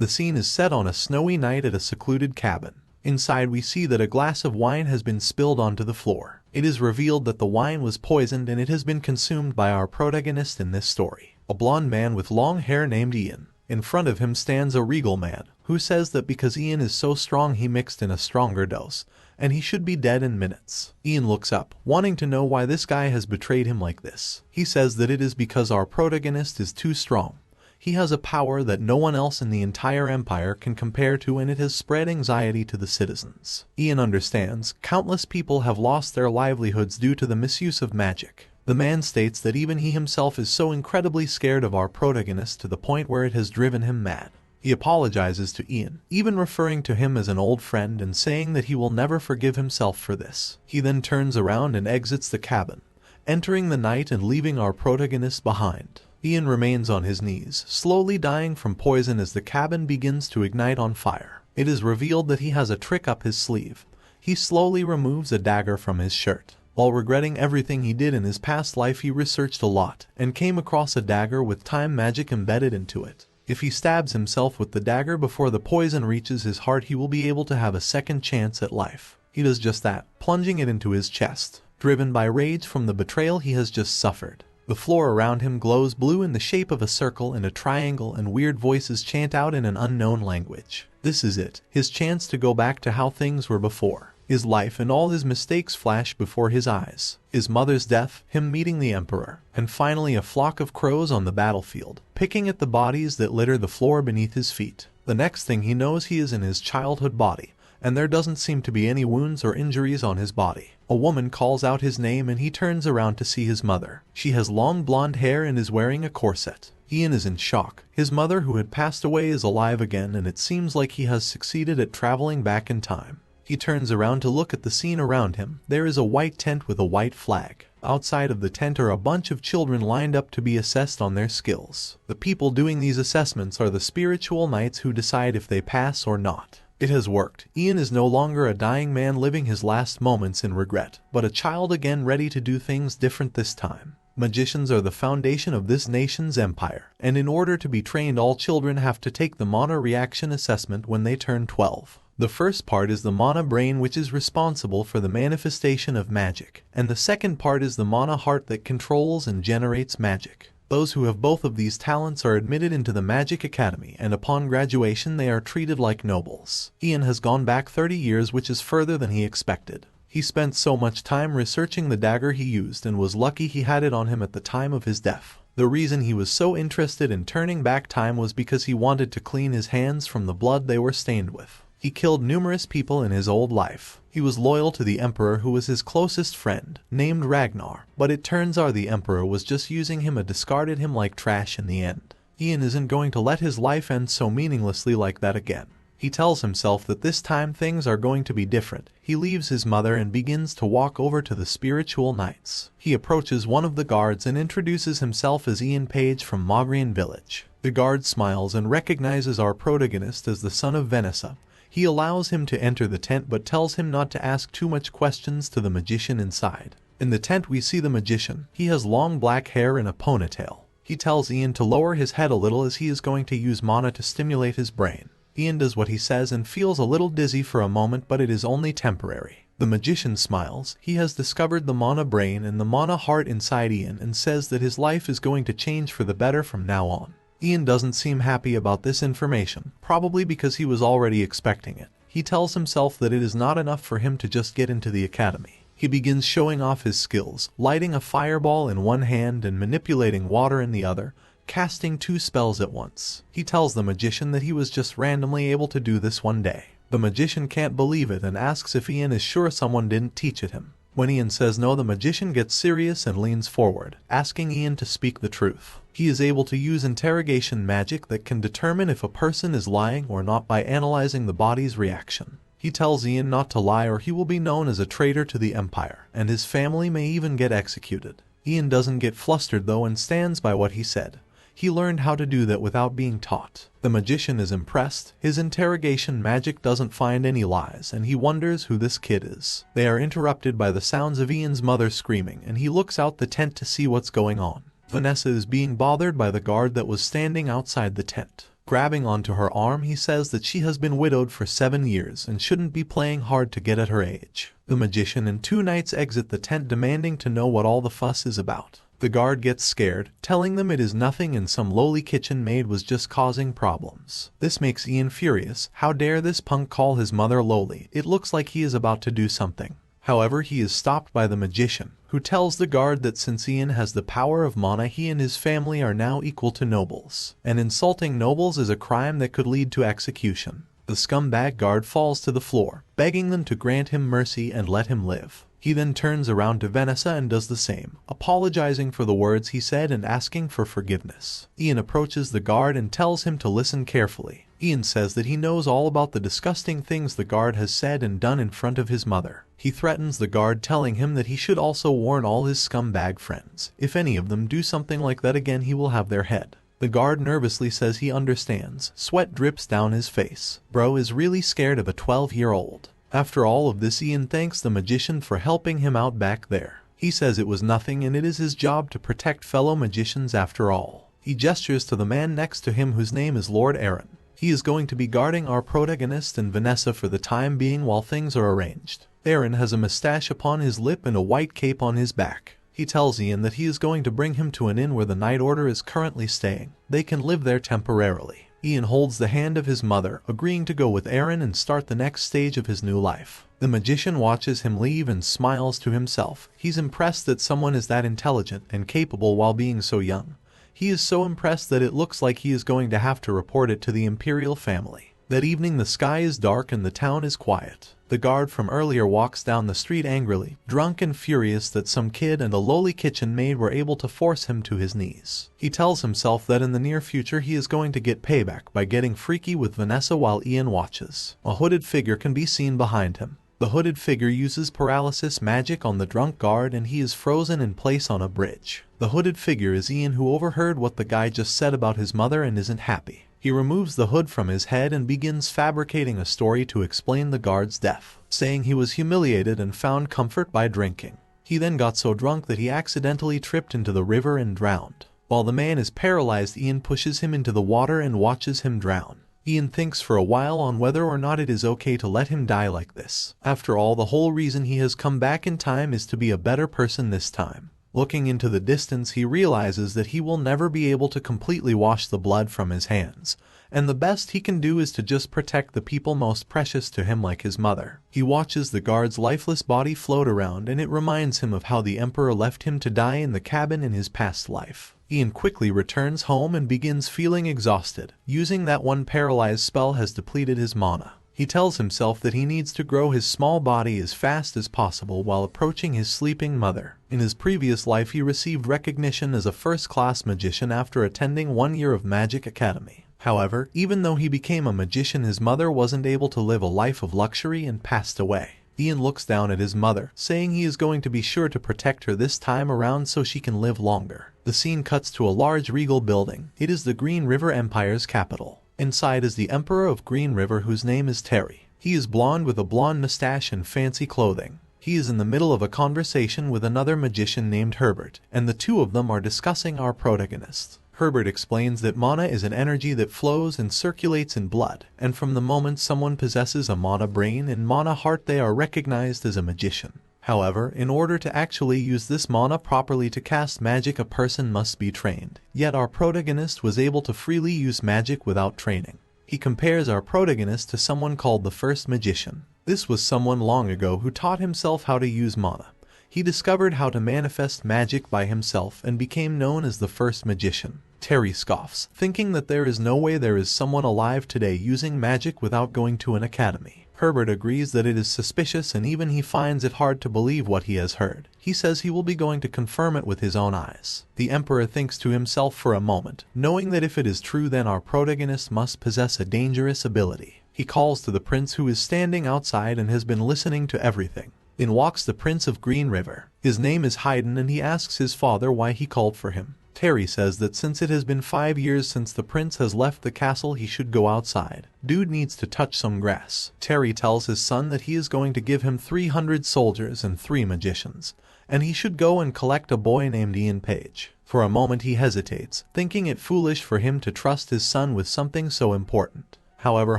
The scene is set on a snowy night at a secluded cabin. Inside we see that a glass of wine has been spilled onto the floor. It is revealed that the wine was poisoned and it has been consumed by our protagonist in this story, a blonde man with long hair named Ian. In front of him stands a regal man, who says that because Ian is so strong he mixed in a stronger dose, and he should be dead in minutes. Ian looks up, wanting to know why this guy has betrayed him like this. He says that it is because our protagonist is too strong. He has a power that no one else in the entire empire can compare to, and it has spread anxiety to the citizens. Ian understands, countless people have lost their livelihoods due to the misuse of magic. The man states that even he himself is so incredibly scared of our protagonist to the point where it has driven him mad. He apologizes to Ian, even referring to him as an old friend and saying that he will never forgive himself for this. He then turns around and exits the cabin, entering the night and leaving our protagonist behind. Ian remains on his knees, slowly dying from poison as the cabin begins to ignite on fire. It is revealed that he has a trick up his sleeve. He slowly removes a dagger from his shirt. While regretting everything he did in his past life, he researched a lot and came across a dagger with time magic embedded into it. If he stabs himself with the dagger before the poison reaches his heart, he will be able to have a second chance at life. He does just that, plunging it into his chest, driven by rage from the betrayal he has just suffered. The floor around him glows blue in the shape of a circle and a triangle, and weird voices chant out in an unknown language. This is it, his chance to go back to how things were before. His life and all his mistakes flash before his eyes. His mother's death, him meeting the emperor, and finally a flock of crows on the battlefield, picking at the bodies that litter the floor beneath his feet. The next thing he knows, he is in his childhood body, and there doesn't seem to be any wounds or injuries on his body. A woman calls out his name and he turns around to see his mother. She has long blonde hair and is wearing a corset. Ian is in shock. His mother, who had passed away, is alive again, and it seems like he has succeeded at traveling back in time. He turns around to look at the scene around him. There is a white tent with a white flag. Outside of the tent are a bunch of children lined up to be assessed on their skills. The people doing these assessments are the spiritual knights who decide if they pass or not. It has worked. Ian is no longer a dying man living his last moments in regret, but a child again ready to do things different this time. Magicians are the foundation of this nation's empire, and in order to be trained, all children have to take the mana reaction assessment when they turn 12. The first part is the mana brain, which is responsible for the manifestation of magic, and the second part is the mana heart that controls and generates magic. Those who have both of these talents are admitted into the Magic Academy, and upon graduation they are treated like nobles. Ian has gone back 30 years, which is further than he expected. He spent so much time researching the dagger he used and was lucky he had it on him at the time of his death. The reason he was so interested in turning back time was because he wanted to clean his hands from the blood they were stained with. He killed numerous people in his old life. He was loyal to the Emperor, who was his closest friend, named Ragnar, but it turns out the Emperor was just using him and discarded him like trash in the end. Ian isn't going to let his life end so meaninglessly like that again. He tells himself that this time things are going to be different. He leaves his mother and begins to walk over to the spiritual knights. He approaches one of the guards and introduces himself as Ian Page from Mogrian village. The guard smiles and recognizes our protagonist as the son of Venessa. He allows him to enter the tent but tells him not to ask too much questions to the magician inside. In the tent we see the magician. He has long black hair and a ponytail. He tells Ian to lower his head a little as he is going to use mana to stimulate his brain. Ian does what he says and feels a little dizzy for a moment, but it is only temporary. The magician smiles. He has discovered the mana brain and the mana heart inside Ian and says that his life is going to change for the better from now on. Ian doesn't seem happy about this information, probably because he was already expecting it. He tells himself that it is not enough for him to just get into the academy. He begins showing off his skills, lighting a fireball in one hand and manipulating water in the other, casting 2 spells at once. He tells the magician that he was just randomly able to do this one day. The magician can't believe it and asks if Ian is sure someone didn't teach it him. When Ian says no, the magician gets serious and leans forward, asking Ian to speak the truth. He is able to use interrogation magic that can determine if a person is lying or not by analyzing the body's reaction. He tells Ian not to lie or he will be known as a traitor to the Empire, and his family may even get executed. Ian doesn't get flustered though and stands by what he said. He learned how to do that without being taught. The magician is impressed. His interrogation magic doesn't find any lies, and he wonders who this kid is. They are interrupted by the sounds of Ian's mother screaming, and he looks out the tent to see what's going on. Vanessa is being bothered by the guard that was standing outside the tent. Grabbing onto her arm, he says that she has been widowed for 7 years and shouldn't be playing hard to get at her age. The magician and 2 knights exit the tent, demanding to know what all the fuss is about. The guard gets scared, telling them it is nothing and some lowly kitchen maid was just causing problems. This makes Ian furious. How dare this punk call his mother lowly? It looks like he is about to do something. However, he is stopped by the magician, who tells the guard that since Ian has the power of mana, he and his family are now equal to nobles, and insulting nobles is a crime that could lead to execution. The scumbag guard falls to the floor, begging them to grant him mercy and let him live. He then turns around to Vanessa and does the same, apologizing for the words he said and asking for forgiveness. Ian approaches the guard and tells him to listen carefully. Ian says that he knows all about the disgusting things the guard has said and done in front of his mother. He threatens the guard, telling him that he should also warn all his scumbag friends. If any of them do something like that again, he will have their head. The guard nervously says he understands. Sweat drips down his face. Bro is really scared of a 12-year-old. After all of this, Ian thanks the magician for helping him out back there. He says it was nothing and it is his job to protect fellow magicians after all. He gestures to the man next to him, whose name is Lord Aaron. He is going to be guarding our protagonist and Vanessa for the time being while things are arranged. Aaron has a mustache upon his lip and a white cape on his back. He tells Ian that he is going to bring him to an inn where the Night Order is currently staying. They can live there temporarily. Ian holds the hand of his mother, agreeing to go with Aaron and start the next stage of his new life. The magician watches him leave and smiles to himself. He's impressed that someone is that intelligent and capable while being so young. He is so impressed that it looks like he is going to have to report it to the imperial family. That evening, the sky is dark and the town is quiet. The guard from earlier walks down the street angrily, drunk and furious that some kid and a lowly kitchen maid were able to force him to his knees. He tells himself that in the near future he is going to get payback by getting freaky with Vanessa while Ian watches. A hooded figure can be seen behind him. The hooded figure uses paralysis magic on the drunk guard and he is frozen in place on a bridge. The hooded figure is Ian, who overheard what the guy just said about his mother and isn't happy. He removes the hood from his head and begins fabricating a story to explain the guard's death, saying he was humiliated and found comfort by drinking. He then got so drunk that he accidentally tripped into the river and drowned. While the man is paralyzed, Ian pushes him into the water and watches him drown. Ian thinks for a while on whether or not it is okay to let him die like this. After all, the whole reason he has come back in time is to be a better person this time. Looking into the distance, he realizes that he will never be able to completely wash the blood from his hands, and the best he can do is to just protect the people most precious to him, like his mother. He watches the guard's lifeless body float around, and it reminds him of how the Emperor left him to die in the cabin in his past life. Ian quickly returns home and begins feeling exhausted. Using that one paralyzed spell has depleted his mana. He tells himself that he needs to grow his small body as fast as possible while approaching his sleeping mother. In his previous life, he received recognition as a first-class magician after attending 1 year of Magic Academy. However, even though he became a magician, his mother wasn't able to live a life of luxury and passed away. Ian looks down at his mother, saying he is going to be sure to protect her this time around so she can live longer. The scene cuts to a large regal building. It is the Green River Empire's capital. Inside is the Emperor of Green River, whose name is Terry. He is blonde with a blonde mustache and fancy clothing. He is in the middle of a conversation with another magician named Herbert, and the two of them are discussing our protagonist. Herbert explains that mana is an energy that flows and circulates in blood, and from the moment someone possesses a mana brain and mana heart, they are recognized as a magician. However, in order to actually use this mana properly to cast magic, a person must be trained. Yet our protagonist was able to freely use magic without training. He compares our protagonist to someone called the First Magician. This was someone long ago who taught himself how to use mana. He discovered how to manifest magic by himself and became known as the First Magician. Terry scoffs, thinking that there is no way there is someone alive today using magic without going to an academy. Herbert agrees that it is suspicious, and even he finds it hard to believe what he has heard. He says he will be going to confirm it with his own eyes. The Emperor thinks to himself for a moment, knowing that if it is true, then our protagonist must possess a dangerous ability. He calls to the prince, who is standing outside and has been listening to everything. In walks the Prince of Green River. His name is Haydn, and he asks his father why he called for him. Terry says that since it has been 5 years since the prince has left the castle, he should go outside. Dude needs to touch some grass. Terry tells his son that he is going to give him 300 soldiers and 3 magicians, and he should go and collect a boy named Ian Page. For a moment he hesitates, thinking it foolish for him to trust his son with something so important. However,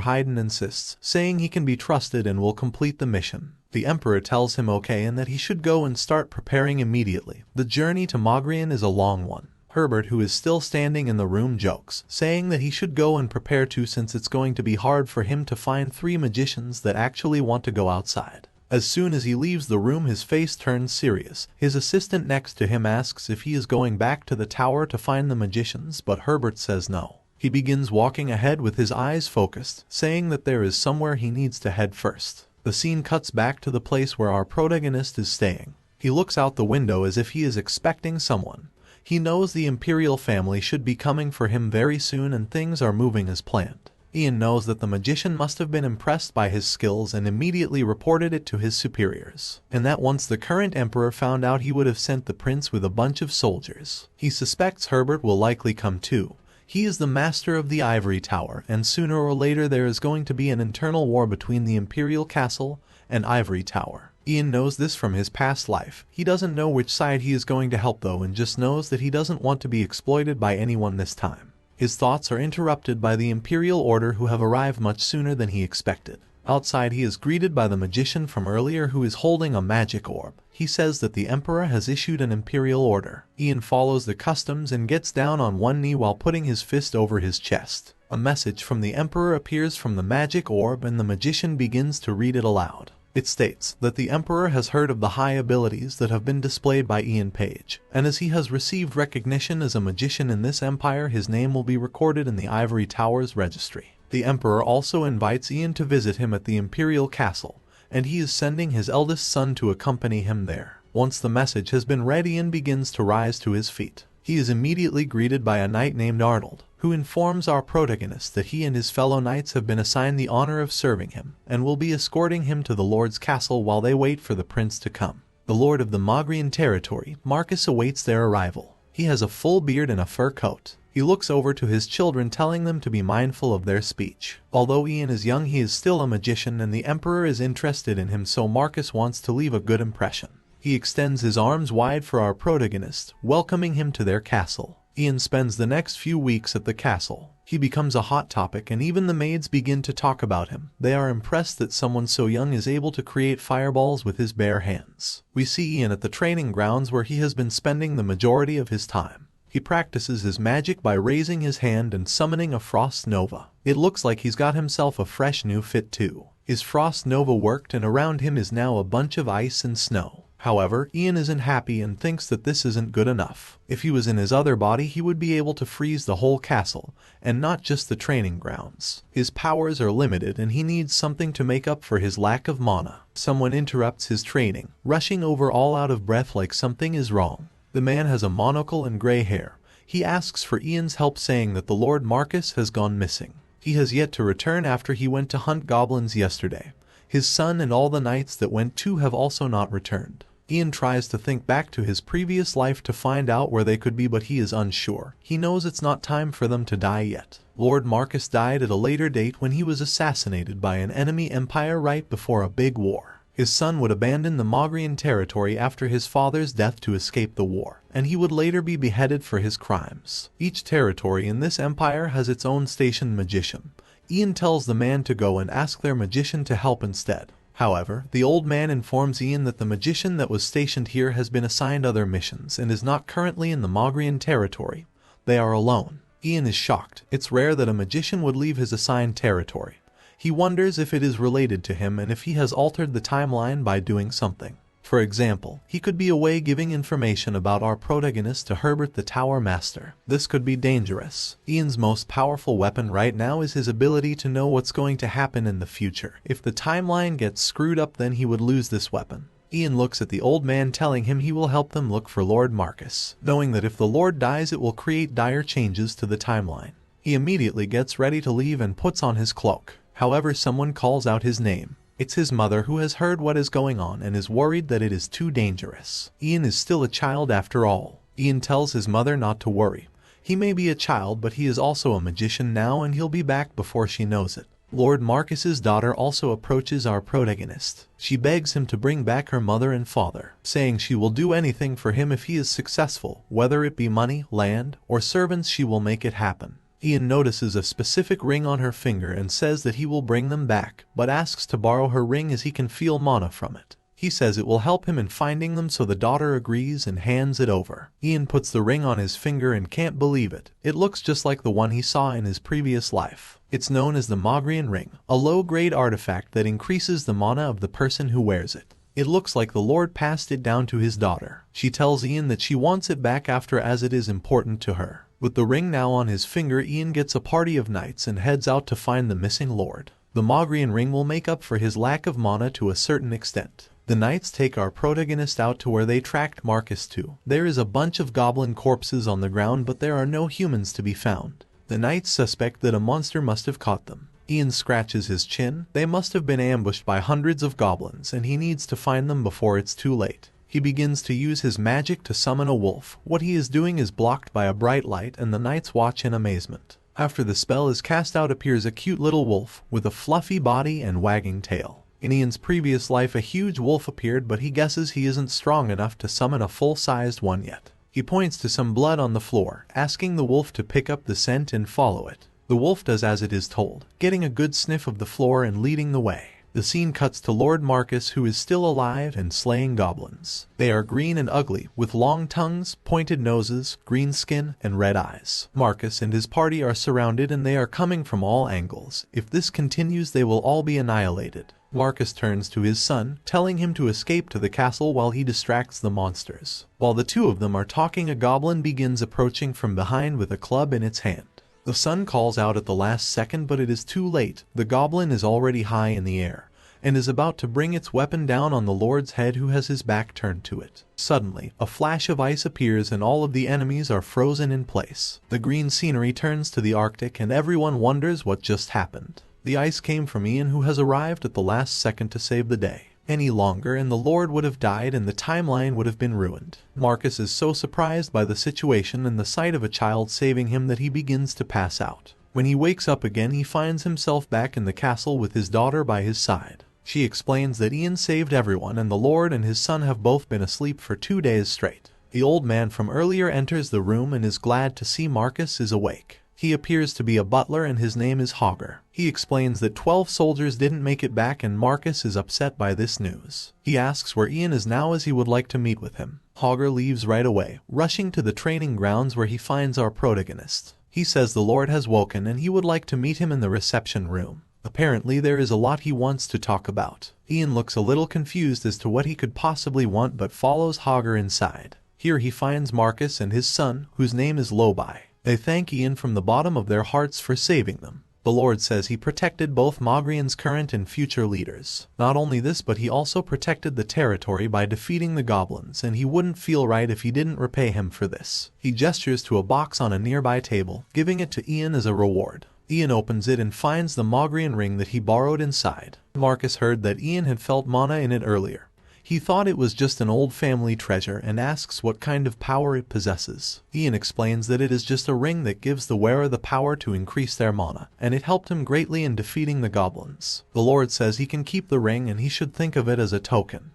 Haydn insists, saying he can be trusted and will complete the mission. The Emperor tells him okay and that he should go and start preparing immediately. The journey to Mogrian is a long one. Herbert, who is still standing in the room, jokes, saying that he should go and prepare too, since it's going to be hard for him to find 3 magicians that actually want to go outside. As soon as he leaves the room, his face turns serious. His assistant next to him asks if he is going back to the tower to find the magicians, but Herbert says no. He begins walking ahead with his eyes focused, saying that there is somewhere he needs to head first. The scene cuts back to the place where our protagonist is staying. He looks out the window as if he is expecting someone. He knows the Imperial family should be coming for him very soon and things are moving as planned. Ian knows that the magician must have been impressed by his skills and immediately reported it to his superiors, and that once the current emperor found out, he would have sent the prince with a bunch of soldiers. He suspects Herbert will likely come too. He is the master of the Ivory Tower, and sooner or later there is going to be an internal war between the Imperial Castle and Ivory Tower. Ian knows this from his past life. He doesn't know which side he is going to help though, and just knows that he doesn't want to be exploited by anyone this time. His thoughts are interrupted by the Imperial Order, who have arrived much sooner than he expected. Outside he is greeted by the magician from earlier, who is holding a magic orb. He says that the Emperor has issued an Imperial order. Ian follows the customs and gets down on one knee while putting his fist over his chest. A message from the Emperor appears from the magic orb and the magician begins to read it aloud. It states that the Emperor has heard of the high abilities that have been displayed by Ian Page, and as he has received recognition as a magician in this empire, his name will be recorded in the Ivory Tower's registry. The Emperor also invites Ian to visit him at the Imperial Castle, and he is sending his eldest son to accompany him there. Once the message has been read, Ian begins to rise to his feet. He is immediately greeted by a knight named Arnold, who informs our protagonist that he and his fellow knights have been assigned the honor of serving him, and will be escorting him to the Lord's castle while they wait for the prince to come. The Lord of the Mogrian territory, Marcus, awaits their arrival. He has a full beard and a fur coat. He looks over to his children, telling them to be mindful of their speech. Although Ian is young, he is still a magician, and the Emperor is interested in him, so Marcus wants to leave a good impression. He extends his arms wide for our protagonist, welcoming him to their castle. Ian spends the next few weeks at the castle. He becomes a hot topic, and even the maids begin to talk about him. They are impressed that someone so young is able to create fireballs with his bare hands. We see Ian at the training grounds where he has been spending the majority of his time. He practices his magic by raising his hand and summoning a frost nova. It looks like he's got himself a fresh new fit too. His frost nova worked, and around him is now a bunch of ice and snow. However, Ian isn't happy and thinks that this isn't good enough. If he was in his other body, he would be able to freeze the whole castle, and not just the training grounds. His powers are limited and he needs something to make up for his lack of mana. Someone interrupts his training, rushing over all out of breath like something is wrong. The man has a monocle and gray hair. He asks for Ian's help, saying that the Lord Marcus has gone missing. He has yet to return after he went to hunt goblins yesterday. His son and all the knights that went too have also not returned. Ian tries to think back to his previous life to find out where they could be, but he is unsure. He knows it's not time for them to die yet. Lord Marcus died at a later date when he was assassinated by an enemy empire right before a big war. His son would abandon the Mogrian territory after his father's death to escape the war, and he would later be beheaded for his crimes. Each territory in this empire has its own stationed magician. Ian tells the man to go and ask their magician to help instead. However, the old man informs Ian that the magician that was stationed here has been assigned other missions and is not currently in the Mogrian territory. They are alone. Ian is shocked. It's rare that a magician would leave his assigned territory. He wonders if it is related to him and if he has altered the timeline by doing something. For example, he could be away giving information about our protagonist to Herbert the Tower Master. This could be dangerous. Ian's most powerful weapon right now is his ability to know what's going to happen in the future. If the timeline gets screwed up, then he would lose this weapon. Ian looks at the old man, telling him he will help them look for Lord Marcus, knowing that if the Lord dies it will create dire changes to the timeline. He immediately gets ready to leave and puts on his cloak. However, someone calls out his name. It's his mother, who has heard what is going on and is worried that it is too dangerous. Ian is still a child after all. Ian tells his mother not to worry. He may be a child, but he is also a magician now and he'll be back before she knows it. Lord Marcus's daughter also approaches our protagonist. She begs him to bring back her mother and father, saying she will do anything for him if he is successful, whether it be money, land, or servants. She will make it happen. Ian notices a specific ring on her finger and says that he will bring them back, but asks to borrow her ring as he can feel mana from it. He says it will help him in finding them, so the daughter agrees and hands it over. Ian puts the ring on his finger and can't believe it. It looks just like the one he saw in his previous life. It's known as the Mogrian ring, a low-grade artifact that increases the mana of the person who wears it. It looks like the Lord passed it down to his daughter. She tells Ian that she wants it back after, as it is important to her. With the ring now on his finger, Ian gets a party of knights and heads out to find the missing Lord. The Mogrian ring will make up for his lack of mana to a certain extent. The knights take our protagonist out to where they tracked Marcus to. There is a bunch of goblin corpses on the ground, but there are no humans to be found. The knights suspect that a monster must have caught them. Ian scratches his chin. They must have been ambushed by hundreds of goblins, and he needs to find them before it's too late. He begins to use his magic to summon a wolf. What he is doing is blocked by a bright light, and the knights watch in amazement. After the spell is cast out, appears a cute little wolf with a fluffy body and wagging tail. In Ian's previous life, a huge wolf appeared, but he guesses he isn't strong enough to summon a full-sized one yet. He points to some blood on the floor, asking the wolf to pick up the scent and follow it. The wolf does as it is told, getting a good sniff of the floor and leading the way. The scene cuts to Lord Marcus, who is still alive and slaying goblins. They are green and ugly, with long tongues, pointed noses, green skin, and red eyes. Marcus and his party are surrounded, and they are coming from all angles. If this continues, they will all be annihilated. Marcus turns to his son, telling him to escape to the castle while he distracts the monsters. While the two of them are talking, a goblin begins approaching from behind with a club in its hand. The son calls out at the last second, but it is too late. The goblin is already high in the air and is about to bring its weapon down on the Lord's head, who has his back turned to it. Suddenly, a flash of ice appears and all of the enemies are frozen in place. The green scenery turns to the Arctic and everyone wonders what just happened. The ice came from Ian, who has arrived at the last second to save the day. Any longer and the Lord would have died and the timeline would have been ruined. Marcus is so surprised by the situation and the sight of a child saving him that he begins to pass out. When he wakes up again, he finds himself back in the castle with his daughter by his side. She explains that Ian saved everyone and the Lord and his son have both been asleep for 2 days straight. The old man from earlier enters the room and is glad to see Marcus is awake. He appears to be a butler and his name is Hogger. He explains that 12 soldiers didn't make it back and Marcus is upset by this news. He asks where Ian is now, as he would like to meet with him. Hogger leaves right away, rushing to the training grounds where he finds our protagonist. He says the Lord has woken and he would like to meet him in the reception room. Apparently there is a lot he wants to talk about. Ian looks a little confused as to what he could possibly want, but follows Hogger inside. Here he finds Marcus and his son, whose name is Lobai. They thank Ian from the bottom of their hearts for saving them. The Lord says he protected both Mogrian's current and future leaders. Not only this, but he also protected the territory by defeating the goblins, and he wouldn't feel right if he didn't repay him for this. He gestures to a box on a nearby table, giving it to Ian as a reward. Ian opens it and finds the Mogrian ring that he borrowed inside. Marcus heard that Ian had felt mana in it earlier. He thought it was just an old family treasure and asks what kind of power it possesses. Ian explains that it is just a ring that gives the wearer the power to increase their mana, and it helped him greatly in defeating the goblins. The Lord says he can keep the ring and he should think of it as a token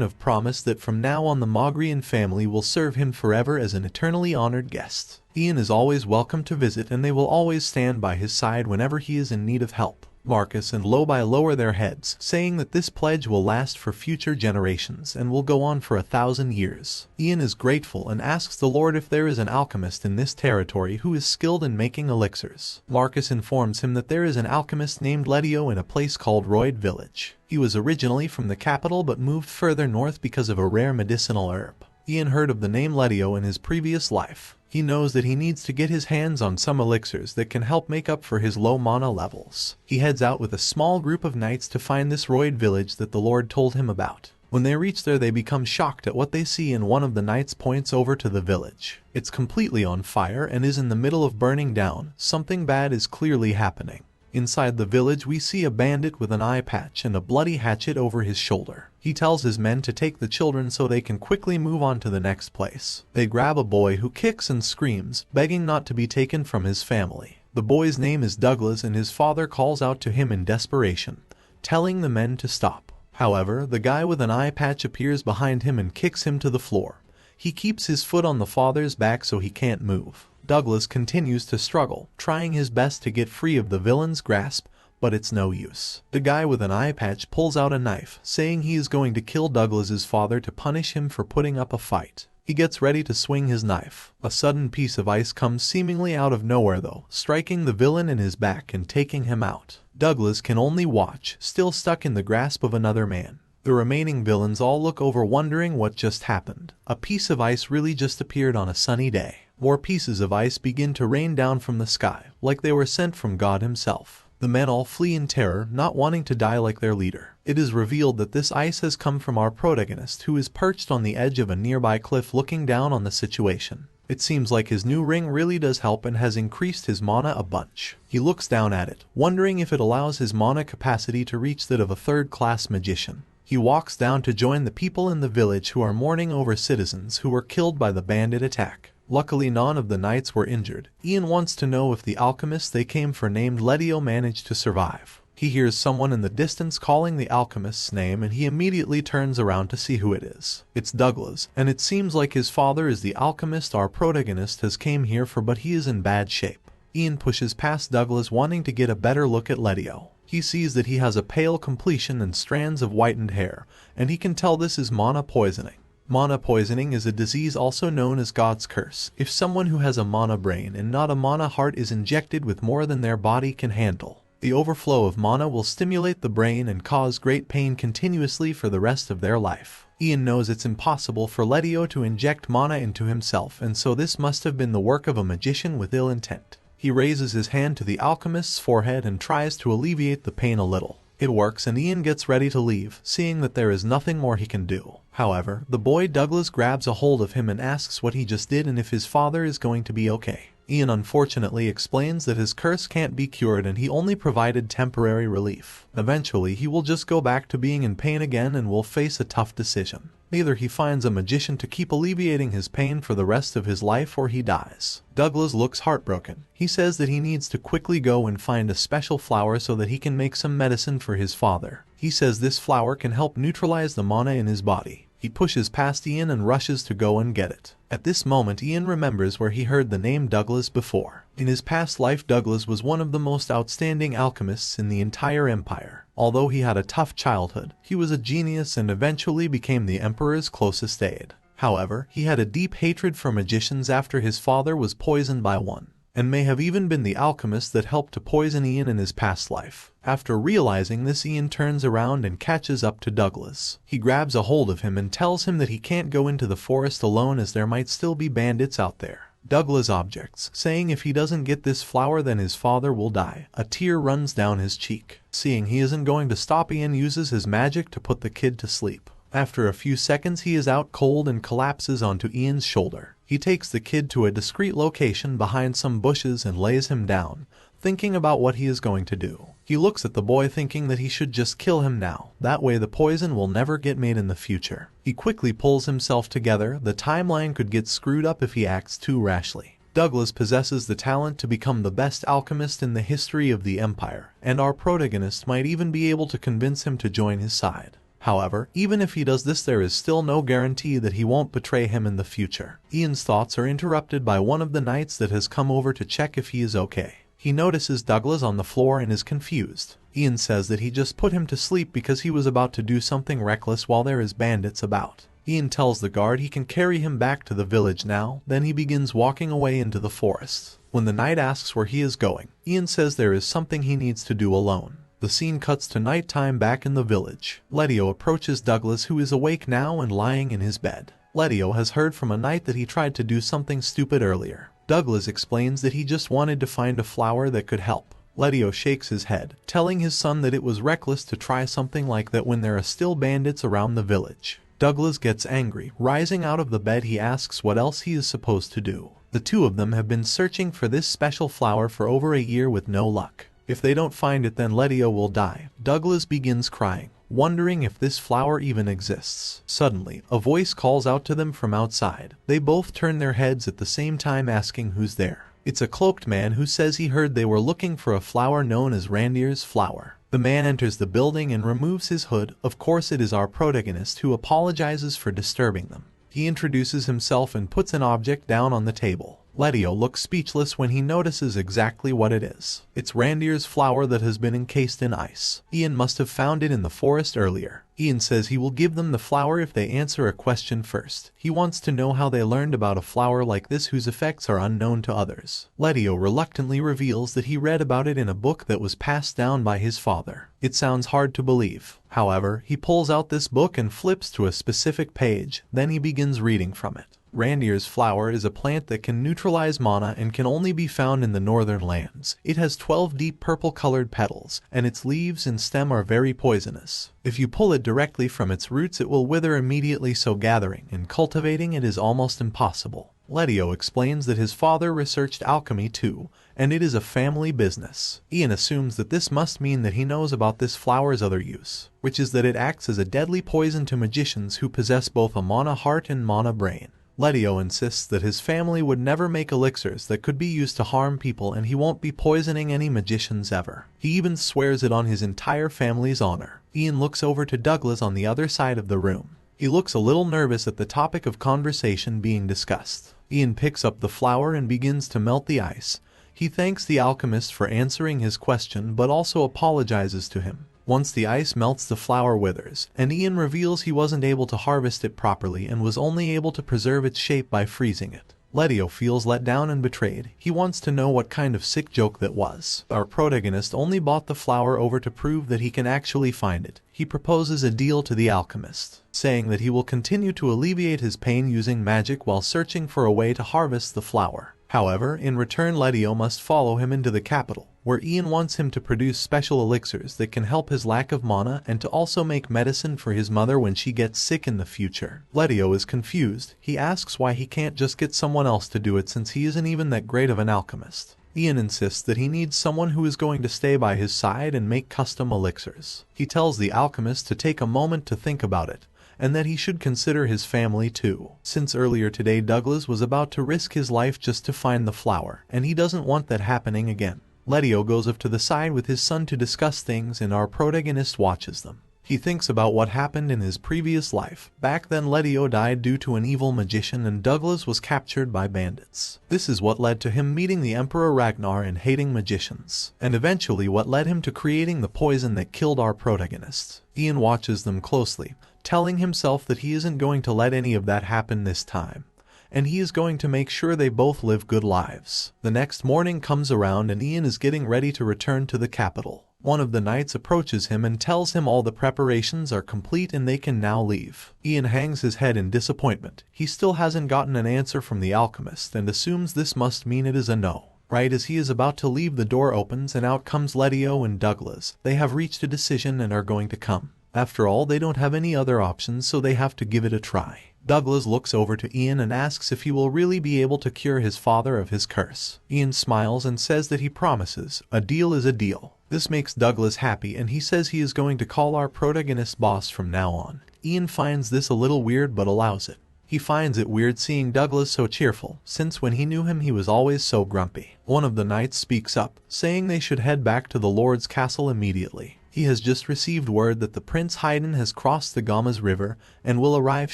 of promise that from now on the Mogrian family will serve him forever as an eternally honored guest. Ian is always welcome to visit and they will always stand by his side whenever he is in need of help. Marcus and Lobai lower their heads, saying that this pledge will last for future generations and will go on for 1,000 years. Ian is grateful and asks the Lord if there is an alchemist in this territory who is skilled in making elixirs. Marcus informs him that there is an alchemist named Letio in a place called Royd Village. He was originally from the capital but moved further north because of a rare medicinal herb. Ian heard of the name Letio in his previous life. He knows that he needs to get his hands on some elixirs that can help make up for his low mana levels. He heads out with a small group of knights to find this Royd village that the Lord told him about. When they reach there, they become shocked at what they see, and one of the knights points over to the village. It's completely on fire and is in the middle of burning down. Something bad is clearly happening. Inside the village, we see a bandit with an eye patch and a bloody hatchet over his shoulder. He tells his men to take the children so they can quickly move on to the next place. They grab a boy who kicks and screams, begging not to be taken from his family. The boy's name is Douglas and his father calls out to him in desperation, telling the men to stop. However, the guy with an eye patch appears behind him and kicks him to the floor. He keeps his foot on the father's back so he can't move. Douglas continues to struggle, trying his best to get free of the villain's grasp, but it's no use. The guy with an eye patch pulls out a knife, saying he is going to kill Douglas's father to punish him for putting up a fight. He gets ready to swing his knife. A sudden piece of ice comes seemingly out of nowhere though, striking the villain in his back and taking him out. Douglas can only watch, still stuck in the grasp of another man. The remaining villains all look over wondering what just happened. A piece of ice really just appeared on a sunny day. More pieces of ice begin to rain down from the sky, like they were sent from God himself. The men all flee in terror, not wanting to die like their leader. It is revealed that this ice has come from our protagonist, who is perched on the edge of a nearby cliff looking down on the situation. It seems like his new ring really does help and has increased his mana a bunch. He looks down at it, wondering if it allows his mana capacity to reach that of a third-class magician. He walks down to join the people in the village who are mourning over citizens who were killed by the bandit attack. Luckily none of the knights were injured. Ian wants to know if the alchemist they came for named Letio managed to survive. He hears someone in the distance calling the alchemist's name and he immediately turns around to see who it is. It's Douglas, and it seems like his father is the alchemist our protagonist has came here for, but he is in bad shape. Ian pushes past Douglas, wanting to get a better look at Letio. He sees that he has a pale complexion and strands of whitened hair, and he can tell this is mana poisoning. Mana poisoning is a disease also known as God's curse. If someone who has a mana brain and not a mana heart is injected with more than their body can handle, the overflow of mana will stimulate the brain and cause great pain continuously for the rest of their life. Ian knows it's impossible for Letio to inject mana into himself, and so this must have been the work of a magician with ill intent. He raises his hand to the alchemist's forehead and tries to alleviate the pain a little. It works and Ian gets ready to leave, seeing that there is nothing more he can do. However, the boy Douglas grabs a hold of him and asks what he just did and if his father is going to be okay. Ian unfortunately explains that his curse can't be cured and he only provided temporary relief. Eventually he will just go back to being in pain again and will face a tough decision. Either he finds a magician to keep alleviating his pain for the rest of his life or he dies. Douglas looks heartbroken. He says that he needs to quickly go and find a special flower so that he can make some medicine for his father. He says this flower can help neutralize the mana in his body. He pushes past Ian and rushes to go and get it. At this moment Ian remembers where he heard the name Douglas before. In his past life Douglas was one of the most outstanding alchemists in the entire empire. Although he had a tough childhood, he was a genius and eventually became the emperor's closest aide. However, he had a deep hatred for magicians after his father was poisoned by one, and may have even been the alchemist that helped to poison Ian in his past life. After realizing this, Ian turns around and catches up to Douglas. He grabs a hold of him and tells him that he can't go into the forest alone as there might still be bandits out there. Douglas objects, saying if he doesn't get this flower then his father will die. A tear runs down his cheek. Seeing he isn't going to stop, Ian uses his magic to put the kid to sleep. After a few seconds he is out cold and collapses onto Ian's shoulder. He takes the kid to a discreet location behind some bushes and lays him down, thinking about what he is going to do. He looks at the boy thinking that he should just kill him now, that way the poison will never get made in the future. He quickly pulls himself together. The timeline could get screwed up if he acts too rashly. Douglas possesses the talent to become the best alchemist in the history of the empire, and our protagonist might even be able to convince him to join his side. However, even if he does this, there is still no guarantee that he won't betray him in the future. Ian's thoughts are interrupted by one of the knights that has come over to check if he is okay. He notices Douglas on the floor and is confused. Ian says that he just put him to sleep because he was about to do something reckless while there is bandits about. Ian tells the guard he can carry him back to the village now, then he begins walking away into the forest. When the knight asks where he is going, Ian says there is something he needs to do alone. The scene cuts to nighttime back in the village. Letio approaches Douglas, who is awake now and lying in his bed. Letio has heard from a knight that he tried to do something stupid earlier. Douglas explains that he just wanted to find a flower that could help. Letio shakes his head, telling his son that it was reckless to try something like that when there are still bandits around the village. Douglas gets angry. Rising out of the bed, he asks what else he is supposed to do. The two of them have been searching for this special flower for over a year with no luck. If they don't find it, then Letio will die. Douglas begins crying, wondering if this flower even exists. Suddenly, a voice calls out to them from outside. They both turn their heads at the same time, asking who's there. It's a cloaked man who says he heard they were looking for a flower known as Randier's flower. The man enters the building and removes his hood. Of course, it is our protagonist who apologizes for disturbing them. He introduces himself and puts an object down on the table. Letio looks speechless when he notices exactly what it is. It's Randier's flower that has been encased in ice. Ian must have found it in the forest earlier. Ian says he will give them the flower if they answer a question first. He wants to know how they learned about a flower like this whose effects are unknown to others. Letio reluctantly reveals that he read about it in a book that was passed down by his father. It sounds hard to believe. However, he pulls out this book and flips to a specific page. Then he begins reading from it. Randier's flower is a plant that can neutralize mana and can only be found in the northern lands. It has 12 deep purple-colored petals, and its leaves and stem are very poisonous. If you pull it directly from its roots, it will wither immediately, so gathering and cultivating it is almost impossible. Letio explains that his father researched alchemy too, and it is a family business. Ian assumes that this must mean that he knows about this flower's other use, which is that it acts as a deadly poison to magicians who possess both a mana heart and mana brain. Letio insists that his family would never make elixirs that could be used to harm people, and he won't be poisoning any magicians ever. He even swears it on his entire family's honor. Ian looks over to Douglas on the other side of the room. He looks a little nervous at the topic of conversation being discussed. Ian picks up the flower and begins to melt the ice. He thanks the alchemist for answering his question but also apologizes to him. Once the ice melts, the flower withers, and Ian reveals he wasn't able to harvest it properly and was only able to preserve its shape by freezing it. Letio feels let down and betrayed. He wants to know what kind of sick joke that was. Our protagonist only bought the flower over to prove that he can actually find it. He proposes a deal to the alchemist, saying that he will continue to alleviate his pain using magic while searching for a way to harvest the flower. However, in return, Letio must follow him into the capital, where Ian wants him to produce special elixirs that can help his lack of mana and to also make medicine for his mother when she gets sick in the future. Letio is confused. He asks why he can't just get someone else to do it since he isn't even that great of an alchemist. Ian insists that he needs someone who is going to stay by his side and make custom elixirs. He tells the alchemist to take a moment to think about it, and that he should consider his family too. Since earlier today Douglas was about to risk his life just to find the flower, and he doesn't want that happening again. Letio goes up to the side with his son to discuss things, and our protagonist watches them. He thinks about what happened in his previous life. Back then Letio died due to an evil magician and Douglas was captured by bandits. This is what led to him meeting the Emperor Ragnar and hating magicians, and eventually what led him to creating the poison that killed our protagonist. Ian watches them closely, telling himself that he isn't going to let any of that happen this time, and he is going to make sure they both live good lives. The next morning comes around and Ian is getting ready to return to the capital. One of the knights approaches him and tells him all the preparations are complete and they can now leave. Ian hangs his head in disappointment. He still hasn't gotten an answer from the alchemist and assumes this must mean it is a no. Right as he is about to leave, the door opens and out comes Letio and Douglas. They have reached a decision and are going to come. After all, they don't have any other options, so they have to give it a try. Douglas looks over to Ian and asks if he will really be able to cure his father of his curse. Ian smiles and says that he promises. A deal is a deal. This makes Douglas happy and he says he is going to call our protagonist boss from now on. Ian finds this a little weird but allows it. He finds it weird seeing Douglas so cheerful, since when he knew him he was always so grumpy. One of the knights speaks up, saying they should head back to the Lord's castle immediately. He has just received word that the Prince Haydn has crossed the Gamas River and will arrive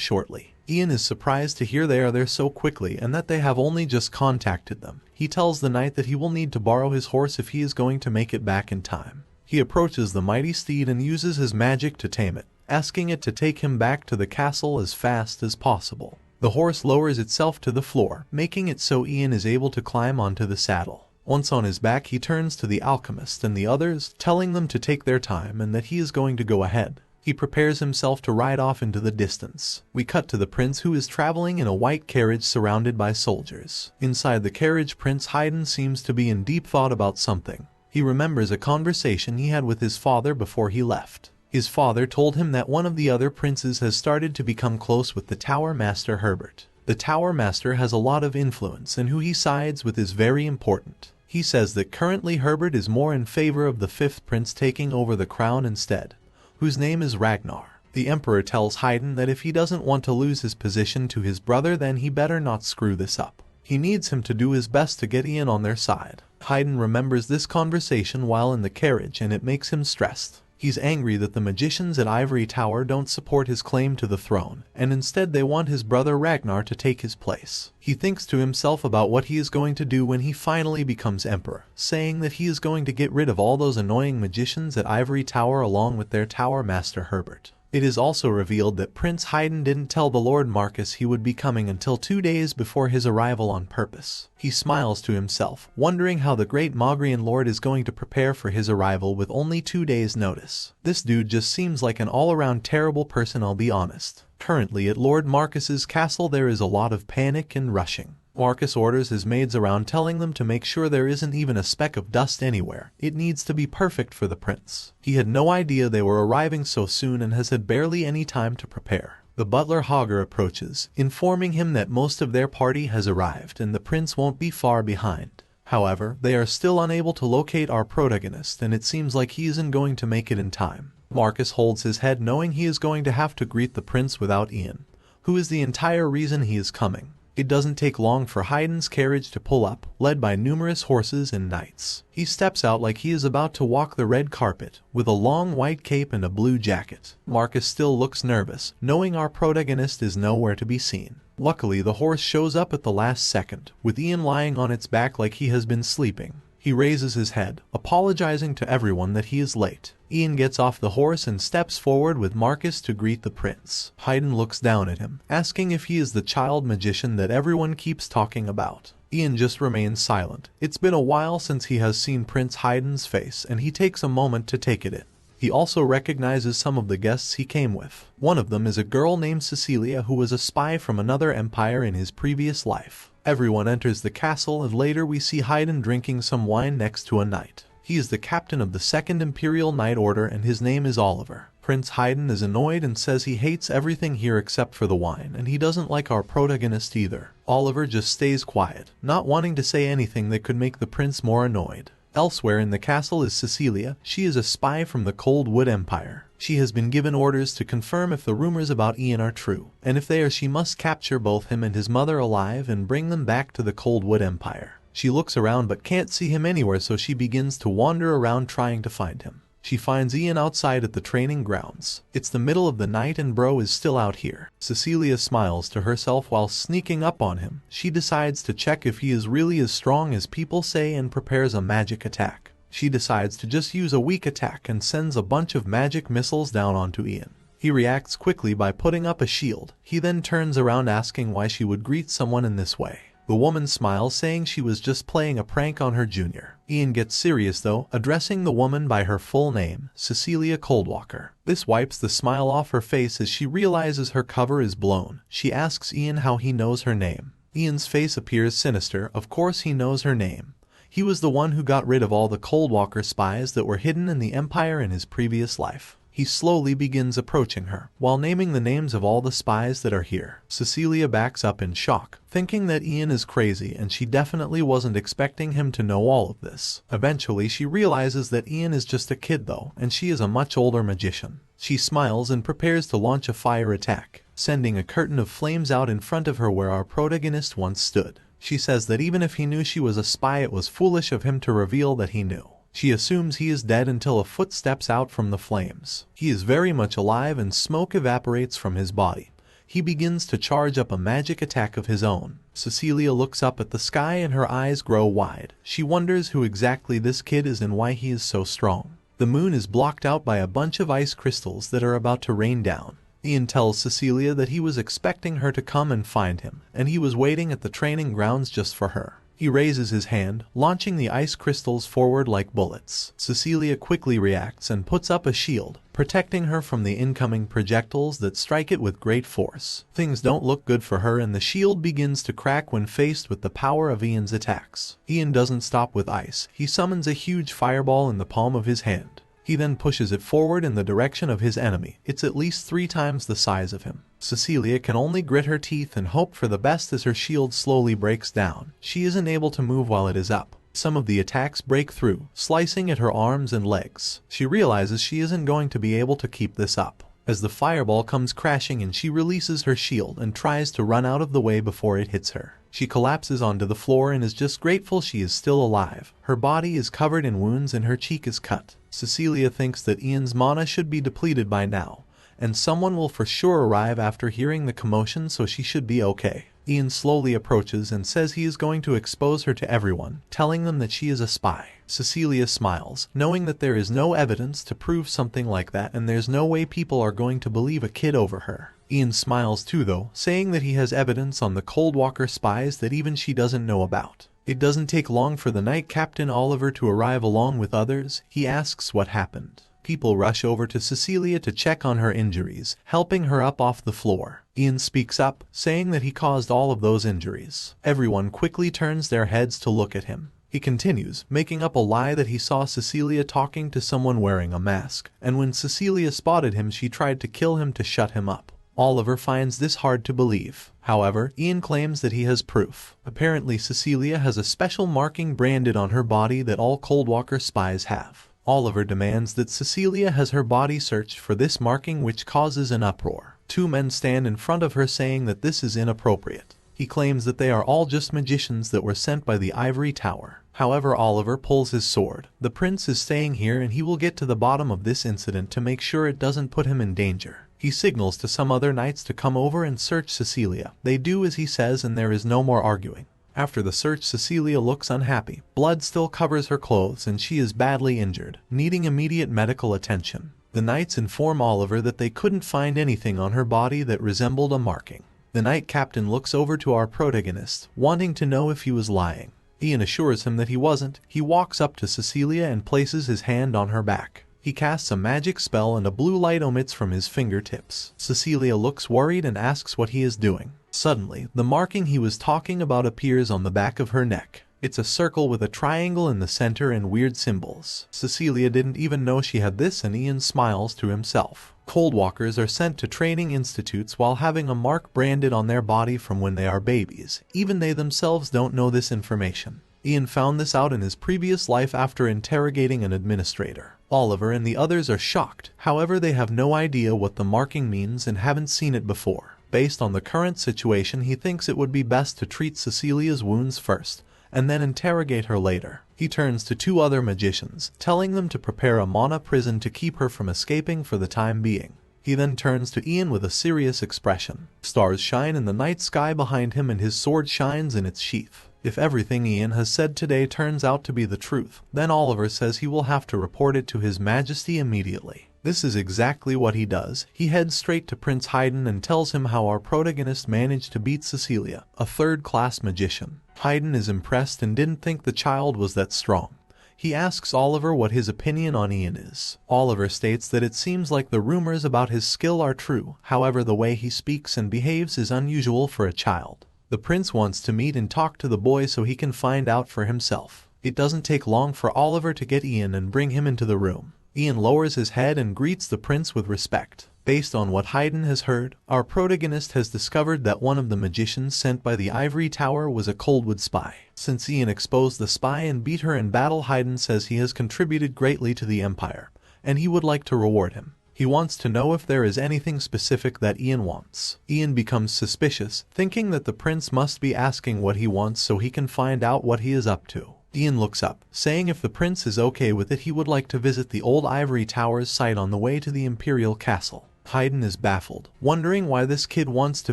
shortly. Ian is surprised to hear they are there so quickly and that they have only just contacted them. He tells the knight that he will need to borrow his horse if he is going to make it back in time. He approaches the mighty steed and uses his magic to tame it, asking it to take him back to the castle as fast as possible. The horse lowers itself to the floor, making it so Ian is able to climb onto the saddle. Once on his back, he turns to the alchemist and the others, telling them to take their time and that he is going to go ahead. He prepares himself to ride off into the distance. We cut to the prince, who is traveling in a white carriage surrounded by soldiers. Inside the carriage, Prince Haydn seems to be in deep thought about something. He remembers a conversation he had with his father before he left. His father told him that one of the other princes has started to become close with the Tower Master Herbert. The Tower Master has a lot of influence and who he sides with is very important. He says that currently Herbert is more in favor of the fifth prince taking over the crown instead, whose name is Ragnar. The Emperor tells Haydn that if he doesn't want to lose his position to his brother, then he better not screw this up. He needs him to do his best to get Ian on their side. Haydn remembers this conversation while in the carriage and it makes him stressed. He's angry that the magicians at Ivory Tower don't support his claim to the throne, and instead they want his brother Ragnar to take his place. He thinks to himself about what he is going to do when he finally becomes emperor, saying that he is going to get rid of all those annoying magicians at Ivory Tower along with their tower master Herbert. It is also revealed that Prince Haydn didn't tell the Lord Marcus he would be coming until 2 days before his arrival on purpose. He smiles to himself, wondering how the great Mogrian Lord is going to prepare for his arrival with only 2 days' notice. This dude just seems like an all-around terrible person, I'll be honest. Currently at Lord Marcus's castle there is a lot of panic and rushing. Marcus orders his maids around telling them to make sure there isn't even a speck of dust anywhere. It needs to be perfect for the prince. He had no idea they were arriving so soon and has had barely any time to prepare. The butler Hager approaches, informing him that most of their party has arrived and the prince won't be far behind. However, they are still unable to locate our protagonist and it seems like he isn't going to make it in time. Marcus holds his head knowing he is going to have to greet the prince without Ian, who is the entire reason he is coming. It doesn't take long for Haydn's carriage to pull up, led by numerous horses and knights. He steps out like he is about to walk the red carpet, with a long white cape and a blue jacket. Marcus still looks nervous, knowing our protagonist is nowhere to be seen. Luckily, the horse shows up at the last second, with Ian lying on its back like he has been sleeping. He raises his head, apologizing to everyone that he is late. Ian gets off the horse and steps forward with Marcus to greet the prince. Haydn looks down at him, asking if he is the child magician that everyone keeps talking about. Ian just remains silent. It's been a while since he has seen Prince Haydn's face and he takes a moment to take it in. He also recognizes some of the guests he came with. One of them is a girl named Cecilia who was a spy from another empire in his previous life. Everyone enters the castle and later we see Haydn drinking some wine next to a knight. He is the captain of the 2nd Imperial Knight Order and his name is Oliver. Prince Haydn is annoyed and says he hates everything here except for the wine and he doesn't like our protagonist either. Oliver just stays quiet, not wanting to say anything that could make the prince more annoyed. Elsewhere in the castle is Cecilia. She is a spy from the Cold Wood Empire. She has been given orders to confirm if the rumors about Ian are true, and if they are she must capture both him and his mother alive and bring them back to the Cold Wood Empire. She looks around but can't see him anywhere, so she begins to wander around trying to find him. She finds Ian outside at the training grounds. It's the middle of the night and bro is still out here. Cecilia smiles to herself while sneaking up on him. She decides to check if he is really as strong as people say and prepares a magic attack. She decides to just use a weak attack and sends a bunch of magic missiles down onto Ian. He reacts quickly by putting up a shield. He then turns around asking why she would greet someone in this way. The woman smiles, saying she was just playing a prank on her junior. Ian gets serious though, addressing the woman by her full name, Cecilia Coldwalker. This wipes the smile off her face as she realizes her cover is blown. She asks Ian how he knows her name. Ian's face appears sinister. Of course he knows her name. He was the one who got rid of all the Coldwalker spies that were hidden in the Empire in his previous life. He slowly begins approaching her, while naming the names of all the spies that are here. Cecilia backs up in shock, thinking that Ian is crazy and she definitely wasn't expecting him to know all of this. Eventually she realizes that Ian is just a kid though, and she is a much older magician. She smiles and prepares to launch a fire attack, sending a curtain of flames out in front of her where our protagonist once stood. She says that even if he knew she was a spy, it was foolish of him to reveal that he knew. She assumes he is dead until a foot steps out from the flames. He is very much alive and smoke evaporates from his body. He begins to charge up a magic attack of his own. Cecilia looks up at the sky and her eyes grow wide. She wonders who exactly this kid is and why he is so strong. The moon is blocked out by a bunch of ice crystals that are about to rain down. Ian tells Cecilia that he was expecting her to come and find him, and he was waiting at the training grounds just for her. He raises his hand, launching the ice crystals forward like bullets. Cecilia quickly reacts and puts up a shield, protecting her from the incoming projectiles that strike it with great force. Things don't look good for her and the shield begins to crack when faced with the power of Ian's attacks. Ian doesn't stop with ice. He summons a huge fireball in the palm of his hand. He then pushes it forward in the direction of his enemy. It's at least 3 times the size of him. Cecilia can only grit her teeth and hope for the best as her shield slowly breaks down. She isn't able to move while it is up. Some of the attacks break through, slicing at her arms and legs. She realizes she isn't going to be able to keep this up. As the fireball comes crashing in, she releases her shield and tries to run out of the way before it hits her. She collapses onto the floor and is just grateful she is still alive. Her body is covered in wounds and her cheek is cut. Cecilia thinks that Ian's mana should be depleted by now, and someone will for sure arrive after hearing the commotion, so she should be okay. Ian slowly approaches and says he is going to expose her to everyone, telling them that she is a spy. Cecilia smiles, knowing that there is no evidence to prove something like that and there's no way people are going to believe a kid over her. Ian smiles too though, saying that he has evidence on the Coldwalker spies that even she doesn't know about. It doesn't take long for the night captain Oliver to arrive along with others. He asks what happened. People rush over to Cecilia to check on her injuries, helping her up off the floor. Ian speaks up, saying that he caused all of those injuries. Everyone quickly turns their heads to look at him. He continues, making up a lie that he saw Cecilia talking to someone wearing a mask, and when Cecilia spotted him she tried to kill him to shut him up. Oliver finds this hard to believe. However, Ian claims that he has proof. Apparently Cecilia has a special marking branded on her body that all Coldwalker spies have. Oliver demands that Cecilia has her body searched for this marking, which causes an uproar. Two men stand in front of her saying that this is inappropriate. He claims that they are all just magicians that were sent by the ivory tower. However, Oliver pulls his sword. The prince is staying here and he will get to the bottom of this incident to make sure it doesn't put him in danger. He signals to some other knights to come over and search Cecilia. They do as he says and there is no more arguing. After the search, Cecilia looks unhappy. Blood still covers her clothes and she is badly injured, needing immediate medical attention. The knights inform Oliver that they couldn't find anything on her body that resembled a marking. The knight captain looks over to our protagonist, wanting to know if he was lying. Ian assures him that he wasn't. He walks up to Cecilia and places his hand on her back. He casts a magic spell and a blue light emits from his fingertips. Cecilia looks worried and asks what he is doing. Suddenly, the marking he was talking about appears on the back of her neck. It's a circle with a triangle in the center and weird symbols. Cecilia didn't even know she had this and Ian smiles to himself. Coldwalkers are sent to training institutes while having a mark branded on their body from when they are babies. Even they themselves don't know this information. Ian found this out in his previous life after interrogating an administrator. Oliver and the others are shocked. However, they have no idea what the marking means and haven't seen it before. Based on the current situation, he thinks it would be best to treat Cecilia's wounds first, and then interrogate her later. He turns to two other magicians, telling them to prepare a mana prison to keep her from escaping for the time being. He then turns to Ian with a serious expression. Stars shine in the night sky behind him and his sword shines in its sheath. If everything Ian has said today turns out to be the truth, then Oliver says he will have to report it to His Majesty immediately. This is exactly what he does. He heads straight to Prince Haydn and tells him how our protagonist managed to beat Cecilia, a third-class magician. Haydn is impressed and didn't think the child was that strong. He asks Oliver what his opinion on Ian is. Oliver states that it seems like the rumors about his skill are true, however the way he speaks and behaves is unusual for a child. The prince wants to meet and talk to the boy so he can find out for himself. It doesn't take long for Oliver to get Ian and bring him into the room. Ian lowers his head and greets the prince with respect. Based on what Haydn has heard, our protagonist has discovered that one of the magicians sent by the ivory tower was a Coldwood spy. Since Ian exposed the spy and beat her in battle, Haydn says he has contributed greatly to the empire, and he would like to reward him. He wants to know if there is anything specific that Ian wants. Ian becomes suspicious, thinking that the prince must be asking what he wants so he can find out what he is up to. Ian looks up, saying if the prince is okay with it he would like to visit the old ivory tower's site on the way to the imperial castle. Haydn is baffled, wondering why this kid wants to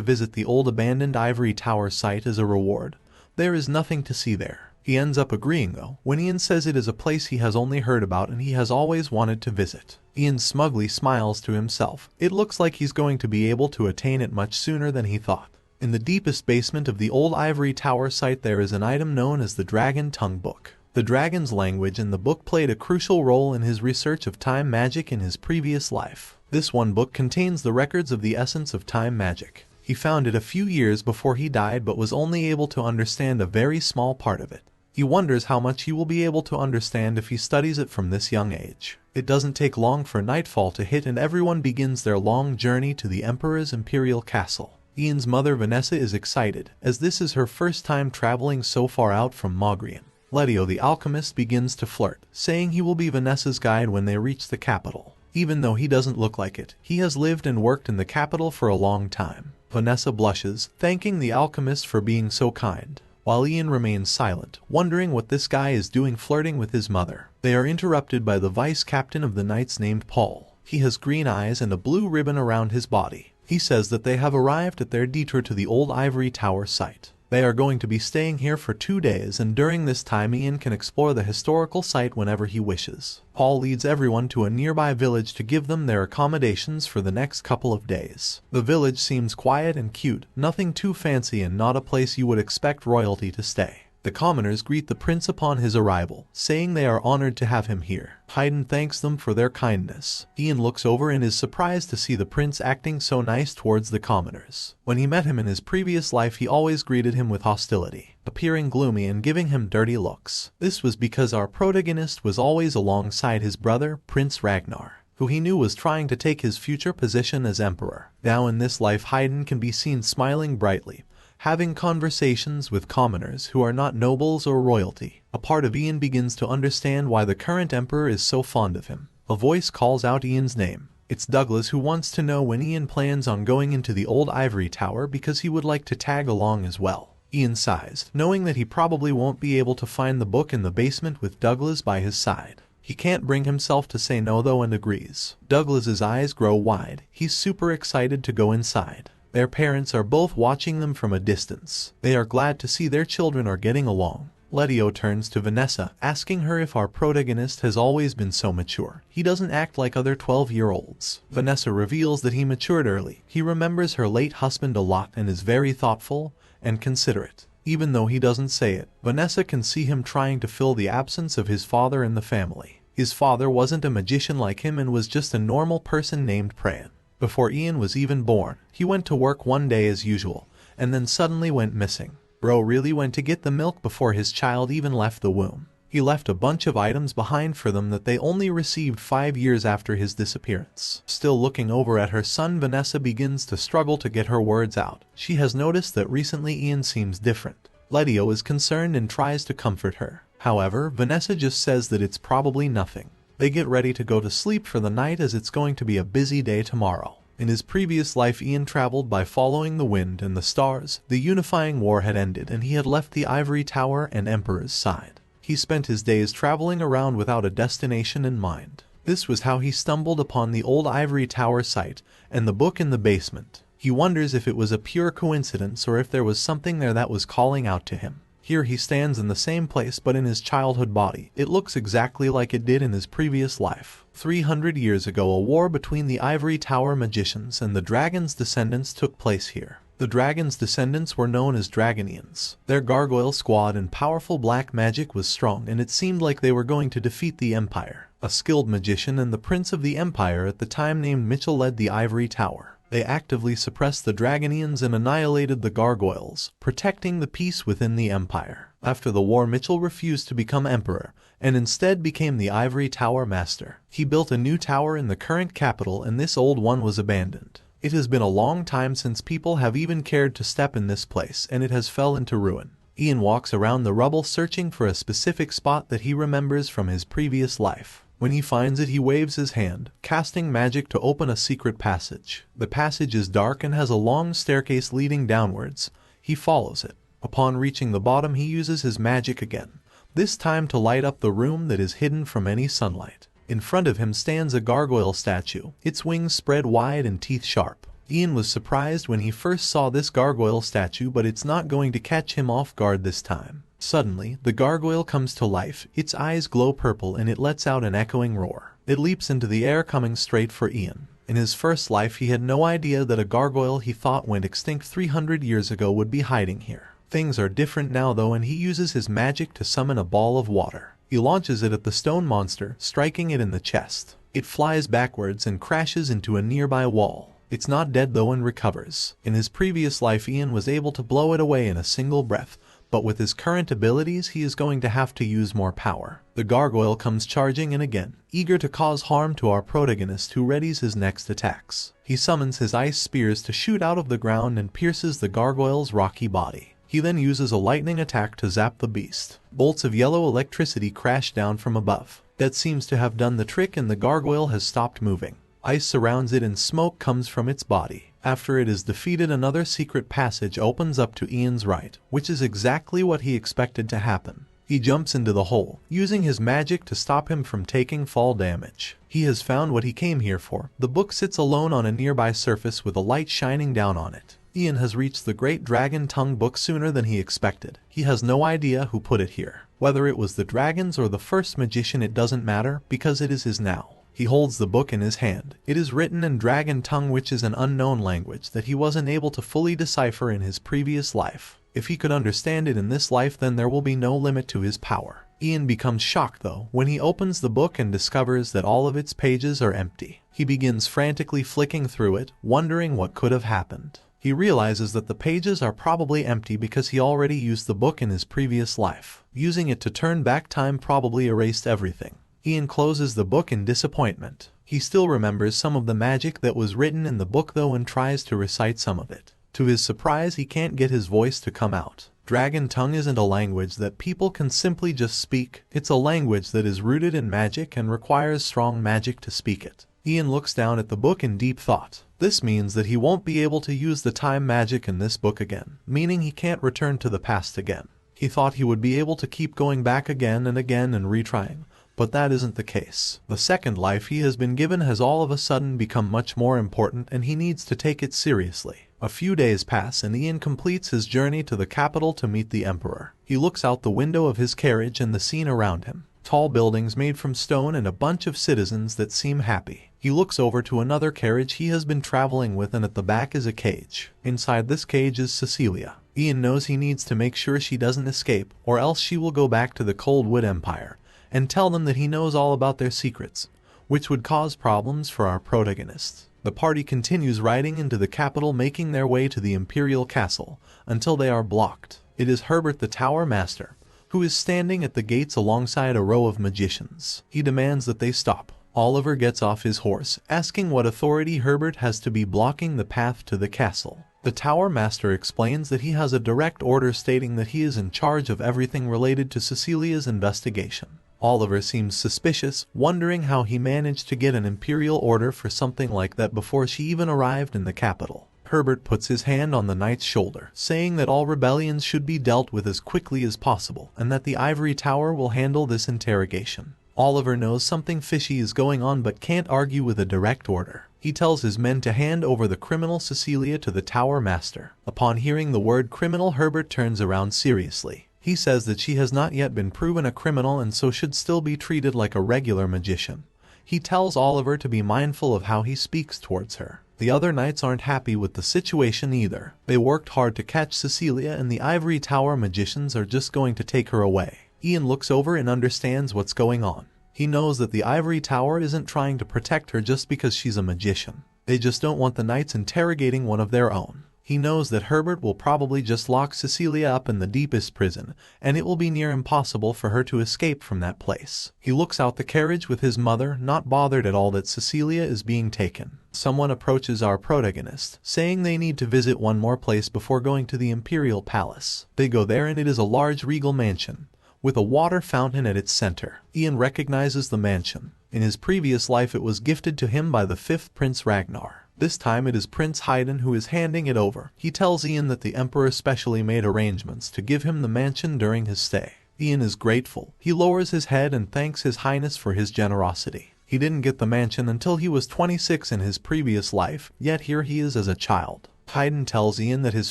visit the old abandoned ivory tower site as a reward. There is nothing to see there. He ends up agreeing though, when Ian says it is a place he has only heard about and he has always wanted to visit. Ian smugly smiles to himself. It looks like he's going to be able to attain it much sooner than he thought. In the deepest basement of the old ivory tower site there is an item known as the Dragon Tongue Book. The dragon's language in the book played a crucial role in his research of time magic in his previous life. This one book contains the records of the essence of time magic. He found it a few years before he died but was only able to understand a very small part of it. He wonders how much he will be able to understand if he studies it from this young age. It doesn't take long for nightfall to hit and everyone begins their long journey to the Emperor's imperial castle. Ian's mother Vanessa is excited, as this is her first time traveling so far out from Mogrian. Letio the alchemist begins to flirt, saying he will be Vanessa's guide when they reach the capital. Even though he doesn't look like it, he has lived and worked in the capital for a long time. Vanessa blushes, thanking the alchemist for being so kind, while Ian remains silent, wondering what this guy is doing flirting with his mother. They are interrupted by the vice captain of the Knights named Paul. He has green eyes and a blue ribbon around his body. He says that they have arrived at their detour to the old ivory tower site. They are going to be staying here for 2 days, and during this time Ian can explore the historical site whenever he wishes. Paul leads everyone to a nearby village to give them their accommodations for the next couple of days. The village seems quiet and cute, nothing too fancy and not a place you would expect royalty to stay. The commoners greet the prince upon his arrival, saying they are honored to have him here. Haydn thanks them for their kindness. Ian looks over and is surprised to see the prince acting so nice towards the commoners. When he met him in his previous life, he always greeted him with hostility, appearing gloomy and giving him dirty looks. This was because our protagonist was always alongside his brother, Prince Ragnar, who he knew was trying to take his future position as emperor. Now in this life, Haydn can be seen smiling brightly, having conversations with commoners who are not nobles or royalty. A part of Ian begins to understand why the current emperor is so fond of him. A voice calls out Ian's name. It's Douglas, who wants to know when Ian plans on going into the old ivory tower because he would like to tag along as well. Ian sighs, knowing that he probably won't be able to find the book in the basement with Douglas by his side. He can't bring himself to say no though and agrees. Douglas's eyes grow wide. He's super excited to go inside. Their parents are both watching them from a distance. They are glad to see their children are getting along. Letio turns to Vanessa, asking her if our protagonist has always been so mature. He doesn't act like other 12-year-olds. Vanessa reveals that he matured early. He remembers her late husband a lot and is very thoughtful and considerate. Even though he doesn't say it, Vanessa can see him trying to fill the absence of his father in the family. His father wasn't a magician like him and was just a normal person named Pran. Before Ian was even born, he went to work one day as usual, and then suddenly went missing. Bro really went to get the milk before his child even left the womb. He left a bunch of items behind for them that they only received 5 years after his disappearance. Still looking over at her son, Vanessa begins to struggle to get her words out. She has noticed that recently Ian seems different. Letio is concerned and tries to comfort her. However, Vanessa just says that it's probably nothing. They get ready to go to sleep for the night as it's going to be a busy day tomorrow. In his previous life, Ian traveled by following the wind and the stars. The unifying war had ended and he had left the ivory tower and emperor's side. He spent his days traveling around without a destination in mind. This was how he stumbled upon the old ivory tower site and the book in the basement. He wonders if it was a pure coincidence or if there was something there that was calling out to him. Here he stands in the same place but in his childhood body. It looks exactly like it did in his previous life. 300 years ago, a war between the Ivory Tower magicians and the dragon's descendants took place here. The dragon's descendants were known as Dragonians. Their gargoyle squad and powerful black magic was strong, and it seemed like they were going to defeat the Empire. A skilled magician and the prince of the Empire at the time named Mitchell led the Ivory Tower. They actively suppressed the Dragonians and annihilated the gargoyles, protecting the peace within the Empire. After the war, Mitchell refused to become emperor, and instead became the Ivory Tower master. He built a new tower in the current capital, and this old one was abandoned. It has been a long time since people have even cared to step in this place, and it has fell into ruin. Ian walks around the rubble searching for a specific spot that he remembers from his previous life. When he finds it, he waves his hand, casting magic to open a secret passage. The passage is dark and has a long staircase leading downwards. He follows it. Upon reaching the bottom, he uses his magic again, this time to light up the room that is hidden from any sunlight. In front of him stands a gargoyle statue, its wings spread wide and teeth sharp. Ian was surprised when he first saw this gargoyle statue, but it's not going to catch him off guard this time. Suddenly, the gargoyle comes to life, its eyes glow purple and it lets out an echoing roar. It leaps into the air, coming straight for Ian. In his first life, he had no idea that a gargoyle he thought went extinct 300 years ago would be hiding here. Things are different now though, and he uses his magic to summon a ball of water. He launches it at the stone monster, striking it in the chest. It flies backwards and crashes into a nearby wall. It's not dead though and recovers. In his previous life, Ian was able to blow it away in a single breath, but with his current abilities, he is going to have to use more power. The gargoyle comes charging in again, eager to cause harm to our protagonist, who readies his next attacks. He summons his ice spears to shoot out of the ground and pierces the gargoyle's rocky body. He then uses a lightning attack to zap the beast. Bolts of yellow electricity crash down from above. That seems to have done the trick, and the gargoyle has stopped moving. Ice surrounds it and smoke comes from its body. After it is defeated, another secret passage opens up to Ian's right, which is exactly what he expected to happen. He jumps into the hole, using his magic to stop him from taking fall damage. He has found what he came here for. The book sits alone on a nearby surface with a light shining down on it. Ian has reached the Great Dragon Tongue book sooner than he expected. He has no idea who put it here. Whether it was the dragons or the first magician, it doesn't matter, because it is his now. He holds the book in his hand. It is written in Dragon Tongue, which is an unknown language that he wasn't able to fully decipher in his previous life. If he could understand it in this life, then there will be no limit to his power. Ian becomes shocked though when he opens the book and discovers that all of its pages are empty. He begins frantically flicking through it, wondering what could have happened. He realizes that the pages are probably empty because he already used the book in his previous life. Using it to turn back time probably erased everything. Ian closes the book in disappointment. He still remembers some of the magic that was written in the book though and tries to recite some of it. To his surprise, he can't get his voice to come out. Dragon Tongue isn't a language that people can simply just speak. It's a language that is rooted in magic and requires strong magic to speak it. Ian looks down at the book in deep thought. This means that he won't be able to use the time magic in this book again, meaning he can't return to the past again. He thought he would be able to keep going back again and retrying, but that isn't the case. The second life he has been given has all of a sudden become much more important, and he needs to take it seriously. A few days pass and Ian completes his journey to the capital to meet the Emperor. He looks out the window of his carriage and the scene around him. Tall buildings made from stone and a bunch of citizens that seem happy. He looks over to another carriage he has been traveling with, and at the back is a cage. Inside this cage is Cecilia. Ian knows he needs to make sure she doesn't escape, or else she will go back to the Coldwood Empire and tell them that he knows all about their secrets, which would cause problems for our protagonists. The party continues riding into the capital, making their way to the Imperial Castle, until they are blocked. It is Herbert the Tower Master, who is standing at the gates alongside a row of magicians. He demands that they stop. Oliver gets off his horse, asking what authority Herbert has to be blocking the path to the castle. The Tower Master explains that he has a direct order stating that he is in charge of everything related to Cecilia's investigation. Oliver seems suspicious, wondering how he managed to get an imperial order for something like that before she even arrived in the capital. Herbert puts his hand on the knight's shoulder, saying that all rebellions should be dealt with as quickly as possible, and that the Ivory Tower will handle this interrogation. Oliver knows something fishy is going on but can't argue with a direct order. He tells his men to hand over the criminal Cecilia to the Tower Master. Upon hearing the word criminal, Herbert turns around seriously. He says that she has not yet been proven a criminal and so should still be treated like a regular magician. He tells Oliver to be mindful of how he speaks towards her. The other knights aren't happy with the situation either. They worked hard to catch Cecilia and the Ivory Tower magicians are just going to take her away. Ian looks over and understands what's going on. He knows that the Ivory Tower isn't trying to protect her just because she's a magician. They just don't want the knights interrogating one of their own. He knows that Herbert will probably just lock Cecilia up in the deepest prison, and it will be near impossible for her to escape from that place. He looks out the carriage with his mother, not bothered at all that Cecilia is being taken. Someone approaches our protagonist, saying they need to visit one more place before going to the Imperial Palace. They go there and it is a large regal mansion, with a water fountain at its center. Ian recognizes the mansion. In his previous life it was gifted to him by the 5th Prince Ragnar. This time it is Prince Haydn who is handing it over. He tells Ian that the Emperor specially made arrangements to give him the mansion during his stay. Ian is grateful. He lowers his head and thanks His Highness for his generosity. He didn't get the mansion until he was 26 in his previous life, yet here he is as a child. Haydn tells Ian that his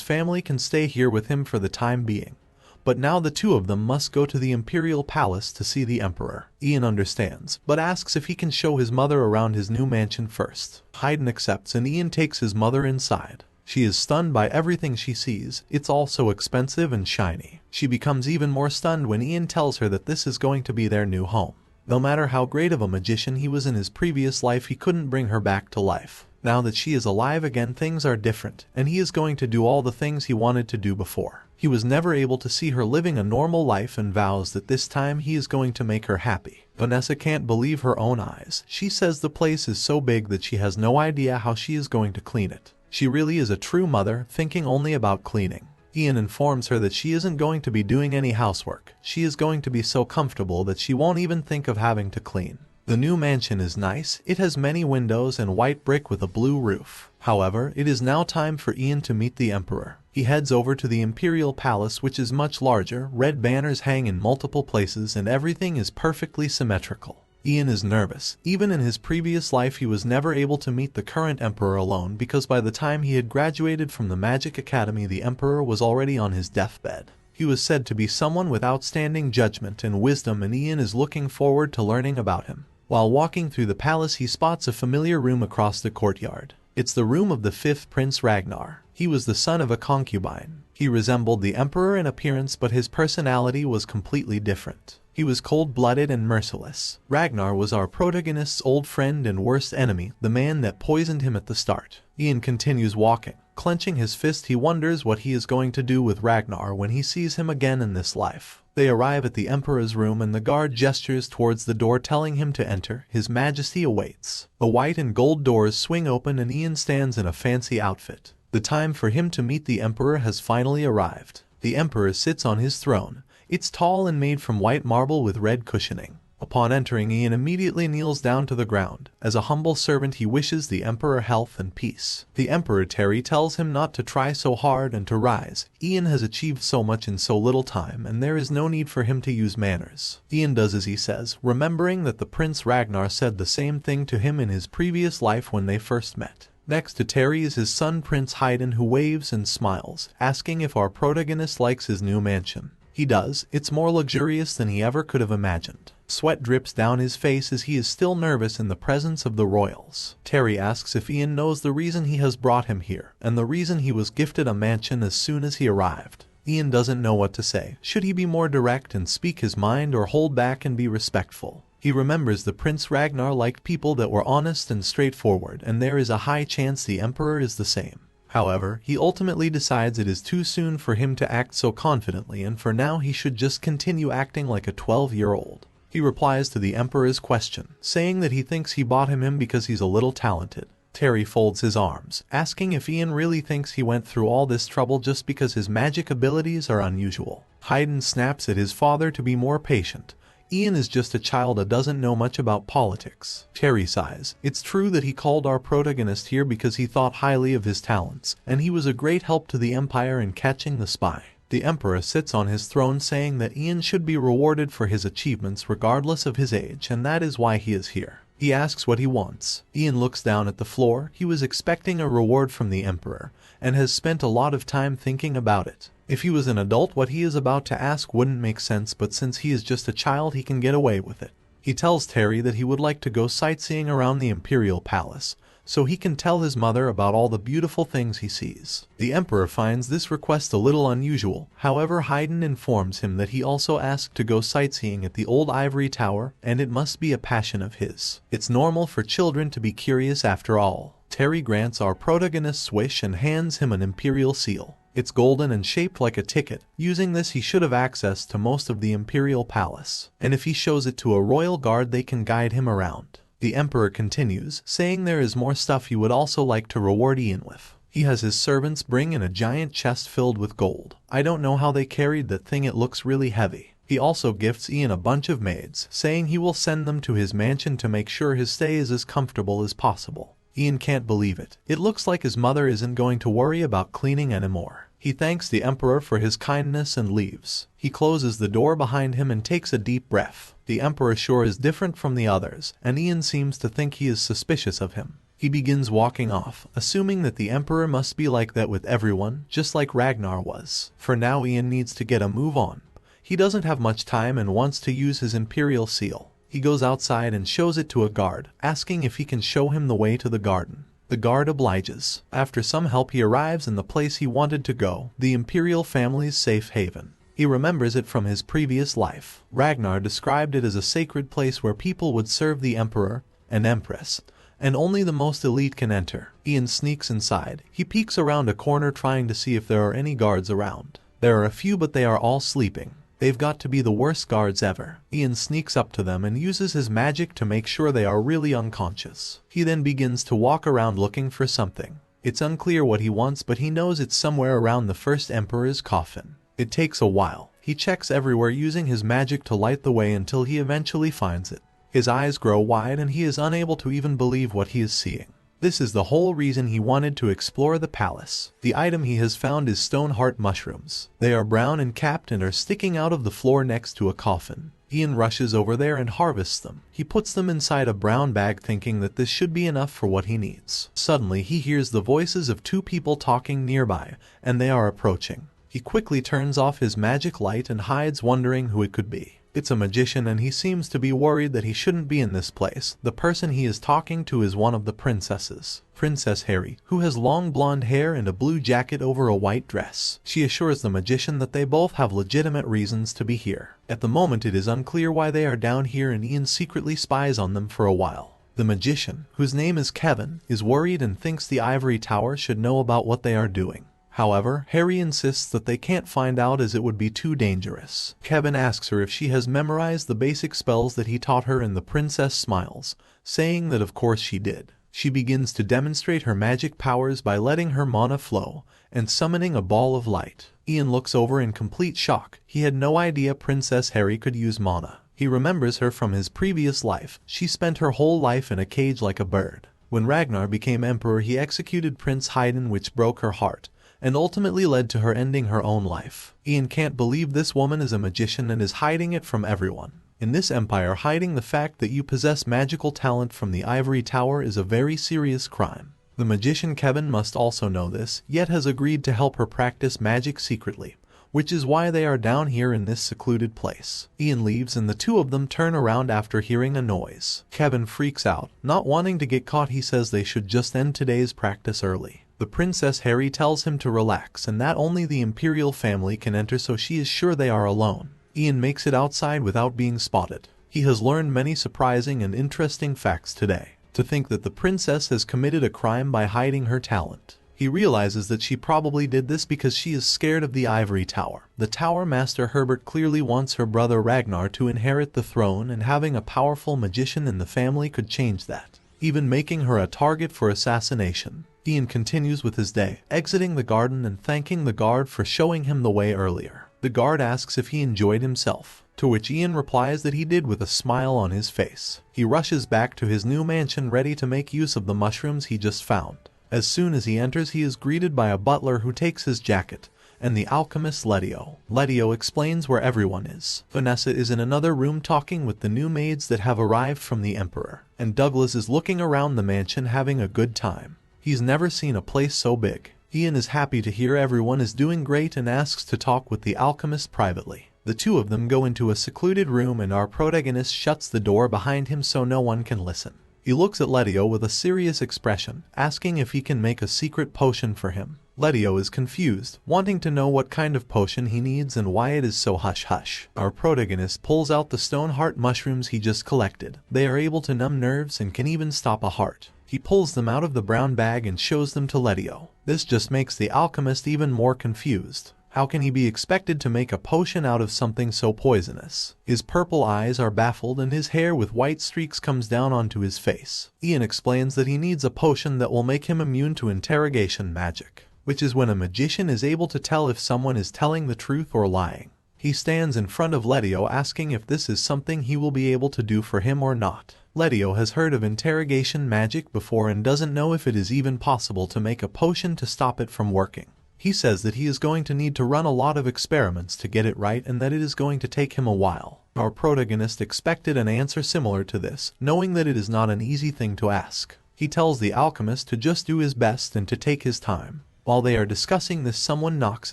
family can stay here with him for the time being, but now the two of them must go to the Imperial Palace to see the Emperor. Ian understands, but asks if he can show his mother around his new mansion first. Haydn accepts and Ian takes his mother inside. She is stunned by everything she sees. It's all so expensive and shiny. She becomes even more stunned when Ian tells her that this is going to be their new home. No matter how great of a magician he was in his previous life, he couldn't bring her back to life. Now that she is alive again, things are different, and he is going to do all the things he wanted to do before. He was never able to see her living a normal life and vows that this time he is going to make her happy. Vanessa can't believe her own eyes. She says the place is so big that she has no idea how she is going to clean it. She really is a true mother, thinking only about cleaning. Ian informs her that she isn't going to be doing any housework. She is going to be so comfortable that she won't even think of having to clean. The new mansion is nice, it has many windows and white brick with a blue roof. However, it is now time for Ian to meet the Emperor. He heads over to the Imperial Palace, which is much larger, red banners hang in multiple places and everything is perfectly symmetrical. Ian is nervous. Even in his previous life he was never able to meet the current Emperor alone because by the time he had graduated from the Magic Academy the Emperor was already on his deathbed. He was said to be someone with outstanding judgment and wisdom and Ian is looking forward to learning about him. While walking through the palace he spots a familiar room across the courtyard. It's the room of the fifth Prince Ragnar. He was the son of a concubine. He resembled the Emperor in appearance but his personality was completely different. He was cold-blooded and merciless. Ragnar was our protagonist's old friend and worst enemy, the man that poisoned him at the start. Ian continues walking. Clenching his fist he wonders what he is going to do with Ragnar when he sees him again in this life. They arrive at the Emperor's room and the guard gestures towards the door telling him to enter. His Majesty awaits. The white and gold doors swing open and Ian stands in a fancy outfit. The time for him to meet the Emperor has finally arrived. The Emperor sits on his throne. It's tall and made from white marble with red cushioning. Upon entering, Ian immediately kneels down to the ground. As a humble servant he wishes the Emperor health and peace. The Emperor Terry tells him not to try so hard and to rise. Ian has achieved so much in so little time and there is no need for him to use manners. Ian does as he says, remembering that the Prince Ragnar said the same thing to him in his previous life when they first met. Next to Terry is his son Prince Haydn who waves and smiles, asking if our protagonist likes his new mansion. He does. It's more luxurious than he ever could have imagined. Sweat drips down his face as he is still nervous in the presence of the royals. Terry asks if Ian knows the reason he has brought him here, and the reason he was gifted a mansion as soon as he arrived. Ian doesn't know what to say. Should he be more direct and speak his mind or hold back and be respectful? He remembers the Prince Ragnar liked people that were honest and straightforward, and there is a high chance the Emperor is the same. However, he ultimately decides it is too soon for him to act so confidently and for now he should just continue acting like a 12-year-old. He replies to the Emperor's question, saying that he thinks he bought him because he's a little talented. Terry folds his arms, asking if Ian really thinks he went through all this trouble just because his magic abilities are unusual. Haydn snaps at his father to be more patient. Ian is just a child that doesn't know much about politics. Terry sighs. It's true that he called our protagonist here because he thought highly of his talents, and he was a great help to the Empire in catching the spy. The Emperor sits on his throne saying that Ian should be rewarded for his achievements regardless of his age, and that is why he is here. He asks what he wants. Ian looks down at the floor. He was expecting a reward from the Emperor, and has spent a lot of time thinking about it. If he was an adult, what he is about to ask wouldn't make sense, but since he is just a child, he can get away with it. He tells Terry that he would like to go sightseeing around the Imperial Palace, so he can tell his mother about all the beautiful things he sees. The Emperor finds this request a little unusual. However, Haydn informs him that he also asked to go sightseeing at the old ivory tower, and it must be a passion of his. It's normal for children to be curious after all. Terry grants our protagonist's wish and hands him an imperial seal. It's golden and shaped like a ticket. Using this he should have access to most of the Imperial Palace, and if he shows it to a royal guard they can guide him around. The Emperor continues, saying there is more stuff he would also like to reward Ian with. He has his servants bring in a giant chest filled with gold. I don't know how they carried that thing, it looks really heavy. He also gifts Ian a bunch of maids, saying he will send them to his mansion to make sure his stay is as comfortable as possible. Ian can't believe it. It looks like his mother isn't going to worry about cleaning anymore. He thanks the Emperor for his kindness and leaves. He closes the door behind him and takes a deep breath. The Emperor sure is different from the others, and Ian seems to think he is suspicious of him. He begins walking off, assuming that the Emperor must be like that with everyone, just like Ragnar was. For now Ian needs to get a move on. He doesn't have much time and wants to use his imperial seal. He goes outside and shows it to a guard, asking if he can show him the way to the garden. The guard obliges. After some help he arrives in the place he wanted to go, the imperial family's safe haven. He remembers it from his previous life. Ragnar described it as a sacred place where people would serve the emperor and empress, and only the most elite can enter. Ian sneaks inside. He peeks around a corner trying to see if there are any guards around. There are a few, but they are all sleeping. They've got to be the worst guards ever. Ian sneaks up to them and uses his magic to make sure they are really unconscious. He then begins to walk around looking for something. It's unclear what he wants, but he knows it's somewhere around the first emperor's coffin. It takes a while. He checks everywhere using his magic to light the way until he eventually finds it. His eyes grow wide and he is unable to even believe what he is seeing. This is the whole reason he wanted to explore the palace. The item he has found is stone heart mushrooms. They are brown and capped and are sticking out of the floor next to a coffin. Ian rushes over there and harvests them. He puts them inside a brown bag thinking that this should be enough for what he needs. Suddenly he hears the voices of two people talking nearby, and they are approaching. He quickly turns off his magic light and hides, wondering who it could be. It's a magician and he seems to be worried that he shouldn't be in this place. The person he is talking to is one of the princesses, Princess Harry, who has long blonde hair and a blue jacket over a white dress. She assures the magician that they both have legitimate reasons to be here. At the moment it is unclear why they are down here, and Ian secretly spies on them for a while. The magician, whose name is Kevin, is worried and thinks the ivory tower should know about what they are doing. However, Harry insists that they can't find out as it would be too dangerous. Kevin asks her if she has memorized the basic spells that he taught her, and the princess smiles, saying that of course she did. She begins to demonstrate her magic powers by letting her mana flow and summoning a ball of light. Ian looks over in complete shock. He had no idea Princess Harry could use mana. He remembers her from his previous life. She spent her whole life in a cage like a bird. When Ragnar became emperor, he executed Prince Haydn, which broke her heart and ultimately led to her ending her own life. Ian can't believe this woman is a magician and is hiding it from everyone. In this empire, hiding the fact that you possess magical talent from the ivory tower is a very serious crime. The magician Kevin must also know this, yet has agreed to help her practice magic secretly, which is why they are down here in this secluded place. Ian leaves and the two of them turn around after hearing a noise. Kevin freaks out. Not wanting to get caught, he says they should just end today's practice early. The Princess Harry tells him to relax and that only the imperial family can enter, so she is sure they are alone. Ian makes it outside without being spotted. He has learned many surprising and interesting facts today. To think that the princess has committed a crime by hiding her talent. He realizes that she probably did this because she is scared of the ivory tower. The Tower Master Herbert clearly wants her brother Ragnar to inherit the throne, and having a powerful magician in the family could change that, even making her a target for assassination. Ian continues with his day, exiting the garden and thanking the guard for showing him the way earlier. The guard asks if he enjoyed himself, to which Ian replies that he did with a smile on his face. He rushes back to his new mansion ready to make use of the mushrooms he just found. As soon as he enters, he is greeted by a butler who takes his jacket, and the alchemist Letio. Letio explains where everyone is. Vanessa is in another room talking with the new maids that have arrived from the Emperor, and Douglas is looking around the mansion having a good time. He's never seen a place so big. Ian is happy to hear everyone is doing great and asks to talk with the alchemist privately. The two of them go into a secluded room and our protagonist shuts the door behind him so no one can listen. He looks at Letio with a serious expression, asking if he can make a secret potion for him. Letio is confused, wanting to know what kind of potion he needs and why it is so hush-hush. Our protagonist pulls out the stone heart mushrooms he just collected. They are able to numb nerves and can even stop a heart. He pulls them out of the brown bag and shows them to Letio. This just makes the alchemist even more confused. How can he be expected to make a potion out of something so poisonous? His purple eyes are baffled and his hair with white streaks comes down onto his face. Ian explains that he needs a potion that will make him immune to interrogation magic, which is when a magician is able to tell if someone is telling the truth or lying. He stands in front of Letio asking if this is something he will be able to do for him or not. Letio has heard of interrogation magic before and doesn't know if it is even possible to make a potion to stop it from working. He says that he is going to need to run a lot of experiments to get it right and that it is going to take him a while. Our protagonist expected an answer similar to this, knowing that it is not an easy thing to ask. He tells the alchemist to just do his best and to take his time. While they are discussing this, someone knocks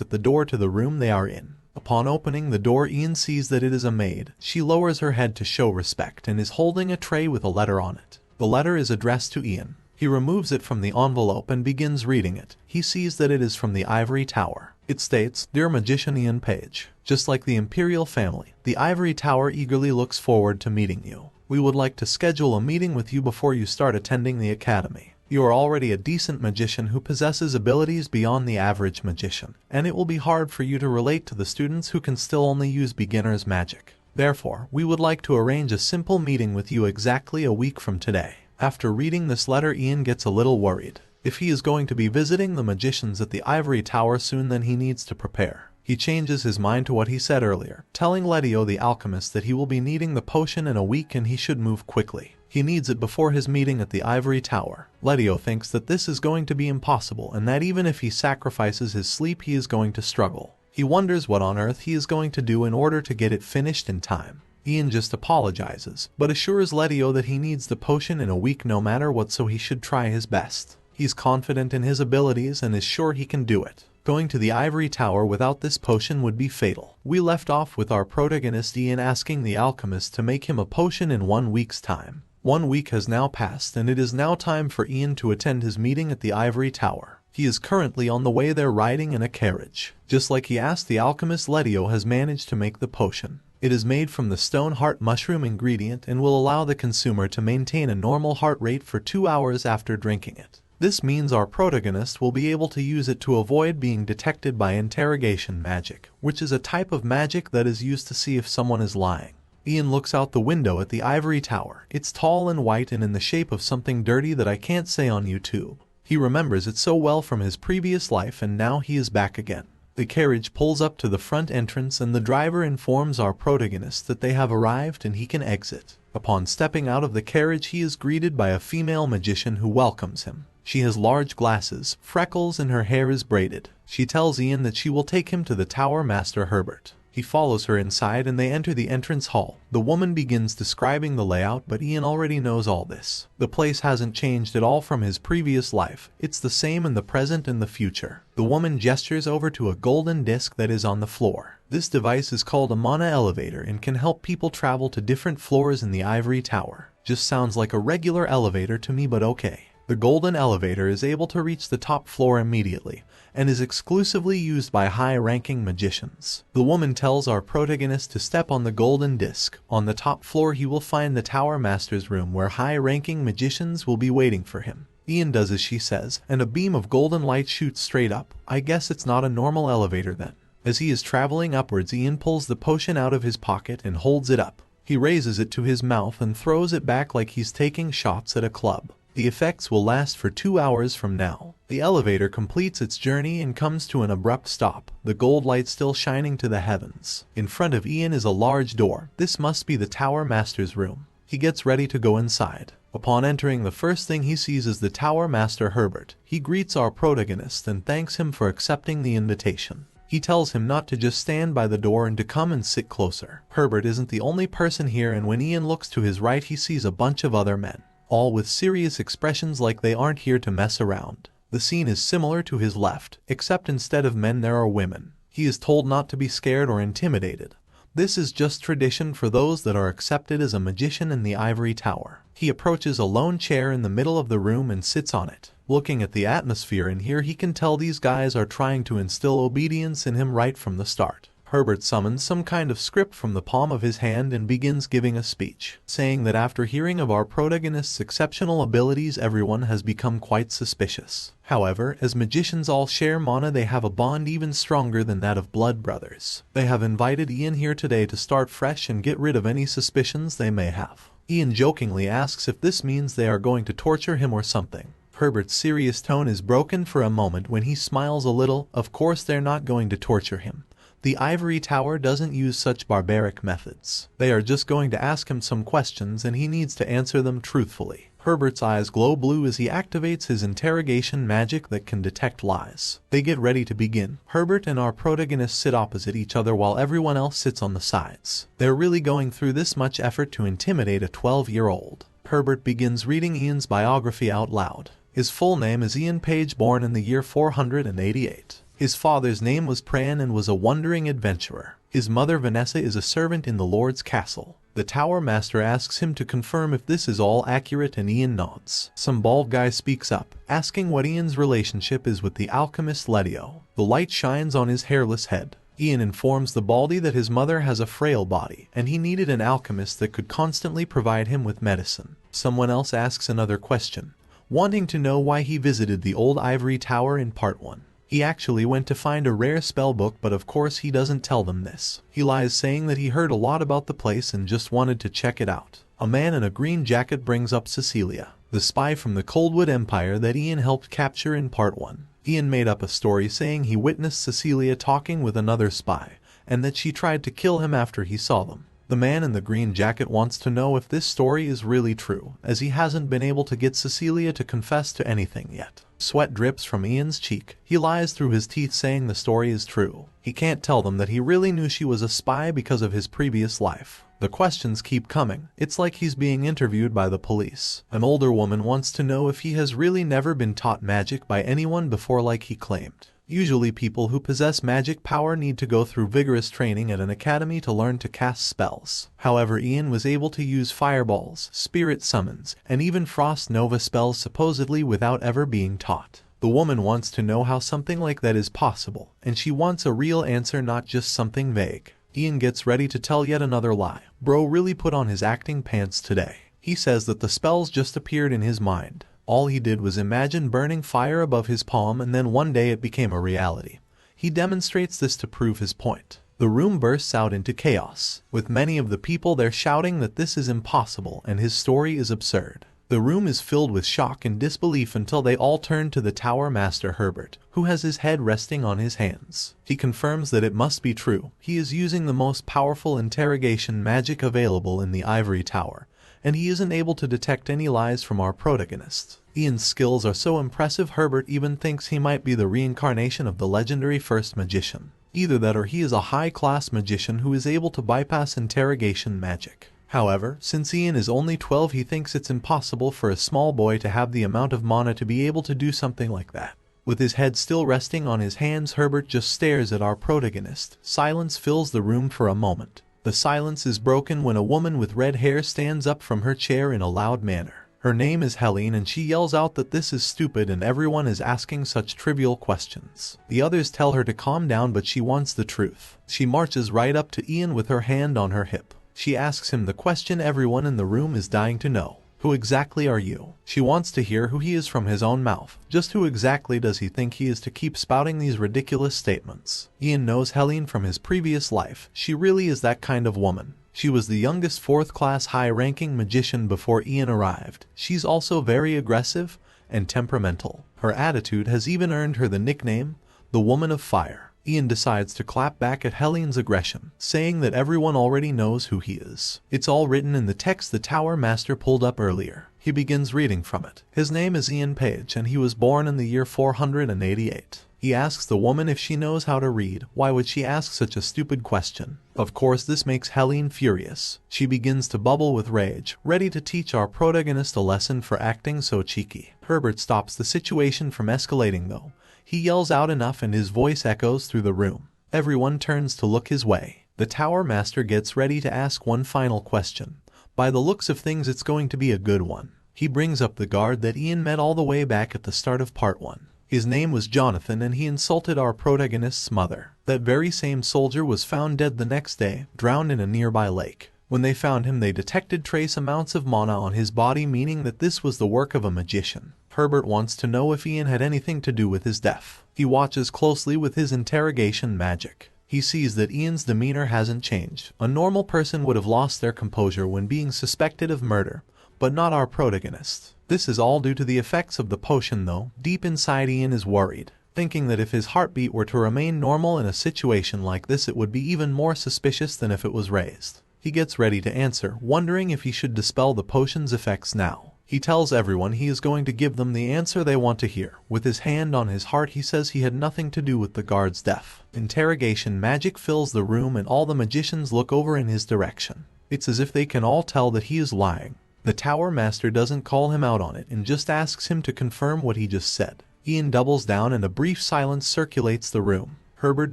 at the door to the room they are in. Upon opening the door, Ian sees that it is a maid. She lowers her head to show respect and is holding a tray with a letter on it. The letter is addressed to Ian. He removes it from the envelope and begins reading it. He sees that it is from the Ivory Tower. It states, "Dear Magician Ian Page, just like the Imperial family, the Ivory Tower eagerly looks forward to meeting you. We would like to schedule a meeting with you before you start attending the academy. You are already a decent magician who possesses abilities beyond the average magician, and it will be hard for you to relate to the students who can still only use beginner's magic. Therefore, we would like to arrange a simple meeting with you exactly a week from today." After reading this letter, Ian gets a little worried. If he is going to be visiting the magicians at the Ivory Tower soon, then he needs to prepare. He changes his mind to what he said earlier, telling Letio the alchemist that he will be needing the potion in a week and he should move quickly. He needs it before his meeting at the ivory tower. Letio thinks that this is going to be impossible and that even if he sacrifices his sleep he is going to struggle. He wonders what on earth he is going to do in order to get it finished in time. Ian just apologizes, but assures Letio that he needs the potion in a week no matter what, so he should try his best. He's confident in his abilities and is sure he can do it. Going to the ivory tower without this potion would be fatal. We left off with our protagonist Ian asking the alchemist to make him a potion in 1 week's time. 1 week has now passed and it is now time for Ian to attend his meeting at the ivory tower. He is currently on the way there riding in a carriage. Just like he asked the alchemist, Letio has managed to make the potion. It is made from the stone heart mushroom ingredient and will allow the consumer to maintain a normal heart rate for 2 hours after drinking it. This means our protagonist will be able to use it to avoid being detected by interrogation magic, which is a type of magic that is used to see if someone is lying. Ian looks out the window at the ivory tower. It's tall and white and in the shape of something dirty that I can't say on YouTube. He remembers it so well from his previous life and now he is back again. The carriage pulls up to the front entrance and the driver informs our protagonist that they have arrived and he can exit. Upon stepping out of the carriage he is greeted by a female magician who welcomes him. She has large glasses, freckles, and her hair is braided. She tells Ian that she will take him to the Tower Master Herbert. He follows her inside and they enter the entrance hall. The woman begins describing the layout, but Ian already knows all this. The place hasn't changed at all from his previous life. It's the same in the present and the future. The woman gestures over to a golden disc that is on the floor. This device is called a mana elevator and can help people travel to different floors in the ivory tower. Just sounds like a regular elevator to me, but okay. The golden elevator is able to reach the top floor immediately and is exclusively used by high-ranking magicians. The woman tells our protagonist to step on the golden disc. On the top floor he will find the Tower Master's room where high-ranking magicians will be waiting for him. Ian does as she says, and a beam of golden light shoots straight up. I guess it's not a normal elevator then. As he is traveling upwards, Ian pulls the potion out of his pocket and holds it up. He raises it to his mouth and throws it back like he's taking shots at a club. The effects will last for 2 hours from now. The elevator completes its journey and comes to an abrupt stop, the gold light still shining to the heavens. In front of Ian is a large door. This must be the Tower Master's room. He gets ready to go inside. Upon entering, the first thing he sees is the Tower Master Herbert. He greets our protagonist and thanks him for accepting the invitation. He tells him not to just stand by the door and to come and sit closer. Herbert isn't the only person here, and when Ian looks to his right he sees a bunch of other men, all with serious expressions like they aren't here to mess around. The scene is similar to his left, except instead of men there are women. He is told not to be scared or intimidated. This is just tradition for those that are accepted as a magician in the ivory tower. He approaches a lone chair in the middle of the room and sits on it. Looking at the atmosphere in here, he can tell these guys are trying to instill obedience in him right from the start. Herbert summons some kind of script from the palm of his hand and begins giving a speech, saying that after hearing of our protagonist's exceptional abilities, everyone has become quite suspicious. However, as magicians all share mana, they have a bond even stronger than that of blood brothers. They have invited Ian here today to start fresh and get rid of any suspicions they may have. Ian jokingly asks if this means they are going to torture him or something. Herbert's serious tone is broken for a moment when he smiles a little. Of course they're not going to torture him. The ivory tower doesn't use such barbaric methods. They are just going to ask him some questions and he needs to answer them truthfully. Herbert's eyes glow blue as he activates his interrogation magic that can detect lies. They get ready to begin. Herbert and our protagonist sit opposite each other while everyone else sits on the sides. They're really going through this much effort to intimidate a 12-year-old. Herbert begins reading Ian's biography out loud. His full name is Ian Page, born in the year 488. His father's name was Pran and was a wandering adventurer. His mother Vanessa is a servant in the Lord's castle. The Tower Master asks him to confirm if this is all accurate and Ian nods. Some bald guy speaks up, asking what Ian's relationship is with the alchemist Letio. The light shines on his hairless head. Ian informs the baldy that his mother has a frail body, and he needed an alchemist that could constantly provide him with medicine. Someone else asks another question, wanting to know why he visited the old ivory tower in part 1. He actually went to find a rare spell book, but of course he doesn't tell them this. He lies, saying that he heard a lot about the place and just wanted to check it out. A man in a green jacket brings up Cecilia, the spy from the Coldwood Empire that Ian helped capture in part 1. Ian made up a story saying he witnessed Cecilia talking with another spy, and that she tried to kill him after he saw them. The man in the green jacket wants to know if this story is really true, as he hasn't been able to get Cecilia to confess to anything yet. Sweat drips from Ian's cheek. He lies through his teeth saying the story is true. He can't tell them that he really knew she was a spy because of his previous life. The questions keep coming. It's like he's being interviewed by the police. An older woman wants to know if he has really never been taught magic by anyone before like he claimed. Usually people who possess magic power need to go through vigorous training at an academy to learn to cast spells. However, Ian was able to use fireballs, spirit summons, and even frost nova spells supposedly without ever being taught. The woman wants to know how something like that is possible, and she wants a real answer, not just something vague. Ian gets ready to tell yet another lie. Bro really put on his acting pants today. He says that the spells just appeared in his mind. All he did was imagine burning fire above his palm, and then one day it became a reality. He demonstrates this to prove his point. The room bursts out into chaos, with many of the people there shouting that this is impossible and his story is absurd. The room is filled with shock and disbelief until they all turn to the Tower Master Herbert, who has his head resting on his hands. He confirms that it must be true. He is using the most powerful interrogation magic available in the Ivory Tower, and he isn't able to detect any lies from our protagonist. Ian's skills are so impressive Herbert even thinks he might be the reincarnation of the legendary first magician. Either that or he is a high-class magician who is able to bypass interrogation magic. However, since Ian is only 12, he thinks it's impossible for a small boy to have the amount of mana to be able to do something like that. With his head still resting on his hands, Herbert just stares at our protagonist. Silence fills the room for a moment. The silence is broken when a woman with red hair stands up from her chair in a loud manner. Her name is Helene, and she yells out that this is stupid and everyone is asking such trivial questions. The others tell her to calm down, but she wants the truth. She marches right up to Ian with her hand on her hip. She asks him the question everyone in the room is dying to know. Who exactly are you? She wants to hear who he is from his own mouth. Just who exactly does he think he is to keep spouting these ridiculous statements? Ian knows Helene from his previous life. She really is that kind of woman. She was the youngest fourth-class high-ranking magician before Ian arrived. She's also very aggressive and temperamental. Her attitude has even earned her the nickname, the Woman of Fire. Ian decides to clap back at Helene's aggression, saying that everyone already knows who he is. It's all written in the text the Tower Master pulled up earlier. He begins reading from it. His name is Ian Page, and he was born in the year 488. He asks the woman if she knows how to read. Why would she ask such a stupid question? Of course, this makes Helene furious. She begins to bubble with rage, ready to teach our protagonist a lesson for acting so cheeky. Herbert stops the situation from escalating though. He yells out enough and his voice echoes through the room. Everyone turns to look his way. The Tower Master gets ready to ask one final question. By the looks of things, it's going to be a good one. He brings up the guard that Ian met all the way back at the start of part 1. His name was Jonathan, and he insulted our protagonist's mother. That very same soldier was found dead the next day, drowned in a nearby lake. When they found him, they detected trace amounts of mana on his body, meaning that this was the work of a magician. Herbert wants to know if Ian had anything to do with his death. He watches closely with his interrogation magic. He sees that Ian's demeanor hasn't changed. A normal person would have lost their composure when being suspected of murder, but not our protagonist. This is all due to the effects of the potion though. Deep inside, Ian is worried, thinking that if his heartbeat were to remain normal in a situation like this, it would be even more suspicious than if it was raised. He gets ready to answer, wondering if he should dispel the potion's effects now. He tells everyone he is going to give them the answer they want to hear. With his hand on his heart, he says he had nothing to do with the guard's death. Interrogation magic fills the room and all the magicians look over in his direction. It's as if they can all tell that he is lying. The Tower Master doesn't call him out on it and just asks him to confirm what he just said. Ian doubles down and a brief silence circulates the room. Herbert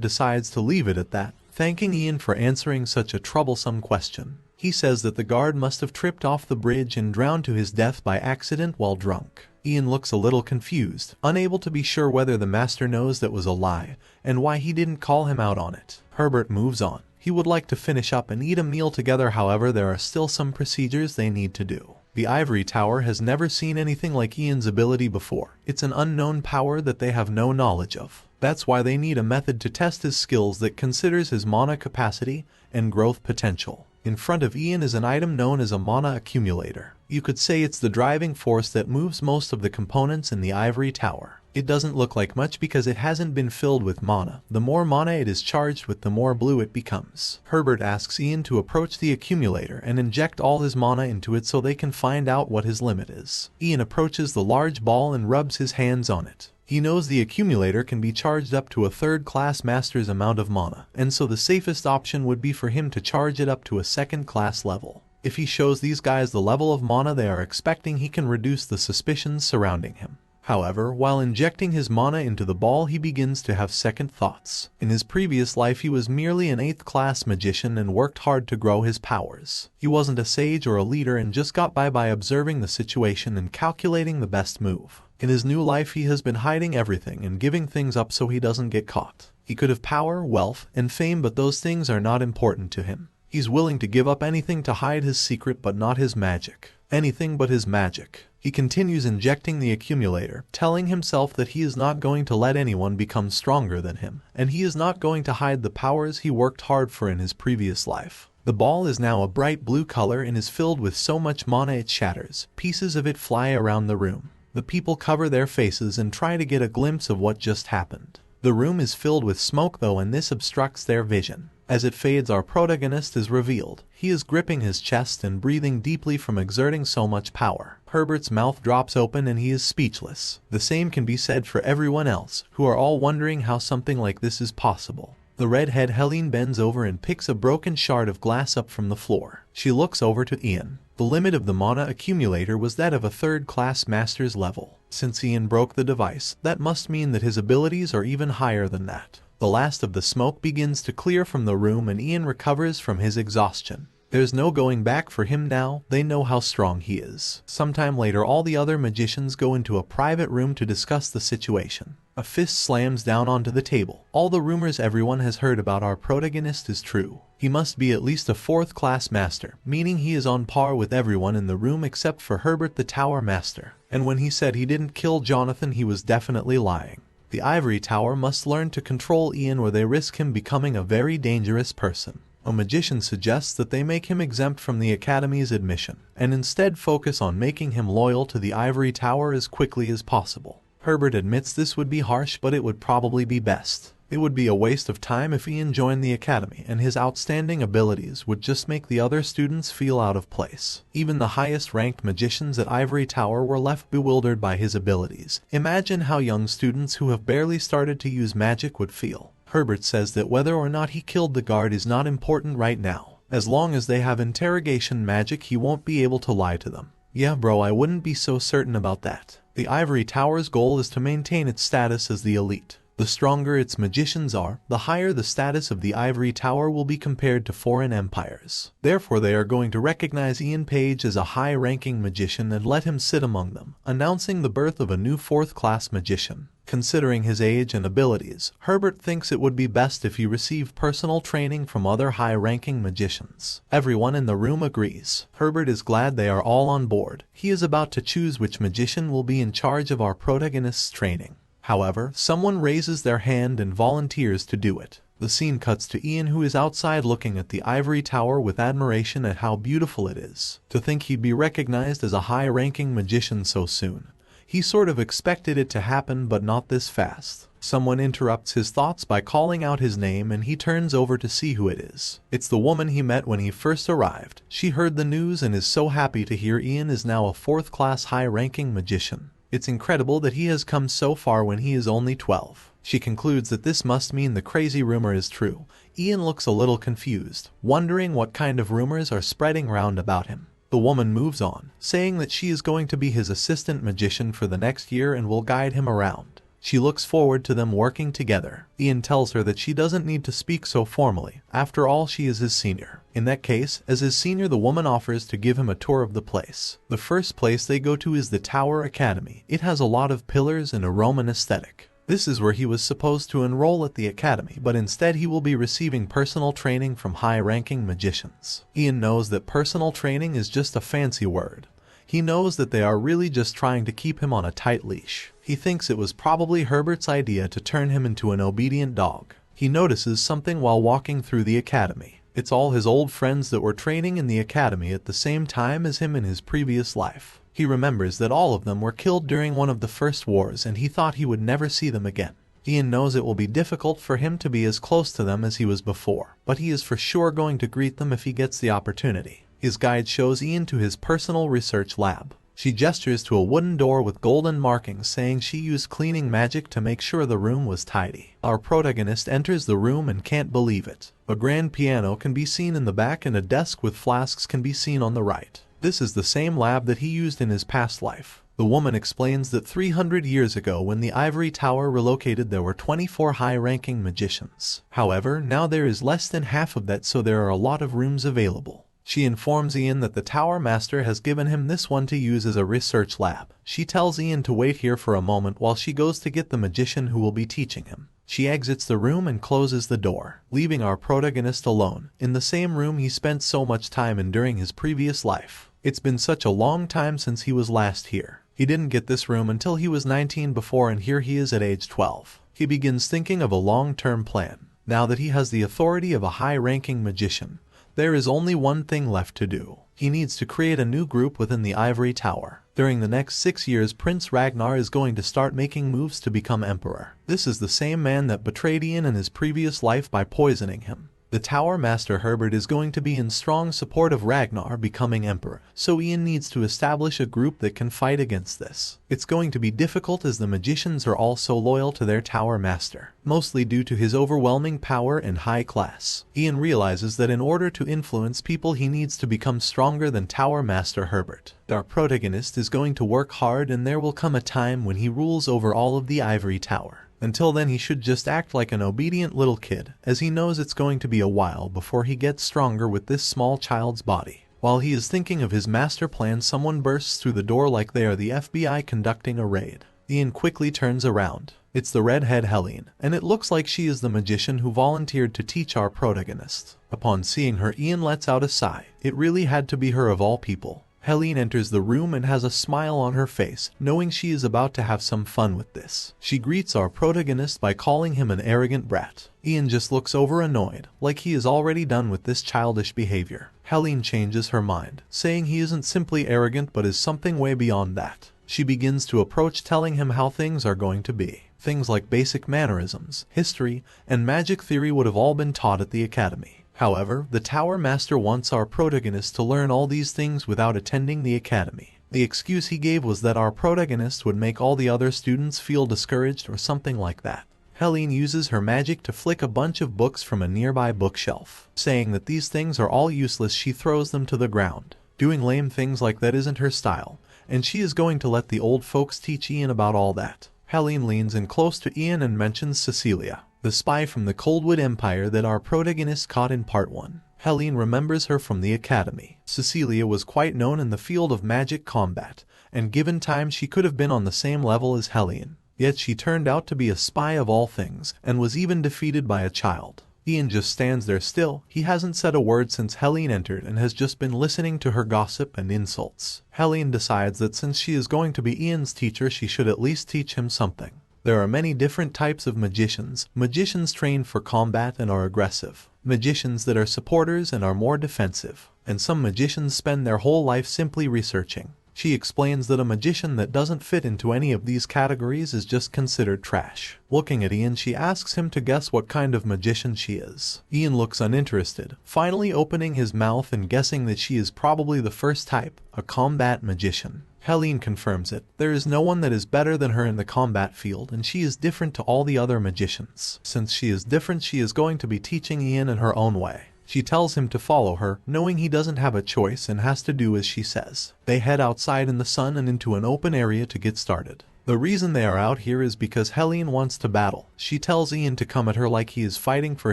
decides to leave it at that, thanking Ian for answering such a troublesome question. He says that the guard must have tripped off the bridge and drowned to his death by accident while drunk. Ian looks a little confused, unable to be sure whether the master knows that was a lie and why he didn't call him out on it. Herbert moves on. He would like to finish up and eat a meal together, however there are still some procedures they need to do. The Ivory Tower has never seen anything like Ian's ability before. It's an unknown power that they have no knowledge of. That's why they need a method to test his skills that considers his mana capacity and growth potential. In front of Ian is an item known as a mana accumulator. You could say it's the driving force that moves most of the components in the Ivory Tower. It doesn't look like much because it hasn't been filled with mana. The more mana it is charged with, the more blue it becomes. Herbert asks Ian to approach the accumulator and inject all his mana into it so they can find out what his limit is. Ian approaches the large ball and rubs his hands on it. He knows the accumulator can be charged up to a third-class master's amount of mana, and so the safest option would be for him to charge it up to a second-class level. If he shows these guys the level of mana they are expecting, he can reduce the suspicions surrounding him. However, while injecting his mana into the ball, he begins to have second thoughts. In his previous life, he was merely an 8th-class magician and worked hard to grow his powers. He wasn't a sage or a leader and just got by observing the situation and calculating the best move. In his new life, he has been hiding everything and giving things up so he doesn't get caught. He could have power, wealth, and fame, but those things are not important to him. He's willing to give up anything to hide his secret, but not his magic. Anything but his magic. He continues injecting the accumulator, telling himself that he is not going to let anyone become stronger than him, and he is not going to hide the powers he worked hard for in his previous life. The ball is now a bright blue color and is filled with so much mana it shatters. Pieces of it fly around the room. The people cover their faces and try to get a glimpse of what just happened. The room is filled with smoke though, and this obstructs their vision. As it fades, our protagonist is revealed. He is gripping his chest and breathing deeply from exerting so much power. Herbert's mouth drops open and he is speechless. The same can be said for everyone else, who are all wondering how something like this is possible. The redhead Helene bends over and picks a broken shard of glass up from the floor. She looks over to Ian. The limit of the mana accumulator was that of a third-class master's level. Since Ian broke the device, that must mean that his abilities are even higher than that. The last of the smoke begins to clear from the room and Ian recovers from his exhaustion. There's no going back for him now. They know how strong he is. Sometime later, all the other magicians go into a private room to discuss the situation. A fist slams down onto the table. All the rumors everyone has heard about our protagonist is true. He must be at least a 4th-class master, meaning he is on par with everyone in the room except for Herbert the Tower Master. And when he said he didn't kill Jonathan, he was definitely lying. The Ivory Tower must learn to control Ian or they risk him becoming a very dangerous person. A magician suggests that they make him exempt from the Academy's admission, and instead focus on making him loyal to the Ivory Tower as quickly as possible. Herbert admits this would be harsh, but it would probably be best. It would be a waste of time if Ian joined the Academy, and his outstanding abilities would just make the other students feel out of place. Even the highest-ranked magicians at Ivory Tower were left bewildered by his abilities. Imagine how young students who have barely started to use magic would feel. Herbert says that whether or not he killed the guard is not important right now. As long as they have interrogation magic, he won't be able to lie to them. Yeah bro, I wouldn't be so certain about that. The Ivory Tower's goal is to maintain its status as the elite. The stronger its magicians are, the higher the status of the Ivory Tower will be compared to foreign empires. Therefore they are going to recognize Ian Page as a high-ranking magician and let him sit among them, announcing the birth of a new 4th-class magician. Considering his age and abilities, Herbert thinks it would be best if he received personal training from other high-ranking magicians. Everyone in the room agrees. Herbert is glad they are all on board. He is about to choose which magician will be in charge of our protagonist's training. However, someone raises their hand and volunteers to do it. The scene cuts to Ian, who is outside looking at the Ivory Tower with admiration at how beautiful it is. To think he'd be recognized as a high-ranking magician so soon. He sort of expected it to happen, but not this fast. Someone interrupts his thoughts by calling out his name and he turns over to see who it is. It's the woman he met when he first arrived. She heard the news and is so happy to hear Ian is now a 4th-class high-ranking magician. It's incredible that he has come so far when he is only 12. She concludes that this must mean the crazy rumor is true. Ian looks a little confused, wondering what kind of rumors are spreading round about him. The woman moves on, saying that she is going to be his assistant magician for the next year and will guide him around. She looks forward to them working together. Ian tells her that she doesn't need to speak so formally. After all, she is his senior. In that case, as his senior, the woman offers to give him a tour of the place. The first place they go to is the Tower Academy. It has a lot of pillars and a Roman aesthetic. This is where he was supposed to enroll at the academy, but instead he will be receiving personal training from high-ranking magicians. Ian knows that personal training is just a fancy word. He knows that they are really just trying to keep him on a tight leash. He thinks it was probably Herbert's idea to turn him into an obedient dog. He notices something while walking through the academy. It's all his old friends that were training in the academy at the same time as him in his previous life. He remembers that all of them were killed during one of the first wars and he thought he would never see them again. Ian knows it will be difficult for him to be as close to them as he was before, but he is for sure going to greet them if he gets the opportunity. His guide shows Ian to his personal research lab. She gestures to a wooden door with golden markings saying she used cleaning magic to make sure the room was tidy. Our protagonist enters the room and can't believe it. A grand piano can be seen in the back and a desk with flasks can be seen on the right. This is the same lab that he used in his past life. The woman explains that 300 years ago when the ivory tower relocated there were 24 high-ranking magicians. However, now there is less than half of that, so there are a lot of rooms available. She informs Ian that the Tower Master has given him this one to use as a research lab. She tells Ian to wait here for a moment while she goes to get the magician who will be teaching him. She exits the room and closes the door, leaving our protagonist alone, in the same room he spent so much time in during his previous life. It's been such a long time since he was last here. He didn't get this room until he was 19 before, and here he is at age 12. He begins thinking of a long-term plan. Now that he has the authority of a high-ranking magician, there is only one thing left to do. He needs to create a new group within the Ivory Tower. During the next 6 years, Prince Ragnar is going to start making moves to become emperor. This is the same man that betrayed Ian in his previous life by poisoning him. The Tower Master Herbert is going to be in strong support of Ragnar becoming emperor, so Ian needs to establish a group that can fight against this. It's going to be difficult as the magicians are all so loyal to their Tower Master, mostly due to his overwhelming power and high class. Ian realizes that in order to influence people he needs to become stronger than Tower Master Herbert. Our protagonist is going to work hard and there will come a time when he rules over all of the Ivory Tower. Until then he should just act like an obedient little kid, as he knows it's going to be a while before he gets stronger with this small child's body. While he is thinking of his master plan, someone bursts through the door like they are the FBI conducting a raid. Ian quickly turns around. It's the redhead Helene, and it looks like she is the magician who volunteered to teach our protagonist. Upon seeing her, Ian lets out a sigh. It really had to be her of all people. Helene enters the room and has a smile on her face, knowing she is about to have some fun with this. She greets our protagonist by calling him an arrogant brat. Ian just looks over annoyed, like he is already done with this childish behavior. Helene changes her mind, saying he isn't simply arrogant but is something way beyond that. She begins to approach, telling him how things are going to be. Things like basic mannerisms, history, and magic theory would have all been taught at the academy. However, the Tower Master wants our protagonist to learn all these things without attending the academy. The excuse he gave was that our protagonist would make all the other students feel discouraged or something like that. Helene uses her magic to flick a bunch of books from a nearby bookshelf. Saying that these things are all useless, she throws them to the ground. Doing lame things like that isn't her style, and she is going to let the old folks teach Ian about all that. Helene leans in close to Ian and mentions Cecilia, the spy from the Coldwood Empire that our protagonist caught in part 1. Helene remembers her from the academy. Cecilia was quite known in the field of magic combat, and given time she could have been on the same level as Helene. Yet she turned out to be a spy of all things, and was even defeated by a child. Ian just stands there still. He hasn't said a word since Helene entered and has just been listening to her gossip and insults. Helene decides that since she is going to be Ian's teacher, she should at least teach him something. There are many different types of magicians. Magicians trained for combat and are aggressive. Magicians that are supporters and are more defensive. And some magicians spend their whole life simply researching. She explains that a magician that doesn't fit into any of these categories is just considered trash. Looking at Ian, she asks him to guess what kind of magician she is. Ian looks uninterested, finally opening his mouth and guessing that she is probably the first type, a combat magician. Helene confirms it. There is no one that is better than her in the combat field, and she is different to all the other magicians. Since she is different, she is going to be teaching Ian in her own way. She tells him to follow her, knowing he doesn't have a choice and has to do as she says. They head outside in the sun and into an open area to get started. The reason they are out here is because Helene wants to battle. She tells Ian to come at her like he is fighting for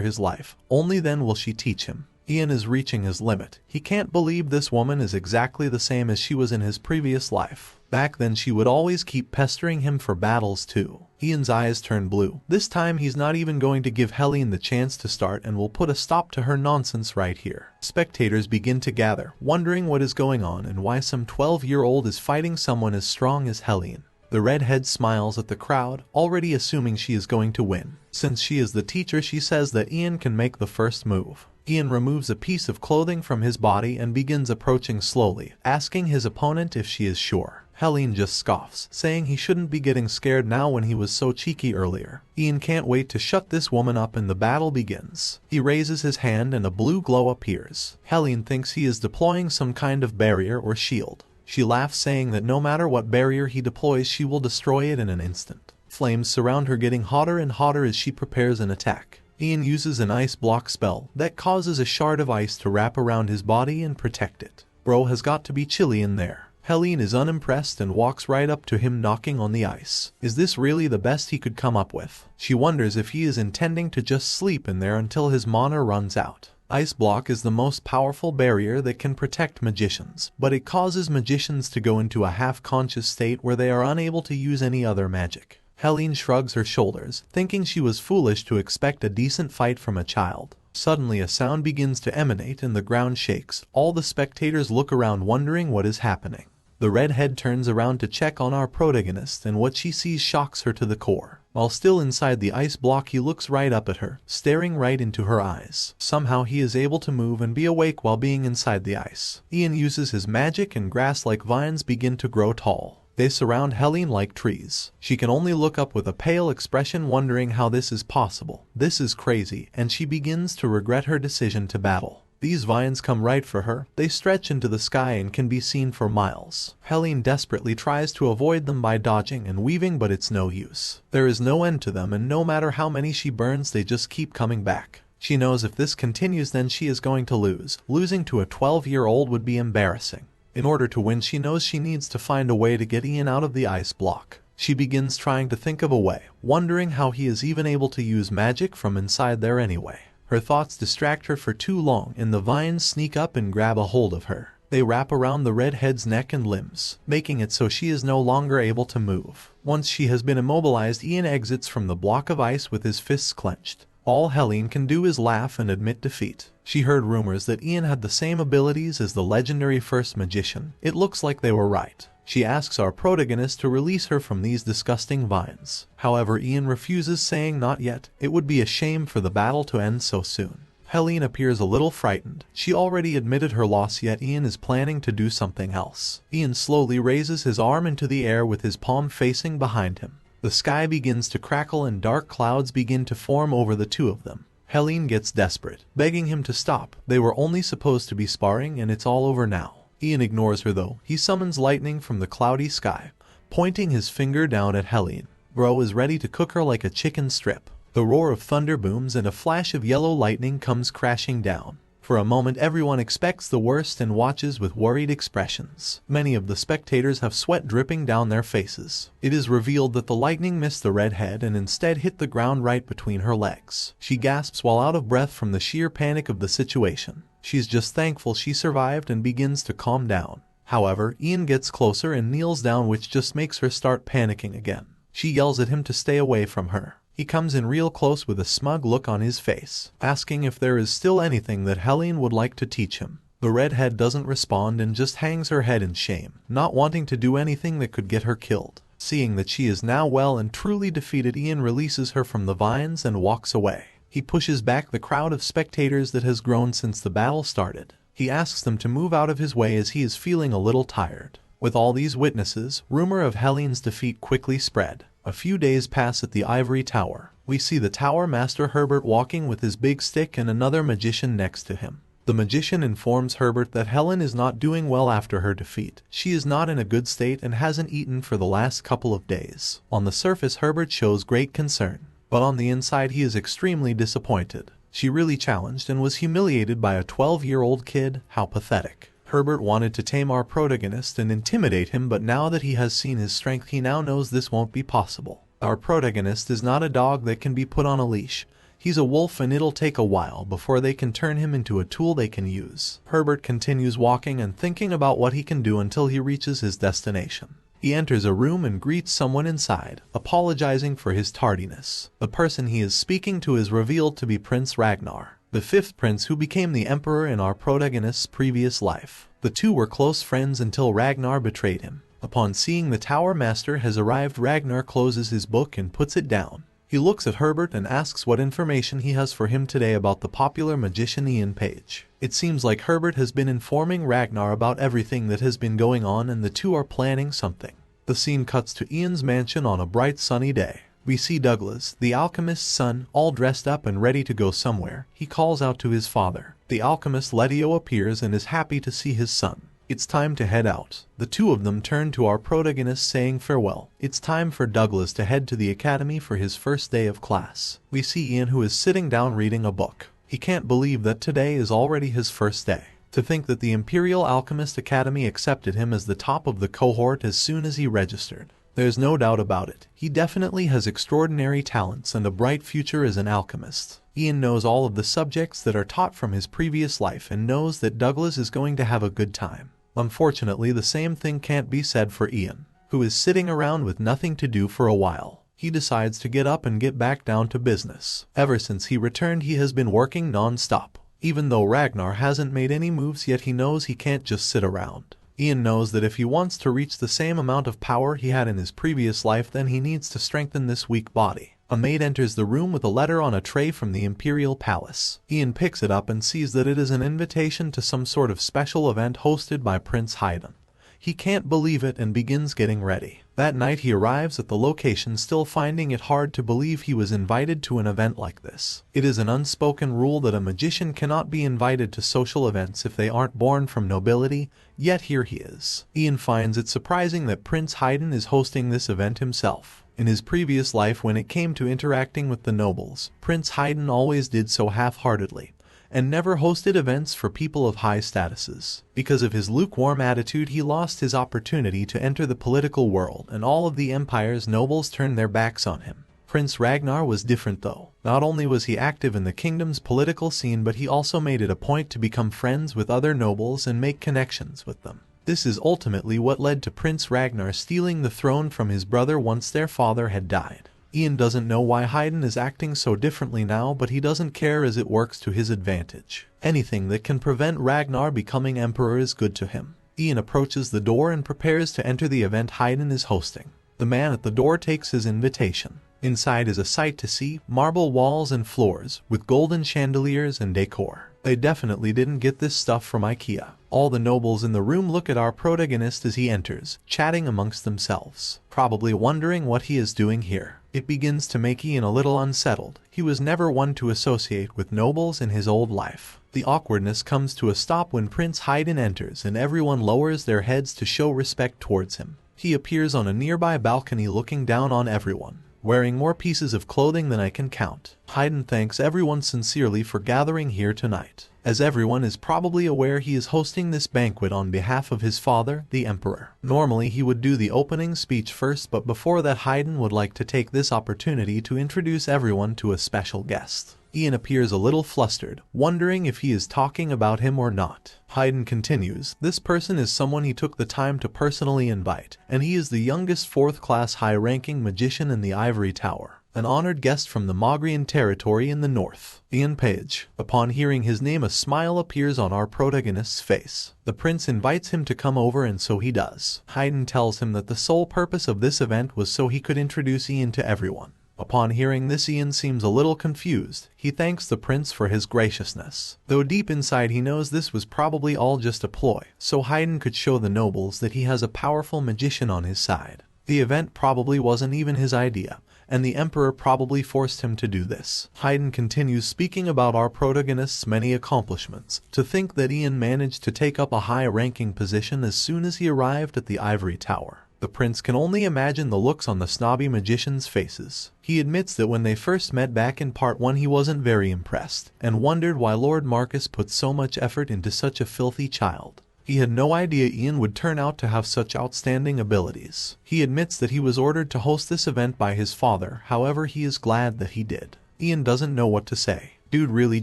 his life. Only then will she teach him. Ian is reaching his limit. He can't believe this woman is exactly the same as she was in his previous life. Back then she would always keep pestering him for battles too. Ian's eyes turn blue. This time he's not even going to give Helene the chance to start and will put a stop to her nonsense right here. Spectators begin to gather, wondering what is going on and why some 12-year-old is fighting someone as strong as Helene. The redhead smiles at the crowd, already assuming she is going to win. Since she is the teacher, she says that Ian can make the first move. Ian removes a piece of clothing from his body and begins approaching slowly, asking his opponent if she is sure. Helene just scoffs, saying he shouldn't be getting scared now when he was so cheeky earlier. Ian can't wait to shut this woman up and the battle begins. He raises his hand and a blue glow appears. Helene thinks he is deploying some kind of barrier or shield. She laughs, saying that no matter what barrier he deploys, she will destroy it in an instant. Flames surround her, getting hotter and hotter as she prepares an attack. Ian uses an ice block spell that causes a shard of ice to wrap around his body and protect it. Bro has got to be chilly in there. Helene is unimpressed and walks right up to him, knocking on the ice. Is this really the best he could come up with? She wonders if he is intending to just sleep in there until his mana runs out. Ice block is the most powerful barrier that can protect magicians, but it causes magicians to go into a half-conscious state where they are unable to use any other magic. Helene shrugs her shoulders, thinking she was foolish to expect a decent fight from a child. Suddenly a sound begins to emanate and the ground shakes. All the spectators look around, wondering what is happening. The redhead turns around to check on our protagonist, and what she sees shocks her to the core. While still inside the ice block, he looks right up at her, staring right into her eyes. Somehow he is able to move and be awake while being inside the ice. Ian uses his magic and grass-like vines begin to grow tall. They surround Helene like trees. She can only look up with a pale expression, wondering how this is possible. This is crazy, and she begins to regret her decision to battle. These vines come right for her. They stretch into the sky and can be seen for miles. Helene desperately tries to avoid them by dodging and weaving, but it's no use. There is no end to them, and no matter how many she burns, they just keep coming back. She knows if this continues, then she is going to lose. Losing to a 12-year-old would be embarrassing. In order to win, she knows she needs to find a way to get Ian out of the ice block. She begins trying to think of a way, wondering how he is even able to use magic from inside there anyway. Her thoughts distract her for too long, and the vines sneak up and grab a hold of her. They wrap around the redhead's neck and limbs, making it so she is no longer able to move. Once she has been immobilized, Ian exits from the block of ice with his fists clenched. All Helene can do is laugh and admit defeat. She heard rumors that Ian had the same abilities as the legendary first magician. It looks like they were right. She asks our protagonist to release her from these disgusting vines. However, Ian refuses, saying not yet. It would be a shame for the battle to end so soon. Helene appears a little frightened. She already admitted her loss, yet Ian is planning to do something else. Ian slowly raises his arm into the air with his palm facing behind him. The sky begins to crackle and dark clouds begin to form over the two of them. Helene gets desperate, begging him to stop. They were only supposed to be sparring, and it's all over now. Ian ignores her though. He summons lightning from the cloudy sky, pointing his finger down at Helene. Bro is ready to cook her like a chicken strip. The roar of thunder booms and a flash of yellow lightning comes crashing down. For a moment everyone expects the worst and watches with worried expressions. Many of the spectators have sweat dripping down their faces. It is revealed that the lightning missed the redhead and instead hit the ground right between her legs. She gasps while out of breath from the sheer panic of the situation. She's just thankful she survived and begins to calm down. However, Ian gets closer and kneels down, which just makes her start panicking again. She yells at him to stay away from her. He comes in real close with a smug look on his face, asking if there is still anything that Helene would like to teach him. The redhead doesn't respond and just hangs her head in shame, not wanting to do anything that could get her killed. Seeing that she is now well and truly defeated, Ian releases her from the vines and walks away. He pushes back the crowd of spectators that has grown since the battle started. He asks them to move out of his way as he is feeling a little tired. With all these witnesses, rumor of Helene's defeat quickly spread. A few days pass at the ivory tower. We see the tower master Herbert walking with his big stick and another magician next to him. The magician informs Herbert that Helen is not doing well after her defeat. She is not in a good state and hasn't eaten for the last couple of days. On the surface, Herbert shows great concern, but on the inside he is extremely disappointed. She really challenged and was humiliated by a 12-year-old kid. How pathetic. Herbert wanted to tame our protagonist and intimidate him, but now that he has seen his strength, he now knows this won't be possible. Our protagonist is not a dog that can be put on a leash. He's a wolf, and it'll take a while before they can turn him into a tool they can use. Herbert continues walking and thinking about what he can do until he reaches his destination. He enters a room and greets someone inside, apologizing for his tardiness. The person he is speaking to is revealed to be Prince Ragnar, the fifth prince who became the emperor in our protagonist's previous life. The two were close friends until Ragnar betrayed him. Upon seeing the tower master has arrived, Ragnar closes his book and puts it down. He He looks at Herbert and asks what information he has for him today about the popular magician Ian Page. It seems like Herbert has been informing Ragnar about everything that has been going on, and the two are planning something. The scene cuts to Ian's mansion on a bright sunny day. We see Douglas, the alchemist's son, all dressed up and ready to go somewhere. He calls out to his father. The alchemist Letio appears and is happy to see his son. It's time to head out. The two of them turn to our protagonist saying farewell. It's time for Douglas to head to the academy for his first day of class. We see Ian, who is sitting down reading a book. He can't believe that today is already his first day. To think that the Imperial Alchemist Academy accepted him as the top of the cohort as soon as he registered. There's no doubt about it. He definitely has extraordinary talents and a bright future as an alchemist. Ian knows all of the subjects that are taught from his previous life and knows that Douglas is going to have a good time. Unfortunately, the same thing can't be said for Ian, who is sitting around with nothing to do for a while. He decides to get up and get back down to business. Ever since he returned, he has been working non-stop. Even though Ragnar hasn't made any moves yet, he knows he can't just sit around. Ian knows that if he wants to reach the same amount of power he had in his previous life, then he needs to strengthen this weak body. A maid enters the room with a letter on a tray from the Imperial Palace. Ian picks it up and sees that it is an invitation to some sort of special event hosted by Prince Haydn. He can't believe it and begins getting ready. That night he arrives at the location, still finding it hard to believe he was invited to an event like this. It is an unspoken rule that a magician cannot be invited to social events if they aren't born from nobility, yet here he is. Ian finds it surprising that Prince Haydn is hosting this event himself. In his previous life, when it came to interacting with the nobles, Prince Haydn always did so half-heartedly, and never hosted events for people of high statuses. Because of his lukewarm attitude, he lost his opportunity to enter the political world, and all of the empire's nobles turned their backs on him. Prince Ragnar was different though. Not only was he active in the kingdom's political scene, but he also made it a point to become friends with other nobles and make connections with them. This is ultimately what led to Prince Ragnar stealing the throne from his brother once their father had died. Ian doesn't know why Haydn is acting so differently now, but he doesn't care as it works to his advantage. Anything that can prevent Ragnar becoming emperor is good to him. Ian approaches the door and prepares to enter the event Haydn is hosting. The man at the door takes his invitation. Inside is a sight to see, marble walls and floors, with golden chandeliers and decor. They definitely didn't get this stuff from IKEA. All the nobles in the room look at our protagonist as he enters, chatting amongst themselves, probably wondering what he is doing here. It begins to make Ian a little unsettled. He was never one to associate with nobles in his old life. The awkwardness comes to a stop when Prince Haydn enters and everyone lowers their heads to show respect towards him. He appears on a nearby balcony looking down on everyone, wearing more pieces of clothing than I can count. Haydn thanks everyone sincerely for gathering here tonight. As everyone is probably aware, he is hosting this banquet on behalf of his father, the Emperor. Normally he would do the opening speech first, but before that Haydn would like to take this opportunity to introduce everyone to a special guest. Ian appears a little flustered, wondering if he is talking about him or not. Haydn continues, this person is someone he took the time to personally invite, and he is the youngest fourth-class high-ranking magician in the Ivory Tower, an honored guest from the Mogrian territory in the north. Ian Page. Upon hearing his name, a smile appears on our protagonist's face. The prince invites him to come over, and so he does. Haydn tells him that the sole purpose of this event was so he could introduce Ian to everyone. Upon hearing this, Ian seems a little confused. He thanks the prince for his graciousness, though deep inside he knows this was probably all just a ploy, so Haydn could show the nobles that he has a powerful magician on his side. The event probably wasn't even his idea, and the emperor probably forced him to do this. Haydn continues speaking about our protagonist's many accomplishments. To think that Ian managed to take up a high-ranking position as soon as he arrived at the Ivory Tower. The prince can only imagine the looks on the snobby magicians' faces. He admits that when they first met back in part 1 he wasn't very impressed, and wondered why Lord Marcus put so much effort into such a filthy child. He had no idea Ian would turn out to have such outstanding abilities. He admits that he was ordered to host this event by his father, however he is glad that he did. Ian doesn't know what to say. Dude really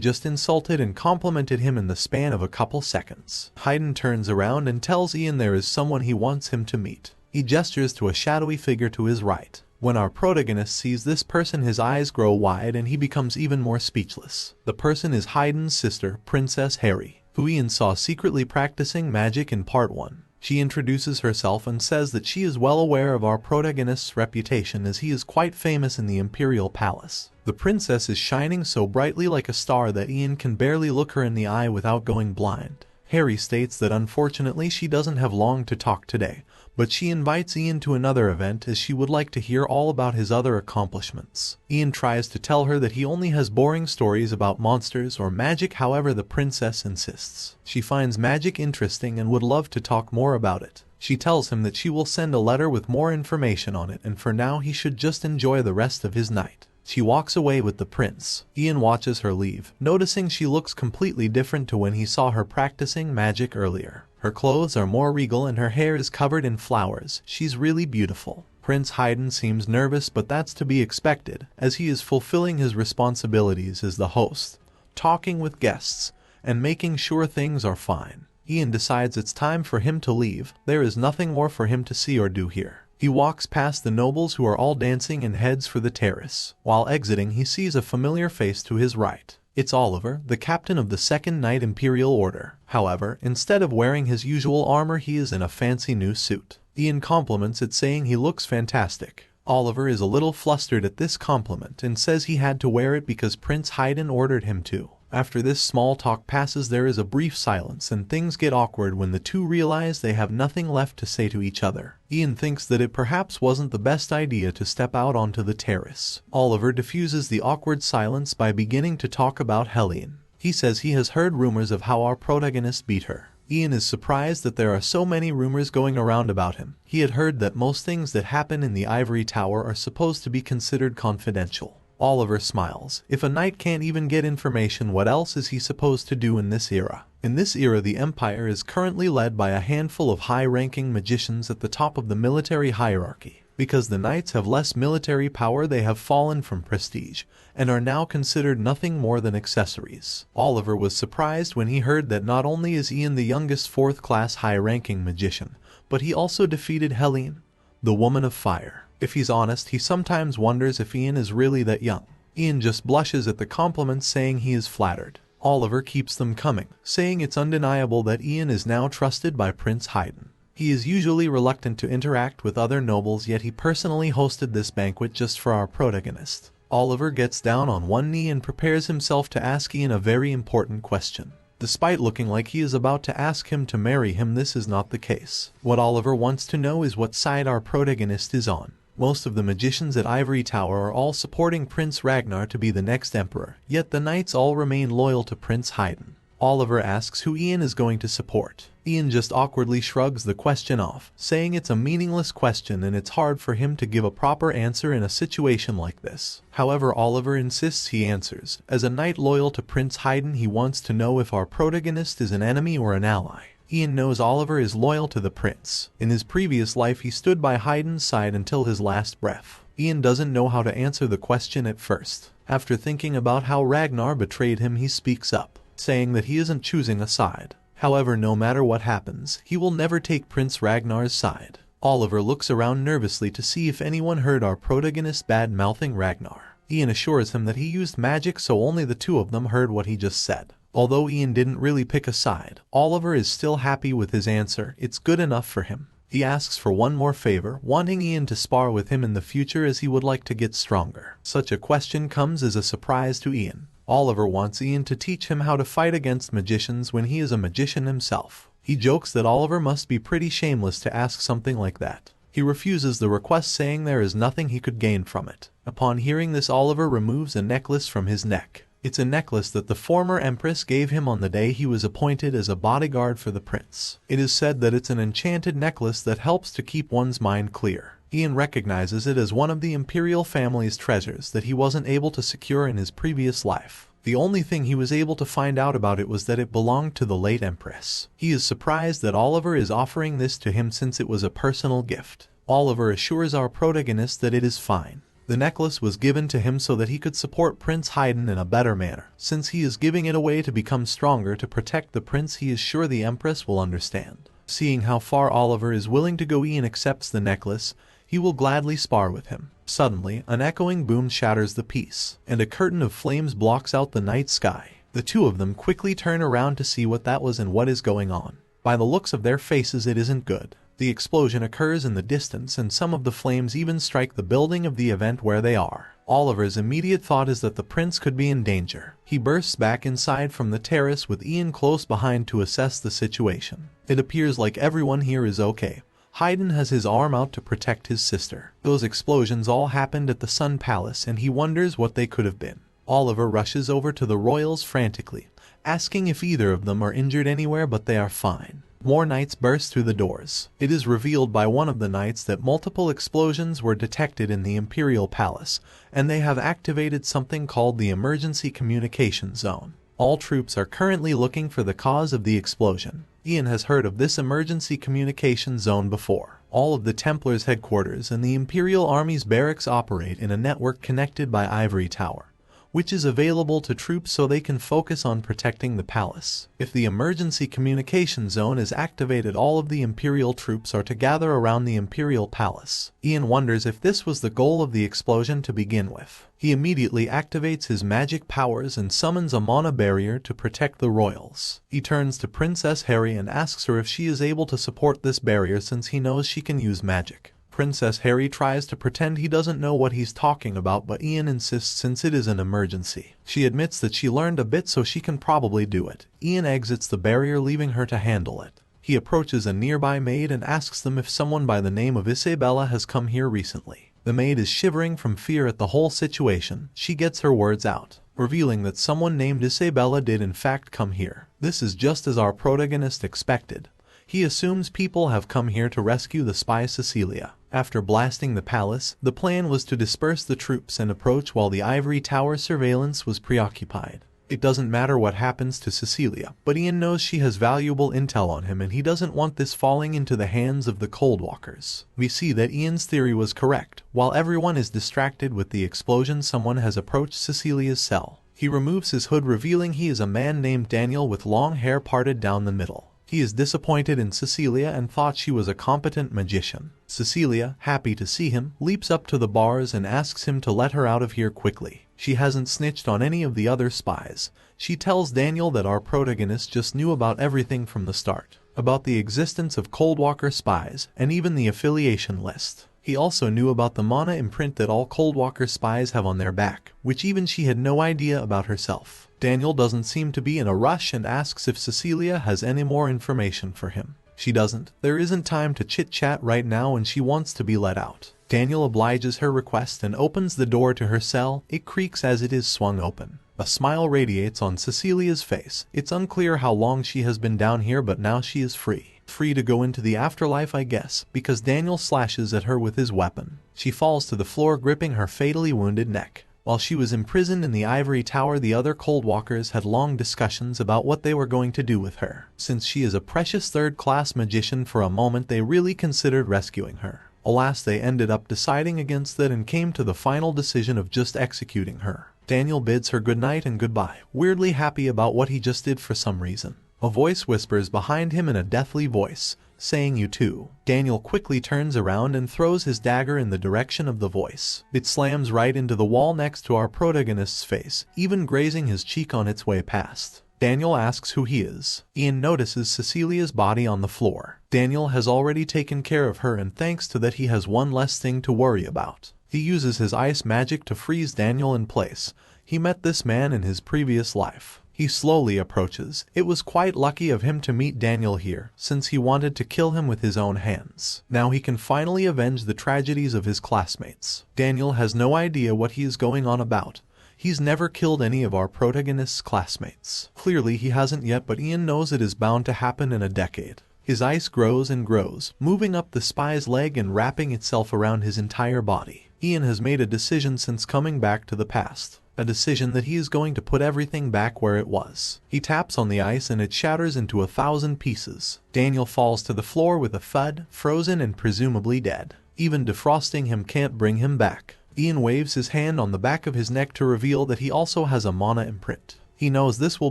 just insulted and complimented him in the span of a couple seconds. Haydn turns around and tells Ian there is someone he wants him to meet. He gestures to a shadowy figure to his right. When our protagonist sees this person, his eyes grow wide and he becomes even more speechless. The person is Haydn's sister, Princess Harry, who Ian saw secretly practicing magic in part 1. She introduces herself and says that she is well aware of our protagonist's reputation as he is quite famous in the Imperial Palace. The princess is shining so brightly like a star that Ian can barely look her in the eye without going blind. Harry states that unfortunately she doesn't have long to talk today, but she invites Ian to another event as she would like to hear all about his other accomplishments. Ian tries to tell her that he only has boring stories about monsters or magic, however the princess insists. She finds magic interesting and would love to talk more about it. She tells him that she will send a letter with more information on it, and for now he should just enjoy the rest of his night. She walks away with the prince. Ian watches her leave, noticing she looks completely different to when he saw her practicing magic earlier. Her clothes are more regal and her hair is covered in flowers. She's really beautiful. Prince Haydn seems nervous, but that's to be expected, as he is fulfilling his responsibilities as the host, talking with guests, and making sure things are fine. Ian decides it's time for him to leave. There is nothing more for him to see or do here. He walks past the nobles who are all dancing and heads for the terrace. While exiting, he sees a familiar face to his right. It's Oliver, the captain of the Second Knight Imperial Order. However, instead of wearing his usual armor, he is in a fancy new suit. Ian compliments it, saying he looks fantastic. Oliver is a little flustered at this compliment and says he had to wear it because Prince Haydn ordered him to. After this small talk passes, there is a brief silence and things get awkward when the two realize they have nothing left to say to each other. Ian thinks that it perhaps wasn't the best idea to step out onto the terrace. Oliver diffuses the awkward silence by beginning to talk about Helene. He says he has heard rumors of how our protagonist beat her. Ian is surprised that there are so many rumors going around about him. He had heard that most things that happen in the Ivory Tower are supposed to be considered confidential. Oliver smiles. If a knight can't even get information, what else is he supposed to do in this era? In this era, the Empire is currently led by a handful of high-ranking magicians at the top of the military hierarchy. Because the knights have less military power, they have fallen from prestige, and are now considered nothing more than accessories. Oliver was surprised when he heard that not only is Ian the youngest fourth-class high-ranking magician, but he also defeated Helene, the Woman of Fire. If he's honest, he sometimes wonders if Ian is really that young. Ian just blushes at the compliments, saying he is flattered. Oliver keeps them coming, saying it's undeniable that Ian is now trusted by Prince Haydn. He is usually reluctant to interact with other nobles, yet he personally hosted this banquet just for our protagonist. Oliver gets down on one knee and prepares himself to ask Ian a very important question. Despite looking like he is about to ask him to marry him, this is not the case. What Oliver wants to know is what side our protagonist is on. Most of the magicians at Ivory Tower are all supporting Prince Ragnar to be the next emperor, yet the knights all remain loyal to Prince Haydn. Oliver asks who Ian is going to support. Ian just awkwardly shrugs the question off, saying it's a meaningless question and it's hard for him to give a proper answer in a situation like this. However, Oliver insists he answers. As a knight loyal to Prince Haydn, he wants to know if our protagonist is an enemy or an ally. Ian knows Oliver is loyal to the prince. In his previous life, he stood by Haydn's side until his last breath. Ian doesn't know how to answer the question at first. After thinking about how Ragnar betrayed him, he speaks up, saying that he isn't choosing a side. However, no matter what happens, he will never take Prince Ragnar's side. Oliver looks around nervously to see if anyone heard our protagonist bad-mouthing Ragnar. Ian assures him that he used magic, so only the two of them heard what he just said. Although Ian didn't really pick a side, Oliver is still happy with his answer. It's good enough for him. He asks for one more favor, wanting Ian to spar with him in the future as he would like to get stronger. Such a question comes as a surprise to Ian. Oliver wants Ian to teach him how to fight against magicians when he is a magician himself. He jokes that Oliver must be pretty shameless to ask something like that. He refuses the request, saying there is nothing he could gain from it. Upon hearing this, Oliver removes a necklace from his neck. It's a necklace that the former empress gave him on the day he was appointed as a bodyguard for the prince. It is said that it's an enchanted necklace that helps to keep one's mind clear. Ian recognizes it as one of the imperial family's treasures that he wasn't able to secure in his previous life. The only thing he was able to find out about it was that it belonged to the late empress. He is surprised that Oliver is offering this to him since it was a personal gift. Oliver assures our protagonist that it is fine. The necklace was given to him so that he could support Prince Haydn in a better manner. Since he is giving it away to become stronger to protect the prince, he is sure the empress will understand. Seeing how far Oliver is willing to go, Ian accepts the necklace. He will gladly spar with him. Suddenly, an echoing boom shatters the peace, and a curtain of flames blocks out the night sky. The two of them quickly turn around to see what that was and what is going on. By the looks of their faces it isn't good. The explosion occurs in the distance and some of the flames even strike the building of the event where they are. Oliver's immediate thought is that the prince could be in danger. He bursts back inside from the terrace with Ian close behind to assess the situation. It appears like everyone here is okay. Haydn has his arm out to protect his sister. Those explosions all happened at the Sun Palace and he wonders what they could have been. Oliver rushes over to the royals frantically, asking if either of them are injured anywhere, but they are fine. More knights burst through the doors. It is revealed by one of the knights that multiple explosions were detected in the Imperial Palace, and they have activated something called the Emergency Communication Zone. All troops are currently looking for the cause of the explosion. Ian has heard of this Emergency Communication Zone before. All of the Templars' headquarters and the Imperial Army's barracks operate in a network connected by Ivory Tower, which is available to troops so they can focus on protecting the palace. If the emergency communication zone is activated, all of the Imperial troops are to gather around the Imperial Palace. Ian wonders if this was the goal of the explosion to begin with. He immediately activates his magic powers and summons a mana barrier to protect the royals. He turns to Princess Harry and asks her if she is able to support this barrier since he knows she can use magic. Princess Harry tries to pretend he doesn't know what he's talking about, but Ian insists since it is an emergency. She admits that she learned a bit so she can probably do it. Ian exits the barrier, leaving her to handle it. He approaches a nearby maid and asks them if someone by the name of Isabella has come here recently. The maid is shivering from fear at the whole situation. She gets her words out, revealing that someone named Isabella did in fact come here. This is just as our protagonist expected. He assumes people have come here to rescue the spy Cecilia. After blasting the palace, the plan was to disperse the troops and approach while the Ivory Tower surveillance was preoccupied. It doesn't matter what happens to Cecilia, but Ian knows she has valuable intel on him and he doesn't want this falling into the hands of the Coldwalkers. We see that Ian's theory was correct. While everyone is distracted with the explosion, someone has approached Cecilia's cell. He removes his hood, revealing he is a man named Daniel with long hair parted down the middle. He is disappointed in Cecilia and thought she was a competent magician. Cecilia, happy to see him, leaps up to the bars and asks him to let her out of here quickly. She hasn't snitched on any of the other spies. She tells Daniel that our protagonist just knew about everything from the start, about the existence of Coldwalker spies and even the affiliation list. He also knew about the mana imprint that all Coldwalker spies have on their back, which even she had no idea about herself. Daniel doesn't seem to be in a rush and asks if Cecilia has any more information for him. She doesn't. There isn't time to chit-chat right now and she wants to be let out. Daniel obliges her request and opens the door to her cell. It creaks as it is swung open. A smile radiates on Cecilia's face. It's unclear how long she has been down here, but now she is free. Free to go into the afterlife, I guess, because Daniel slashes at her with his weapon. She falls to the floor, gripping her fatally wounded neck. While she was imprisoned in the Ivory Tower, the other Coldwalkers had long discussions about what they were going to do with her. Since she is a precious third-class magician, for a moment they really considered rescuing her. Alas, they ended up deciding against that and came to the final decision of just executing her. Daniel bids her goodnight and goodbye, weirdly happy about what he just did for some reason. A voice whispers behind him in a deathly voice, saying, "You too." Daniel quickly turns around and throws his dagger in the direction of the voice. It slams right into the wall next to our protagonist's face, even grazing his cheek on its way past. Daniel asks who he is. Ian notices Cecilia's body on the floor. Daniel has already taken care of her, and thanks to that he has one less thing to worry about. He uses his ice magic to freeze Daniel in place. He met this man in his previous life. He slowly approaches. It was quite lucky of him to meet Daniel here, since he wanted to kill him with his own hands. Now he can finally avenge the tragedies of his classmates. Daniel has no idea what he is going on about. He's never killed any of our protagonist's classmates. Clearly he hasn't yet, but Ian knows it is bound to happen in a decade. His ice grows and grows, moving up the spy's leg and wrapping itself around his entire body. Ian has made a decision since coming back to the past. A decision that he is going to put everything back where it was. He taps on the ice and it shatters into 1,000 pieces. Daniel falls to the floor with a thud, frozen and presumably dead. Even defrosting him can't bring him back. Ian waves his hand on the back of his neck to reveal that he also has a mana imprint. He knows this will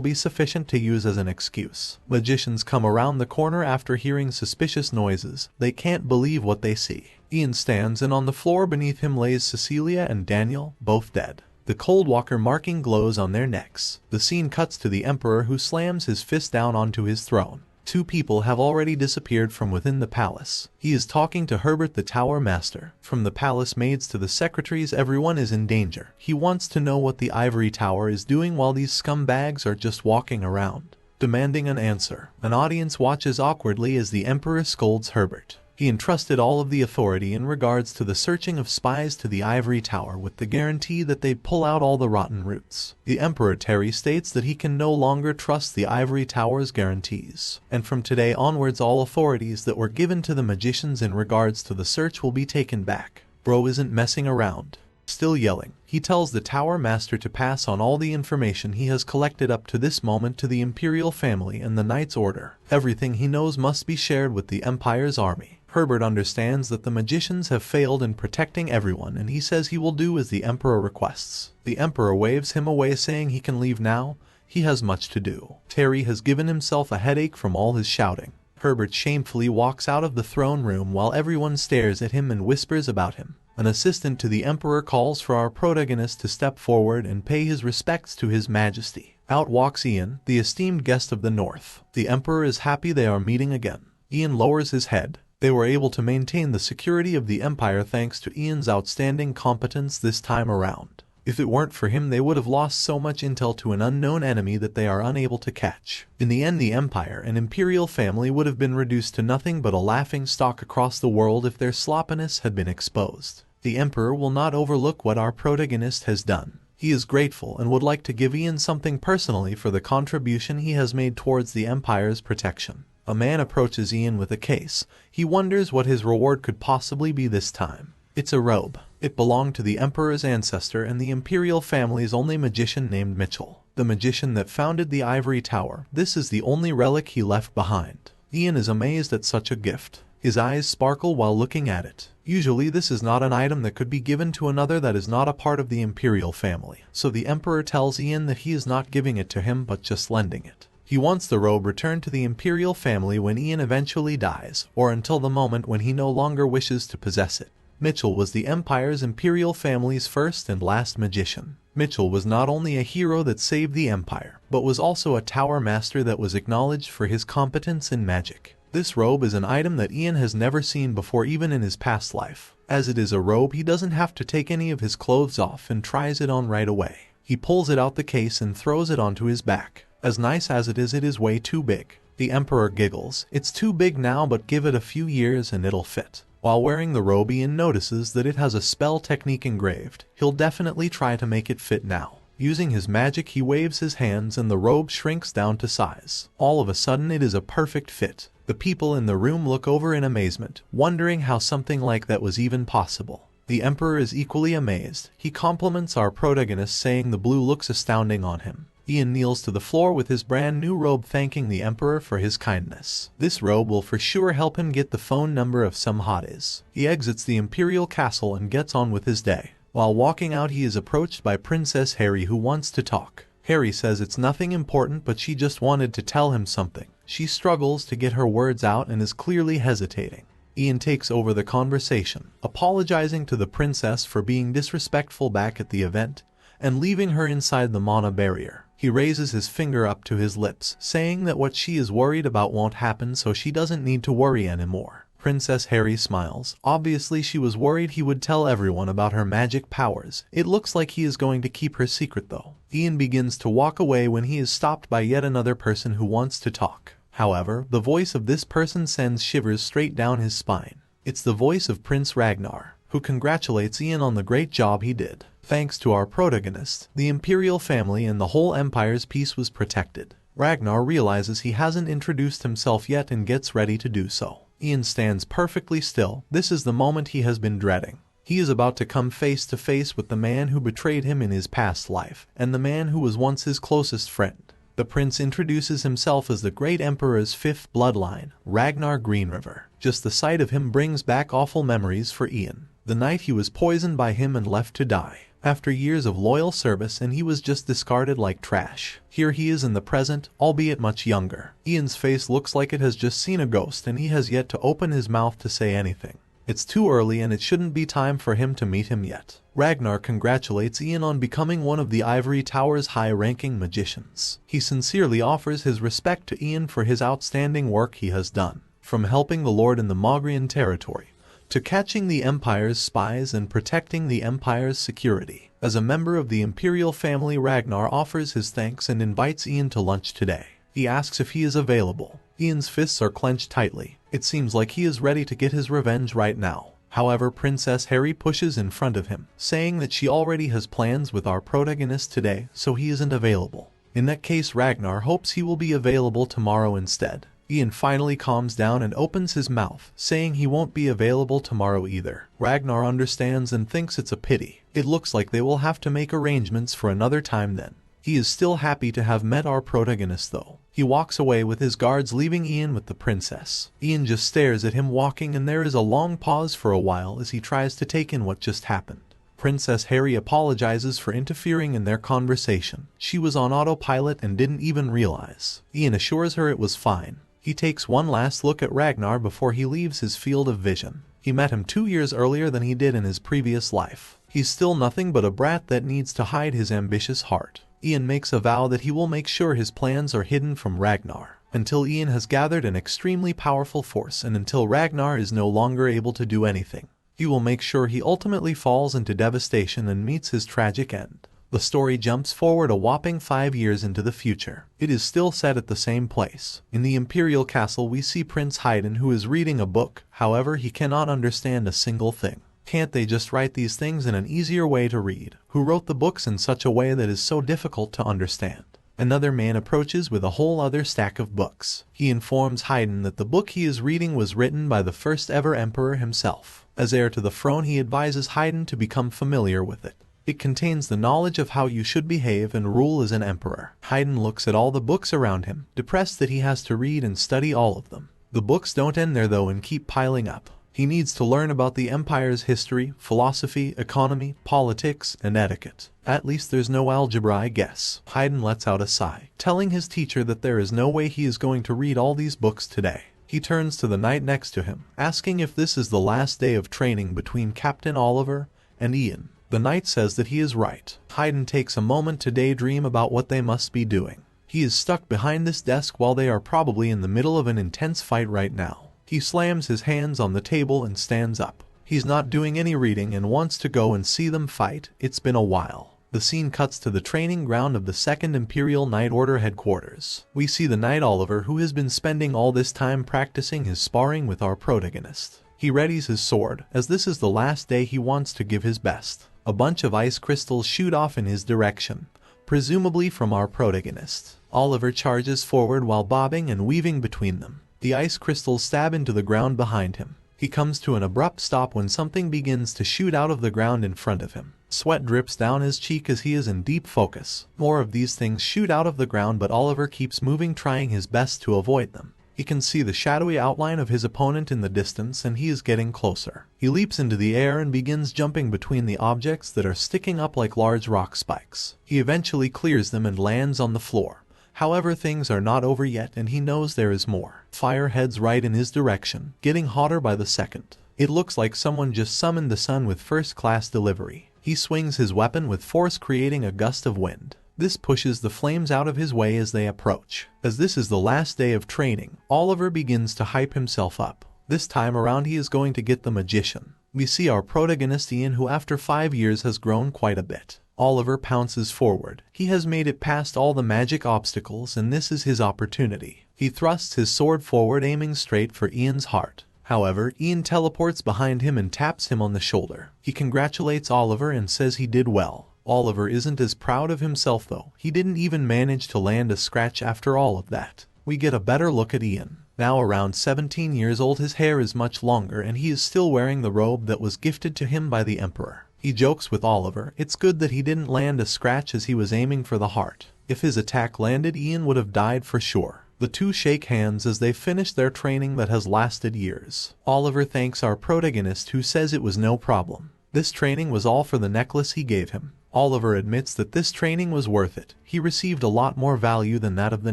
be sufficient to use as an excuse. Magicians come around the corner after hearing suspicious noises. They can't believe what they see. Ian stands, and on the floor beneath him lays Cecilia and Daniel, both dead. The Coldwalker marking glows on their necks. The scene cuts to the Emperor, who slams his fist down onto his throne. Two people have already disappeared from within the palace. He is talking to Herbert the Tower Master. From the palace maids to the secretaries, everyone is in danger. He wants to know what the ivory tower is doing while these scumbags are just walking around, demanding an answer. An audience watches awkwardly as the Emperor scolds Herbert. He entrusted all of the authority in regards to the searching of spies to the ivory tower with the guarantee that they'd pull out all the rotten roots. The Emperor Terry states that he can no longer trust the ivory tower's guarantees, and from today onwards all authorities that were given to the magicians in regards to the search will be taken back. Bro isn't messing around. Still yelling, he tells the Tower Master to pass on all the information he has collected up to this moment to the Imperial family and the Knight's Order. Everything he knows must be shared with the Empire's army. Herbert understands that the magicians have failed in protecting everyone, and he says he will do as the Emperor requests. The Emperor waves him away, saying he can leave now. He has much to do. Terry has given himself a headache from all his shouting. Herbert shamefully walks out of the throne room while everyone stares at him and whispers about him. An assistant to the Emperor calls for our protagonist to step forward and pay his respects to His Majesty. Out walks Ian, the esteemed guest of the North. The Emperor is happy they are meeting again. Ian lowers his head. They were able to maintain the security of the Empire thanks to Ian's outstanding competence this time around. If it weren't for him, they would have lost so much intel to an unknown enemy that they are unable to catch. In the end, the Empire and Imperial family would have been reduced to nothing but a laughing stock across the world if their sloppiness had been exposed. The Emperor will not overlook what our protagonist has done. He is grateful and would like to give Ian something personally for the contribution he has made towards the Empire's protection. A man approaches Ian with a case. He wonders what his reward could possibly be this time. It's a robe. It belonged to the Emperor's ancestor and the Imperial family's only magician named Mitchell, the magician that founded the Ivory Tower. This is the only relic he left behind. Ian is amazed at such a gift. His eyes sparkle while looking at it. Usually this is not an item that could be given to another that is not a part of the Imperial family. So the Emperor tells Ian that he is not giving it to him but just lending it. He wants the robe returned to the Imperial family when Ian eventually dies, or until the moment when he no longer wishes to possess it. Mitchell was the Empire's Imperial family's first and last magician. Mitchell was not only a hero that saved the Empire, but was also a Tower Master that was acknowledged for his competence in magic. This robe is an item that Ian has never seen before, even in his past life. As it is a robe, he doesn't have to take any of his clothes off and tries it on right away. He pulls it out the case and throws it onto his back. As nice as it is way too big. The Emperor giggles. It's too big now, but give it a few years and it'll fit. While wearing the robe, Ian notices that it has a spell technique engraved. He'll definitely try to make it fit now. Using his magic, he waves his hands and the robe shrinks down to size. All of a sudden, it is a perfect fit. The people in the room look over in amazement, wondering how something like that was even possible. The Emperor is equally amazed. He compliments our protagonist, saying the blue looks astounding on him. Ian kneels to the floor with his brand new robe, thanking the Emperor for his kindness. This robe will for sure help him get the phone number of some hotties. He exits the Imperial castle and gets on with his day. While walking out, he is approached by Princess Harry, who wants to talk. Harry says it's nothing important, but she just wanted to tell him something. She struggles to get her words out and is clearly hesitating. Ian takes over the conversation, apologizing to the princess for being disrespectful back at the event, and leaving her inside the mana barrier. He raises his finger up to his lips, saying that what she is worried about won't happen, so she doesn't need to worry anymore. Princess Harry smiles. Obviously she was worried he would tell everyone about her magic powers. It looks like he is going to keep her secret though. Ian begins to walk away when he is stopped by yet another person who wants to talk. However, the voice of this person sends shivers straight down his spine. It's the voice of Prince Ragnar, who congratulates Ian on the great job he did. Thanks to our protagonist, the Imperial family and the whole Empire's peace was protected. Ragnar realizes he hasn't introduced himself yet and gets ready to do so. Ian stands perfectly still. This is the moment he has been dreading. He is about to come face to face with the man who betrayed him in his past life, and the man who was once his closest friend. The prince introduces himself as the great emperor's fifth bloodline, Ragnar Greenriver. Just the sight of him brings back awful memories for Ian. The night he was poisoned by him and left to die. After years of loyal service, and he was just discarded like trash. Here he is in the present, albeit much younger. Ian's face looks like it has just seen a ghost, and he has yet to open his mouth to say anything. It's too early and it shouldn't be time for him to meet him yet. Ragnar congratulates Ian on becoming one of the Ivory Tower's high-ranking magicians. He sincerely offers his respect to Ian for his outstanding work he has done, from helping the Lord in the Mogrian territory, to catching the Empire's spies and protecting the Empire's security. As a member of the Imperial family, Ragnar offers his thanks and invites Ian to lunch today. He asks if he is available. Ian's fists are clenched tightly. It seems like he is ready to get his revenge right now. However, Princess Harry pushes in front of him, saying that she already has plans with our protagonist today, so he isn't available. In that case, Ragnar hopes he will be available tomorrow instead. Ian finally calms down and opens his mouth, saying he won't be available tomorrow either. Ragnar understands and thinks it's a pity. It looks like they will have to make arrangements for another time then. He is still happy to have met our protagonist though. He walks away with his guards, leaving Ian with the princess. Ian just stares at him walking, and there is a long pause for a while as he tries to take in what just happened. Princess Harry apologizes for interfering in their conversation. She was on autopilot and didn't even realize. Ian assures her it was fine. He takes one last look at Ragnar before he leaves his field of vision. He met him 2 years earlier than he did in his previous life. He's still nothing but a brat that needs to hide his ambitious heart. Ian makes a vow that he will make sure his plans are hidden from Ragnar, until Ian has gathered an extremely powerful force and until Ragnar is no longer able to do anything. He will make sure he ultimately falls into devastation and meets his tragic end. The story jumps forward a whopping 5 years into the future. It is still set at the same place. In the Imperial Castle, we see Prince Haydn, who is reading a book. However, he cannot understand a single thing. Can't they just write these things in an easier way to read? Who wrote the books in such a way that is so difficult to understand? Another man approaches with a whole other stack of books. He informs Haydn that the book he is reading was written by the first ever emperor himself. As heir to the throne, he advises Haydn to become familiar with it. It contains the knowledge of how you should behave and rule as an emperor. Haydn looks at all the books around him, depressed that he has to read and study all of them. The books don't end there though and keep piling up. He needs to learn about the Empire's history, philosophy, economy, politics, and etiquette. At least there's no algebra, I guess. Haydn lets out a sigh, telling his teacher that there is no way he is going to read all these books today. He turns to the knight next to him, asking if this is the last day of training between Captain Oliver and Ian. The knight says that he is right. Haydn takes a moment to daydream about what they must be doing. He is stuck behind this desk while they are probably in the middle of an intense fight right now. He slams his hands on the table and stands up. He's not doing any reading and wants to go and see them fight. It's been a while. The scene cuts to the training ground of the 2nd Imperial Knight Order headquarters. We see the Knight Oliver, who has been spending all this time practicing his sparring with our protagonist. He readies his sword, as this is the last day he wants to give his best. A bunch of ice crystals shoot off in his direction, presumably from our protagonist. Oliver charges forward while bobbing and weaving between them. The ice crystals stab into the ground behind him. He comes to an abrupt stop when something begins to shoot out of the ground in front of him. Sweat drips down his cheek as he is in deep focus. More of these things shoot out of the ground, but Oliver keeps moving, trying his best to avoid them. He can see the shadowy outline of his opponent in the distance, and he is getting closer. He leaps into the air and begins jumping between the objects that are sticking up like large rock spikes. He eventually clears them and lands on the floor. However, things are not over yet, and he knows there is more. Fire heads right in his direction, getting hotter by the second. It looks like someone just summoned the sun with first-class delivery. He swings his weapon with force, creating a gust of wind. This pushes the flames out of his way as they approach. As this is the last day of training, Oliver begins to hype himself up. This time around he is going to get the magician. We see our protagonist Ian, who after 5 years has grown quite a bit. Oliver pounces forward. He has made it past all the magic obstacles, and this is his opportunity. He thrusts his sword forward, aiming straight for Ian's heart. However, Ian teleports behind him and taps him on the shoulder. He congratulates Oliver and says he did well. Oliver isn't as proud of himself though. He didn't even manage to land a scratch after all of that. We get a better look at Ian. Now around 17 years old, his hair is much longer and he is still wearing the robe that was gifted to him by the Emperor. He jokes with Oliver. It's good that he didn't land a scratch as he was aiming for the heart. If his attack landed, Ian would have died for sure. The two shake hands as they finish their training that has lasted years. Oliver thanks our protagonist, who says it was no problem. This training was all for the necklace he gave him. Oliver admits that this training was worth it. He received a lot more value than that of the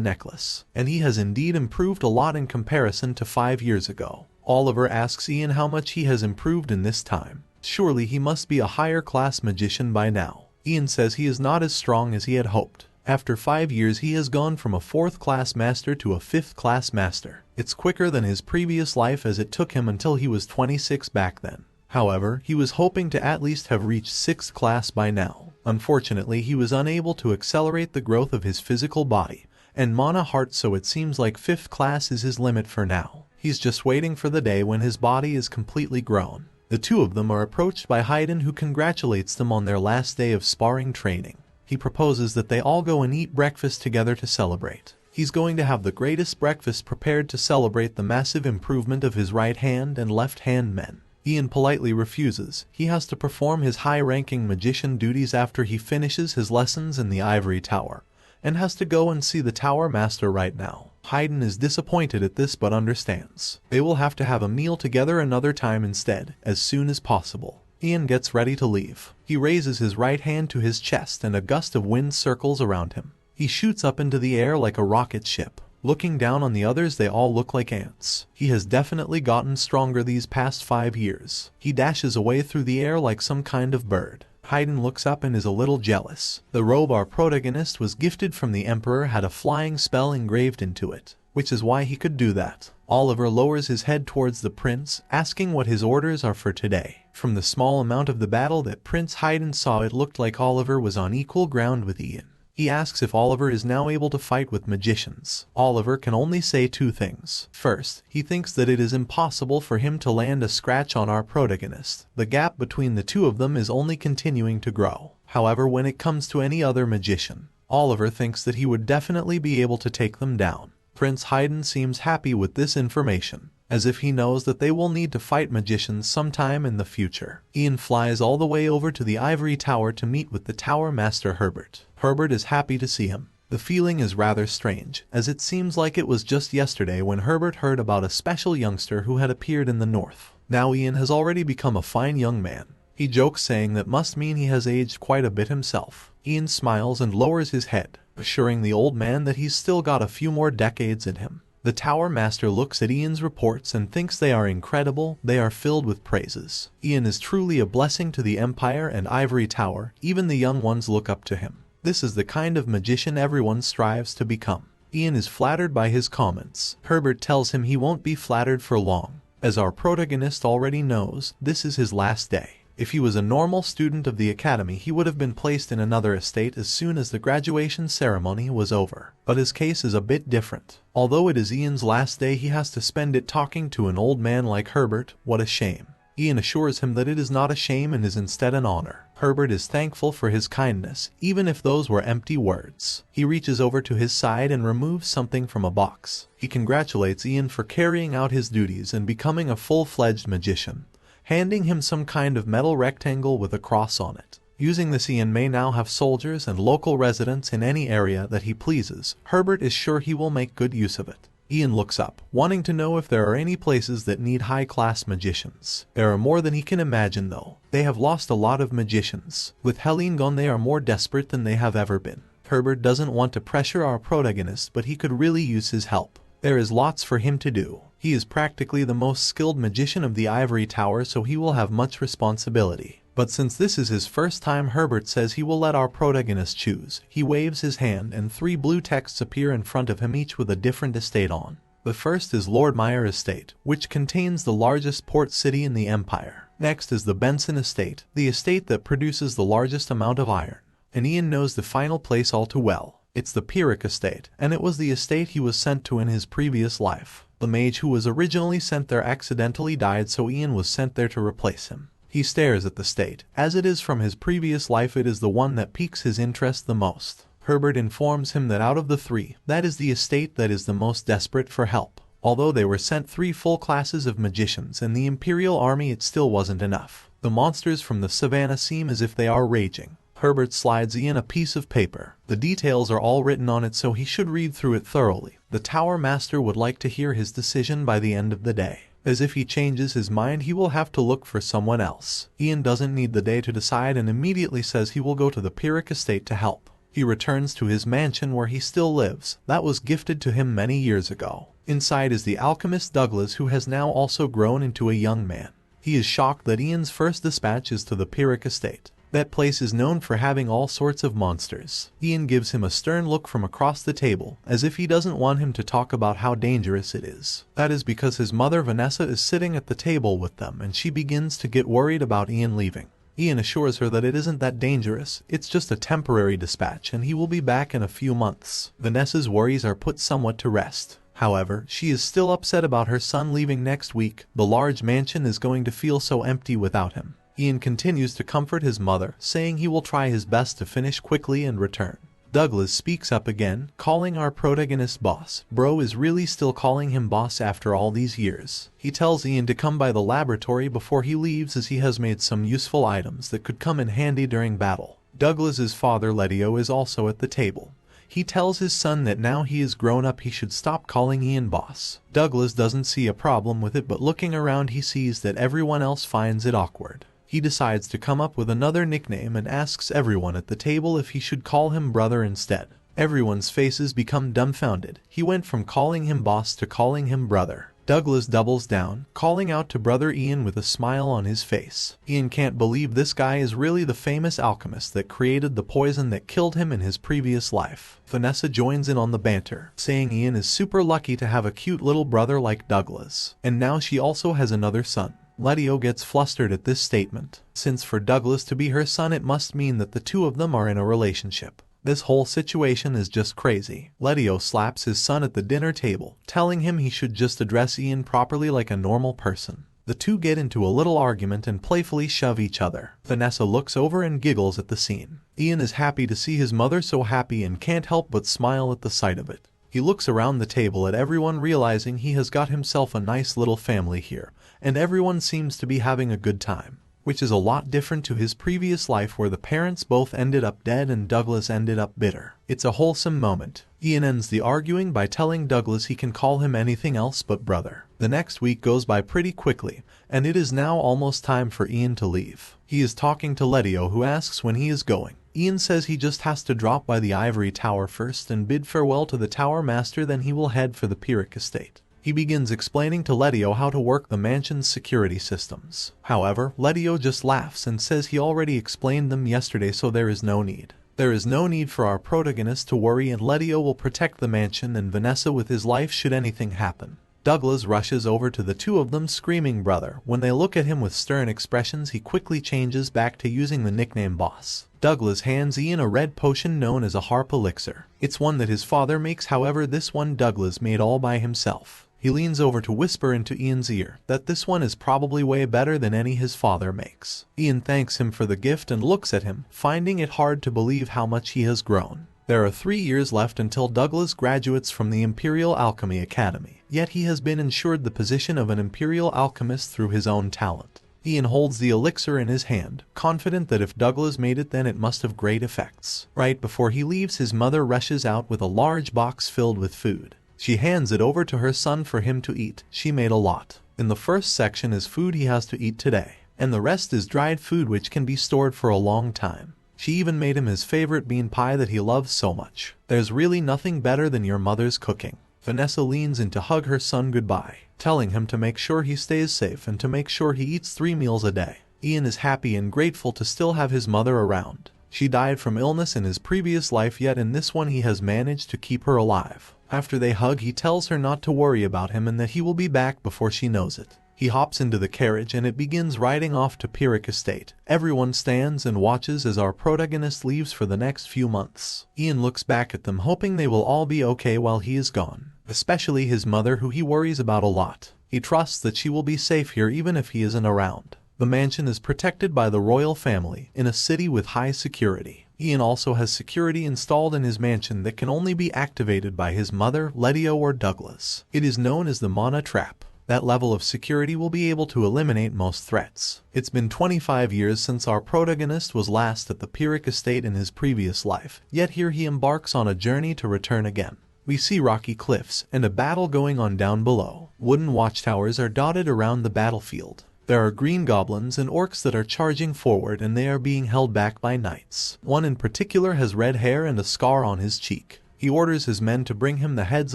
necklace, and he has indeed improved a lot in comparison to 5 years ago. Oliver asks Ian how much he has improved in this time. Surely he must be a higher class magician by now. Ian says he is not as strong as he had hoped. After 5 years he has gone from a 4th class master to a 5th class master. It's quicker than his previous life, as it took him until he was 26 back then. However, he was hoping to at least have reached 6th class by now. Unfortunately, he was unable to accelerate the growth of his physical body and mana heart, so it seems like 5th class is his limit for now. He's just waiting for the day when his body is completely grown. The two of them are approached by Haydn, who congratulates them on their last day of sparring training. He proposes that they all go and eat breakfast together to celebrate. He's going to have the greatest breakfast prepared to celebrate the massive improvement of his right hand and left hand men. Ian politely refuses. He has to perform his high-ranking magician duties after he finishes his lessons in the ivory tower, and has to go and see the tower master right now. Haydn is disappointed at this but understands. They will have to have a meal together another time instead, as soon as possible. Ian gets ready to leave. He raises his right hand to his chest and a gust of wind circles around him. He shoots up into the air like a rocket ship. Looking down on the others, they all look like ants. He has definitely gotten stronger these past 5 years. He dashes away through the air like some kind of bird. Haydn looks up and is a little jealous. The robe our protagonist was gifted from the Emperor had a flying spell engraved into it, which is why he could do that. Oliver lowers his head towards the prince, asking what his orders are for today. From the small amount of the battle that Prince Haydn saw, it looked like Oliver was on equal ground with Ian. He asks if Oliver is now able to fight with magicians. Oliver can only say 2 things. First, he thinks that it is impossible for him to land a scratch on our protagonist. The gap between the two of them is only continuing to grow. However, when it comes to any other magician, Oliver thinks that he would definitely be able to take them down. Prince Haydn seems happy with this information, as if he knows that they will need to fight magicians sometime in the future. Ian flies all the way over to the ivory tower to meet with the tower master Herbert. Herbert is happy to see him. The feeling is rather strange, as it seems like it was just yesterday when Herbert heard about a special youngster who had appeared in the north. Now Ian has already become a fine young man. He jokes, saying that must mean he has aged quite a bit himself. Ian smiles and lowers his head, assuring the old man that he's still got a few more decades in him. The tower master looks at Ian's reports and thinks they are incredible. They are filled with praises. Ian is truly a blessing to the Empire and Ivory Tower. Even the young ones look up to him. This is the kind of magician everyone strives to become. Ian is flattered by his comments. Herbert tells him he won't be flattered for long. As our protagonist already knows, this is his last day. If he was a normal student of the academy, he would have been placed in another estate as soon as the graduation ceremony was over. But his case is a bit different. Although it is Ian's last day, he has to spend it talking to an old man like Herbert. What a shame. Ian assures him that it is not a shame and is instead an honor. Herbert is thankful for his kindness, even if those were empty words. He reaches over to his side and removes something from a box. He congratulates Ian for carrying out his duties and becoming a full-fledged magician, handing him some kind of metal rectangle with a cross on it. Using this, Ian may now have soldiers and local residents in any area that he pleases. Herbert is sure he will make good use of it. Ian looks up, wanting to know if there are any places that need high-class magicians. There are more than he can imagine, though. They have lost a lot of magicians. With Helene gone, they are more desperate than they have ever been. Herbert doesn't want to pressure our protagonist, but he could really use his help. There is lots for him to do. He is practically the most skilled magician of the Ivory Tower, so he will have much responsibility. But since this is his first time, Herbert says he will let our protagonist choose. He waves his hand and 3 blue texts appear in front of him, each with a different estate on. The first is Lord Meyer Estate, which contains the largest port city in the Empire. Next is the Benson Estate, the estate that produces the largest amount of iron. And Ian knows the final place all too well. It's the Pyrrhic Estate, and it was the estate he was sent to in his previous life. The mage who was originally sent there accidentally died, so Ian was sent there to replace him. He stares at the state. As it is from his previous life, it is the one that piques his interest the most. Herbert informs him that out of the 3, that is the estate that is the most desperate for help. Although they were sent 3 full classes of magicians and the Imperial Army, it still wasn't enough. The monsters from the savannah seem as if they are raging. Herbert slides Ian a piece of paper. The details are all written on it, so he should read through it thoroughly. The Tower Master would like to hear his decision by the end of the day. As if he changes his mind, he will have to look for someone else. Ian doesn't need the day to decide and immediately says he will go to the Pyrrhic Estate to help. He returns to his mansion where he still lives, that was gifted to him many years ago. Inside is the alchemist Douglas, who has now also grown into a young man. He is shocked that Ian's first dispatch is to the Pyrrhic estate. That place is known for having all sorts of monsters. Ian gives him a stern look from across the table, as if he doesn't want him to talk about how dangerous it is. That is because his mother Vanessa is sitting at the table with them, and she begins to get worried about Ian leaving. Ian assures her that it isn't that dangerous, it's just a temporary dispatch and he will be back in a few months. Vanessa's worries are put somewhat to rest. However, she is still upset about her son leaving next week. The large mansion is going to feel so empty without him. Ian continues to comfort his mother, saying he will try his best to finish quickly and return. Douglas speaks up again, calling our protagonist boss. Bro is really still calling him boss after all these years. He tells Ian to come by the laboratory before he leaves, as he has made some useful items that could come in handy during battle. Douglas's father Letio is also at the table. He tells his son that now he is grown up he should stop calling Ian boss. Douglas doesn't see a problem with it, but looking around he sees that everyone else finds it awkward. He decides to come up with another nickname and asks everyone at the table if he should call him brother instead. Everyone's faces become dumbfounded. He went from calling him boss to calling him brother. Douglas doubles down, calling out to brother Ian with a smile on his face. Ian can't believe this guy is really the famous alchemist that created the poison that killed him in his previous life. Vanessa joins in on the banter, saying Ian is super lucky to have a cute little brother like Douglas. And now she also has another son. Letio gets flustered at this statement, since for Douglas to be her son it must mean that the two of them are in a relationship. This whole situation is just crazy. Letio slaps his son at the dinner table, telling him he should just address Ian properly like a normal person. The two get into a little argument and playfully shove each other. Vanessa looks over and giggles at the scene. Ian is happy to see his mother so happy and can't help but smile at the sight of it. He looks around the table at everyone, realizing he has got himself a nice little family here, and everyone seems to be having a good time, which is a lot different to his previous life where the parents both ended up dead and Douglas ended up bitter. It's a wholesome moment. Ian ends the arguing by telling Douglas he can call him anything else but brother. The next week goes by pretty quickly, and it is now almost time for Ian to leave. He is talking to Letio, who asks when he is going. Ian says he just has to drop by the ivory tower first and bid farewell to the tower master, then he will head for the Pyrrhic estate. He begins explaining to Letio how to work the mansion's security systems. However, Letio just laughs and says he already explained them yesterday, so there is no need. There is no need for our protagonist to worry, and Letio will protect the mansion and Vanessa with his life should anything happen. Douglas rushes over to the two of them, screaming brother. When they look at him with stern expressions, he quickly changes back to using the nickname boss. Douglas hands Ian a red potion known as a harp elixir. It's one that his father makes, however this one Douglas made all by himself. He leans over to whisper into Ian's ear that this one is probably way better than any his father makes. Ian thanks him for the gift and looks at him, finding it hard to believe how much he has grown. There are 3 years left until Douglas graduates from the Imperial Alchemy Academy, yet he has been ensured the position of an Imperial Alchemist through his own talent. Ian holds the elixir in his hand, confident that if Douglas made it then it must have great effects. Right before he leaves, his mother rushes out with a large box filled with food. She hands it over to her son for him to eat. She made a lot. In the first section is food he has to eat today, and the rest is dried food which can be stored for a long time. She even made him his favorite bean pie that he loves so much. There's really nothing better than your mother's cooking. Vanessa leans in to hug her son goodbye, telling him to make sure he stays safe and to make sure he eats 3 meals a day. Ian is happy and grateful to still have his mother around. She died from illness in his previous life, yet in this one he has managed to keep her alive. After they hug, he tells her not to worry about him and that he will be back before she knows it. He hops into the carriage and it begins riding off to Pyrrhic estate. Everyone stands and watches as our protagonist leaves for the next few months. Ian looks back at them, hoping they will all be okay while he is gone, especially his mother, who he worries about a lot. He trusts that she will be safe here even if he isn't around. The mansion is protected by the royal family in a city with high security. Ian also has security installed in his mansion that can only be activated by his mother, Letio, or Douglas. It is known as the Mana Trap. That level of security will be able to eliminate most threats. It's been 25 years since our protagonist was last at the Pyrrhic estate in his previous life, yet here he embarks on a journey to return again. We see rocky cliffs and a battle going on down below. Wooden watchtowers are dotted around the battlefield. There are green goblins and orcs that are charging forward, and they are being held back by knights. One in particular has red hair and a scar on his cheek. He orders his men to bring him the heads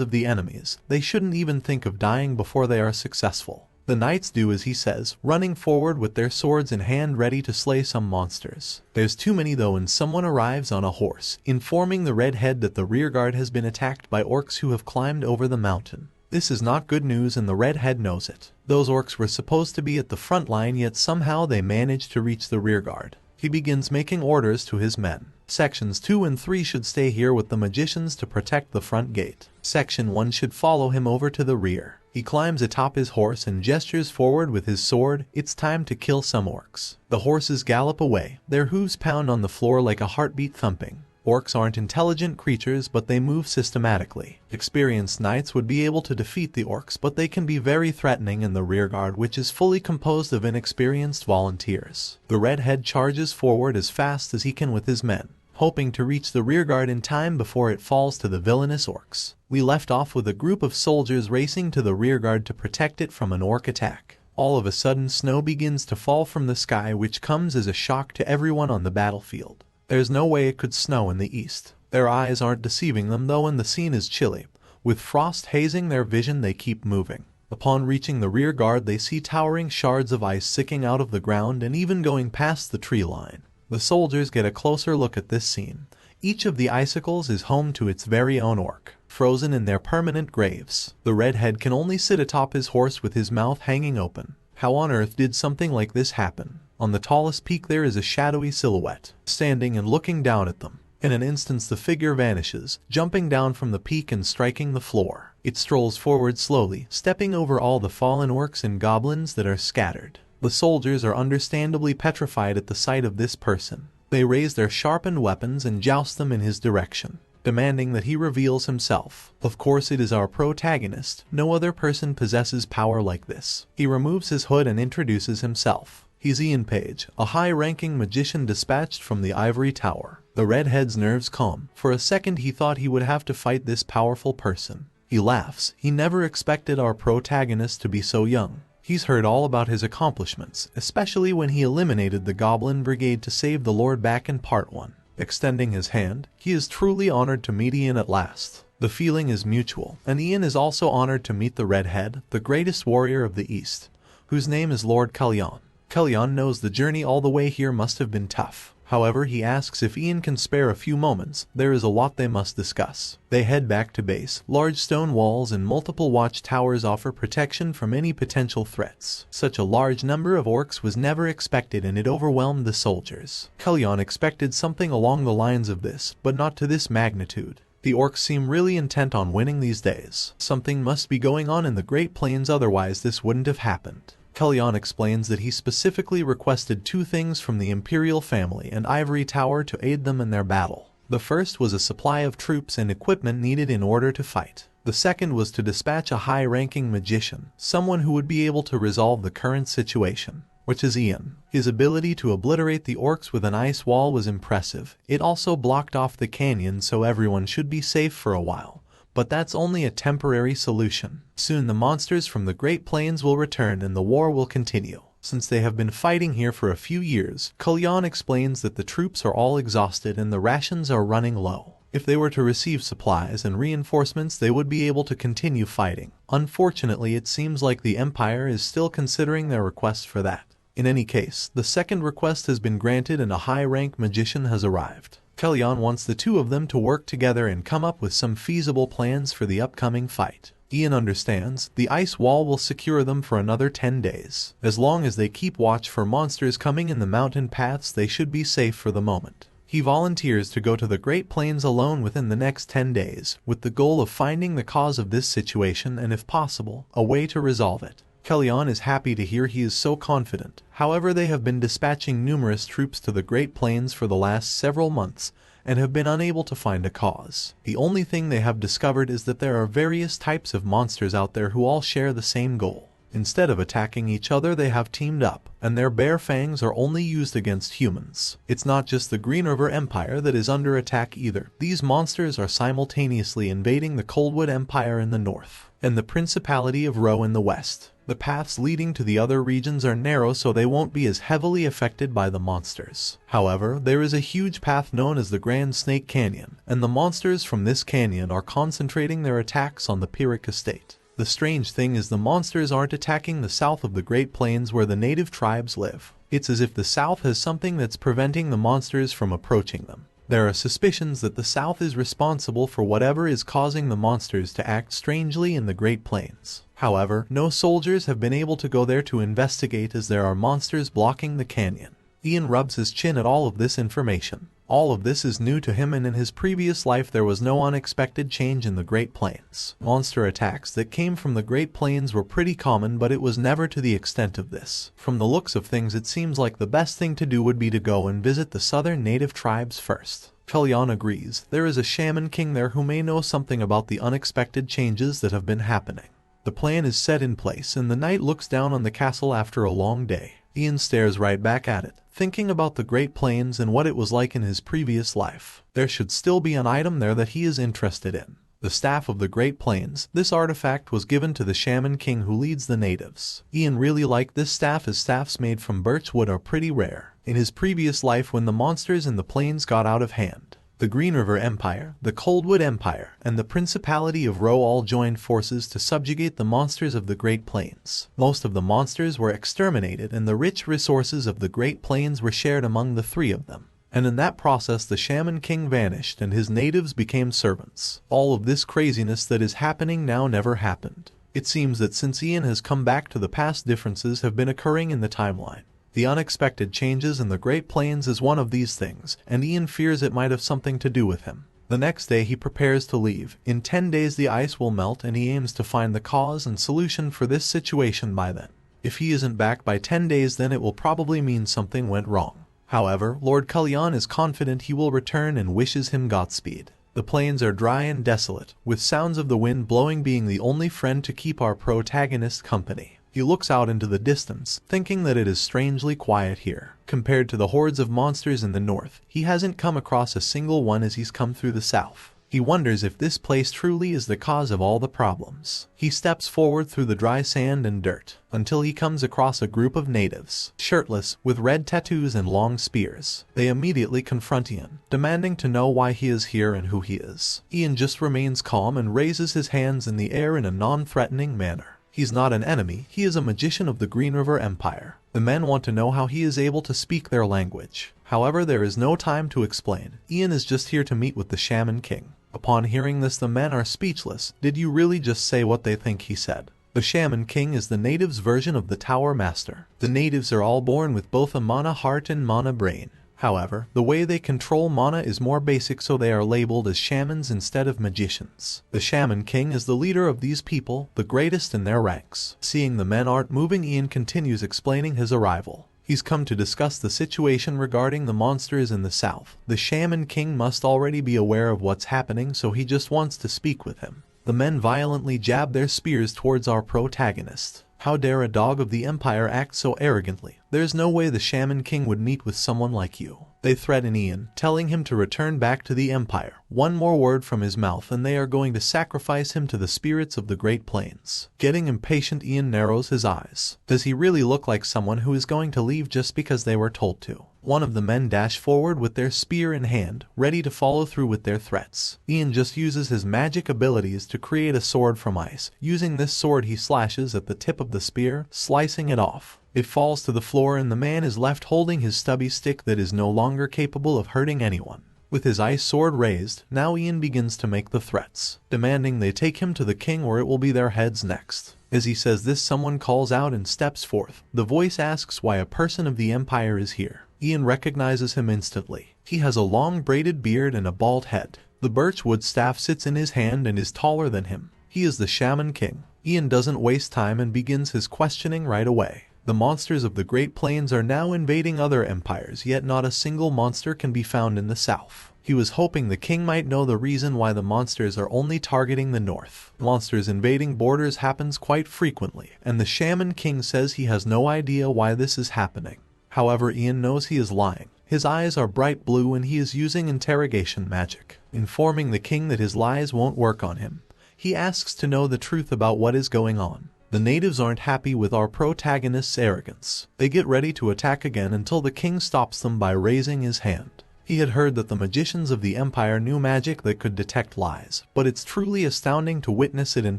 of the enemies. They shouldn't even think of dying before they are successful. The knights do as he says, running forward with their swords in hand ready to slay some monsters. There's too many though, and someone arrives on a horse, informing the redhead that the rearguard has been attacked by orcs who have climbed over the mountain. This is not good news, and the redhead knows it. Those orcs were supposed to be at the front line, yet somehow they managed to reach the rearguard. He begins making orders to his men. Sections 2 and 3 should stay here with the magicians to protect the front gate. Section 1 should follow him over to the rear. He climbs atop his horse and gestures forward with his sword. It's time to kill some orcs. The horses gallop away. Their hooves pound on the floor like a heartbeat thumping. Orcs aren't intelligent creatures, but they move systematically. Experienced knights would be able to defeat the orcs, but they can be very threatening in the rearguard, which is fully composed of inexperienced volunteers. The redhead charges forward as fast as he can with his men, hoping to reach the rearguard in time before it falls to the villainous orcs. We left off with a group of soldiers racing to the rearguard to protect it from an orc attack. All of a sudden, snow begins to fall from the sky, which comes as a shock to everyone on the battlefield. There's no way it could snow in the east. Their eyes aren't deceiving them though, and the scene is chilly. With frost hazing their vision, they keep moving. Upon reaching the rear guard, they see towering shards of ice sticking out of the ground and even going past the tree line. The soldiers get a closer look at this scene. Each of the icicles is home to its very own orc, frozen in their permanent graves. The redhead can only sit atop his horse with his mouth hanging open. How on earth did something like this happen? On the tallest peak there is a shadowy silhouette, standing and looking down at them. In an instant the figure vanishes, jumping down from the peak and striking the floor. It strolls forward slowly, stepping over all the fallen orcs and goblins that are scattered. The soldiers are understandably petrified at the sight of this person. They raise their sharpened weapons and joust them in his direction, demanding that he reveals himself. Of course, it is our protagonist. No other person possesses power like this. He removes his hood and introduces himself. He's Ian Page, a high-ranking magician dispatched from the Ivory Tower. The redhead's nerves calm. For a second he thought he would have to fight this powerful person. He laughs. He never expected our protagonist to be so young. He's heard all about his accomplishments, especially when he eliminated the Goblin Brigade to save the Lord back in Part 1. Extending his hand, he is truly honored to meet Ian at last. The feeling is mutual, and Ian is also honored to meet the redhead, the greatest warrior of the East, whose name is Lord Kalyan. Kalyan knows the journey all the way here must have been tough. However, he asks if Ian can spare a few moments. There is a lot they must discuss. They head back to base. Large stone walls and multiple watchtowers offer protection from any potential threats. Such a large number of orcs was never expected, and it overwhelmed the soldiers. Kalyan expected something along the lines of this, but not to this magnitude. The orcs seem really intent on winning these days. Something must be going on in the Great Plains, otherwise this wouldn't have happened. Kalyan explains that he specifically requested two things from the Imperial family and Ivory Tower to aid them in their battle. The first was a supply of troops and equipment needed in order to fight. The second was to dispatch a high-ranking magician, someone who would be able to resolve the current situation, which is Ian. His ability to obliterate the orcs with an ice wall was impressive. It also blocked off the canyon, so everyone should be safe for a while. But that's only a temporary solution. Soon the monsters from the Great Plains will return and the war will continue. Since they have been fighting here for a few years, Kalyan explains that the troops are all exhausted and the rations are running low. If they were to receive supplies and reinforcements, they would be able to continue fighting. Unfortunately, it seems like the Empire is still considering their request for that. In any case, the second request has been granted and a high-rank magician has arrived. Kalyan wants the two of them to work together and come up with some feasible plans for the upcoming fight. Ian understands. The ice wall will secure them for another 10 days. As long as they keep watch for monsters coming in the mountain paths, they should be safe for the moment. He volunteers to go to the Great Plains alone within the next 10 days, with the goal of finding the cause of this situation and, if possible, a way to resolve it. Kalyan is happy to hear he is so confident. However, they have been dispatching numerous troops to the Great Plains for the last several months and have been unable to find a cause. The only thing they have discovered is that there are various types of monsters out there who all share the same goal. Instead of attacking each other, they have teamed up, and their bare fangs are only used against humans. It's not just the Green River Empire that is under attack either. These monsters are simultaneously invading the Coldwood Empire in the north and the Principality of Ro in the west. The paths leading to the other regions are narrow, so they won't be as heavily affected by the monsters. However, there is a huge path known as the Grand Snake Canyon, and the monsters from this canyon are concentrating their attacks on the Pyrrhic estate. The strange thing is the monsters aren't attacking the south of the Great Plains where the native tribes live. It's as if the south has something that's preventing the monsters from approaching them. There are suspicions that the south is responsible for whatever is causing the monsters to act strangely in the Great Plains. However, no soldiers have been able to go there to investigate as there are monsters blocking the canyon. Ian rubs his chin at all of this information. All of this is new to him, and in his previous life there was no unexpected change in the Great Plains. Monster attacks that came from the Great Plains were pretty common, but it was never to the extent of this. From the looks of things, it seems like the best thing to do would be to go and visit the southern native tribes first. Kalyan agrees. There is a shaman king there who may know something about the unexpected changes that have been happening. The plan is set in place, and the knight looks down on the castle after a long day. Ian stares right back at it, thinking about the Great Plains and what it was like in his previous life. There should still be an item there that he is interested in. The Staff of the Great Plains. This artifact was given to the Shaman King who leads the natives. Ian really liked this staff, as staffs made from birch wood are pretty rare. In his previous life, when the monsters in the plains got out of hand, the Green River Empire, the Coldwood Empire, and the Principality of Ro all joined forces to subjugate the monsters of the Great Plains. Most of the monsters were exterminated, and the rich resources of the Great Plains were shared among the three of them. And in that process the Shaman King vanished and his natives became servants. All of this craziness that is happening now never happened. It seems that since Ian has come back to the past, differences have been occurring in the timeline. The unexpected changes in the Great Plains is one of these things, and Ian fears it might have something to do with him. The next day he prepares to leave. In 10 days the ice will melt, and he aims to find the cause and solution for this situation by then. If he isn't back by 10 days, then it will probably mean something went wrong. However, Lord Kalyan is confident he will return and wishes him Godspeed. The plains are dry and desolate, with sounds of the wind blowing being the only friend to keep our protagonist company. He looks out into the distance, thinking that it is strangely quiet here. Compared to the hordes of monsters in the north, he hasn't come across a single one as he's come through the south. He wonders if this place truly is the cause of all the problems. He steps forward through the dry sand and dirt, until he comes across a group of natives, shirtless, with red tattoos and long spears. They immediately confront Ian, demanding to know why he is here and who he is. Ian just remains calm and raises his hands in the air in a non-threatening manner. He's not an enemy, he is a magician of the Green River Empire. The men want to know how he is able to speak their language. However, there is no time to explain. Ian is just here to meet with the Shaman King. Upon hearing this, the men are speechless. Did you really just say what they think he said? The Shaman King is the natives' version of the Tower Master. The natives are all born with both a mana heart and mana brain. However, the way they control mana is more basic, so they are labeled as shamans instead of magicians. The Shaman King is the leader of these people, the greatest in their ranks. Seeing the men aren't moving, Ian continues explaining his arrival. He's come to discuss the situation regarding the monsters in the south. The Shaman King must already be aware of what's happening, so he just wants to speak with him. The men violently jab their spears towards our protagonist. How dare a dog of the Empire act so arrogantly? There's no way the Shaman King would meet with someone like you. They threaten Ian, telling him to return back to the Empire. One more word from his mouth and they are going to sacrifice him to the spirits of the Great Plains. Getting impatient, Ian narrows his eyes. Does he really look like someone who is going to leave just because they were told to? One of the men dash forward with their spear in hand, ready to follow through with their threats. Ian just uses his magic abilities to create a sword from ice. Using this sword, he slashes at the tip of the spear, slicing it off. It falls to the floor and the man is left holding his stubby stick that is no longer capable of hurting anyone. With his ice sword raised, now Ian begins to make the threats, demanding they take him to the king or it will be their heads next. As he says this, someone calls out and steps forth. The voice asks why a person of the Empire is here. Ian recognizes him instantly. He has a long braided beard and a bald head. The birchwood staff sits in his hand and is taller than him. He is the Shaman King. Ian doesn't waste time and begins his questioning right away. The monsters of the Great Plains are now invading other empires, yet not a single monster can be found in the south. He was hoping the king might know the reason why the monsters are only targeting the north. Monsters invading borders happens quite frequently, and the Shaman King says he has no idea why this is happening. However, Ian knows he is lying. His eyes are bright blue and he is using interrogation magic, informing the king that his lies won't work on him. He asks to know the truth about what is going on. The natives aren't happy with our protagonist's arrogance. They get ready to attack again until the king stops them by raising his hand. He had heard that the magicians of the empire knew magic that could detect lies, but it's truly astounding to witness it in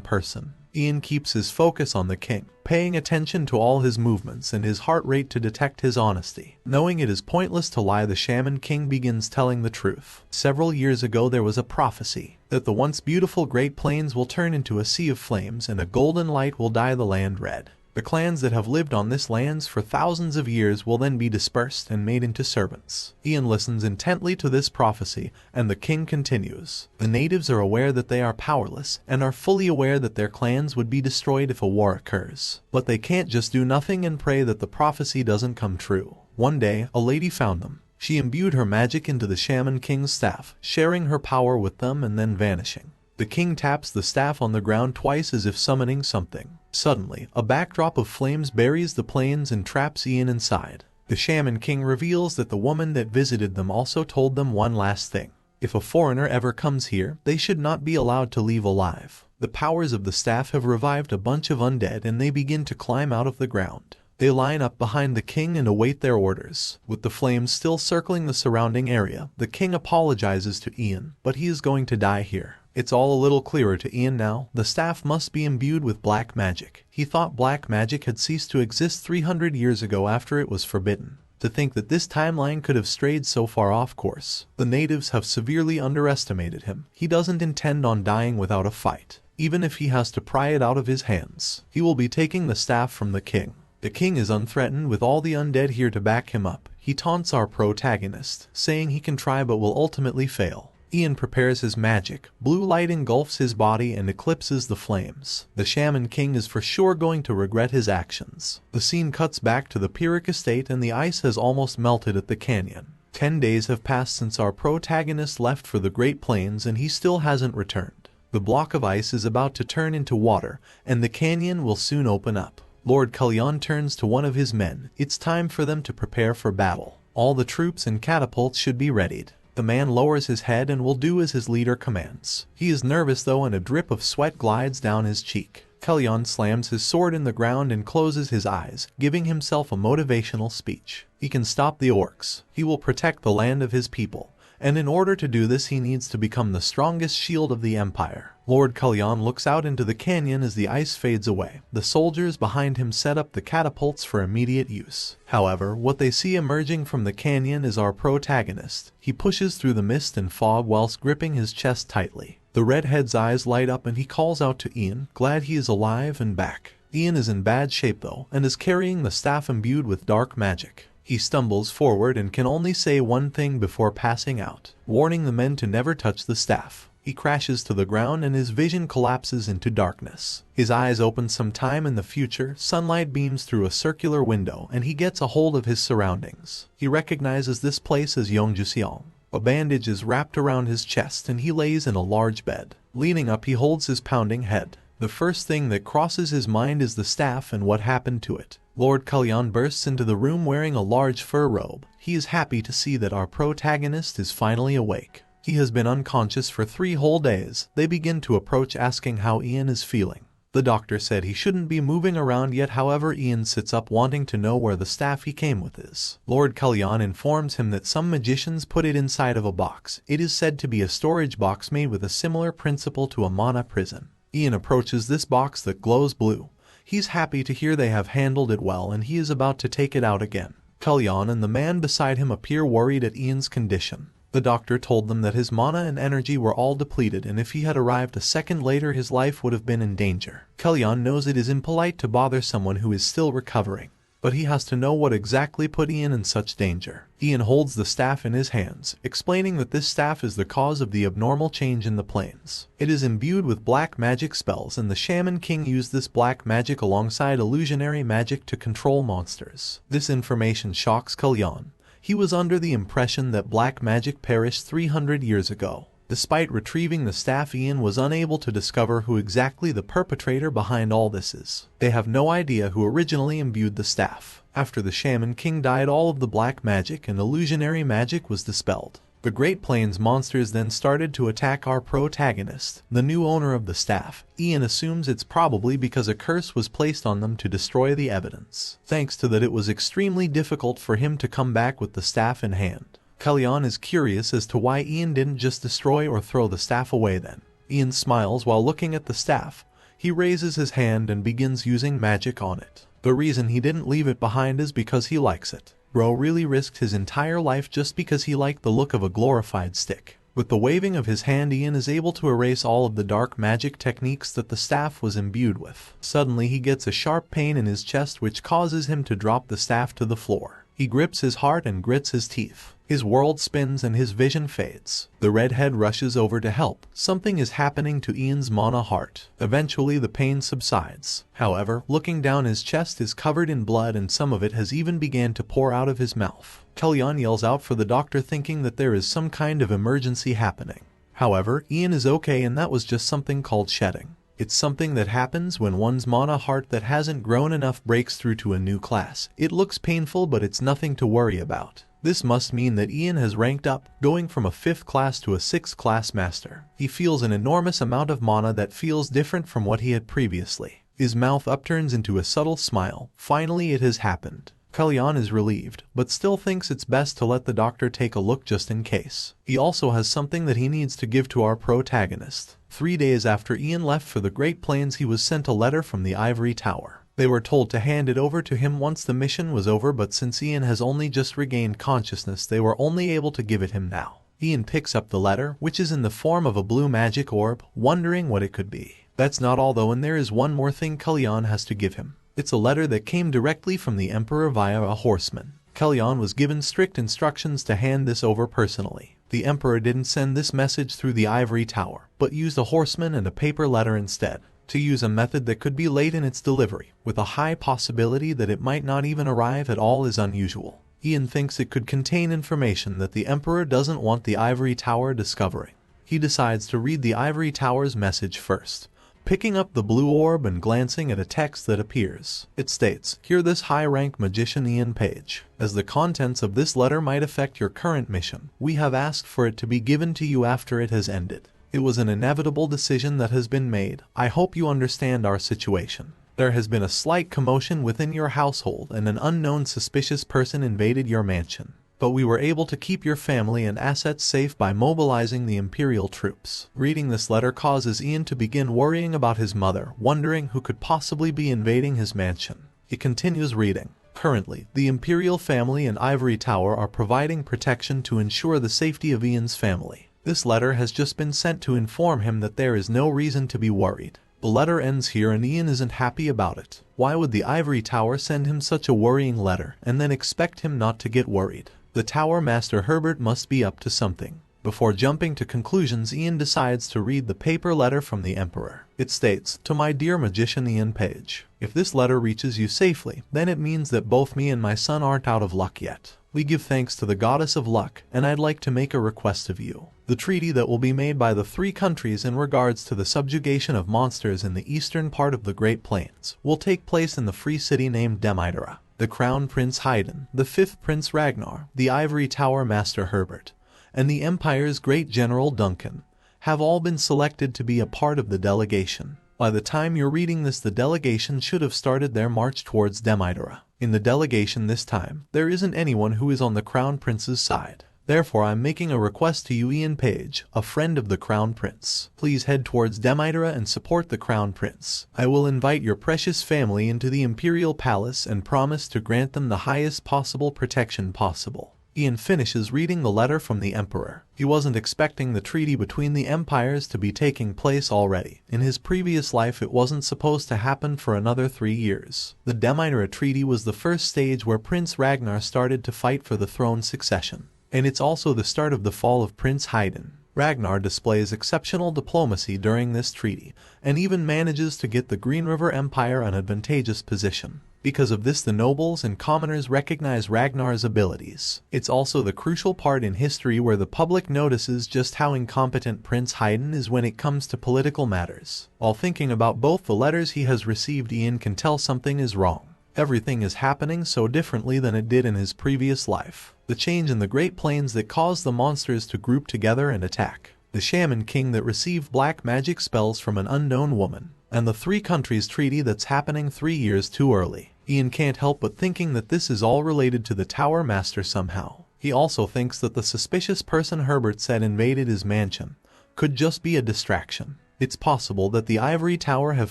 person. Ian keeps his focus on the king, paying attention to all his movements and his heart rate to detect his honesty. Knowing it is pointless to lie, the shaman king begins telling the truth. Several years ago there was a prophecy that the once beautiful Great Plains will turn into a sea of flames and a golden light will dye the land red. The clans that have lived on this lands for thousands of years will then be dispersed and made into servants. Ian listens intently to this prophecy, and the king continues. The natives are aware that they are powerless, and are fully aware that their clans would be destroyed if a war occurs. But they can't just do nothing and pray that the prophecy doesn't come true. One day, a lady found them. She imbued her magic into the shaman king's staff, sharing her power with them and then vanishing. The king taps the staff on the ground twice as if summoning something. Suddenly, a backdrop of flames buries the plains and traps Ian inside. The shaman king reveals that the woman that visited them also told them one last thing. If a foreigner ever comes here, they should not be allowed to leave alive. The powers of the staff have revived a bunch of undead and they begin to climb out of the ground. They line up behind the king and await their orders. With the flames still circling the surrounding area, the king apologizes to Ian, but he is going to die here. It's all a little clearer to Ian now. The staff must be imbued with black magic. He thought black magic had ceased to exist 300 years ago after it was forbidden. To think that this timeline could have strayed so far off course. The natives have severely underestimated him. He doesn't intend on dying without a fight. Even if he has to pry it out of his hands, he will be taking the staff from the king. The king is unthreatened with all the undead here to back him up. He taunts our protagonist, saying he can try but will ultimately fail. Ian prepares his magic. Blue light engulfs his body and eclipses the flames. The shaman king is for sure going to regret his actions. The scene cuts back to the Pyrrhic estate and the ice has almost melted at the canyon. 10 days have passed since our protagonist left for the Great Plains and he still hasn't returned. The block of ice is about to turn into water and the canyon will soon open up. Lord Kalyan turns to one of his men. It's time for them to prepare for battle. All the troops and catapults should be readied. The man lowers his head and will do as his leader commands. He is nervous though and a drip of sweat glides down his cheek. Kalyan slams his sword in the ground and closes his eyes, giving himself a motivational speech. He can stop the orcs. He will protect the land of his people. And in order to do this he needs to become the strongest shield of the empire. Lord Kalyan looks out into the canyon as the ice fades away. The soldiers behind him set up the catapults for immediate use. However, what they see emerging from the canyon is our protagonist. He pushes through the mist and fog whilst gripping his chest tightly. The redhead's eyes light up and he calls out to Ian, glad he is alive and back. Ian is in bad shape though, and is carrying the staff imbued with dark magic. He stumbles forward and can only say one thing before passing out, warning the men to never touch the staff. He crashes to the ground and his vision collapses into darkness. His eyes open some time in the future, sunlight beams through a circular window and he gets a hold of his surroundings. He recognizes this place as Yongjuseong. A bandage is wrapped around his chest and he lays in a large bed. Leaning up he holds his pounding head. The first thing that crosses his mind is the staff and what happened to it. Lord Kalyan bursts into the room wearing a large fur robe. He is happy to see that our protagonist is finally awake. He has been unconscious for 3 whole days. They begin to approach asking how Ian is feeling. The doctor said he shouldn't be moving around yet, however Ian sits up wanting to know where the staff he came with is. Lord Kalyan informs him that some magicians put it inside of a box. It is said to be a storage box made with a similar principle to a mana prison. Ian approaches this box that glows blue. He's happy to hear they have handled it well and he is about to take it out again. Kalyan and the man beside him appear worried at Ian's condition. The doctor told them that his mana and energy were all depleted and if he had arrived a second later his life would have been in danger. Kalyan knows it is impolite to bother someone who is still recovering, but he has to know what exactly put Ian in such danger. Ian holds the staff in his hands, explaining that this staff is the cause of the abnormal change in the plains. It is imbued with black magic spells and the Shaman King used this black magic alongside illusionary magic to control monsters. This information shocks Kalyan. He was under the impression that black magic perished 300 years ago. Despite retrieving the staff, Ian was unable to discover who exactly the perpetrator behind all this is. They have no idea who originally imbued the staff. After the Shaman King died, all of the black magic and illusionary magic was dispelled. The Great Plains monsters then started to attack our protagonist, the new owner of the staff. Ian assumes it's probably because a curse was placed on them to destroy the evidence. Thanks to that, it was extremely difficult for him to come back with the staff in hand. Kellyanne is curious as to why Ian didn't just destroy or throw the staff away then. Ian smiles while looking at the staff. He raises his hand and begins using magic on it. The reason he didn't leave it behind is because he likes it. Bro really risked his entire life just because he liked the look of a glorified stick. With the waving of his hand, Ian is able to erase all of the dark magic techniques that the staff was imbued with. Suddenly he gets a sharp pain in his chest which causes him to drop the staff to the floor. He grips his heart and grits his teeth. His world spins and his vision fades. The redhead rushes over to help. Something is happening to Ian's mana heart. Eventually the pain subsides. However, looking down, his chest is covered in blood and some of it has even began to pour out of his mouth. Kellyanne yells out for the doctor, thinking that there is some kind of emergency happening. However, Ian is okay, and that was just something called shedding. It's something that happens when one's mana heart that hasn't grown enough breaks through to a new class. It looks painful, but it's nothing to worry about. This must mean that Ian has ranked up, going from a 5th class to a 6th class master. He feels an enormous amount of mana that feels different from what he had previously. His mouth upturns into a subtle smile. Finally it has happened. Kellyanne is relieved, but still thinks it's best to let the doctor take a look just in case. He also has something that he needs to give to our protagonist. 3 days after Ian left for the Great Plains, he was sent a letter from the Ivory Tower. They were told to hand it over to him once the mission was over, but since Ian has only just regained consciousness, they were only able to give it him now. Ian picks up the letter, which is in the form of a blue magic orb, wondering what it could be. That's not all though, and there is one more thing Kellyanne has to give him. It's a letter that came directly from the Emperor via a horseman. Kellyanne was given strict instructions to hand this over personally. The Emperor didn't send this message through the Ivory Tower, but used a horseman and a paper letter instead. To use a method that could be late in its delivery, with a high possibility that it might not even arrive at all, is unusual. Ian thinks it could contain information that the Emperor doesn't want the Ivory Tower discovering. He decides to read the Ivory Tower's message first, picking up the blue orb and glancing at a text that appears. It states, "Hear this high-rank magician Ian Page. As the contents of this letter might affect your current mission, we have asked for it to be given to you after it has ended. It was an inevitable decision that has been made. I hope you understand our situation. There has been a slight commotion within your household and an unknown suspicious person invaded your mansion. But we were able to keep your family and assets safe by mobilizing the Imperial troops." Reading this letter causes Ian to begin worrying about his mother, wondering who could possibly be invading his mansion. He continues reading. Currently, the Imperial family and Ivory Tower are providing protection to ensure the safety of Ian's family. This letter has just been sent to inform him that there is no reason to be worried. The letter ends here and Ian isn't happy about it. Why would the Ivory Tower send him such a worrying letter and then expect him not to get worried? The Tower Master Herbert must be up to something. Before jumping to conclusions, Ian decides to read the paper letter from the Emperor. It states, "To my dear magician Ian Page. If this letter reaches you safely, then it means that both me and my son aren't out of luck yet. We give thanks to the goddess of luck, and I'd like to make a request of you. The treaty that will be made by the 3 countries in regards to the subjugation of monsters in the eastern part of the Great Plains will take place in the free city named Demidera. The Crown Prince Haydn, the 5th Prince Ragnar, the Ivory Tower Master Herbert, and the Empire's Great General Duncan have all been selected to be a part of the delegation. By the time you're reading this, the delegation should have started their march towards Demidera. In the delegation this time, there isn't anyone who is on the Crown Prince's side. Therefore, I'm making a request to you, Ian Page, a friend of the Crown Prince. Please head towards Demidera and support the Crown Prince. I will invite your precious family into the Imperial Palace and promise to grant them the highest possible protection possible." Ian finishes reading the letter from the Emperor. He wasn't expecting the treaty between the empires to be taking place already. In his previous life, it wasn't supposed to happen for another 3 years. The Demidera Treaty was the first stage where Prince Ragnar started to fight for the throne succession. And it's also the start of the fall of Prince Haydn. Ragnar displays exceptional diplomacy during this treaty, and even manages to get the Green River Empire an advantageous position. Because of this, the nobles and commoners recognize Ragnar's abilities. It's also the crucial part in history where the public notices just how incompetent Prince Haydn is when it comes to political matters. While thinking about both the letters he has received, Ian can tell something is wrong. Everything is happening so differently than it did in his previous life. The change in the Great Plains that caused the monsters to group together and attack. The Shaman King that received black magic spells from an unknown woman. And the three countries treaty that's happening 3 years too early. Ian can't help but thinking that this is all related to the Tower Master somehow. He also thinks that the suspicious person Herbert said invaded his mansion could just be a distraction. It's possible that the Ivory Tower have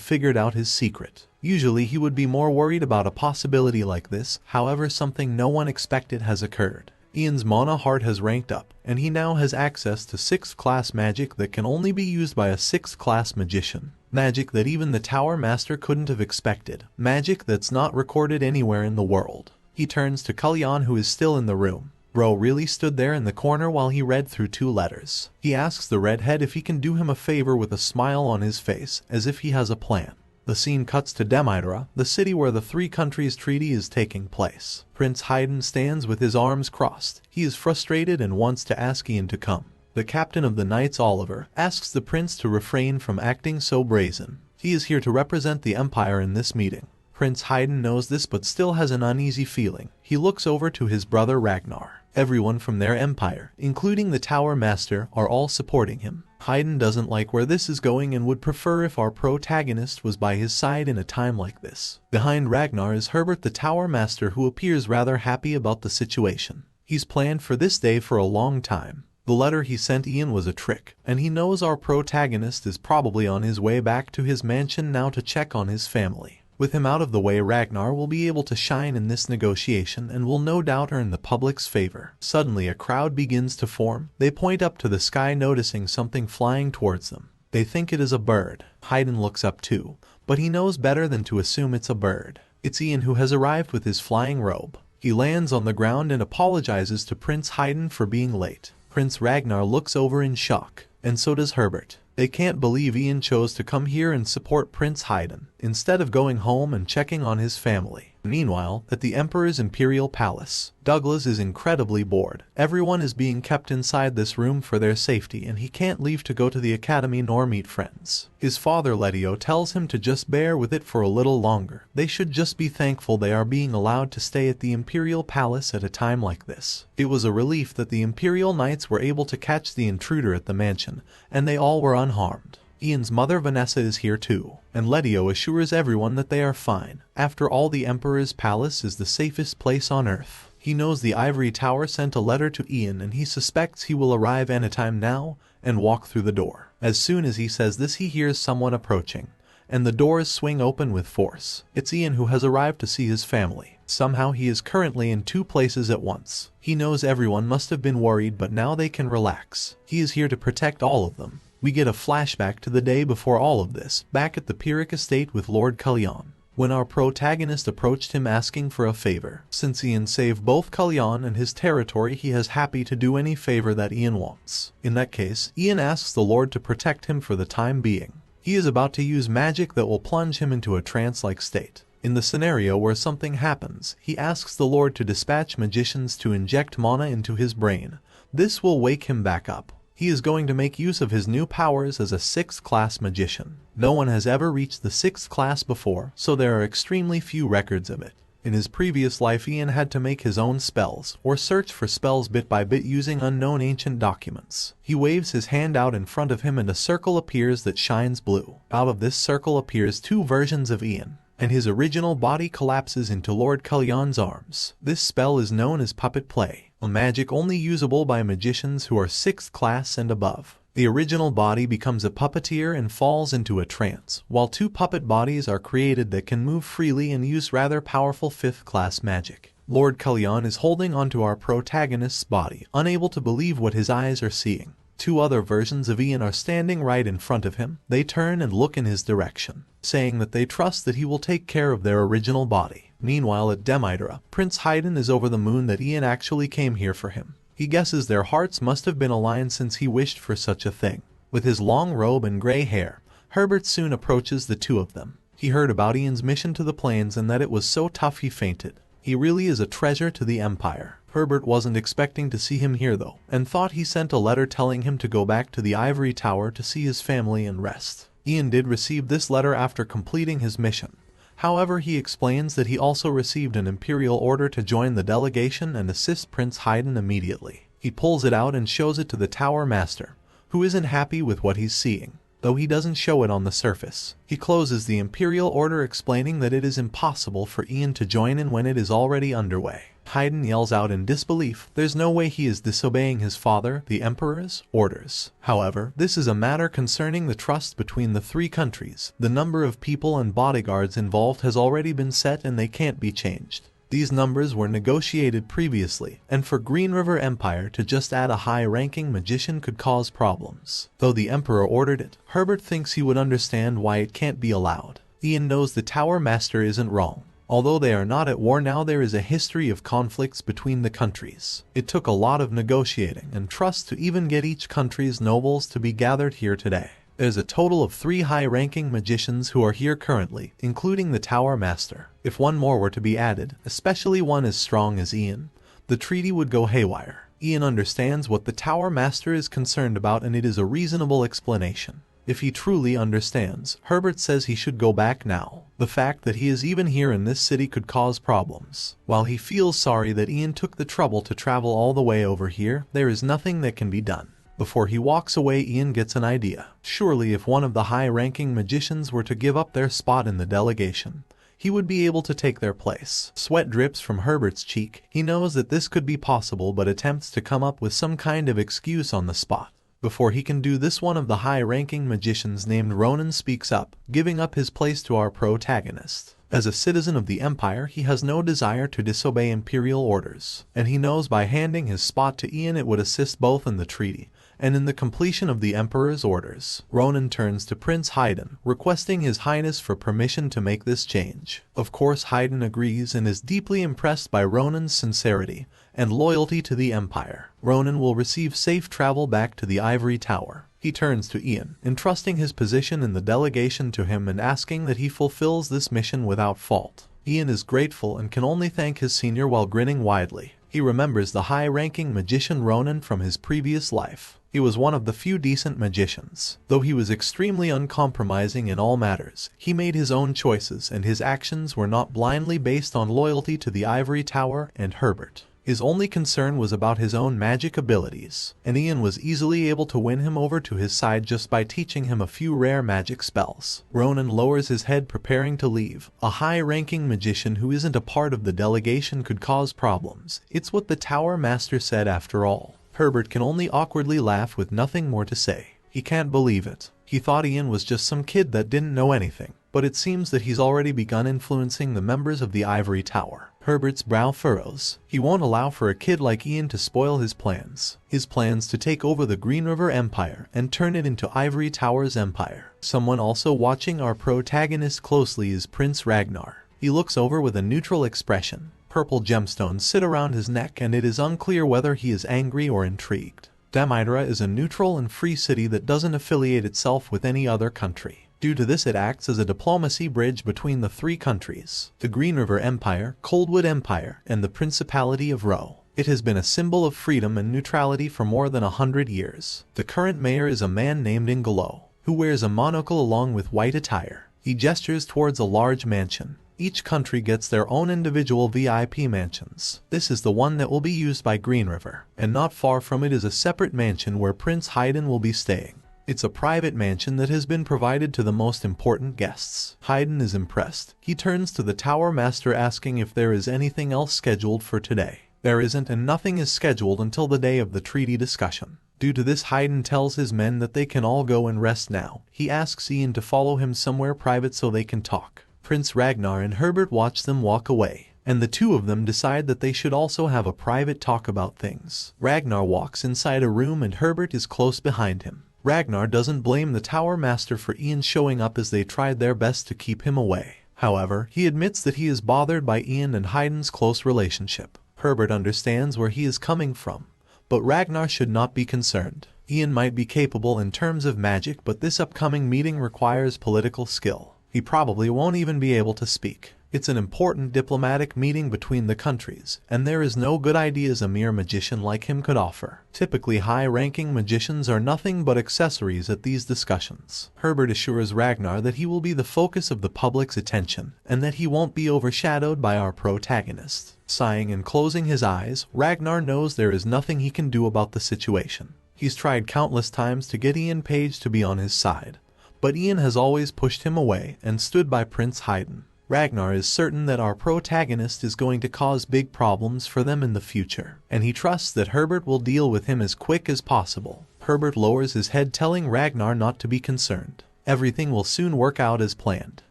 figured out his secret. Usually he would be more worried about a possibility like this, however something no one expected has occurred. Ian's mana heart has ranked up, and he now has access to 6th class magic that can only be used by a 6th class magician. Magic that even the Tower Master couldn't have expected. Magic that's not recorded anywhere in the world. He turns to Kalyan, who is still in the room. Bro really stood there in the corner while he read through 2 letters. He asks the redhead if he can do him a favor with a smile on his face, as if he has a plan. The scene cuts to Demidera, the city where the three countries treaty is taking place. Prince Haydn stands with his arms crossed. He is frustrated and wants to ask Ian to come. The captain of the Knights, Oliver, asks the prince to refrain from acting so brazen. He is here to represent the Empire in this meeting. Prince Haydn knows this but still has an uneasy feeling. He looks over to his brother Ragnar. Everyone from their empire, including the Tower Master, are all supporting him. Haydn doesn't like where this is going and would prefer if our protagonist was by his side in a time like this. Behind Ragnar is Herbert, the Tower Master, who appears rather happy about the situation. He's planned for this day for a long time. The letter he sent Ian was a trick, and he knows our protagonist is probably on his way back to his mansion now to check on his family. With him out of the way, Ragnar will be able to shine in this negotiation and will no doubt earn the public's favor. Suddenly a crowd begins to form. They point up to the sky, noticing something flying towards them. They think it is a bird. Haydn looks up too, but he knows better than to assume it's a bird. It's Ian, who has arrived with his flying robe. He lands on the ground and apologizes to Prince Haydn for being late. Prince Ragnar looks over in shock, and so does Herbert. They can't believe Ian chose to come here and support Prince Haydn, instead of going home and checking on his family. Meanwhile, at the Emperor's Imperial Palace, Douglas is incredibly bored. Everyone is being kept inside this room for their safety, and he can't leave to go to the academy nor meet friends. His father Letio tells him to just bear with it for a little longer. They should just be thankful they are being allowed to stay at the Imperial Palace at a time like this. It was a relief that the Imperial Knights were able to catch the intruder at the mansion, and they all were unharmed. Ian's mother Vanessa is here too, and Letio assures everyone that they are fine. After all, the Emperor's palace is the safest place on Earth. He knows the Ivory Tower sent a letter to Ian, and he suspects he will arrive anytime now and walk through the door. As soon as he says this, he hears someone approaching, and the doors swing open with force. It's Ian, who has arrived to see his family. Somehow he is currently in 2 places at once. He knows everyone must have been worried, but now they can relax. He is here to protect all of them. We get a flashback to the day before all of this, back at the Pyrrhic estate with Lord Kalyan, when our protagonist approached him asking for a favor. Since Ian saved both Kalyan and his territory, he is happy to do any favor that Ian wants. In that case, Ian asks the Lord to protect him for the time being. He is about to use magic that will plunge him into a trance-like state. In the scenario where something happens, he asks the Lord to dispatch magicians to inject mana into his brain. This will wake him back up. He is going to make use of his new powers as a 6th class magician. No one has ever reached the 6th class before, so there are extremely few records of it. In his previous life, Ian had to make his own spells, or search for spells bit by bit using unknown ancient documents. He waves his hand out in front of him and a circle appears that shines blue. Out of this circle appears 2 versions of Ian, and his original body collapses into Lord Kalyan's arms. This spell is known as puppet play, a magic only usable by magicians who are 6th class and above. The original body becomes a puppeteer and falls into a trance, while 2 puppet bodies are created that can move freely and use rather powerful 5th class magic. Lord Kalyan is holding onto our protagonist's body, unable to believe what his eyes are seeing. 2 other versions of Ian are standing right in front of him. They turn and look in his direction, saying that they trust that he will take care of their original body. Meanwhile, at Demidera, Prince Haydn is over the moon that Ian actually came here for him. He guesses their hearts must have been aligned since he wished for such a thing. With his long robe and gray hair, Herbert soon approaches the 2 of them. He heard about Ian's mission to the plains and that it was so tough he fainted. He really is a treasure to the Empire. Herbert wasn't expecting to see him here though, and thought he sent a letter telling him to go back to the Ivory Tower to see his family and rest. Ian did receive this letter after completing his mission. However, he explains that he also received an imperial order to join the delegation and assist Prince Haydn immediately. He pulls it out and shows it to the Tower Master, who isn't happy with what he's seeing, though he doesn't show it on the surface. He closes the imperial order, explaining that it is impossible for Ian to join in when it is already underway. Haydn yells out in disbelief. There's no way he is disobeying his father, the Emperor's, orders. However, this is a matter concerning the trust between the three countries. The number of people and bodyguards involved has already been set and they can't be changed. These numbers were negotiated previously, and for Green River Empire to just add a high-ranking magician could cause problems. Though the Emperor ordered it, Herbert thinks he would understand why it can't be allowed. Ian knows the Tower Master isn't wrong. Although they are not at war now, there is a history of conflicts between the countries. It took a lot of negotiating and trust to even get each country's nobles to be gathered here today. There's a total of 3 high-ranking magicians who are here currently, including the Tower Master. If one more were to be added, especially one as strong as Ian, the treaty would go haywire. Ian understands what the Tower Master is concerned about, and it is a reasonable explanation. If he truly understands, Herbert says he should go back now. The fact that he is even here in this city could cause problems. While he feels sorry that Ian took the trouble to travel all the way over here, there is nothing that can be done. Before he walks away, Ian gets an idea. Surely if one of the high-ranking magicians were to give up their spot in the delegation, he would be able to take their place. Sweat drips from Herbert's cheek. He knows that this could be possible, but attempts to come up with some kind of excuse on the spot. Before he can do this, one of the high-ranking magicians named Ronan speaks up, giving up his place to our protagonist. As a citizen of the Empire, he has no desire to disobey imperial orders, and he knows by handing his spot to Ian it would assist both in the treaty and in the completion of the Emperor's orders. Ronan turns to Prince Haydn, requesting His Highness for permission to make this change. Of course, Haydn agrees and is deeply impressed by Ronan's sincerity and loyalty to the Empire. Ronan will receive safe travel back to the Ivory Tower. He turns to Ian, entrusting his position in the delegation to him and asking that he fulfills this mission without fault. Ian is grateful and can only thank his senior while grinning widely. He remembers the high-ranking magician Ronan from his previous life. He was one of the few decent magicians. Though he was extremely uncompromising in all matters, he made his own choices and his actions were not blindly based on loyalty to the Ivory Tower and Herbert. His only concern was about his own magic abilities, and Ian was easily able to win him over to his side just by teaching him a few rare magic spells. Ronan lowers his head, preparing to leave. A high-ranking magician who isn't a part of the delegation could cause problems. It's what the Tower Master said after all. Herbert can only awkwardly laugh with nothing more to say. He can't believe it. He thought Ian was just some kid that didn't know anything, but it seems that he's already begun influencing the members of the Ivory Tower. Herbert's brow furrows. He won't allow for a kid like Ian to spoil his plans. His plans to take over the Green River Empire and turn it into Ivory Tower's empire. Someone also watching our protagonist closely is Prince Ragnar. He looks over with a neutral expression. Purple gemstones sit around his neck and it is unclear whether he is angry or intrigued. Damidra is a neutral and free city that doesn't affiliate itself with any other country. Due to this, it acts as a diplomacy bridge between the three countries, the Green River Empire, Coldwood Empire, and the Principality of Ro. It has been a symbol of freedom and neutrality for more than 100 years. The current mayor is a man named Ingolo, who wears a monocle along with white attire. He gestures towards a large mansion. Each country gets their own individual VIP mansions. This is the one that will be used by Green River, and not far from it is a separate mansion where Prince Haydn will be staying. It's a private mansion that has been provided to the most important guests. Haydn is impressed. He turns to the Tower Master asking if there is anything else scheduled for today. There isn't, and nothing is scheduled until the day of the treaty discussion. Due to this, Haydn tells his men that they can all go and rest now. He asks Ian to follow him somewhere private so they can talk. Prince Ragnar and Herbert watch them walk away, and the two of them decide that they should also have a private talk about things. Ragnar walks inside a room and Herbert is close behind him. Ragnar doesn't blame the Tower Master for Ian showing up, as they tried their best to keep him away. However, he admits that he is bothered by Ian and Haydn's close relationship. Herbert understands where he is coming from, but Ragnar should not be concerned. Ian might be capable in terms of magic, but this upcoming meeting requires political skill. He probably won't even be able to speak. It's an important diplomatic meeting between the countries, and there is no good ideas a mere magician like him could offer. Typically high-ranking magicians are nothing but accessories at these discussions. Herbert assures Ragnar that he will be the focus of the public's attention, and that he won't be overshadowed by our protagonist. Sighing and closing his eyes, Ragnar knows there is nothing he can do about the situation. He's tried countless times to get Ian Page to be on his side, but Ian has always pushed him away and stood by Prince Haydn. Ragnar is certain that our protagonist is going to cause big problems for them in the future, and he trusts that Herbert will deal with him as quick as possible. Herbert lowers his head, telling Ragnar not to be concerned. Everything will soon work out as planned.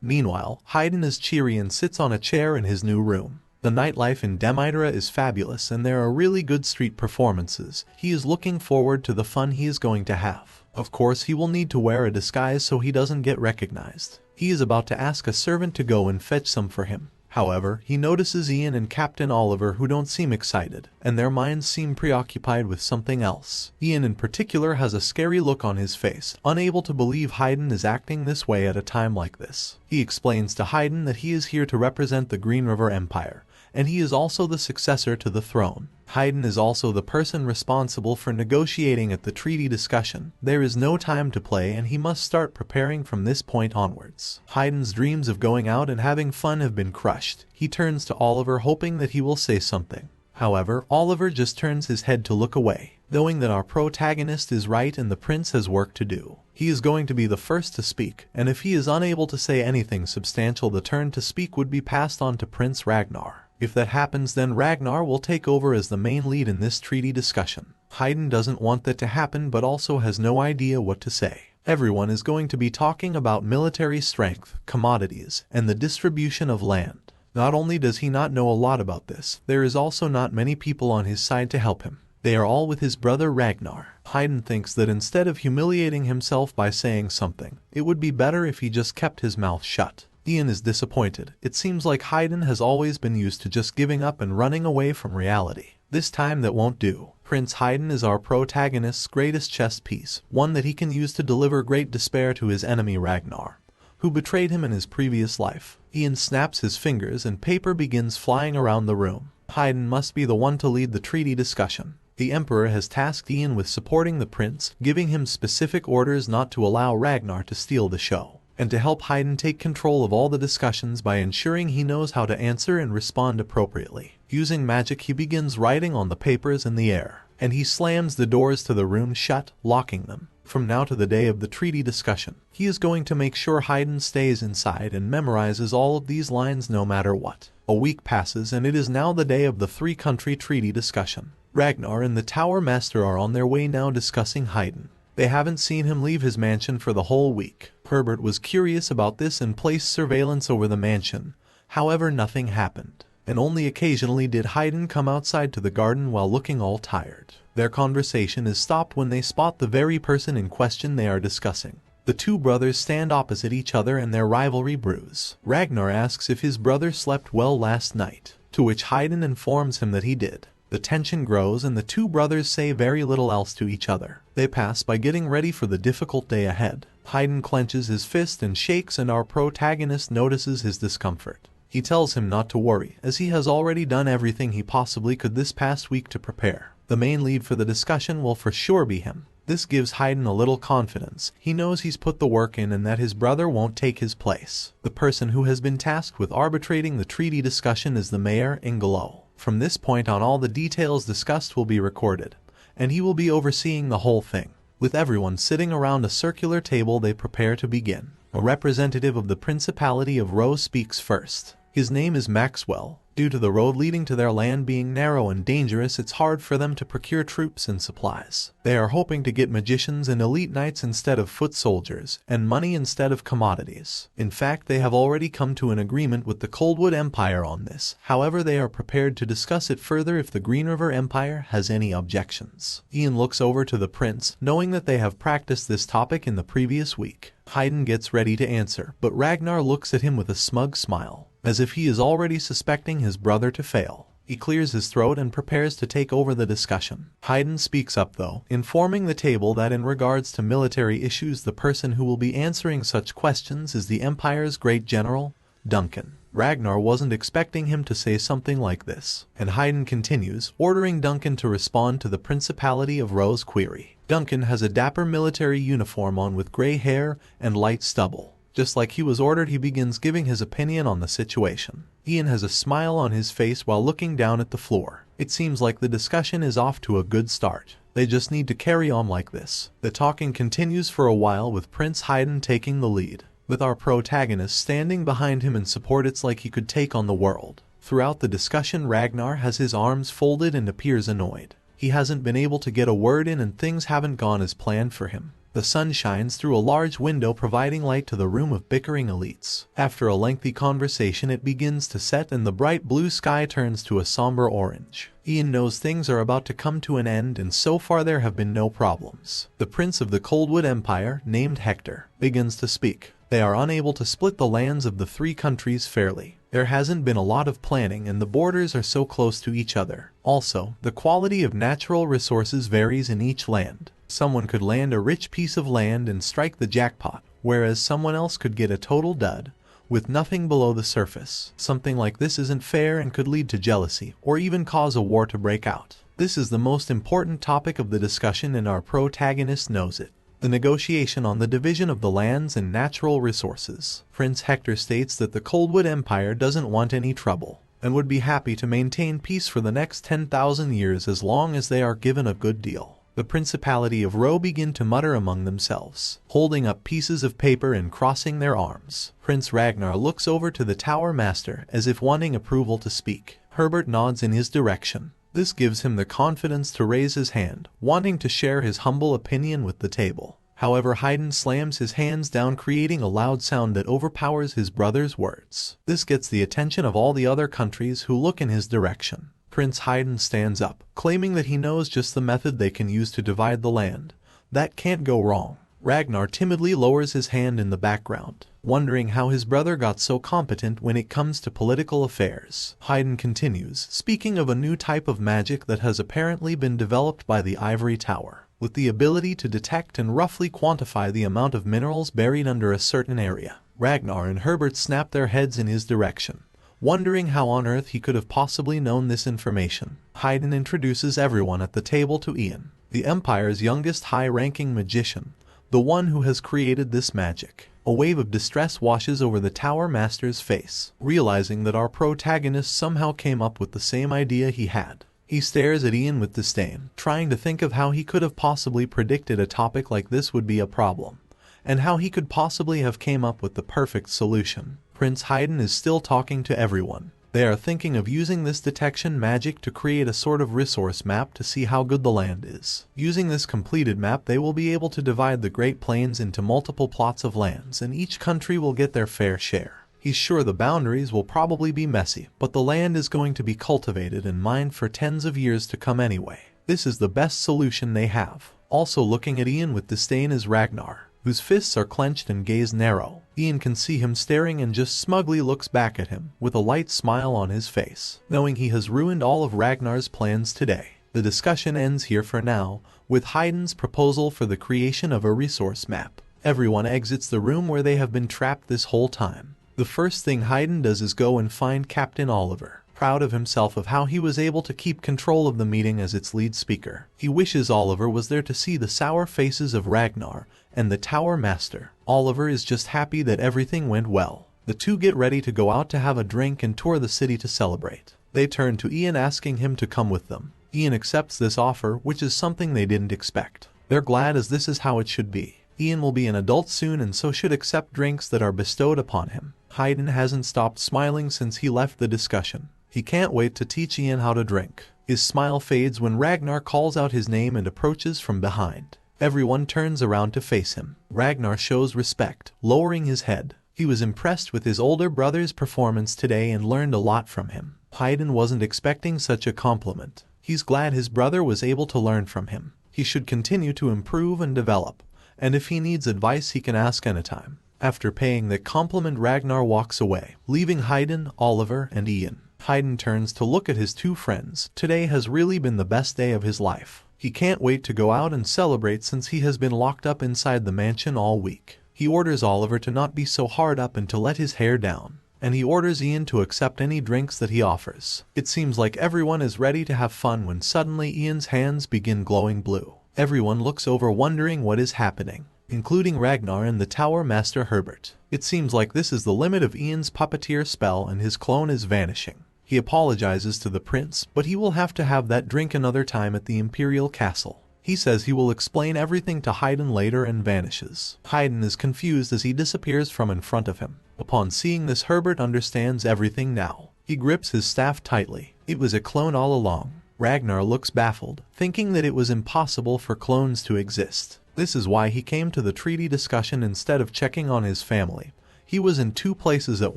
Meanwhile, Haydn is cheery and sits on a chair in his new room. The nightlife in Demetra is fabulous and there are really good street performances. He is looking forward to the fun he is going to have. Of course, he will need to wear a disguise so he doesn't get recognized. He is about to ask a servant to go and fetch some for him. However, he notices Ian and Captain Oliver, who don't seem excited, and their minds seem preoccupied with something else. Ian in particular has a scary look on his face, unable to believe Haydn is acting this way at a time like this. He explains to Haydn that he is here to represent the Green River Empire, and he is also the successor to the throne. Haydn is also the person responsible for negotiating at the treaty discussion. There is no time to play and he must start preparing from this point onwards. Haydn's dreams of going out and having fun have been crushed. He turns to Oliver hoping that he will say something. However, Oliver just turns his head to look away, knowing that our protagonist is right and the prince has work to do. He is going to be the first to speak, and if he is unable to say anything substantial, the turn to speak would be passed on to Prince Ragnar. If that happens, then Ragnar will take over as the main lead in this treaty discussion. Haydn doesn't want that to happen but also has no idea what to say. Everyone is going to be talking about military strength, commodities, and the distribution of land. Not only does he not know a lot about this, there is also not many people on his side to help him. They are all with his brother Ragnar. Haydn thinks that instead of humiliating himself by saying something, it would be better if he just kept his mouth shut. Ian is disappointed. It seems like Haydn has always been used to just giving up and running away from reality. This time that won't do. Prince Haydn is our protagonist's greatest chess piece, one that he can use to deliver great despair to his enemy Ragnar, who betrayed him in his previous life. Ian snaps his fingers and paper begins flying around the room. Haydn must be the one to lead the treaty discussion. The Emperor has tasked Ian with supporting the prince, giving him specific orders not to allow Ragnar to steal the show, and to help Haydn take control of all the discussions by ensuring he knows how to answer and respond appropriately. Using magic, he begins writing on the papers in the air, and he slams the doors to the room shut, locking them. From now to the day of the treaty discussion, he is going to make sure Haydn stays inside and memorizes all of these lines no matter what. A week passes and it is now the day of the three-country treaty discussion. Ragnar and the Tower Master are on their way now discussing Haydn. They haven't seen him leave his mansion for the whole week. Herbert was curious about this and placed surveillance over the mansion. However, nothing happened, and only occasionally did Haydn come outside to the garden while looking all tired. Their conversation is stopped when they spot the very person in question they are discussing. The two brothers stand opposite each other and their rivalry brews. Ragnar asks if his brother slept well last night, to which Haydn informs him that he did. The tension grows and the two brothers say very little else to each other. They pass by getting ready for the difficult day ahead. Haydn clenches his fist and shakes, and our protagonist notices his discomfort. He tells him not to worry, as he has already done everything he possibly could this past week to prepare. The main lead for the discussion will for sure be him. This gives Haydn a little confidence. He knows he's put the work in and that his brother won't take his place. The person who has been tasked with arbitrating the treaty discussion is the mayor, Ingelo. From this point on, all the details discussed will be recorded, and he will be overseeing the whole thing. With everyone sitting around a circular table, they prepare to begin. A representative of the Principality of Roe speaks first. His name is Maxwell. Due to the road leading to their land being narrow and dangerous, it's hard for them to procure troops and supplies. They are hoping to get magicians and elite knights instead of foot soldiers, and money instead of commodities. In fact, they have already come to an agreement with the Coldwood Empire on this. However, they are prepared to discuss it further if the Green River Empire has any objections. Ian looks over to the prince, knowing that they have practiced this topic in the previous week. Haydn gets ready to answer, but Ragnar looks at him with a smug smile, as if he is already suspecting his brother to fail. He clears his throat and prepares to take over the discussion. Haydn speaks up though, informing the table that in regards to military issues, the person who will be answering such questions is the Empire's great general, Duncan. Ragnar wasn't expecting him to say something like this, and Haydn continues, ordering Duncan to respond to the Principality of Ro's query. Duncan has a dapper military uniform on with gray hair and light stubble. Just like he was ordered, he begins giving his opinion on the situation. Ian has a smile on his face while looking down at the floor. It seems like the discussion is off to a good start. They just need to carry on like this. The talking continues for a while with Prince Haydn taking the lead, with our protagonist standing behind him in support. It's like he could take on the world. Throughout the discussion, Ragnar has his arms folded and appears annoyed. He hasn't been able to get a word in and things haven't gone as planned for him. The sun shines through a large window, providing light to the room of bickering elites. After a lengthy conversation, it begins to set and the bright blue sky turns to a somber orange. Ian knows things are about to come to an end, and so far there have been no problems. The prince of the Coldwood Empire, named Hector, begins to speak. They are unable to split the lands of the three countries fairly. There hasn't been a lot of planning and the borders are so close to each other. Also, the quality of natural resources varies in each land. Someone could land a rich piece of land and strike the jackpot, whereas someone else could get a total dud, with nothing below the surface. Something like this isn't fair and could lead to jealousy, or even cause a war to break out. This is the most important topic of the discussion and our protagonist knows it. The negotiation on the division of the lands and natural resources. Prince Hector states that the Coldwood Empire doesn't want any trouble, and would be happy to maintain peace for the next 10,000 years as long as they are given a good deal. The Principality of Ro begin to mutter among themselves, holding up pieces of paper and crossing their arms. Prince Ragnar looks over to the Tower Master as if wanting approval to speak. Herbert nods in his direction. This gives him the confidence to raise his hand, wanting to share his humble opinion with the table. However, Haydn slams his hands down, creating a loud sound that overpowers his brother's words. This gets the attention of all the other countries who look in his direction. Prince Haydn stands up, claiming that he knows just the method they can use to divide the land. That can't go wrong. Ragnar timidly lowers his hand in the background, wondering how his brother got so competent when it comes to political affairs. Haydn continues, speaking of a new type of magic that has apparently been developed by the Ivory Tower, with the ability to detect and roughly quantify the amount of minerals buried under a certain area. Ragnar and Herbert snap their heads in his direction, wondering how on earth he could have possibly known this information. Haydn introduces everyone at the table to Ian, the Empire's youngest high-ranking magician, the one who has created this magic. A wave of distress washes over the Tower Master's face, realizing that our protagonist somehow came up with the same idea he had. He stares at Ian with disdain, trying to think of how he could have possibly predicted a topic like this would be a problem, and how he could possibly have came up with the perfect solution. Prince Haydn is still talking to everyone. They are thinking of using this detection magic to create a sort of resource map to see how good the land is. Using this completed map, they will be able to divide the Great Plains into multiple plots of lands, and each country will get their fair share. He's sure the boundaries will probably be messy, but the land is going to be cultivated and mined for tens of years to come anyway. This is the best solution they have. Also looking at Ian with disdain is Ragnar, whose fists are clenched and gaze narrow. Ian can see him staring and just smugly looks back at him, with a light smile on his face, knowing he has ruined all of Ragnar's plans today. The discussion ends here for now, with Haydn's proposal for the creation of a resource map. Everyone exits the room where they have been trapped this whole time. The first thing Haydn does is go and find Captain Oliver, proud of himself of how he was able to keep control of the meeting as its lead speaker. He wishes Oliver was there to see the sour faces of Ragnar and the Tower Master. Oliver is just happy that everything went well. The two get ready to go out to have a drink and tour the city to celebrate. They turn to Ian asking him to come with them. Ian accepts this offer, which is something they didn't expect. They're glad as this is how it should be. Ian will be an adult soon and so should accept drinks that are bestowed upon him. Haydn hasn't stopped smiling since he left the discussion. He can't wait to teach Ian how to drink. His smile fades when Ragnar calls out his name and approaches from behind. Everyone turns around to face him. Ragnar shows respect, lowering his head. He was impressed with his older brother's performance today and learned a lot from him. Haydn wasn't expecting such a compliment. He's glad his brother was able to learn from him. He should continue to improve and develop, and if he needs advice he can ask anytime. After paying the compliment, Ragnar walks away, leaving Haydn, Oliver, and Ian. Haydn turns to look at his two friends. Today has really been the best day of his life. He can't wait to go out and celebrate since he has been locked up inside the mansion all week. He orders Oliver to not be so hard up and to let his hair down. and he orders Ian to accept any drinks that he offers. It seems like everyone is ready to have fun when suddenly Ian's hands begin glowing blue. Everyone looks over wondering what is happening, including Ragnar and the Tower Master Herbert. It seems like this is the limit of Ian's puppeteer spell and his clone is vanishing. He apologizes to the prince, but he will have to have that drink another time at the Imperial Castle. He says he will explain everything to Haydn later and vanishes. Haydn is confused as he disappears from in front of him. Upon seeing this, Herbert understands everything now. He grips his staff tightly. It was a clone all along. Ragnar looks baffled, thinking that it was impossible for clones to exist. This is why he came to the treaty discussion instead of checking on his family. He was in two places at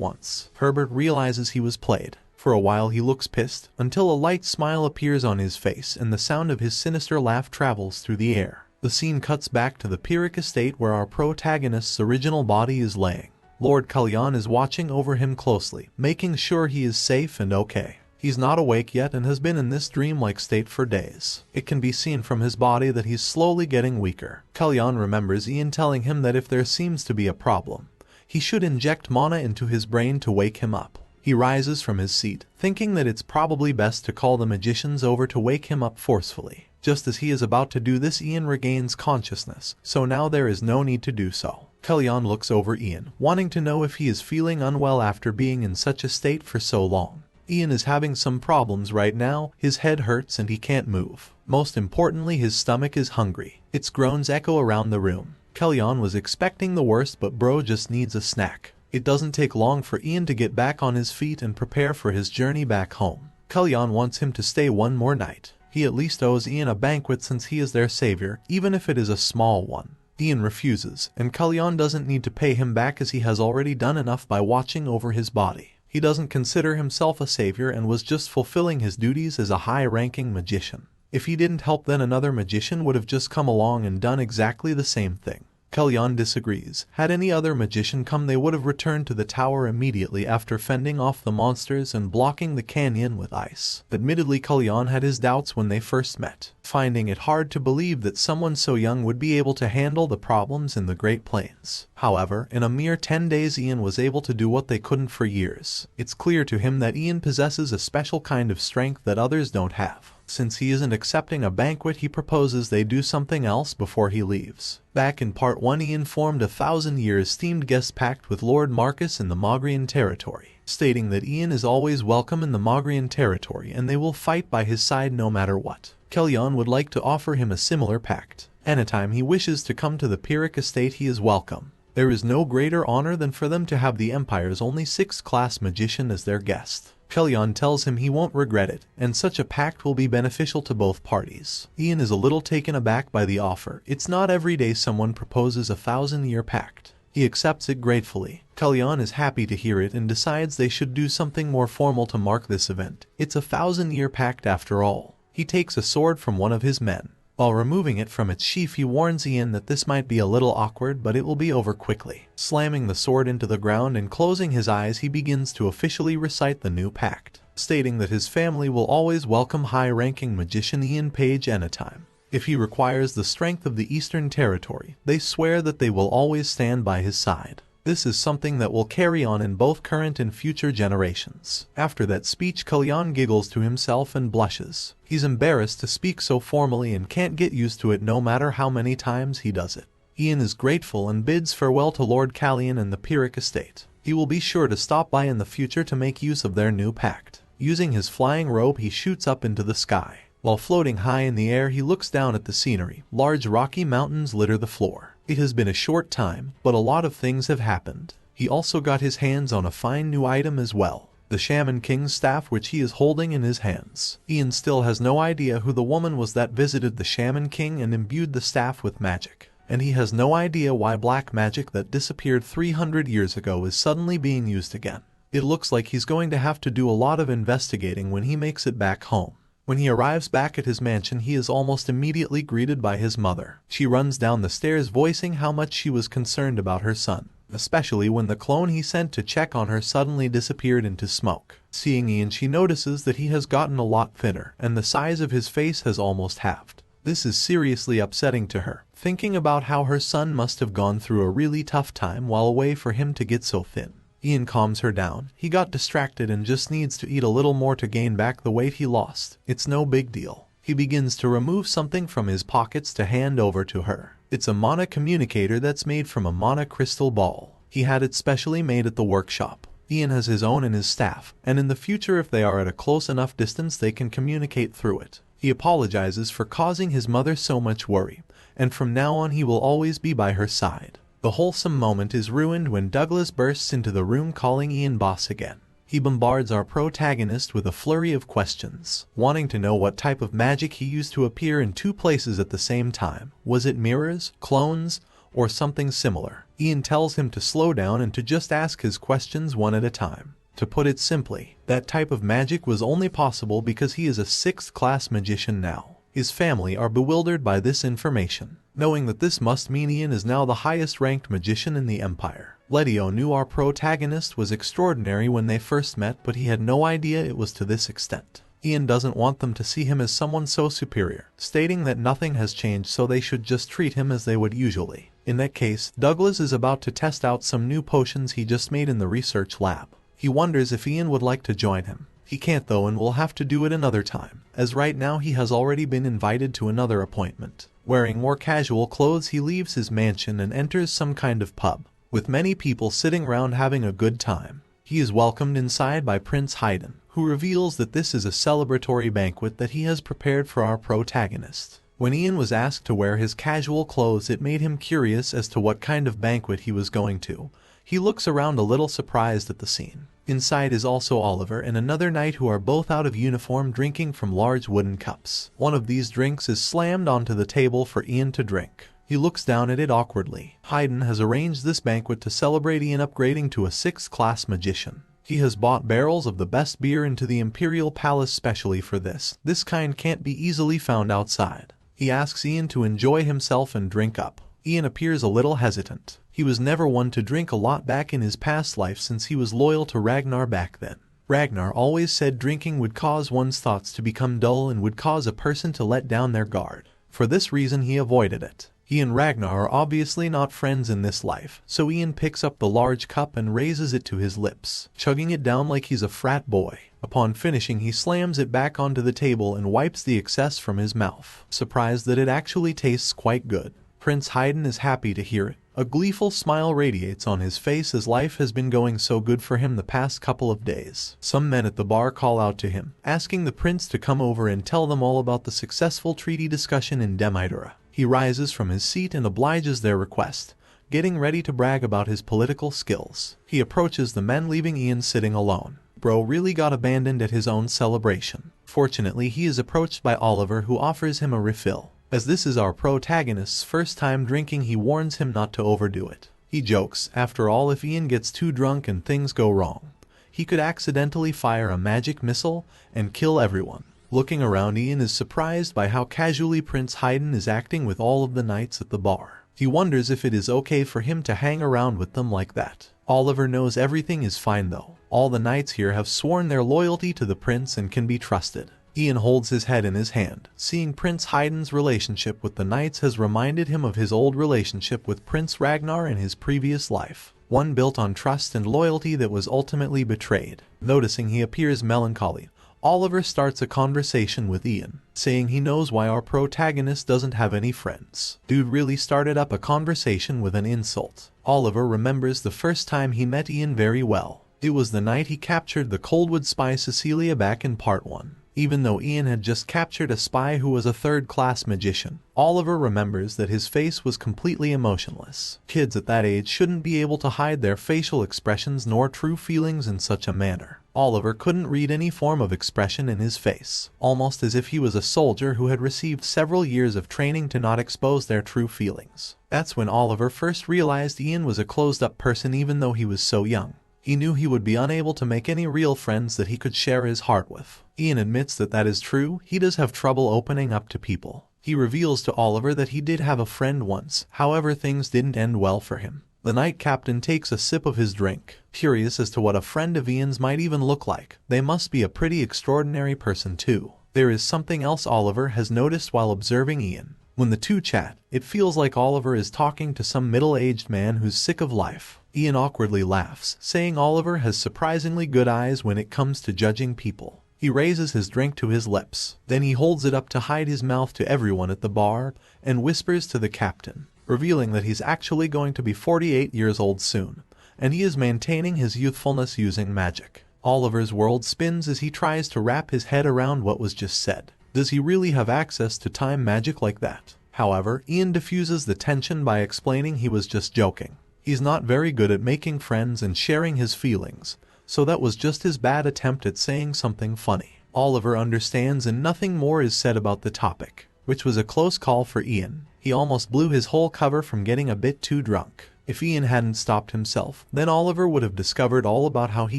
once. Herbert realizes he was played. For a while he looks pissed, until a light smile appears on his face and the sound of his sinister laugh travels through the air. The scene cuts back to the Pyrrhic estate where our protagonist's original body is laying. Lord Kalyan is watching over him closely, making sure he is safe and okay. He's not awake yet and has been in this dreamlike state for days. It can be seen from his body that he's slowly getting weaker. Kalyan remembers Ian telling him that if there seems to be a problem, he should inject mana into his brain to wake him up. He rises from his seat, thinking that it's probably best to call the magicians over to wake him up forcefully. Just as he is about to do this, Ian regains consciousness, so now there is no need to do so. Kalyan looks over Ian, wanting to know if he is feeling unwell after being in such a state for so long. Ian is having some problems right now. His head hurts and he can't move. Most importantly, his stomach is hungry. Its groans echo around the room. Kalyan was expecting the worst, but bro just needs a snack. It doesn't take long for Ian to get back on his feet and prepare for his journey back home. Kalyan wants him to stay one more night. He at least owes Ian a banquet since he is their savior, even if it is a small one. Ian refuses, and Kalyan doesn't need to pay him back as he has already done enough by watching over his body. He doesn't consider himself a savior and was just fulfilling his duties as a high-ranking magician. If he didn't help, then another magician would have just come along and done exactly the same thing. Kalyan disagrees. Had any other magician come, they would have returned to the tower immediately after fending off the monsters and blocking the canyon with ice. Admittedly, Kalyan had his doubts when they first met, finding it hard to believe that someone so young would be able to handle the problems in the Great Plains. However, in a mere 10 days, Ian was able to do what they couldn't for years. It's clear to him that Ian possesses a special kind of strength that others don't have. Since he isn't accepting a banquet, he proposes they do something else before he leaves. Back in part 1, Ian formed a 1,000 years themed guest pact with Lord Marcus in the Mogrian territory, stating that Ian is always welcome in the Mogrian territory and they will fight by his side no matter what. Kalyan would like to offer him a similar pact. Anytime he wishes to come to the Pyrrhic estate, he is welcome. There is no greater honor than for them to have the Empire's only 6th-class magician as their guest. Kalyan tells him he won't regret it, and such a pact will be beneficial to both parties. Ian is a little taken aback by the offer. It's not every day someone proposes a 1,000-year pact. He accepts it gratefully. Kalyan is happy to hear it and decides they should do something more formal to mark this event. It's a 1,000-year pact after all. He takes a sword from one of his men. While removing it from its sheath, he warns Ian that this might be a little awkward, but it will be over quickly. Slamming the sword into the ground and closing his eyes, he begins to officially recite the new pact, stating that his family will always welcome high-ranking magician Ian Page anytime. If he requires the strength of the Eastern Territory, they swear that they will always stand by his side. This is something that will carry on in both current and future generations. After that speech, Kalyan giggles to himself and blushes. He's embarrassed to speak so formally and can't get used to it no matter how many times he does it. Ian is grateful and bids farewell to Lord Kalyan and the Pyrrhic estate. He will be sure to stop by in the future to make use of their new pact. Using his flying robe, he shoots up into the sky. While floating high in the air, he looks down at the scenery. Large rocky mountains litter the floor. It has been a short time, but a lot of things have happened. He also got his hands on a fine new item as well, the Shaman King's staff, which he is holding in his hands. Ian still has no idea who the woman was that visited the Shaman King and imbued the staff with magic. And he has no idea why black magic that disappeared 300 years ago is suddenly being used again. It looks like he's going to have to do a lot of investigating when he makes it back home. When he arrives back at his mansion, he is almost immediately greeted by his mother. She runs down the stairs voicing how much she was concerned about her son, especially when the clone he sent to check on her suddenly disappeared into smoke. Seeing Ian, she notices that he has gotten a lot thinner, and the size of his face has almost halved. This is seriously upsetting to her, thinking about how her son must have gone through a really tough time while away for him to get so thin. Ian calms her down. He got distracted and just needs to eat a little more to gain back the weight he lost. It's no big deal. He begins to remove something from his pockets to hand over to her. It's a mana communicator that's made from a mana crystal ball. He had it specially made at the workshop. Ian has his own and his staff, and in the future if they are at a close enough distance they can communicate through it. He apologizes for causing his mother so much worry, and from now on he will always be by her side. The wholesome moment is ruined when Douglas bursts into the room calling Ian boss again. He bombards our protagonist with a flurry of questions, wanting to know what type of magic he used to appear in two places at the same time. Was it mirrors, clones, or something similar? Ian tells him to slow down and to just ask his questions one at a time. To put it simply, that type of magic was only possible because he is a 6th class magician now. His family are bewildered by this information, knowing that this must mean Ian is now the highest ranked magician in the Empire. Letio knew our protagonist was extraordinary when they first met, but he had no idea it was to this extent. Ian doesn't want them to see him as someone so superior, stating that nothing has changed so they should just treat him as they would usually. In that case, Douglas is about to test out some new potions he just made in the research lab. He wonders if Ian would like to join him. He can't though and will have to do it another time, as right now he has already been invited to another appointment. Wearing more casual clothes he leaves his mansion and enters some kind of pub, with many people sitting around having a good time. He is welcomed inside by Prince Haydn, who reveals that this is a celebratory banquet that he has prepared for our protagonist. When Ian was asked to wear his casual clothes it made him curious as to what kind of banquet he was going to. He looks around a little surprised at the scene. Inside is also Oliver and another knight who are both out of uniform drinking from large wooden cups. One of these drinks is slammed onto the table for Ian to drink. He looks down at it awkwardly. Haydn has arranged this banquet to celebrate Ian upgrading to a 6th class magician. He has bought barrels of the best beer into the Imperial Palace specially for this. This kind can't be easily found outside. He asks Ian to enjoy himself and drink up. Ian appears a little hesitant. He was never one to drink a lot back in his past life since he was loyal to Ragnar back then. Ragnar always said drinking would cause one's thoughts to become dull and would cause a person to let down their guard. For this reason he avoided it. He and Ragnar are obviously not friends in this life, so Ian picks up the large cup and raises it to his lips, chugging it down like he's a frat boy. Upon finishing he slams it back onto the table and wipes the excess from his mouth, surprised that it actually tastes quite good. Prince Haydn is happy to hear it. A gleeful smile radiates on his face as life has been going so good for him the past couple of days. Some men at the bar call out to him, asking the prince to come over and tell them all about the successful treaty discussion in Demitera. He rises from his seat and obliges their request, getting ready to brag about his political skills. He approaches the men, leaving Ian sitting alone. Bro really got abandoned at his own celebration. Fortunately, he is approached by Oliver, who offers him a refill. As this is our protagonist's first time drinking, he warns him not to overdo it. He jokes, after all, if Ian gets too drunk and things go wrong, he could accidentally fire a magic missile and kill everyone. Looking around, Ian is surprised by how casually Prince Haydn is acting with all of the knights at the bar. He wonders if it is okay for him to hang around with them like that. Oliver knows everything is fine though. All the knights here have sworn their loyalty to the prince and can be trusted. Ian holds his head in his hand. Seeing Prince Haydn's relationship with the knights has reminded him of his old relationship with Prince Ragnar in his previous life. One built on trust and loyalty that was ultimately betrayed. Noticing he appears melancholy, Oliver starts a conversation with Ian, saying he knows why our protagonist doesn't have any friends. Dude really started up a conversation with an insult. Oliver remembers the first time he met Ian very well. It was the night he captured the Coldwood spy Cecilia back in part 1. Even though Ian had just captured a spy who was a 3rd-class magician, Oliver remembers that his face was completely emotionless. Kids at that age shouldn't be able to hide their facial expressions nor true feelings in such a manner. Oliver couldn't read any form of expression in his face, almost as if he was a soldier who had received several years of training to not expose their true feelings. That's when Oliver first realized Ian was a closed-up person even though he was so young. He knew he would be unable to make any real friends that he could share his heart with. Ian admits that that is true. He does have trouble opening up to people. He reveals to Oliver that he did have a friend once, however things didn't end well for him. The knight captain takes a sip of his drink, curious as to what a friend of Ian's might even look like. They must be a pretty extraordinary person too. There is something else Oliver has noticed while observing Ian. When the two chat, it feels like Oliver is talking to some middle-aged man who's sick of life. Ian awkwardly laughs, saying Oliver has surprisingly good eyes when it comes to judging people. He raises his drink to his lips, then he holds it up to hide his mouth to everyone at the bar, and whispers to the captain, revealing that he's actually going to be 48 years old soon, and he is maintaining his youthfulness using magic. Oliver's world spins as he tries to wrap his head around what was just said. Does he really have access to time magic like that? However, Ian diffuses the tension by explaining he was just joking. He's not very good at making friends and sharing his feelings, so that was just his bad attempt at saying something funny. Oliver understands and nothing more is said about the topic, which was a close call for Ian. He almost blew his whole cover from getting a bit too drunk. If Ian hadn't stopped himself, then Oliver would have discovered all about how he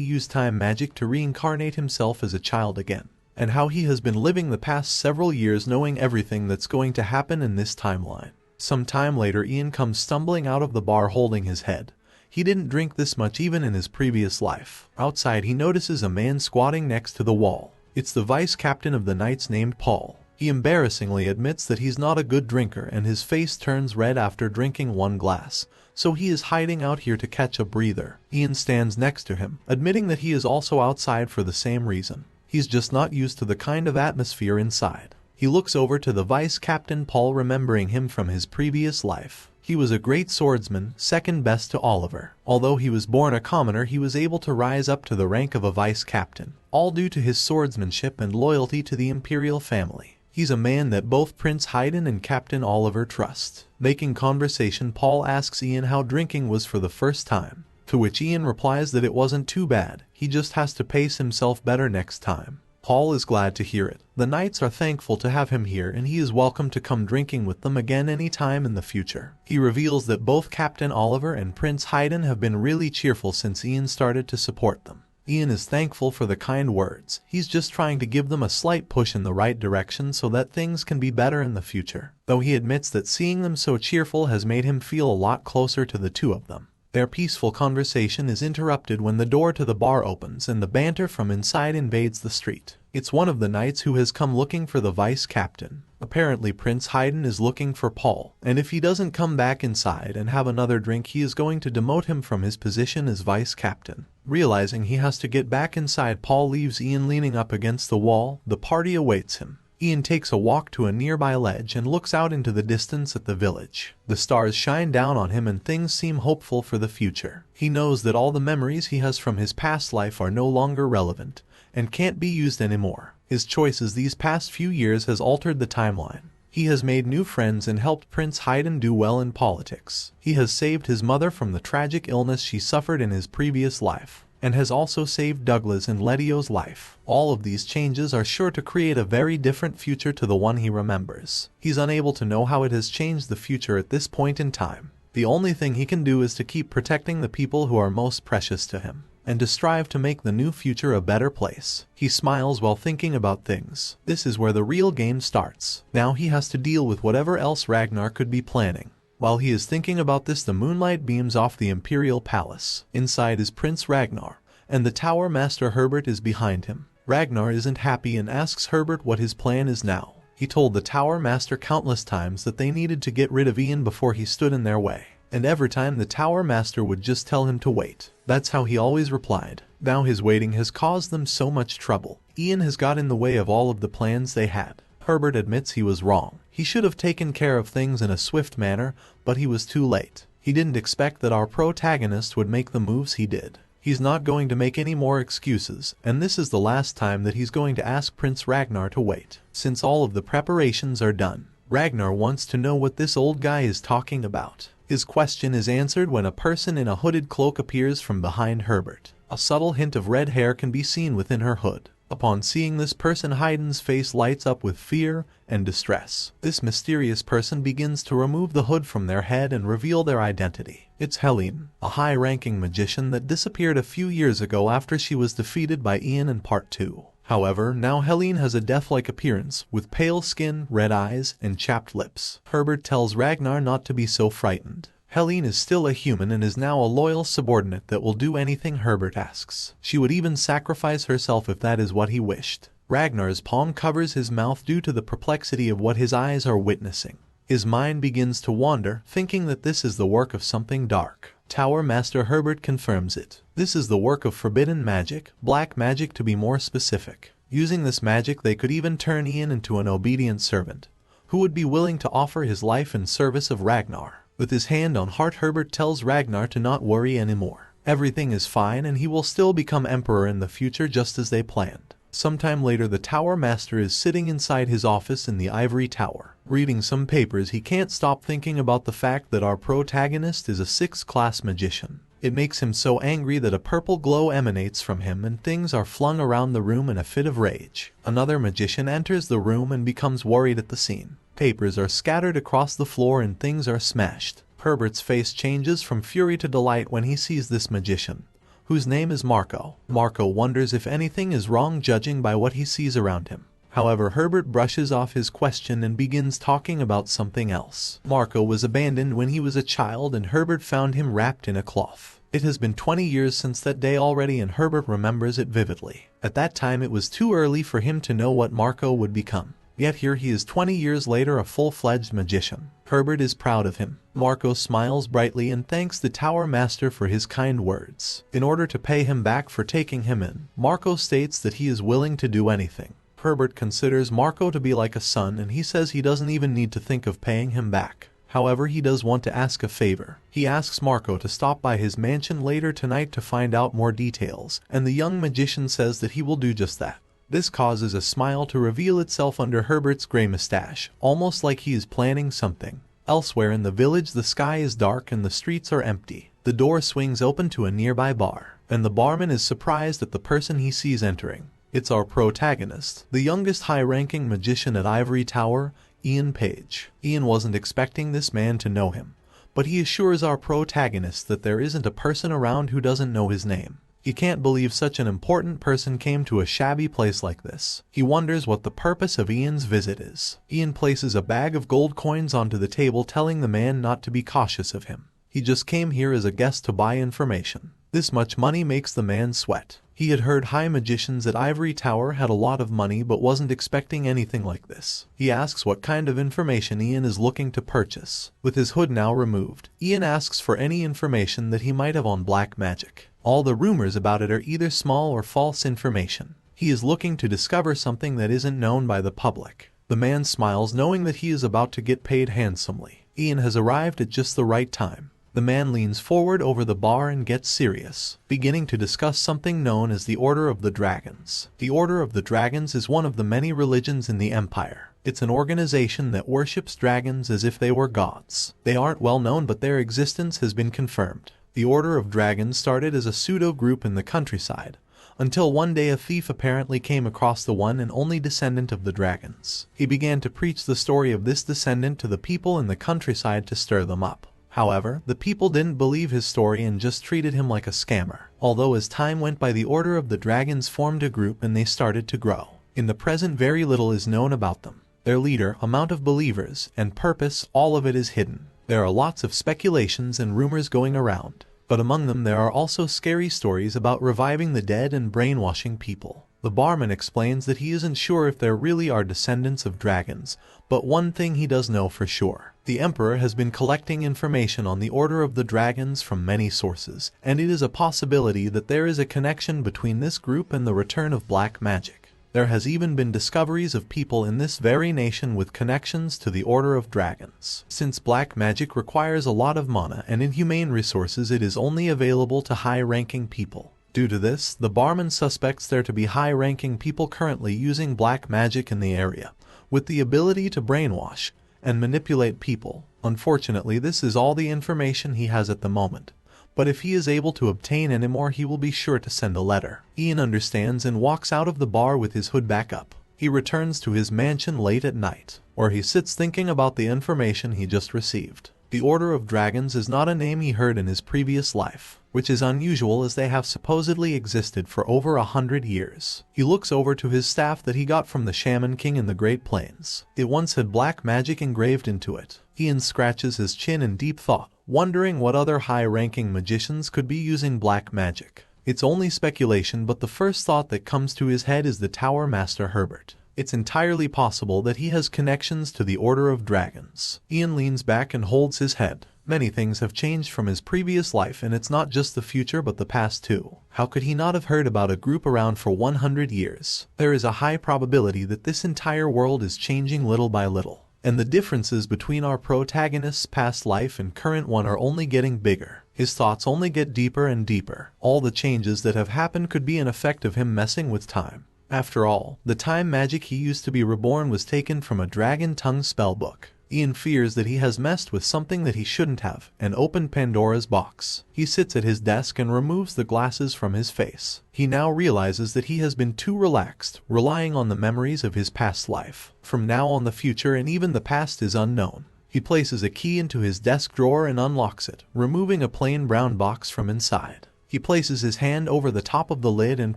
used time magic to reincarnate himself as a child again, and how he has been living the past several years knowing everything that's going to happen in this timeline. Some time later, Ian comes stumbling out of the bar holding his head. He didn't drink this much even in his previous life. Outside, he notices a man squatting next to the wall. It's the vice captain of the Knights named Paul. He embarrassingly admits that he's not a good drinker and his face turns red after drinking one glass, so he is hiding out here to catch a breather. Ian stands next to him, admitting that he is also outside for the same reason. He's just not used to the kind of atmosphere inside. He looks over to the vice captain Paul, remembering him from his previous life. He was a great swordsman, second best to Oliver. Although he was born a commoner, he was able to rise up to the rank of a vice captain, all due to his swordsmanship and loyalty to the imperial family. He's a man that both Prince Haydn and Captain Oliver trust. Making conversation, Paul asks Ian how drinking was for the first time, to which Ian replies that it wasn't too bad, he just has to pace himself better next time. Paul is glad to hear it. The Knights are thankful to have him here and he is welcome to come drinking with them again any time in the future. He reveals that both Captain Oliver and Prince Haydn have been really cheerful since Ian started to support them. Ian is thankful for the kind words. He's just trying to give them a slight push in the right direction so that things can be better in the future, though he admits that seeing them so cheerful has made him feel a lot closer to the two of them. Their peaceful conversation is interrupted when the door to the bar opens and the banter from inside invades the street. It's one of the Knights who has come looking for the vice captain. Apparently Prince Haydn is looking for Paul, and if he doesn't come back inside and have another drink, he is going to demote him from his position as vice captain. Realizing he has to get back inside, Paul leaves Ian leaning up against the wall. The party awaits him. Ian takes a walk to a nearby ledge and looks out into the distance at the village. The stars shine down on him and things seem hopeful for the future. He knows that all the memories he has from his past life are no longer relevant and can't be used anymore. His choices these past few years has altered the timeline. He has made new friends and helped Prince Haydn do well in politics. He has saved his mother from the tragic illness she suffered in his previous life, and has also saved Douglas and Letio's life. All of these changes are sure to create a very different future to the one he remembers. He's unable to know how it has changed the future at this point in time. The only thing he can do is to keep protecting the people who are most precious to him, and to strive to make the new future a better place. He smiles while thinking about things. This is where the real game starts. Now he has to deal with whatever else Ragnar could be planning. While he is thinking about this, the moonlight beams off the Imperial Palace. Inside is Prince Ragnar, and the Tower Master Herbert is behind him. Ragnar isn't happy and asks Herbert what his plan is now. He told the Tower Master countless times that they needed to get rid of Ian before he stood in their way, and every time the Tower Master would just tell him to wait. That's how he always replied. Now his waiting has caused them so much trouble. Ian has got in the way of all of the plans they had. Herbert admits he was wrong. He should have taken care of things in a swift manner, but he was too late. He didn't expect that our protagonist would make the moves he did. He's not going to make any more excuses, and this is the last time that he's going to ask Prince Ragnar to wait. Since all of the preparations are done, Ragnar wants to know what this old guy is talking about. His question is answered when a person in a hooded cloak appears from behind Herbert. A subtle hint of red hair can be seen within her hood. Upon seeing this person, Haydn's face lights up with fear and distress. This mysterious person begins to remove the hood from their head and reveal their identity. It's Helene, a high-ranking magician that disappeared a few years ago after she was defeated by Ian in Part 2. However, now Helene has a death-like appearance, with pale skin, red eyes, and chapped lips. Herbert tells Ragnar not to be so frightened. Helene is still a human and is now a loyal subordinate that will do anything Herbert asks. She would even sacrifice herself if that is what he wished. Ragnar's palm covers his mouth due to the perplexity of what his eyes are witnessing. His mind begins to wander, thinking that this is the work of something dark. Tower Master Herbert confirms it. This is the work of forbidden magic, black magic to be more specific. Using this magic they could even turn Ian into an obedient servant, who would be willing to offer his life in service of Ragnar. With his hand on heart, Herbert tells Ragnar to not worry anymore. Everything is fine and he will still become emperor in the future just as they planned. Sometime later the Tower Master is sitting inside his office in the Ivory Tower. Reading some papers, he can't stop thinking about the fact that our protagonist is a 6th-class magician. It makes him so angry that a purple glow emanates from him and things are flung around the room in a fit of rage. Another magician enters the room and becomes worried at the scene. Papers are scattered across the floor and things are smashed. Herbert's face changes from fury to delight when he sees this magician, whose name is Marco. Marco wonders if anything is wrong judging by what he sees around him. However, Herbert brushes off his question and begins talking about something else. Marco was abandoned when he was a child and Herbert found him wrapped in a cloth. It has been 20 years since that day already and Herbert remembers it vividly. At that time it was too early for him to know what Marco would become. Yet here he is 20 years later, a full-fledged magician. Herbert is proud of him. Marco smiles brightly and thanks the Tower Master for his kind words. In order to pay him back for taking him in, Marco states that he is willing to do anything. Herbert considers Marco to be like a son and he says he doesn't even need to think of paying him back. However, he does want to ask a favor. He asks Marco to stop by his mansion later tonight to find out more details, and the young magician says that he will do just that. This causes a smile to reveal itself under Herbert's gray mustache, almost like he is planning something. Elsewhere in the village, the sky is dark and the streets are empty. The door swings open to a nearby bar, and the barman is surprised at the person he sees entering. It's our protagonist, the youngest high-ranking magician at Ivory Tower, Ian Page. Ian wasn't expecting this man to know him, but he assures our protagonist that there isn't a person around who doesn't know his name. He can't believe such an important person came to a shabby place like this. He wonders what the purpose of Ian's visit is. Ian places a bag of gold coins onto the table, telling the man not to be cautious of him. He just came here as a guest to buy information. This much money makes the man sweat. He had heard high magicians at Ivory Tower had a lot of money but wasn't expecting anything like this. He asks what kind of information Ian is looking to purchase. With his hood now removed, Ian asks for any information that he might have on black magic. All the rumors about it are either small or false information. He is looking to discover something that isn't known by the public. The man smiles, knowing that he is about to get paid handsomely. Ian has arrived at just the right time. The man leans forward over the bar and gets serious, beginning to discuss something known as the Order of the Dragons. The Order of the Dragons is one of the many religions in the Empire. It's an organization that worships dragons as if they were gods. They aren't well known, but their existence has been confirmed. The Order of Dragons started as a pseudo-group in the countryside, until one day a thief apparently came across the one and only descendant of the dragons. He began to preach the story of this descendant to the people in the countryside to stir them up. However, the people didn't believe his story and just treated him like a scammer. Although as time went by, the Order of the Dragons formed a group and they started to grow. In the present, very little is known about them. Their leader, amount of believers, and purpose, all of it is hidden. There are lots of speculations and rumors going around, but among them there are also scary stories about reviving the dead and brainwashing people. The barman explains that he isn't sure if there really are descendants of dragons, but one thing he does know for sure. The Emperor has been collecting information on the Order of the Dragons from many sources, and it is a possibility that there is a connection between this group and the return of black magic. There has even been discoveries of people in this very nation with connections to the Order of Dragons. Since black magic requires a lot of mana and inhumane resources, it is only available to high-ranking people. Due to this, the barman suspects there to be high-ranking people currently using black magic in the area, with the ability to brainwash and manipulate people. Unfortunately, this is all the information he has at the moment, but if he is able to obtain any more, he will be sure to send a letter. Ian understands and walks out of the bar with his hood back up. He returns to his mansion late at night, where he sits thinking about the information he just received. The Order of Dragons is not a name he heard in his previous life, which is unusual as they have supposedly existed for over 100 years. He looks over to his staff that he got from the Shaman King in the Great Plains. It once had black magic engraved into it. Ian scratches his chin in deep thought, wondering what other high-ranking magicians could be using black magic. It's only speculation, but the first thought that comes to his head is the Tower Master Herbert. It's entirely possible that he has connections to the Order of Dragons. Ian leans back and holds his head, Many things have changed from his previous life, and it's not just the future but the past too. How could he not have heard about a group around for 100 years? There is a high probability that this entire world is changing little by little, and the differences between our protagonist's past life and current one are only getting bigger. His thoughts only get deeper and deeper. All the changes that have happened could be an effect of him messing with time. After all, the time magic he used to be reborn was taken from a dragon tongue spellbook. Ian fears that he has messed with something that he shouldn't have, and opened Pandora's box. He sits at his desk and removes the glasses from his face. He now realizes that he has been too relaxed, relying on the memories of his past life. From now on, the future and even the past is unknown. He places a key into his desk drawer and unlocks it, removing a plain brown box from inside. He places his hand over the top of the lid and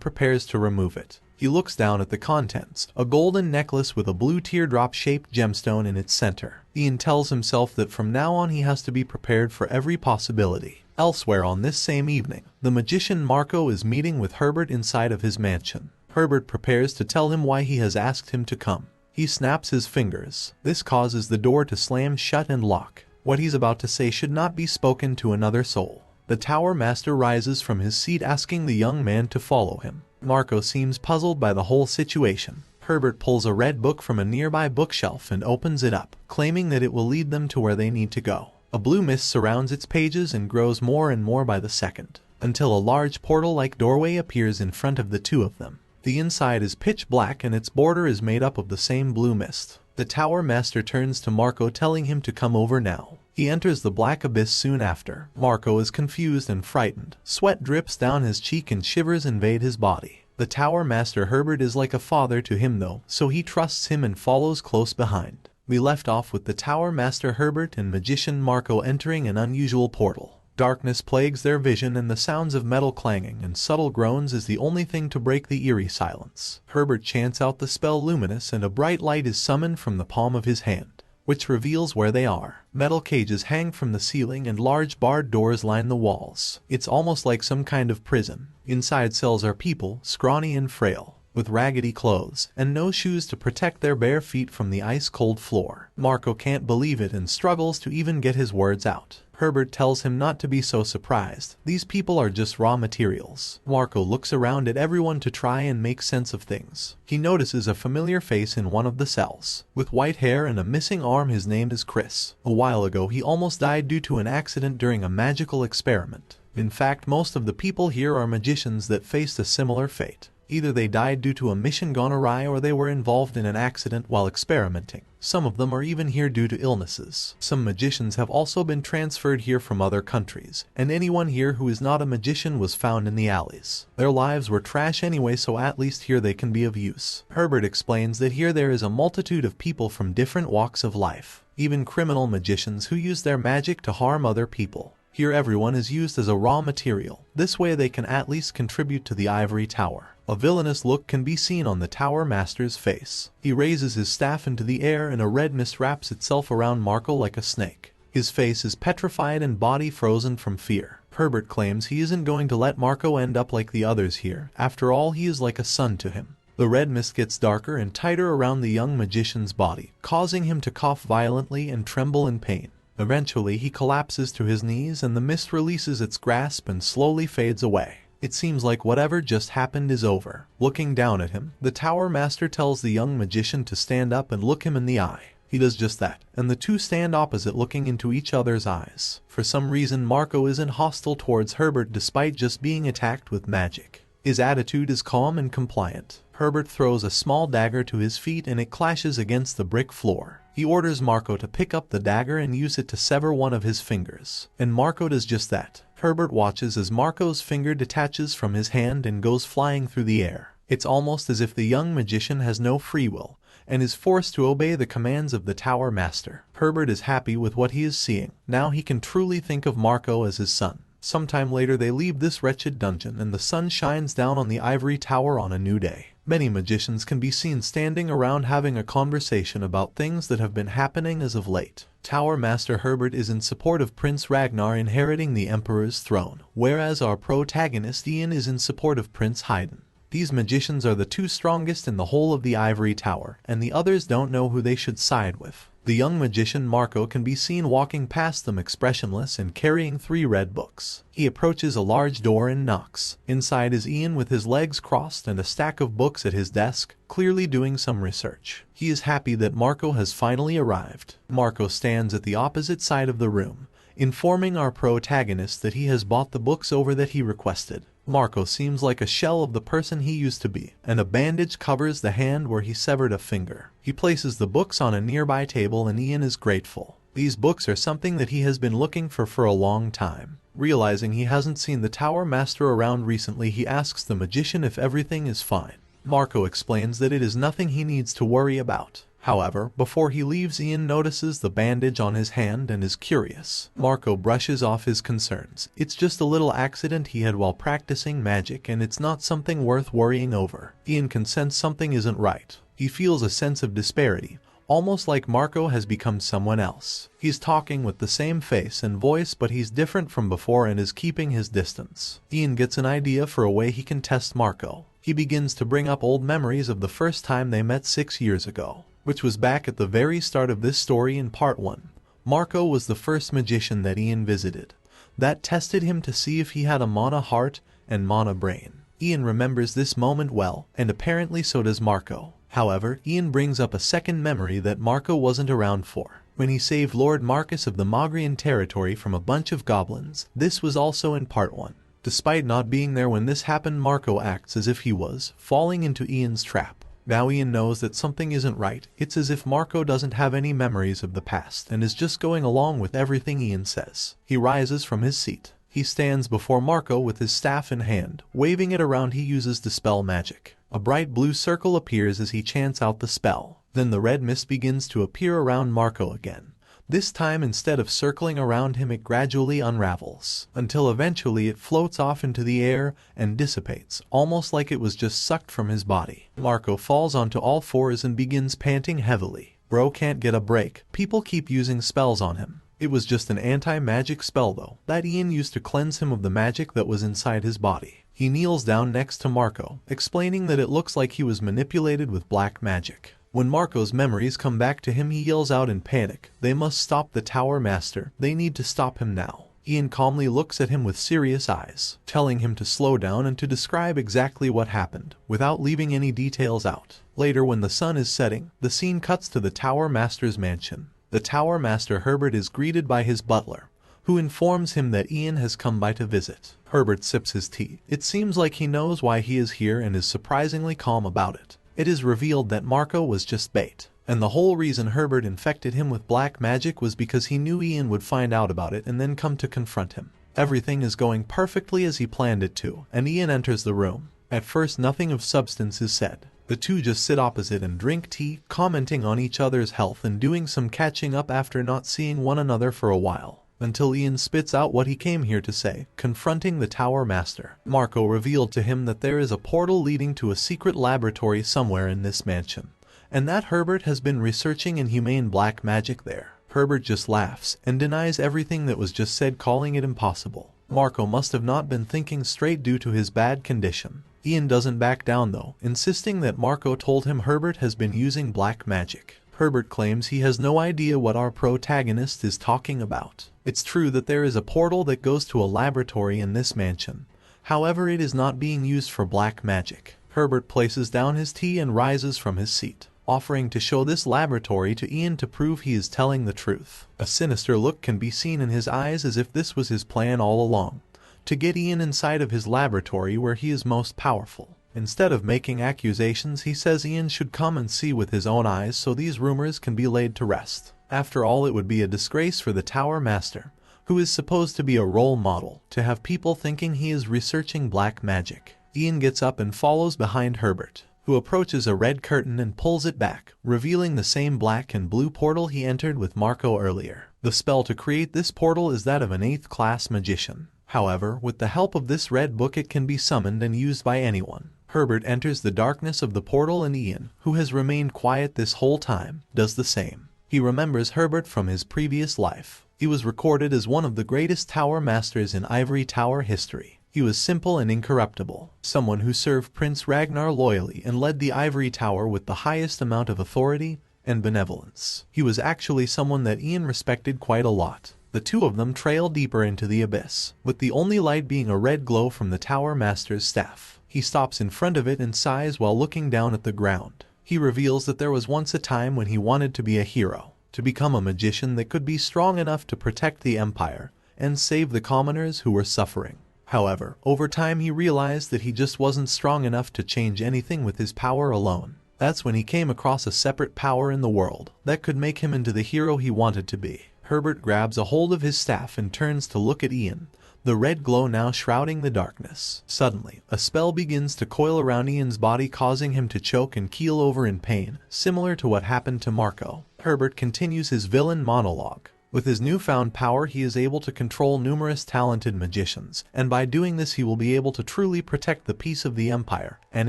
prepares to remove it. He looks down at the contents, a golden necklace with a blue teardrop-shaped gemstone in its center. Ian tells himself that from now on he has to be prepared for every possibility. Elsewhere on this same evening, the magician Marco is meeting with Herbert inside of his mansion. Herbert prepares to tell him why he has asked him to come. He snaps his fingers. This causes the door to slam shut and lock. What he's about to say should not be spoken to another soul. The Tower Master rises from his seat, asking the young man to follow him. Marco seems puzzled by the whole situation. Herbert pulls a red book from a nearby bookshelf and opens it up, claiming that it will lead them to where they need to go. A blue mist surrounds its pages and grows more and more by the second, until a large portal-like doorway appears in front of the two of them. The inside is pitch black and its border is made up of the same blue mist. The Tower Master turns to Marco, telling him to come over now. He enters the black abyss soon after. Marco is confused and frightened. Sweat drips down his cheek and shivers invade his body. The Tower Master Herbert is like a father to him though, so he trusts him and follows close behind. We left off with the Tower Master Herbert and magician Marco entering an unusual portal. Darkness plagues their vision, and the sounds of metal clanging and subtle groans is the only thing to break the eerie silence. Herbert chants out the spell Luminous, and a bright light is summoned from the palm of his hand, which reveals where they are. Metal cages hang from the ceiling and large barred doors line the walls. It's almost like some kind of prison. Inside cells are people, scrawny and frail, with raggedy clothes and no shoes to protect their bare feet from the ice-cold floor. Marco can't believe it and struggles to even get his words out. Herbert tells him not to be so surprised. These people are just raw materials. Marco looks around at everyone to try and make sense of things. He notices a familiar face in one of the cells. With white hair and a missing arm, his name is Chris. A while ago he almost died due to an accident during a magical experiment. In fact, most of the people here are magicians that faced a similar fate. Either they died due to a mission gone awry or they were involved in an accident while experimenting. Some of them are even here due to illnesses. Some magicians have also been transferred here from other countries, and anyone here who is not a magician was found in the alleys. Their lives were trash anyway, so at least here they can be of use. Herbert explains that here there is a multitude of people from different walks of life, even criminal magicians who use their magic to harm other people. Here everyone is used as a raw material. This way they can at least contribute to the ivory tower. A villainous look can be seen on the Tower Master's face. He raises his staff into the air and a red mist wraps itself around Marco like a snake. His face is petrified and body frozen from fear. Herbert claims he isn't going to let Marco end up like the others here. After all, he is like a son to him. The red mist gets darker and tighter around the young magician's body, causing him to cough violently and tremble in pain. Eventually he collapses to his knees and the mist releases its grasp and slowly fades away. It seems like whatever just happened is over. Looking down at him, the Tower Master tells the young magician to stand up and look him in the eye. He does just that, and the two stand opposite, looking into each other's eyes. For some reason, Marco isn't hostile towards Herbert despite just being attacked with magic. His attitude is calm and compliant. Herbert throws a small dagger to his feet and it clashes against the brick floor. He orders Marco to pick up the dagger and use it to sever one of his fingers, and Marco does just that. Herbert watches as Marco's finger detaches from his hand and goes flying through the air. It's almost as if the young magician has no free will and is forced to obey the commands of the Tower Master. Herbert is happy with what he is seeing. Now he can truly think of Marco as his son. Sometime later they leave this wretched dungeon and the sun shines down on the ivory tower on a new day. Many magicians can be seen standing around having a conversation about things that have been happening as of late. Tower Master Herbert is in support of Prince Ragnar inheriting the Emperor's throne, whereas our protagonist Ian is in support of Prince Haydn. These magicians are the two strongest in the whole of the ivory tower, and the others don't know who they should side with. The young magician Marco can be seen walking past them expressionless and carrying 3 red books. He approaches a large door and knocks. Inside is Ian with his legs crossed and a stack of books at his desk, clearly doing some research. He is happy that Marco has finally arrived. Marco stands at the opposite side of the room, informing our protagonist that he has bought the books over that he requested. Marco seems like a shell of the person he used to be, and a bandage covers the hand where he severed a finger. He places the books on a nearby table and Ian is grateful. These books are something that he has been looking for a long time. Realizing he hasn't seen the Tower Master around recently, he asks the magician if everything is fine. Marco explains that it is nothing he needs to worry about. However, before he leaves, Ian notices the bandage on his hand and is curious. Marco brushes off his concerns. It's just a little accident he had while practicing magic and it's not something worth worrying over. Ian can sense something isn't right. He feels a sense of disparity, almost like Marco has become someone else. He's talking with the same face and voice, but he's different from before and is keeping his distance. Ian gets an idea for a way he can test Marco. He begins to bring up old memories of the first time they met 6 years ago, which was back at the very start of this story in part 1. Marco was the first magician that Ian visited. That tested him to see if he had a mana heart and mana brain. Ian remembers this moment well, and apparently so does Marco. However, Ian brings up a second memory that Marco wasn't around for. When he saved Lord Marcus of the Mogrian territory from a bunch of goblins, this was also in part 1. Despite not being there when this happened, Marco acts as if he was falling into Ian's trap. Now Ian knows that something isn't right. It's as if Marco doesn't have any memories of the past and is just going along with everything Ian says. He rises from his seat. He stands before Marco with his staff in hand. Waving it around, he uses dispel magic. A bright blue circle appears as he chants out the spell. Then the red mist begins to appear around Marco again. This time, instead of circling around him, it gradually unravels, until eventually it floats off into the air and dissipates, almost like it was just sucked from his body. Marco falls onto all fours and begins panting heavily. Bro can't get a break. People keep using spells on him. It was just an anti-magic spell though, that Ian used to cleanse him of the magic that was inside his body. He kneels down next to Marco, explaining that it looks like he was manipulated with black magic. When Marco's memories come back to him, he yells out in panic, "They must stop the Tower Master. They need to stop him now." Ian calmly looks at him with serious eyes, telling him to slow down and to describe exactly what happened, without leaving any details out. Later, when the sun is setting, the scene cuts to the Tower Master's mansion. The Tower Master Herbert is greeted by his butler, who informs him that Ian has come by to visit. Herbert sips his tea. It seems like he knows why he is here and is surprisingly calm about it. It is revealed that Marco was just bait, and the whole reason Herbert infected him with black magic was because he knew Ian would find out about it and then come to confront him. Everything is going perfectly as he planned it to, and Ian enters the room. At first, nothing of substance is said. The two just sit opposite and drink tea, commenting on each other's health and doing some catching up after not seeing one another for a while, until Ian spits out what he came here to say, confronting the Tower Master. Marco revealed to him that there is a portal leading to a secret laboratory somewhere in this mansion, and that Herbert has been researching inhumane black magic there. Herbert just laughs and denies everything that was just said, calling it impossible. Marco must have not been thinking straight due to his bad condition. Ian doesn't back down though, insisting that Marco told him Herbert has been using black magic. Herbert claims he has no idea what our protagonist is talking about. It's true that there is a portal that goes to a laboratory in this mansion. However, it is not being used for black magic. Herbert places down his tea and rises from his seat, offering to show this laboratory to Ian to prove he is telling the truth. A sinister look can be seen in his eyes, as if this was his plan all along, to get Ian inside of his laboratory where he is most powerful. Instead of making accusations, he says Ian should come and see with his own eyes so these rumors can be laid to rest. After all, it would be a disgrace for the Tower Master, who is supposed to be a role model, to have people thinking he is researching black magic. Ian gets up and follows behind Herbert, who approaches a red curtain and pulls it back, revealing the same black and blue portal he entered with Marco earlier. The spell to create this portal is that of an 8th class magician. However, with the help of this red book, it can be summoned and used by anyone. Herbert enters the darkness of the portal, and Ian, who has remained quiet this whole time, does the same. He remembers Herbert from his previous life. He was recorded as one of the greatest Tower Masters in Ivory Tower history. He was simple and incorruptible, someone who served Prince Ragnar loyally and led the Ivory Tower with the highest amount of authority and benevolence. He was actually someone that Ian respected quite a lot. The two of them trail deeper into the abyss, with the only light being a red glow from the Tower Master's staff. He stops in front of it and sighs while looking down at the ground. He reveals that there was once a time when he wanted to be a hero, to become a magician that could be strong enough to protect the Empire and save the commoners who were suffering. However, over time he realized that he just wasn't strong enough to change anything with his power alone. That's when he came across a separate power in the world that could make him into the hero he wanted to be. Herbert grabs a hold of his staff and turns to look at Ian, the red glow now shrouding the darkness. Suddenly, a spell begins to coil around Ian's body, causing him to choke and keel over in pain, similar to what happened to Marco. Herbert continues his villain monologue. With his newfound power, he is able to control numerous talented magicians, and by doing this he will be able to truly protect the peace of the Empire and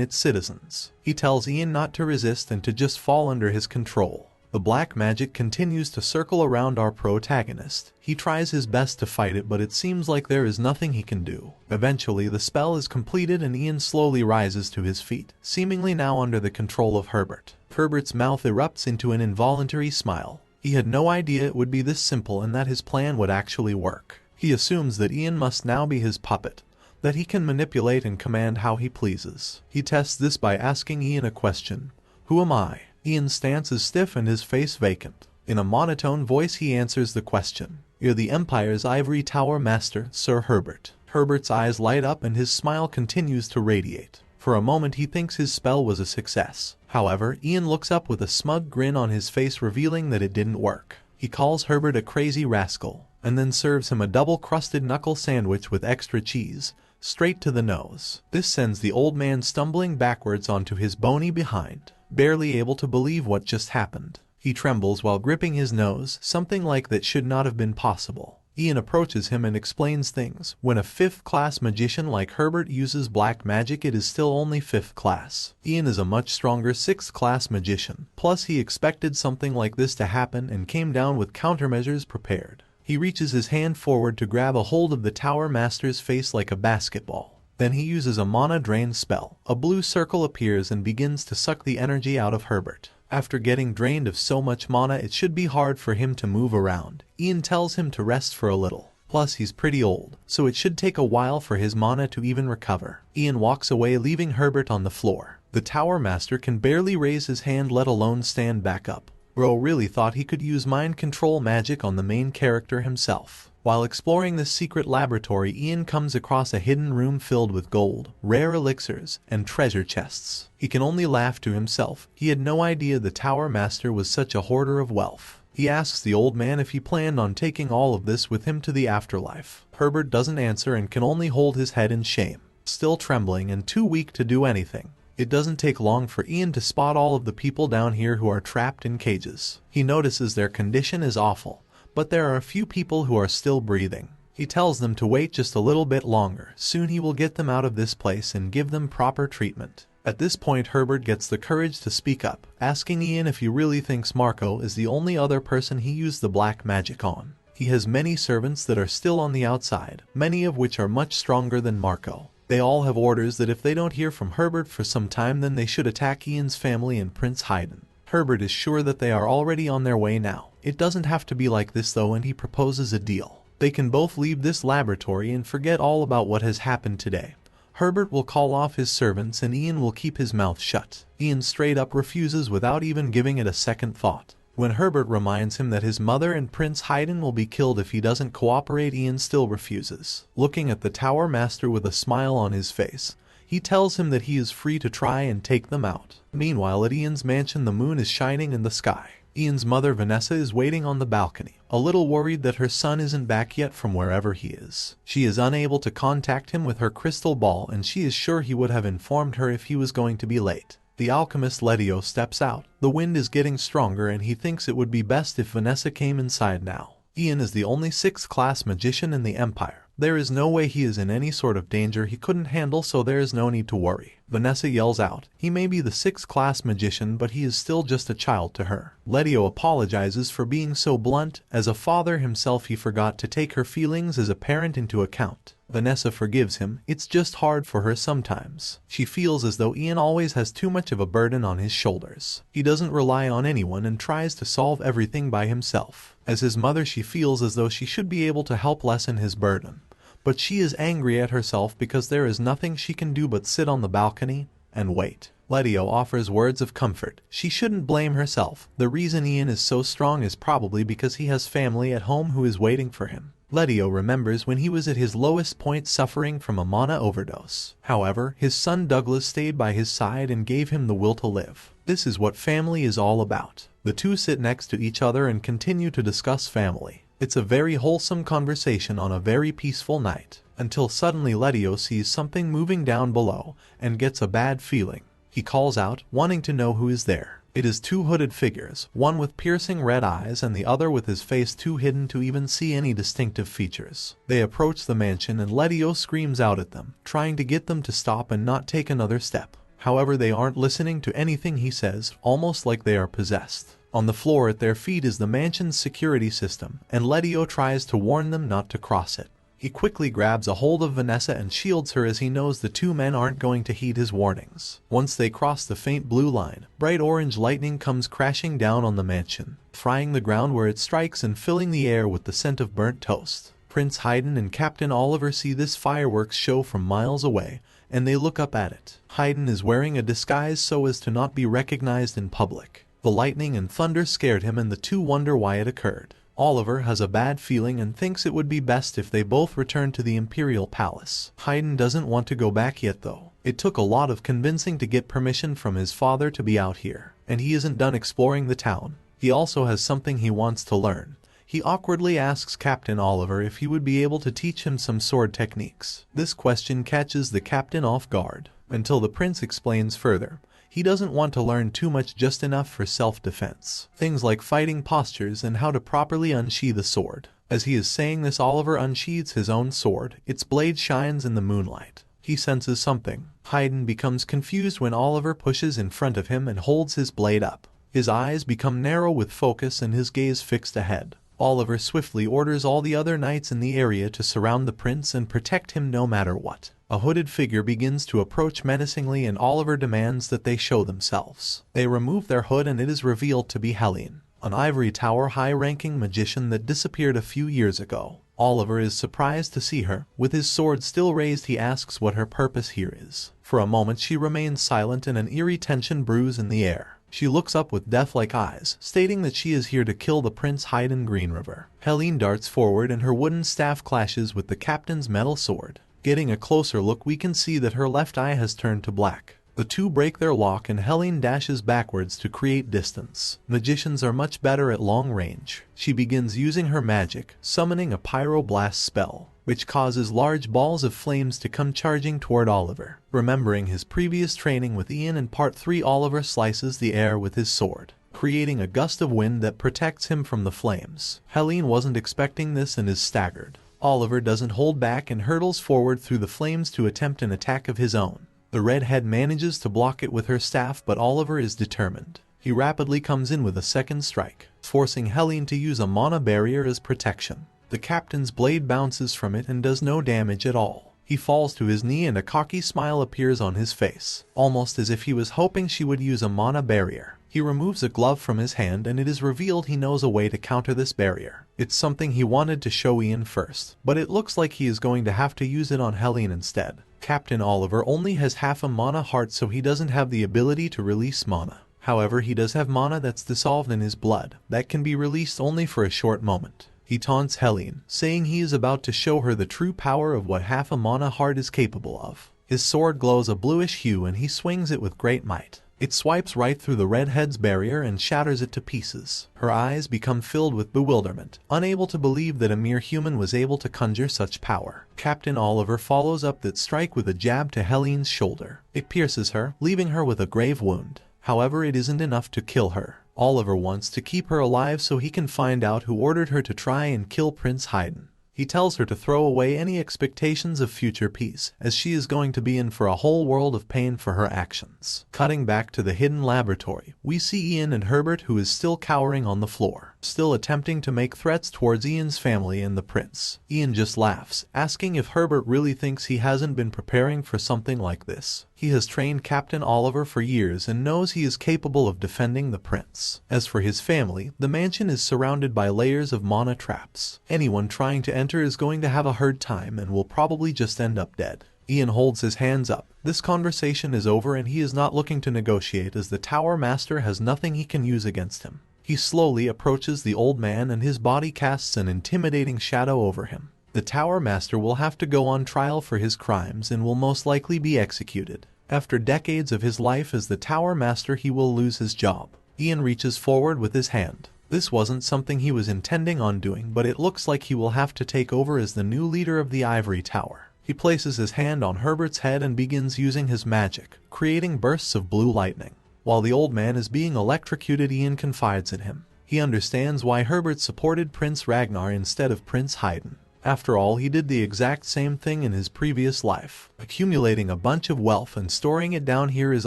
its citizens. He tells Ian not to resist and to just fall under his control. The black magic continues to circle around our protagonist. He tries his best to fight it, but it seems like there is nothing he can do. Eventually, the spell is completed and Ian slowly rises to his feet, seemingly now under the control of Herbert. Herbert's mouth erupts into an involuntary smile. He had no idea it would be this simple and that his plan would actually work. He assumes that Ian must now be his puppet, that he can manipulate and command how he pleases. He tests this by asking Ian a question. "Who am I?" Ian's stance is stiff and his face vacant. In a monotone voice he answers the question. "You're the Empire's ivory tower master, Sir Herbert." Herbert's eyes light up and his smile continues to radiate. For a moment he thinks his spell was a success. However, Ian looks up with a smug grin on his face, revealing that it didn't work. He calls Herbert a crazy rascal, and then serves him a double-crusted knuckle sandwich with extra cheese, straight to the nose. This sends the old man stumbling backwards onto his bony behind, barely able to believe what just happened. He trembles while gripping his nose, something like that should not have been possible. Ian approaches him and explains things. When a 5th class magician like Herbert uses black magic, it is still only 5th class. Ian is a much stronger 6th class magician. Plus he expected something like this to happen and came down with countermeasures prepared. He reaches his hand forward to grab a hold of the Tower Master's face like a basketball. Then he uses a mana drain spell. A blue circle appears and begins to suck the energy out of Herbert. After getting drained of so much mana, it should be hard for him to move around. Ian tells him to rest for a little. Plus he's pretty old, so it should take a while for his mana to even recover. Ian walks away, leaving Herbert on the floor. The Tower Master can barely raise his hand, let alone stand back up. Ro really thought he could use mind control magic on the main character himself. While exploring this secret laboratory, Ian comes across a hidden room filled with gold, rare elixirs, and treasure chests. He can only laugh to himself. He had no idea the Tower Master was such a hoarder of wealth. He asks the old man if he planned on taking all of this with him to the afterlife. Herbert doesn't answer and can only hold his head in shame, still trembling and too weak to do anything. It doesn't take long for Ian to spot all of the people down here who are trapped in cages. He notices their condition is awful, but there are a few people who are still breathing. He tells them to wait just a little bit longer. Soon he will get them out of this place and give them proper treatment. At this point, Herbert gets the courage to speak up, asking Ian if he really thinks Marco is the only other person he used the black magic on. He has many servants that are still on the outside, many of which are much stronger than Marco. They all have orders that if they don't hear from Herbert for some time, then they should attack Ian's family and Prince Haydn. Herbert is sure that they are already on their way now. It doesn't have to be like this though, and he proposes a deal. They can both leave this laboratory and forget all about what has happened today. Herbert will call off his servants and Ian will keep his mouth shut. Ian straight up refuses without even giving it a second thought. When Herbert reminds him that his mother and Prince Haydn will be killed if he doesn't cooperate, Ian still refuses. Looking at the Tower Master with a smile on his face, he tells him that he is free to try and take them out. Meanwhile, at Ian's mansion, the moon is shining in the sky. Ian's mother Vanessa is waiting on the balcony, a little worried that her son isn't back yet from wherever he is. She is unable to contact him with her crystal ball, and she is sure he would have informed her if he was going to be late. The alchemist Letio steps out. The wind is getting stronger and he thinks it would be best if Vanessa came inside now. Ian is the only 6th class magician in the Empire. There is no way he is in any sort of danger he couldn't handle, so there is no need to worry. Vanessa yells out. He may be the 6th class magician, but he is still just a child to her. Letio apologizes for being so blunt. As a father himself, he forgot to take her feelings as a parent into account. Vanessa forgives him, it's just hard for her sometimes. She feels as though Ian always has too much of a burden on his shoulders. He doesn't rely on anyone and tries to solve everything by himself. As his mother, she feels as though she should be able to help lessen his burden. But she is angry at herself because there is nothing she can do but sit on the balcony and wait. Letio offers words of comfort. She shouldn't blame herself. The reason Ian is so strong is probably because he has family at home who is waiting for him. Letio remembers when he was at his lowest point suffering from a mana overdose. However, his son Douglas stayed by his side and gave him the will to live. This is what family is all about. The two sit next to each other and continue to discuss family. It's a very wholesome conversation on a very peaceful night, until suddenly Letio sees something moving down below and gets a bad feeling. He calls out, wanting to know who is there. It is two hooded figures, one with piercing red eyes and the other with his face too hidden to even see any distinctive features. They approach the mansion and Letio screams out at them, trying to get them to stop and not take another step. However, they aren't listening to anything he says, almost like they are possessed. On the floor at their feet is the mansion's security system, and Letio tries to warn them not to cross it. He quickly grabs a hold of Vanessa and shields her as he knows the two men aren't going to heed his warnings. Once they cross the faint blue line, bright orange lightning comes crashing down on the mansion, frying the ground where it strikes and filling the air with the scent of burnt toast. Prince Haydn and Captain Oliver see this fireworks show from miles away, and they look up at it. Haydn is wearing a disguise so as to not be recognized in public. The lightning and thunder scared him and the two wonder why it occurred. Oliver has a bad feeling and thinks it would be best if they both return to the Imperial Palace. Haydn doesn't want to go back yet though. It took a lot of convincing to get permission from his father to be out here, and he isn't done exploring the town. He also has something he wants to learn. He awkwardly asks Captain Oliver if he would be able to teach him some sword techniques. This question catches the captain off guard. Until the prince explains further, he doesn't want to learn too much, just enough for self-defense. Things like fighting postures and how to properly unsheath a sword. As he is saying this, Oliver unsheathes his own sword. Its blade shines in the moonlight. He senses something. Haydn becomes confused when Oliver pushes in front of him and holds his blade up. His eyes become narrow with focus and his gaze fixed ahead. Oliver swiftly orders all the other knights in the area to surround the prince and protect him no matter what. A hooded figure begins to approach menacingly and Oliver demands that they show themselves. They remove their hood and it is revealed to be Helene, an ivory tower high-ranking magician that disappeared a few years ago. Oliver is surprised to see her. With his sword still raised, he asks what her purpose here is. For a moment she remains silent and an eerie tension brews in the air. She looks up with death-like eyes, stating that she is here to kill the Prince Haydn Green River. Helene darts forward and her wooden staff clashes with the captain's metal sword. Getting a closer look, we can see that her left eye has turned to black. The two break their lock and Helene dashes backwards to create distance. Magicians are much better at long range. She begins using her magic, summoning a pyroblast spell, which causes large balls of flames to come charging toward Oliver. Remembering his previous training with Ian in Part 3, Oliver slices the air with his sword, creating a gust of wind that protects him from the flames. Helene wasn't expecting this and is staggered. Oliver doesn't hold back and hurtles forward through the flames to attempt an attack of his own. The redhead manages to block it with her staff, but Oliver is determined. He rapidly comes in with a second strike, forcing Helene to use a mana barrier as protection. The captain's blade bounces from it and does no damage at all. He falls to his knee and a cocky smile appears on his face, almost as if he was hoping she would use a mana barrier. He removes a glove from his hand and it is revealed he knows a way to counter this barrier. It's something he wanted to show Ian first, but it looks like he is going to have to use it on Helene instead. Captain Oliver only has half a mana heart, so he doesn't have the ability to release mana. However, he does have mana that's dissolved in his blood, that can be released only for a short moment. He taunts Helene, saying he is about to show her the true power of what half a mana heart is capable of. His sword glows a bluish hue and he swings it with great might. It swipes right through the redhead's barrier and shatters it to pieces. Her eyes become filled with bewilderment, unable to believe that a mere human was able to conjure such power. Captain Oliver follows up that strike with a jab to Helene's shoulder. It pierces her, leaving her with a grave wound. However, it isn't enough to kill her. Oliver wants to keep her alive so he can find out who ordered her to try and kill Prince Haydn. He tells her to throw away any expectations of future peace, as she is going to be in for a whole world of pain for her actions. Cutting back to the hidden laboratory, we see Ian and Herbert, who is still cowering on the floor. still attempting to make threats towards Ian's family and the prince. Ian just laughs, asking if Herbert really thinks he hasn't been preparing for something like this. He has trained Captain Oliver for years and knows he is capable of defending the prince. As for his family, the mansion is surrounded by layers of mana traps. Anyone trying to enter is going to have a hard time and will probably just end up dead. Ian holds his hands up. This conversation is over and he is not looking to negotiate as the Tower Master has nothing he can use against him. He slowly approaches the old man and his body casts an intimidating shadow over him. The Tower Master will have to go on trial for his crimes and will most likely be executed. After decades of his life as the Tower Master, he will lose his job. Ian reaches forward with his hand. This wasn't something he was intending on doing, but it looks like he will have to take over as the new leader of the Ivory Tower. He places his hand on Herbert's head and begins using his magic, creating bursts of blue lightning. While the old man is being electrocuted, Ian confides in him. He understands why Herbert supported Prince Ragnar instead of Prince Haydn. After all, he did the exact same thing in his previous life. Accumulating a bunch of wealth and storing it down here is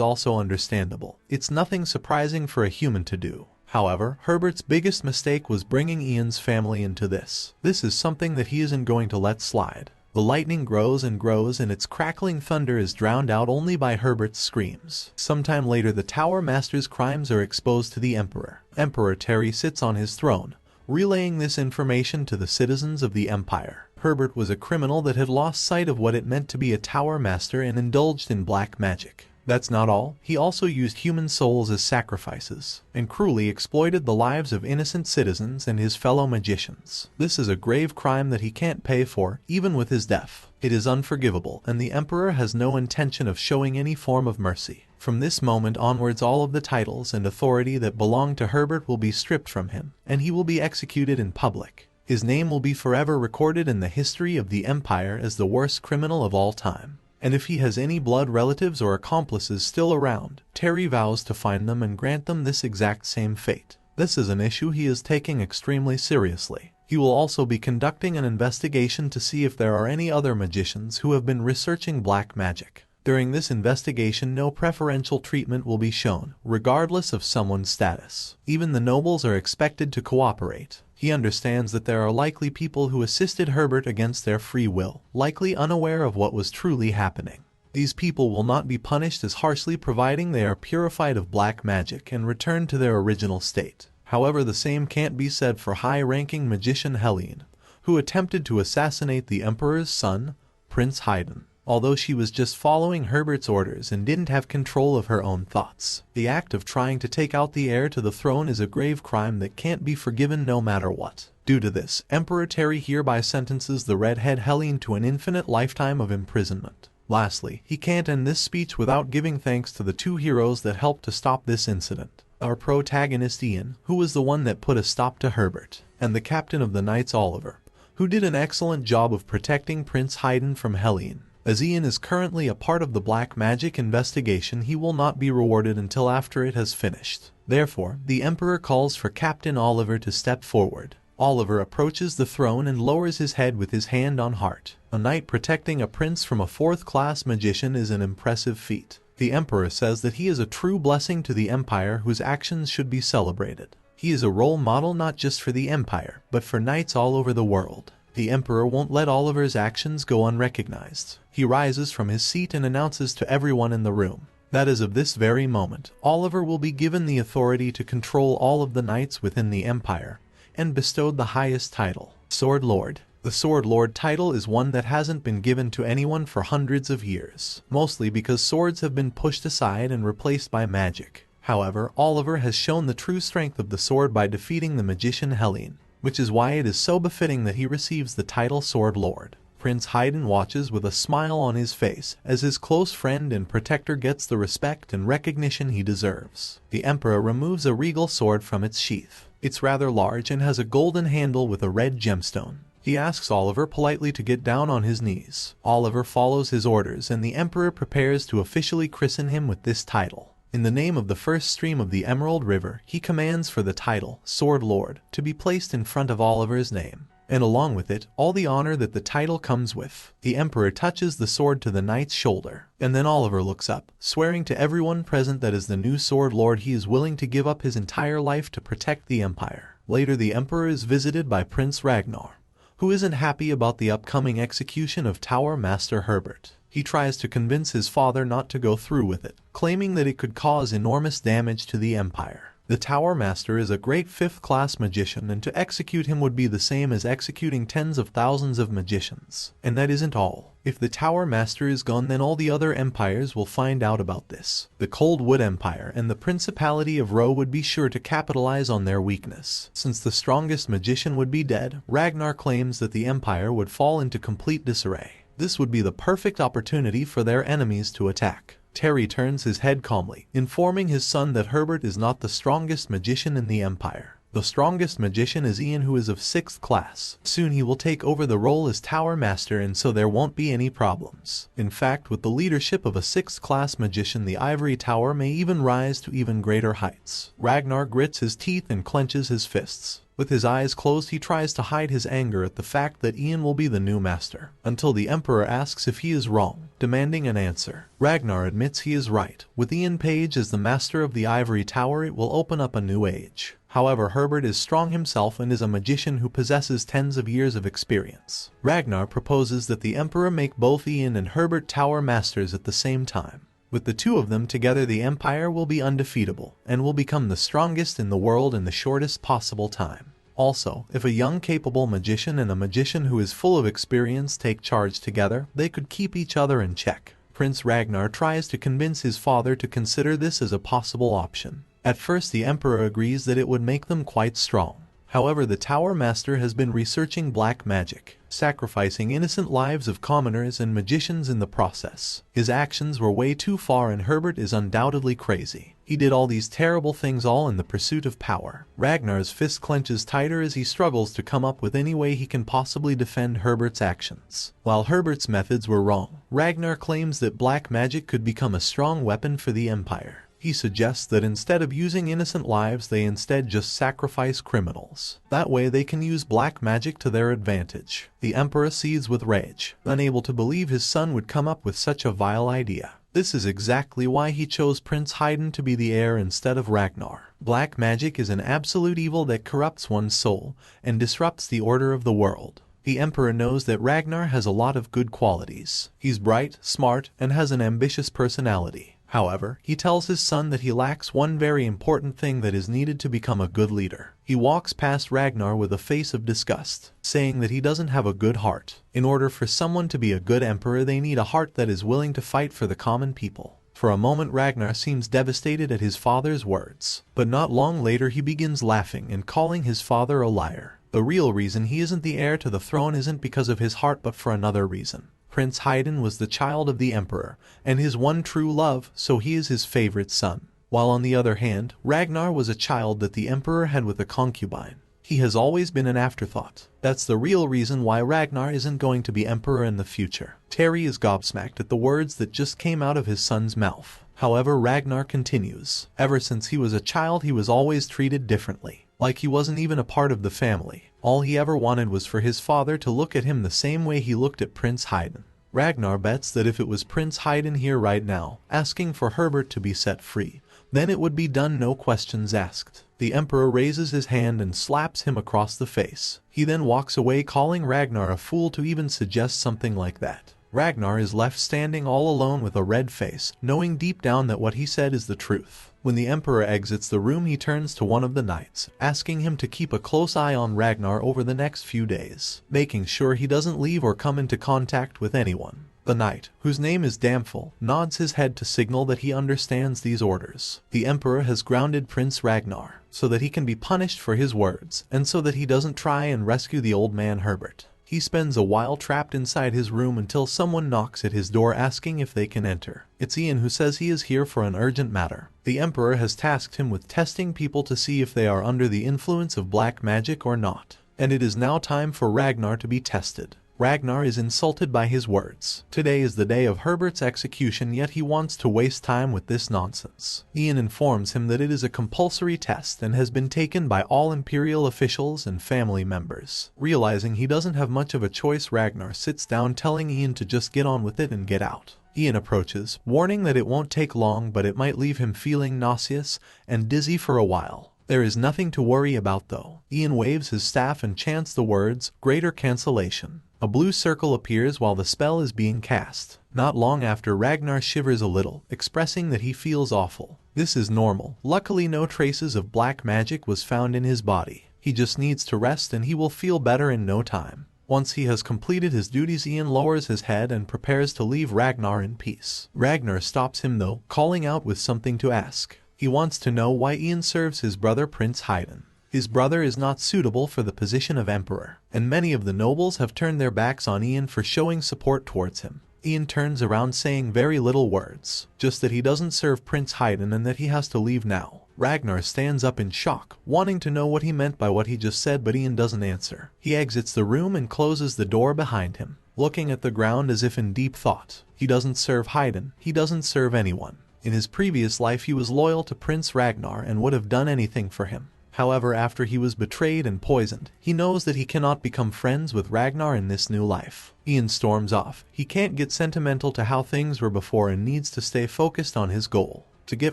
also understandable. It's nothing surprising for a human to do. However, Herbert's biggest mistake was bringing Ian's family into this. This is something that he isn't going to let slide. The lightning grows and grows and its crackling thunder is drowned out only by Herbert's screams. Sometime later, the Tower Master's crimes are exposed to the Emperor. Emperor Terry sits on his throne, relaying this information to the citizens of the Empire. Herbert was a criminal that had lost sight of what it meant to be a Tower Master and indulged in black magic. That's not all. He also used human souls as sacrifices, and cruelly exploited the lives of innocent citizens and his fellow magicians. This is a grave crime that he can't pay for, even with his death. It is unforgivable, and the Emperor has no intention of showing any form of mercy. From this moment onwards, all of the titles and authority that belonged to Herbert will be stripped from him, and he will be executed in public. His name will be forever recorded in the history of the Empire as the worst criminal of all time. And if he has any blood relatives or accomplices still around, Terry vows to find them and grant them this exact same fate. This is an issue he is taking extremely seriously. He will also be conducting an investigation to see if there are any other magicians who have been researching black magic. During this investigation, no preferential treatment will be shown, regardless of someone's status. Even the nobles are expected to cooperate. He understands that there are likely people who assisted Herbert against their free will, likely unaware of what was truly happening. These people will not be punished as harshly providing they are purified of black magic and returned to their original state. However, the same can't be said for high-ranking magician Helene, who attempted to assassinate the Emperor's son, Prince Haydn. Although she was just following Herbert's orders and didn't have control of her own thoughts. The act of trying to take out the heir to the throne is a grave crime that can't be forgiven no matter what. Due to this, Emperor Terry hereby sentences the redhead Helene to an infinite lifetime of imprisonment. Lastly, he can't end this speech without giving thanks to the two heroes that helped to stop this incident. Our protagonist Ian, who was the one that put a stop to Herbert, and the captain of the Knights Oliver, who did an excellent job of protecting Prince Haydn from Helene. As Ian is currently a part of the black magic investigation, he will not be rewarded until after it has finished. Therefore, the Emperor calls for Captain Oliver to step forward. Oliver approaches the throne and lowers his head with his hand on heart. A knight protecting a prince from a fourth-class magician is an impressive feat. The Emperor says that he is a true blessing to the Empire whose actions should be celebrated. He is a role model not just for the Empire, but for knights all over the world. The Emperor won't let Oliver's actions go unrecognized. He rises from his seat and announces to everyone in the room that as of this very moment, Oliver will be given the authority to control all of the knights within the Empire, and bestowed the highest title, Sword Lord. The Sword Lord title is one that hasn't been given to anyone for hundreds of years, mostly because swords have been pushed aside and replaced by magic. However, Oliver has shown the true strength of the sword by defeating the magician Helene, which is why it is so befitting that he receives the title Sword Lord. Prince Haydn watches with a smile on his face as his close friend and protector gets the respect and recognition he deserves. The Emperor removes a regal sword from its sheath. It's rather large and has a golden handle with a red gemstone. He asks Oliver politely to get down on his knees. Oliver follows his orders and the Emperor prepares to officially christen him with this title. In the name of the first stream of the Emerald River, he commands for the title, Sword Lord, to be placed in front of Oliver's name. and along with it, all the honor that the title comes with. The Emperor touches the sword to the knight's shoulder, and then Oliver looks up, swearing to everyone present that as the new sword lord he is willing to give up his entire life to protect the Empire. Later the Emperor is visited by Prince Ragnar, who isn't happy about the upcoming execution of Tower Master Herbert. He tries to convince his father not to go through with it, claiming that it could cause enormous damage to the Empire. The Tower Master is a great fifth-class magician, and to execute him would be the same as executing tens of thousands of magicians. And that isn't all. If the Tower Master is gone, then all the other empires will find out about this. The Coldwood Empire and the Principality of Ro would be sure to capitalize on their weakness. Since the strongest magician would be dead, Ragnar claims that the Empire would fall into complete disarray. This would be the perfect opportunity for their enemies to attack. Terry turns his head calmly, informing his son that Herbert is not the strongest magician in the Empire. The strongest magician is Ian, who is of 6th class. Soon he will take over the role as Tower Master, and so there won't be any problems. In fact, with the leadership of a 6th class magician, the Ivory Tower may even rise to even greater heights. Ragnar grits his teeth and clenches his fists. With his eyes closed, he tries to hide his anger at the fact that Ian will be the new master, until the Emperor asks if he is wrong, demanding an answer. Ragnar admits he is right. With Ian Page as the master of the Ivory Tower, it will open up a new age. However, Herbert is strong himself and is a magician who possesses tens of years of experience. Ragnar proposes that the Emperor make both Ian and Herbert Tower Masters at the same time. With the two of them together, the Empire will be undefeatable, and will become the strongest in the world in the shortest possible time. Also, if a young capable magician and a magician who is full of experience take charge together, they could keep each other in check. Prince Ragnar tries to convince his father to consider this as a possible option. At first the Emperor agrees that it would make them quite strong. However, the Tower Master has been researching black magic, sacrificing innocent lives of commoners and magicians in the process. His actions were way too far, and Herbert is undoubtedly crazy. He did all these terrible things all in the pursuit of power. Ragnar's fist clenches tighter as he struggles to come up with any way he can possibly defend Herbert's actions. While Herbert's methods were wrong, Ragnar claims that black magic could become a strong weapon for the Empire. He suggests that instead of using innocent lives, they instead just sacrifice criminals. That way they can use black magic to their advantage. The Emperor seethes with rage, unable to believe his son would come up with such a vile idea. This is exactly why he chose Prince Haydn to be the heir instead of Ragnar. Black magic is an absolute evil that corrupts one's soul and disrupts the order of the world. The Emperor knows that Ragnar has a lot of good qualities. He's bright, smart, and has an ambitious personality. However, he tells his son that he lacks one very important thing that is needed to become a good leader. He walks past Ragnar with a face of disgust, saying that he doesn't have a good heart. In order for someone to be a good emperor, they need a heart that is willing to fight for the common people. For a moment Ragnar seems devastated at his father's words, but not long later he begins laughing and calling his father a liar. The real reason he isn't the heir to the throne isn't because of his heart, but for another reason. Prince Haydn was the child of the Emperor, and his one true love, so he is his favorite son. While on the other hand, Ragnar was a child that the Emperor had with a concubine. He has always been an afterthought. That's the real reason why Ragnar isn't going to be Emperor in the future. Terry is gobsmacked at the words that just came out of his son's mouth. However, Ragnar continues. Ever since he was a child, he was always treated differently, like he wasn't even a part of the family. All he ever wanted was for his father to look at him the same way he looked at Prince Haydn. Ragnar bets that if it was Prince Haydn here right now, asking for Herbert to be set free, then it would be done, no questions asked. The Emperor raises his hand and slaps him across the face. He then walks away, calling Ragnar a fool to even suggest something like that. Ragnar is left standing all alone with a red face, knowing deep down that what he said is the truth. When the Emperor exits the room, he turns to one of the knights, asking him to keep a close eye on Ragnar over the next few days, making sure he doesn't leave or come into contact with anyone. The knight, whose name is Damphel, nods his head to signal that he understands these orders. The Emperor has grounded Prince Ragnar, so that he can be punished for his words, and so that he doesn't try and rescue the old man Herbert. He spends a while trapped inside his room until someone knocks at his door asking if they can enter. It's Ian, who says he is here for an urgent matter. The Emperor has tasked him with testing people to see if they are under the influence of black magic or not. And it is now time for Ragnar to be tested. Ragnar is insulted by his words. Today is the day of Herbert's execution, yet he wants to waste time with this nonsense. Ian informs him that it is a compulsory test and has been taken by all Imperial officials and family members. Realizing he doesn't have much of a choice, Ragnar sits down, telling Ian to just get on with it and get out. Ian approaches, warning that it won't take long, but it might leave him feeling nauseous and dizzy for a while. There is nothing to worry about though. Ian waves his staff and chants the words, "Greater Cancellation." A blue circle appears while the spell is being cast. Not long after, Ragnar shivers a little, expressing that he feels awful. This is normal. Luckily, no traces of black magic was found in his body. He just needs to rest and he will feel better in no time. Once he has completed his duties, Ian lowers his head and prepares to leave Ragnar in peace. Ragnar stops him though, calling out with something to ask. He wants to know why Ian serves his brother Prince Haydn. His brother is not suitable for the position of emperor, and many of the nobles have turned their backs on Ian for showing support towards him. Ian turns around saying very little words, just that he doesn't serve Prince Haydn and that he has to leave now. Ragnar stands up in shock, wanting to know what he meant by what he just said, but Ian doesn't answer. He exits the room and closes the door behind him, looking at the ground as if in deep thought. He doesn't serve Haydn, he doesn't serve anyone. In his previous life he was loyal to Prince Ragnar and would have done anything for him. However, after he was betrayed and poisoned, he knows that he cannot become friends with Ragnar in this new life. Ian storms off. He can't get sentimental to how things were before and needs to stay focused on his goal, to get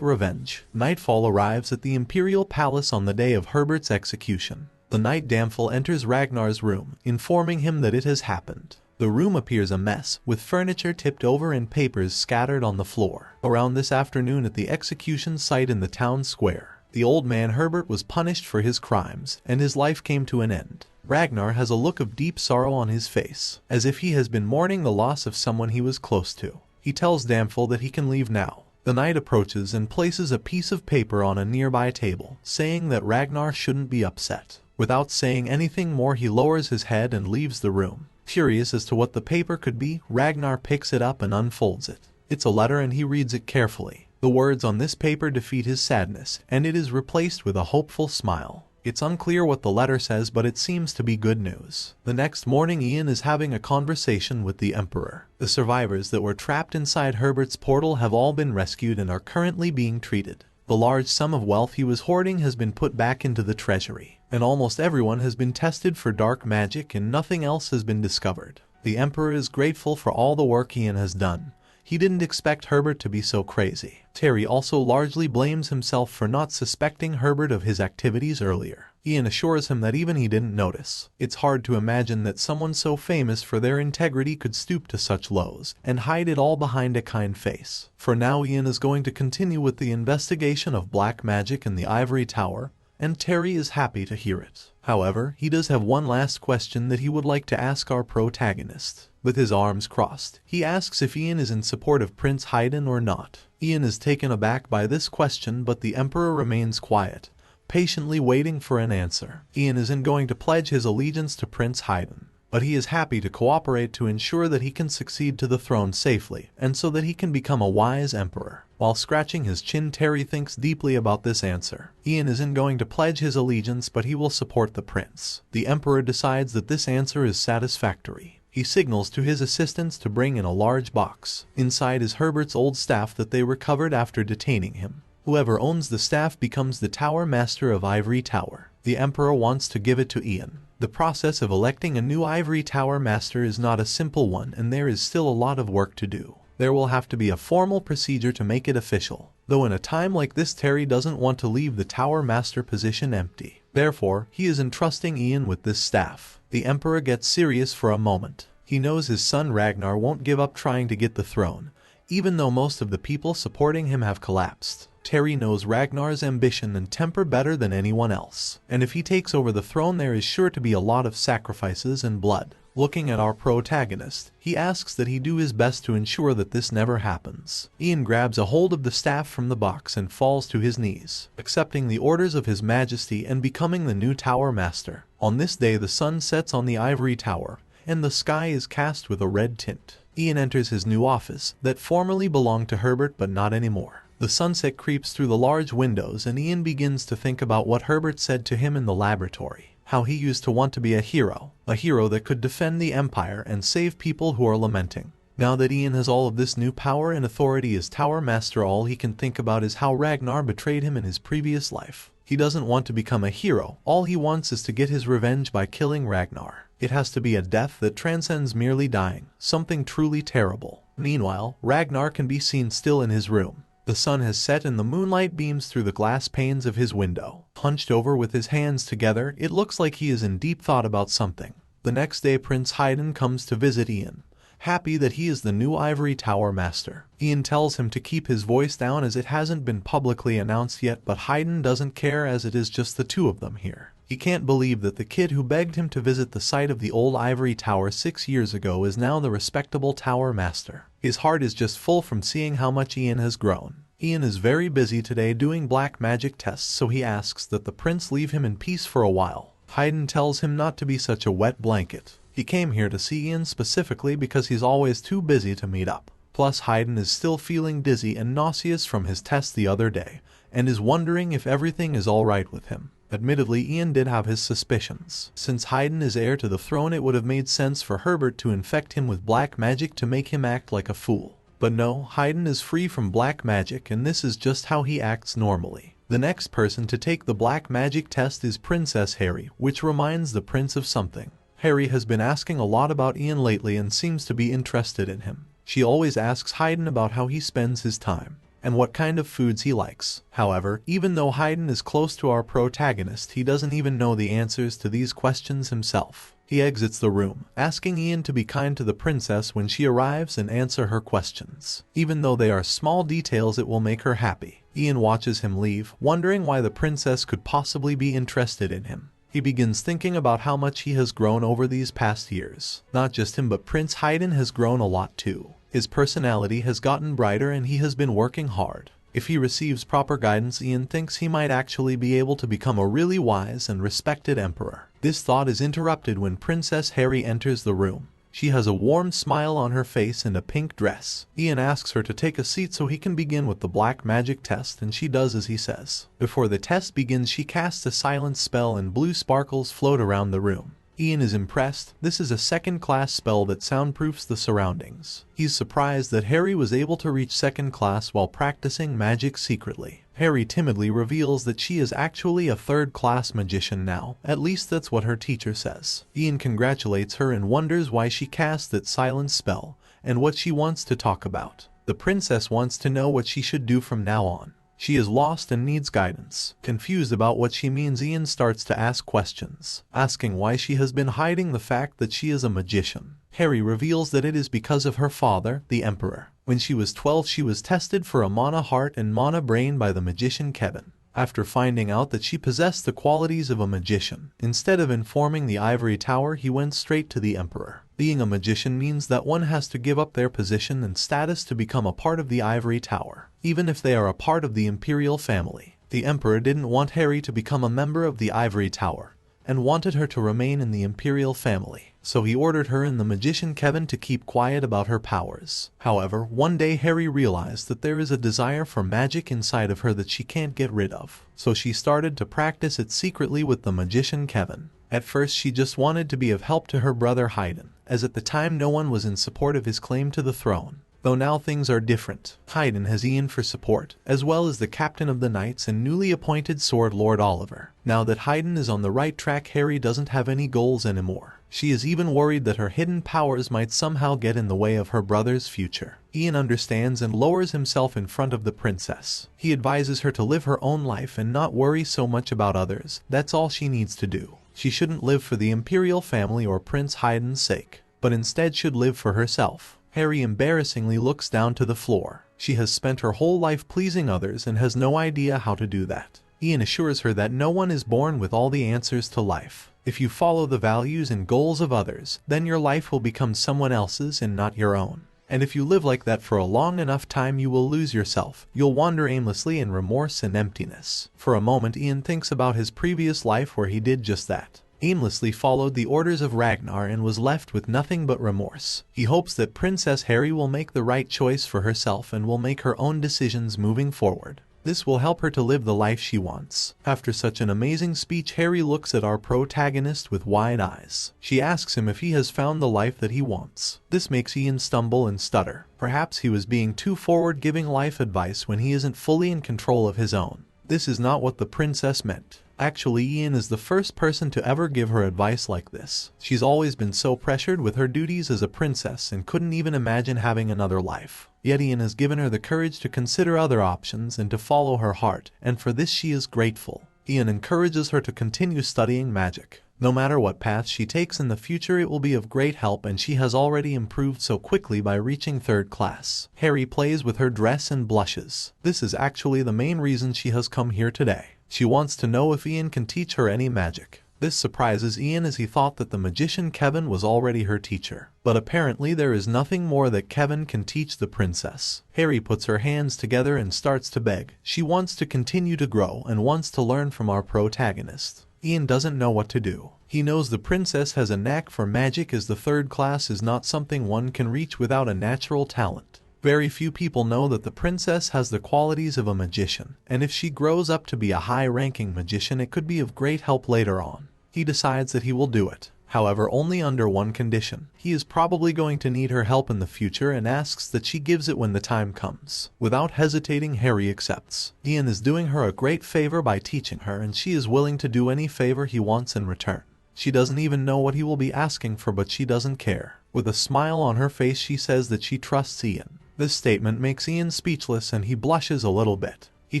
revenge. Nightfall arrives at the Imperial Palace on the day of Herbert's execution. The Night Damsel enters Ragnar's room, informing him that it has happened. The room appears a mess, with furniture tipped over and papers scattered on the floor. Around this afternoon at the execution site in the town square, the old man Herbert was punished for his crimes, and his life came to an end. Ragnar has a look of deep sorrow on his face, as if he has been mourning the loss of someone he was close to. He tells Damfil that he can leave now. The knight approaches and places a piece of paper on a nearby table, saying that Ragnar shouldn't be upset. Without saying anything more, he lowers his head and leaves the room. Curious as to what the paper could be, Ragnar picks it up and unfolds it. It's a letter and he reads it carefully. The words on this paper defeat his sadness, and it is replaced with a hopeful smile. It's unclear what the letter says, but it seems to be good news. The next morning, Ian is having a conversation with the Emperor. The survivors that were trapped inside Herbert's portal have all been rescued and are currently being treated. The large sum of wealth he was hoarding has been put back into the treasury, and almost everyone has been tested for dark magic and nothing else has been discovered. The Emperor is grateful for all the work Ian has done. He didn't expect Herbert to be so crazy. Terry also largely blames himself for not suspecting Herbert of his activities earlier. Ian assures him that even he didn't notice. It's hard to imagine that someone so famous for their integrity could stoop to such lows and hide it all behind a kind face. For now, Ian is going to continue with the investigation of black magic in the Ivory Tower, and Terry is happy to hear it. However, he does have one last question that he would like to ask our protagonist. With his arms crossed, he asks if Ian is in support of Prince Haydn or not. Ian is taken aback by this question, but the Emperor remains quiet, patiently waiting for an answer. Ian isn't going to pledge his allegiance to Prince Haydn, but he is happy to cooperate to ensure that he can succeed to the throne safely, and so that he can become a wise emperor. While scratching his chin, Terry thinks deeply about this answer. Ian isn't going to pledge his allegiance, but he will support the prince. The Emperor decides that this answer is satisfactory. He signals to his assistants to bring in a large box. Inside is Herbert's old staff that they recovered after detaining him. Whoever owns the staff becomes the Tower Master of Ivory Tower. The Emperor wants to give it to Ian. The process of electing a new Ivory Tower Master is not a simple one, and there is still a lot of work to do. There will have to be a formal procedure to make it official. Though in a time like this, Terry doesn't want to leave the Tower Master position empty. Therefore, he is entrusting Ian with this staff. The Emperor gets serious for a moment. He knows his son Ragnar won't give up trying to get the throne, even though most of the people supporting him have collapsed. Terry knows Ragnar's ambition and temper better than anyone else, and if he takes over the throne, there is sure to be a lot of sacrifices and blood. Looking at our protagonist, he asks that he do his best to ensure that this never happens. Ian grabs a hold of the staff from the box and falls to his knees, accepting the orders of His Majesty and becoming the new Tower Master. On this day, the sun sets on the Ivory Tower, and the sky is cast with a red tint. Ian enters his new office that formerly belonged to Herbert but not anymore. The sunset creeps through the large windows and Ian begins to think about what Herbert said to him in the laboratory. how he used to want to be a hero that could defend the Empire and save people who are lamenting. Now that Ian has all of this new power and authority as Tower Master, all he can think about is how Ragnar betrayed him in his previous life. He doesn't want to become a hero, all he wants is to get his revenge by killing Ragnar. It has to be a death that transcends merely dying, something truly terrible. Meanwhile, Ragnar can be seen still in his room. The sun has set and the moonlight beams through the glass panes of his window. Hunched over with his hands together, it looks like he is in deep thought about something. The next day Prince Haydn comes to visit Ian. Happy that he is the new Ivory Tower Master. Ian tells him to keep his voice down as it hasn't been publicly announced yet, but Haydn doesn't care as it is just the two of them here. He can't believe that the kid who begged him to visit the site of the old Ivory Tower 6 years ago is now the respectable Tower Master. His heart is just full from seeing how much Ian has grown. Ian is very busy today doing black magic tests, so he asks that the prince leave him in peace for a while. Haydn tells him not to be such a wet blanket. He came here to see Ian specifically because he's always too busy to meet up. Plus Haydn is still feeling dizzy and nauseous from his test the other day, and is wondering if everything is alright with him. Admittedly, Ian did have his suspicions. Since Haydn is heir to the throne, it would have made sense for Herbert to infect him with black magic to make him act like a fool. But no, Haydn is free from black magic, and this is just how he acts normally. The next person to take the black magic test is Princess Harry, which reminds the prince of something. Harry has been asking a lot about Ian lately and seems to be interested in him. She always asks Haydn about how he spends his time and what kind of foods he likes. However, even though Haydn is close to our protagonist, he doesn't even know the answers to these questions himself. He exits the room, asking Ian to be kind to the princess when she arrives and answer her questions. Even though they are small details, it will make her happy. Ian watches him leave, wondering why the princess could possibly be interested in him. He begins thinking about how much he has grown over these past years. Not just him, but Prince Haydn has grown a lot too. His personality has gotten brighter and he has been working hard. If he receives proper guidance, Ian thinks he might actually be able to become a really wise and respected emperor. This thought is interrupted when Princess Harry enters the room. She has a warm smile on her face and a pink dress. Ian asks her to take a seat so he can begin with the black magic test, and she does as he says. Before the test begins, she casts a silence spell and blue sparkles float around the room. Ian is impressed. This is a second-class spell that soundproofs the surroundings. He's surprised that Harry was able to reach second class while practicing magic secretly. Harry timidly reveals that she is actually a third-class magician now. At least that's what her teacher says. Ian congratulates her and wonders why she cast that silence spell and what she wants to talk about. The princess wants to know what she should do from now on. She is lost and needs guidance. Confused about what she means, Ian starts to ask questions, asking why she has been hiding the fact that she is a magician. Harry reveals that it is because of her father, the Emperor. When she was 12, she was tested for a mana heart and mana brain by the magician Kevin. After finding out that she possessed the qualities of a magician, instead of informing the Ivory Tower, he went straight to the Emperor. Being a magician means that one has to give up their position and status to become a part of the Ivory Tower, even if they are a part of the imperial family. The Emperor didn't want Harry to become a member of the Ivory Tower, and wanted her to remain in the imperial family, so he ordered her and the magician Kevin to keep quiet about her powers. However, one day Harry realized that there is a desire for magic inside of her that she can't get rid of, so she started to practice it secretly with the magician Kevin. At first she just wanted to be of help to her brother Haydn, as at the time no one was in support of his claim to the throne. Though now things are different. Haydn has Ian for support, as well as the captain of the knights and newly appointed Sword Lord Oliver. Now that Haydn is on the right track, Harry doesn't have any goals anymore. She is even worried that her hidden powers might somehow get in the way of her brother's future. Ian understands and lowers himself in front of the princess. He advises her to live her own life and not worry so much about others. That's all she needs to do. She shouldn't live for the imperial family or Prince Haydn's sake, but instead should live for herself. Harry embarrassingly looks down to the floor. She has spent her whole life pleasing others and has no idea how to do that. Ian assures her that no one is born with all the answers to life. If you follow the values and goals of others, then your life will become someone else's and not your own. And if you live like that for a long enough time, you will lose yourself. You'll wander aimlessly in remorse and emptiness. For a moment, Ian thinks about his previous life where he did just that. Aimlessly followed the orders of Ragnar and was left with nothing but remorse. He hopes that Princess Harry will make the right choice for herself and will make her own decisions moving forward. This will help her to live the life she wants. After such an amazing speech, Harry looks at our protagonist with wide eyes. She asks him if he has found the life that he wants. This makes Ian stumble and stutter. Perhaps he was being too forward giving life advice when he isn't fully in control of his own. This is not what the princess meant. Actually, Ian is the first person to ever give her advice like this. She's always been so pressured with her duties as a princess and couldn't even imagine having another life. Yet Ian has given her the courage to consider other options and to follow her heart, and for this she is grateful. Ian encourages her to continue studying magic. No matter what path she takes in the future, it will be of great help, and she has already improved so quickly by reaching 3rd class. Harry plays with her dress and blushes. This is actually the main reason she has come here today. She wants to know if Ian can teach her any magic. This surprises Ian as he thought that the magician Kevin was already her teacher. But apparently there is nothing more that Kevin can teach the princess. Harry puts her hands together and starts to beg. She wants to continue to grow and wants to learn from our protagonist. Ian doesn't know what to do. He knows the princess has a knack for magic, as the 3rd class is not something one can reach without a natural talent. Very few people know that the princess has the qualities of a magician, and if she grows up to be a high-ranking magician, it could be of great help later on. He decides that he will do it. However, only under one condition. He is probably going to need her help in the future and asks that she gives it when the time comes. Without hesitating, Harry accepts. Ian is doing her a great favor by teaching her, and she is willing to do any favor he wants in return. She doesn't even know what he will be asking for, but she doesn't care. With a smile on her face, she says that she trusts Ian. This statement makes Ian speechless and he blushes a little bit. He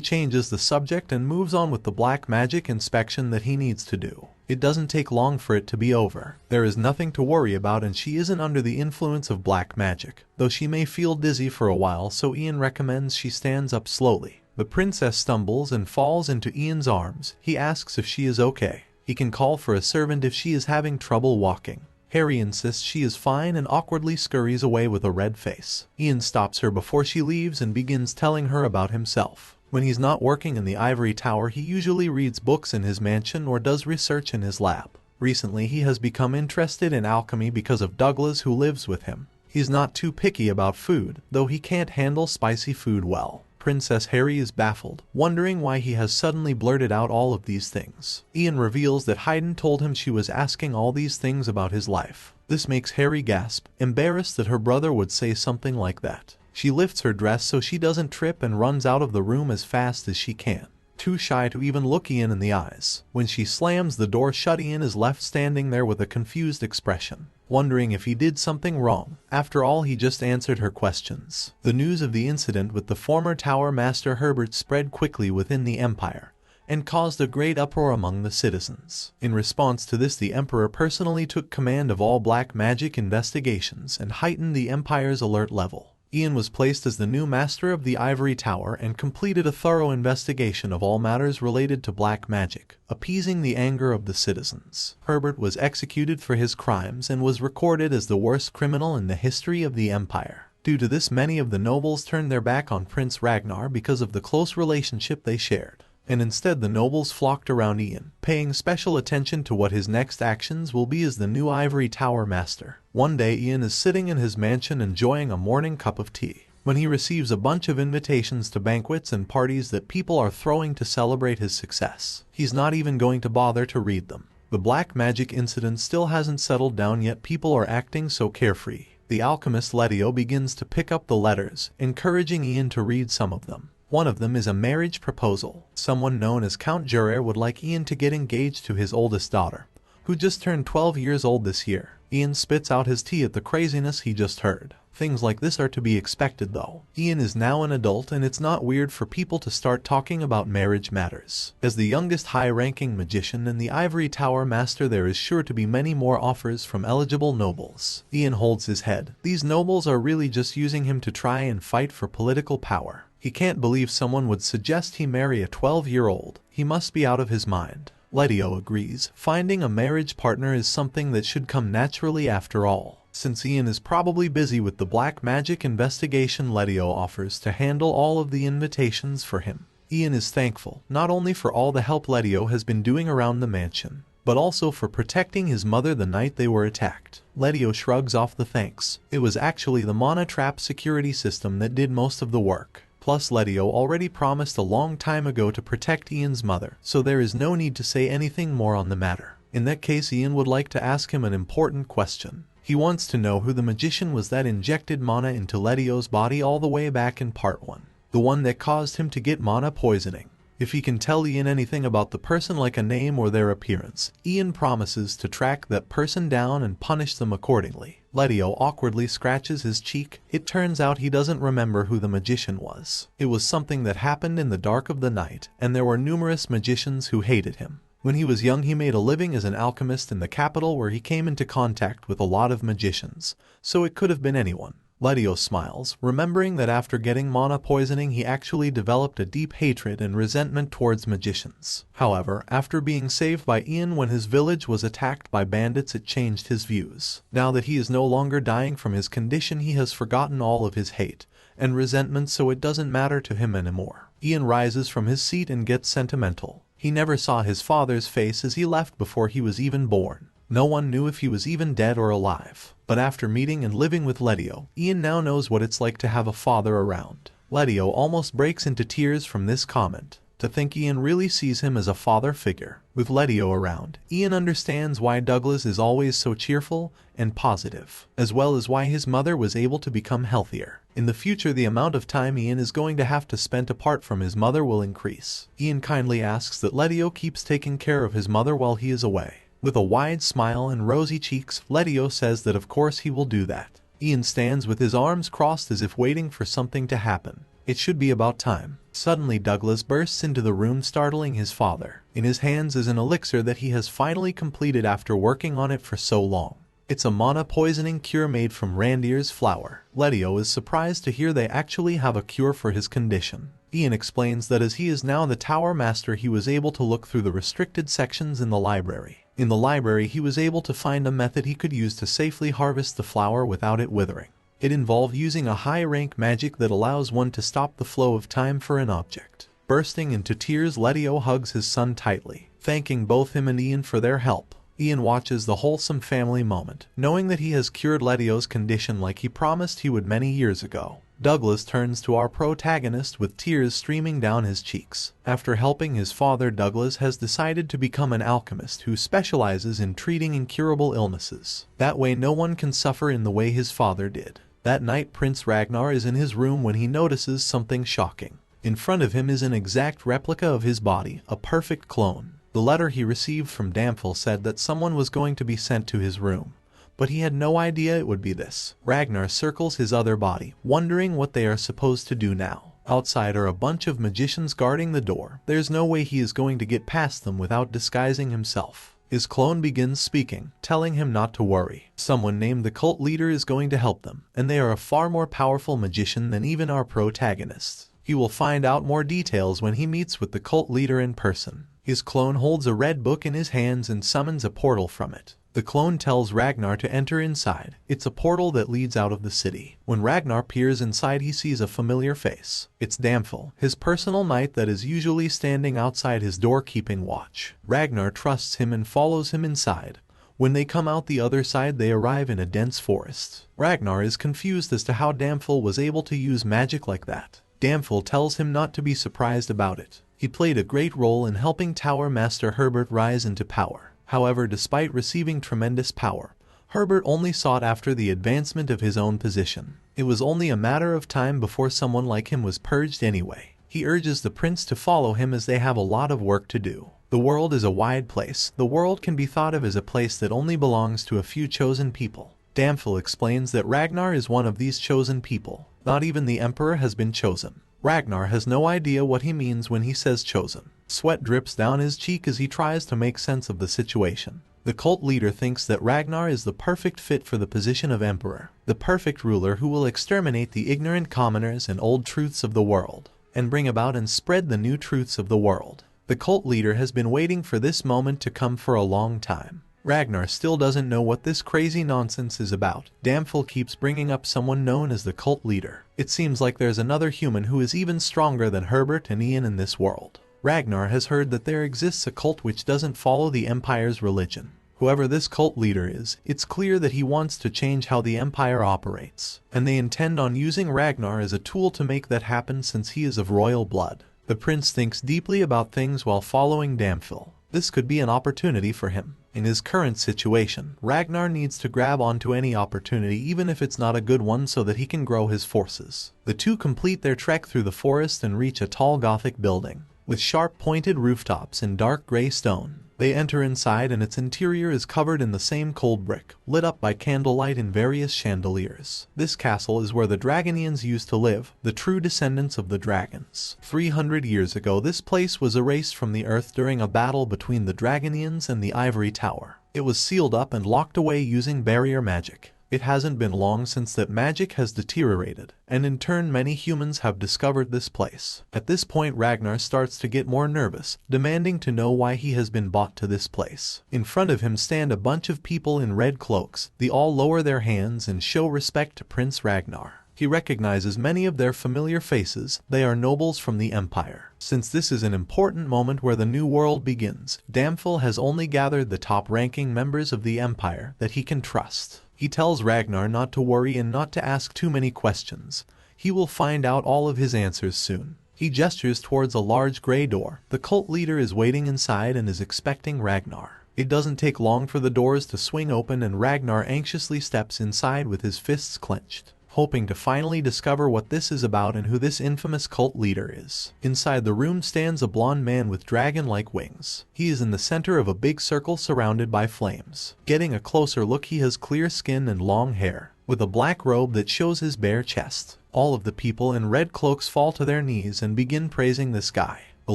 changes the subject and moves on with the black magic inspection that he needs to do. It doesn't take long for it to be over. There is nothing to worry about, and she isn't under the influence of black magic, though she may feel dizzy for a while, so Ian recommends she stands up slowly. The princess stumbles and falls into Ian's arms. He asks if she is okay. He can call for a servant if she is having trouble walking. Harry insists she is fine and awkwardly scurries away with a red face. Ian stops her before she leaves and begins telling her about himself. When he's not working in the ivory tower, he usually reads books in his mansion or does research in his lab. Recently, he has become interested in alchemy because of Douglas, who lives with him. He's not too picky about food, though he can't handle spicy food well. Princess Harry is baffled, wondering why he has suddenly blurted out all of these things. Ian reveals that Hayden told him she was asking all these things about his life. This makes Harry gasp, embarrassed that her brother would say something like that. She lifts her dress so she doesn't trip and runs out of the room as fast as she can, too shy to even look Ian in the eyes. When she slams the door shut, Ian is left standing there with a confused expression, wondering if he did something wrong. After all, he just answered her questions. The news of the incident with the former Tower Master Herbert spread quickly within the Empire and caused a great uproar among the citizens. In response to this, the Emperor personally took command of all black magic investigations and heightened the Empire's alert level. Ian was placed as the new master of the Ivory Tower and completed a thorough investigation of all matters related to black magic, appeasing the anger of the citizens. Herbert was executed for his crimes and was recorded as the worst criminal in the history of the Empire. Due to this, many of the nobles turned their back on Prince Ragnar because of the close relationship they shared, and instead the nobles flocked around Ian, paying special attention to what his next actions will be as the new Ivory Tower Master. One day, Ian is sitting in his mansion enjoying a morning cup of tea, when he receives a bunch of invitations to banquets and parties that people are throwing to celebrate his success. He's not even going to bother to read them. The black magic incident still hasn't settled down yet. People are acting so carefree. The alchemist Letio begins to pick up the letters, encouraging Ian to read some of them. One of them is a marriage proposal. Someone known as Count Jurer would like Ian to get engaged to his oldest daughter, who just turned 12 years old this year. Ian spits out his tea at the craziness he just heard. Things like this are to be expected though. Ian is now an adult, and it's not weird for people to start talking about marriage matters. As the youngest high-ranking magician and the Ivory Tower Master, there is sure to be many more offers from eligible nobles. Ian holds his head. These nobles are really just using him to try and fight for political power. He can't believe someone would suggest he marry a 12-year-old. He must be out of his mind. Letio agrees. Finding a marriage partner is something that should come naturally after all. Since Ian is probably busy with the black magic investigation, Letio offers to handle all of the invitations for him. Ian is thankful, not only for all the help Letio has been doing around the mansion, but also for protecting his mother the night they were attacked. Letio shrugs off the thanks. It was actually the Mana Trap security system that did most of the work. Plus Letio already promised a long time ago to protect Ian's mother, so there is no need to say anything more on the matter. In that case, Ian would like to ask him an important question. He wants to know who the magician was that injected mana into Letio's body all the way back in part 1. The one that caused him to get mana poisoning. If he can tell Ian anything about the person, like a name or their appearance, Ian promises to track that person down and punish them accordingly. Letio awkwardly scratches his cheek. It turns out he doesn't remember who the magician was. It was something that happened in the dark of the night, and there were numerous magicians who hated him. When he was young, he made a living as an alchemist in the capital, where he came into contact with a lot of magicians, so it could have been anyone. Letio smiles, remembering that after getting mana poisoning he actually developed a deep hatred and resentment towards magicians. However, after being saved by Ian when his village was attacked by bandits, it changed his views. Now that he is no longer dying from his condition, he has forgotten all of his hate and resentment, so it doesn't matter to him anymore. Ian rises from his seat and gets sentimental. He never saw his father's face as he left before he was even born. No one knew if he was even dead or alive. But after meeting and living with Letio, Ian now knows what it's like to have a father around. Letio almost breaks into tears from this comment. To think Ian really sees him as a father figure. With Letio around, Ian understands why Douglas is always so cheerful and positive, as well as why his mother was able to become healthier. In the future, the amount of time Ian is going to have to spend apart from his mother will increase. Ian kindly asks that Letio keeps taking care of his mother while he is away. With a wide smile and rosy cheeks, Letio says that of course he will do that. Ian stands with his arms crossed as if waiting for something to happen. It should be about time. Suddenly Douglas bursts into the room, startling his father. In his hands is an elixir that he has finally completed after working on it for so long. It's a mana poisoning cure made from reindeer's flour. Letio is surprised to hear they actually have a cure for his condition. Ian explains that as he is now the tower master, he was able to look through the restricted sections in the library. In the library he was able to find a method he could use to safely harvest the flour without it withering. It involved using a high-rank magic that allows one to stop the flow of time for an object. Bursting into tears, Letio hugs his son tightly, thanking both him and Ian for their help. Ian watches the wholesome family moment, knowing that he has cured Letio's condition like he promised he would many years ago. Douglas turns to our protagonist with tears streaming down his cheeks. After helping his father, Douglas has decided to become an alchemist who specializes in treating incurable illnesses. That way no one can suffer in the way his father did. That night, Prince Ragnar is in his room when he notices something shocking. In front of him is an exact replica of his body, a perfect clone. The letter he received from Damphel said that someone was going to be sent to his room, but he had no idea it would be this. Ragnar circles his other body, wondering what they are supposed to do now. Outside are a bunch of magicians guarding the door. There's no way he is going to get past them without disguising himself. His clone begins speaking, telling him not to worry. Someone named the cult leader is going to help them, and they are a far more powerful magician than even our protagonists. He will find out more details when he meets with the cult leader in person. His clone holds a red book in his hands and summons a portal from it. The clone tells Ragnar to enter inside. It's a portal that leads out of the city. When Ragnar peers inside, he sees a familiar face. It's Damphel, his personal knight that is usually standing outside his door keeping watch. Ragnar trusts him and follows him inside. When they come out the other side, they arrive in a dense forest. Ragnar is confused as to how Damphel was able to use magic like that. Damphel tells him not to be surprised about it. He played a great role in helping Tower Master Herbert rise into power. However, despite receiving tremendous power, Herbert only sought after the advancement of his own position. It was only a matter of time before someone like him was purged anyway. He urges the prince to follow him as they have a lot of work to do. The world is a wide place. The world can be thought of as a place that only belongs to a few chosen people. Damphel explains that Ragnar is one of these chosen people. Not even the emperor has been chosen. Ragnar has no idea what he means when he says chosen. Sweat drips down his cheek as he tries to make sense of the situation. The cult leader thinks that Ragnar is the perfect fit for the position of emperor, the perfect ruler who will exterminate the ignorant commoners and old truths of the world, and bring about and spread the new truths of the world. The cult leader has been waiting for this moment to come for a long time. Ragnar still doesn't know what this crazy nonsense is about. Damphel keeps bringing up someone known as the cult leader. It seems like there's another human who is even stronger than Herbert and Ian in this world. Ragnar has heard that there exists a cult which doesn't follow the Empire's religion. Whoever this cult leader is, it's clear that he wants to change how the Empire operates, and they intend on using Ragnar as a tool to make that happen since he is of royal blood. The prince thinks deeply about things while following Damphil. This could be an opportunity for him. In his current situation, Ragnar needs to grab onto any opportunity even if it's not a good one so that he can grow his forces. The two complete their trek through the forest and reach a tall Gothic building, with sharp pointed rooftops in dark gray stone. They enter inside and its interior is covered in the same cold brick, lit up by candlelight in various chandeliers. This castle is where the Dragonians used to live, the true descendants of the dragons. 300 years ago this place was erased from the earth during a battle between the Dragonians and the Ivory Tower. It was sealed up and locked away using barrier magic. It hasn't been long since that magic has deteriorated, and in turn many humans have discovered this place. At this point Ragnar starts to get more nervous, demanding to know why he has been brought to this place. In front of him stand a bunch of people in red cloaks. They all lower their hands and show respect to Prince Ragnar. He recognizes many of their familiar faces. They are nobles from the Empire. Since this is an important moment where the new world begins, Damphil has only gathered the top-ranking members of the Empire that he can trust. He tells Ragnar not to worry and not to ask too many questions. He will find out all of his answers soon. He gestures towards a large gray door. The cult leader is waiting inside and is expecting Ragnar. It doesn't take long for the doors to swing open and Ragnar anxiously steps inside with his fists clenched, hoping to finally discover what this is about and who this infamous cult leader is. Inside the room stands a blonde man with dragon-like wings. He is in the center of a big circle surrounded by flames. Getting a closer look, he has clear skin and long hair, with a black robe that shows his bare chest. All of the people in red cloaks fall to their knees and begin praising this guy, the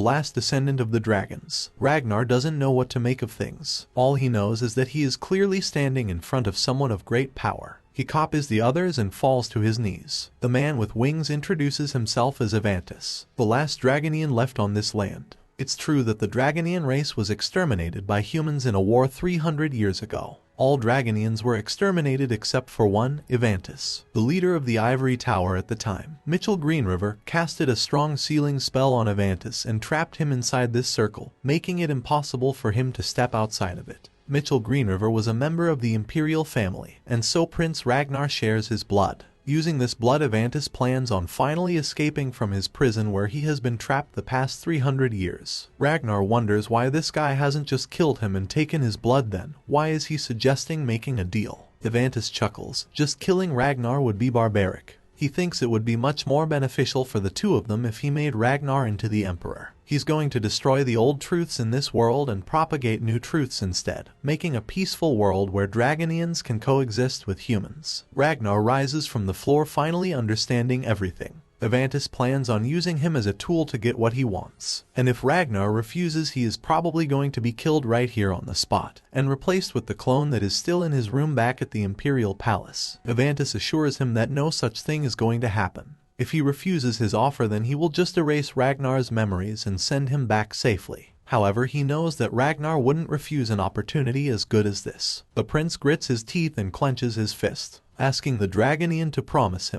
last descendant of the dragons. Ragnar doesn't know what to make of things. All he knows is that he is clearly standing in front of someone of great power. He copies the others and falls to his knees. The man with wings introduces himself as Avantis, the last Dragonian left on this land. It's true that the Dragonian race was exterminated by humans in a war 300 years ago. All Dragonians were exterminated except for one, Avantis, the leader of the Ivory Tower at the time. Mitchell Greenriver casted a strong sealing spell on Avantis and trapped him inside this circle, making it impossible for him to step outside of it. Mitchell Greenriver was a member of the Imperial family, and so Prince Ragnar shares his blood. Using this blood, Avantis plans on finally escaping from his prison where he has been trapped the past 300 years. Ragnar wonders why this guy hasn't just killed him and taken his blood then. Why is he suggesting making a deal? Avantis chuckles. Just killing Ragnar would be barbaric. He thinks it would be much more beneficial for the two of them if he made Ragnar into the Emperor. He's going to destroy the old truths in this world and propagate new truths instead, making a peaceful world where Dragonians can coexist with humans. Ragnar rises from the floor, finally understanding everything. Avantis plans on using him as a tool to get what he wants. And if Ragnar refuses, he is probably going to be killed right here on the spot, and replaced with the clone that is still in his room back at the Imperial Palace. Avantis assures him that no such thing is going to happen. If he refuses his offer, then he will just erase Ragnar's memories and send him back safely. However, he knows that Ragnar wouldn't refuse an opportunity as good as this. The prince grits his teeth and clenches his fist, asking the Dragonian to promise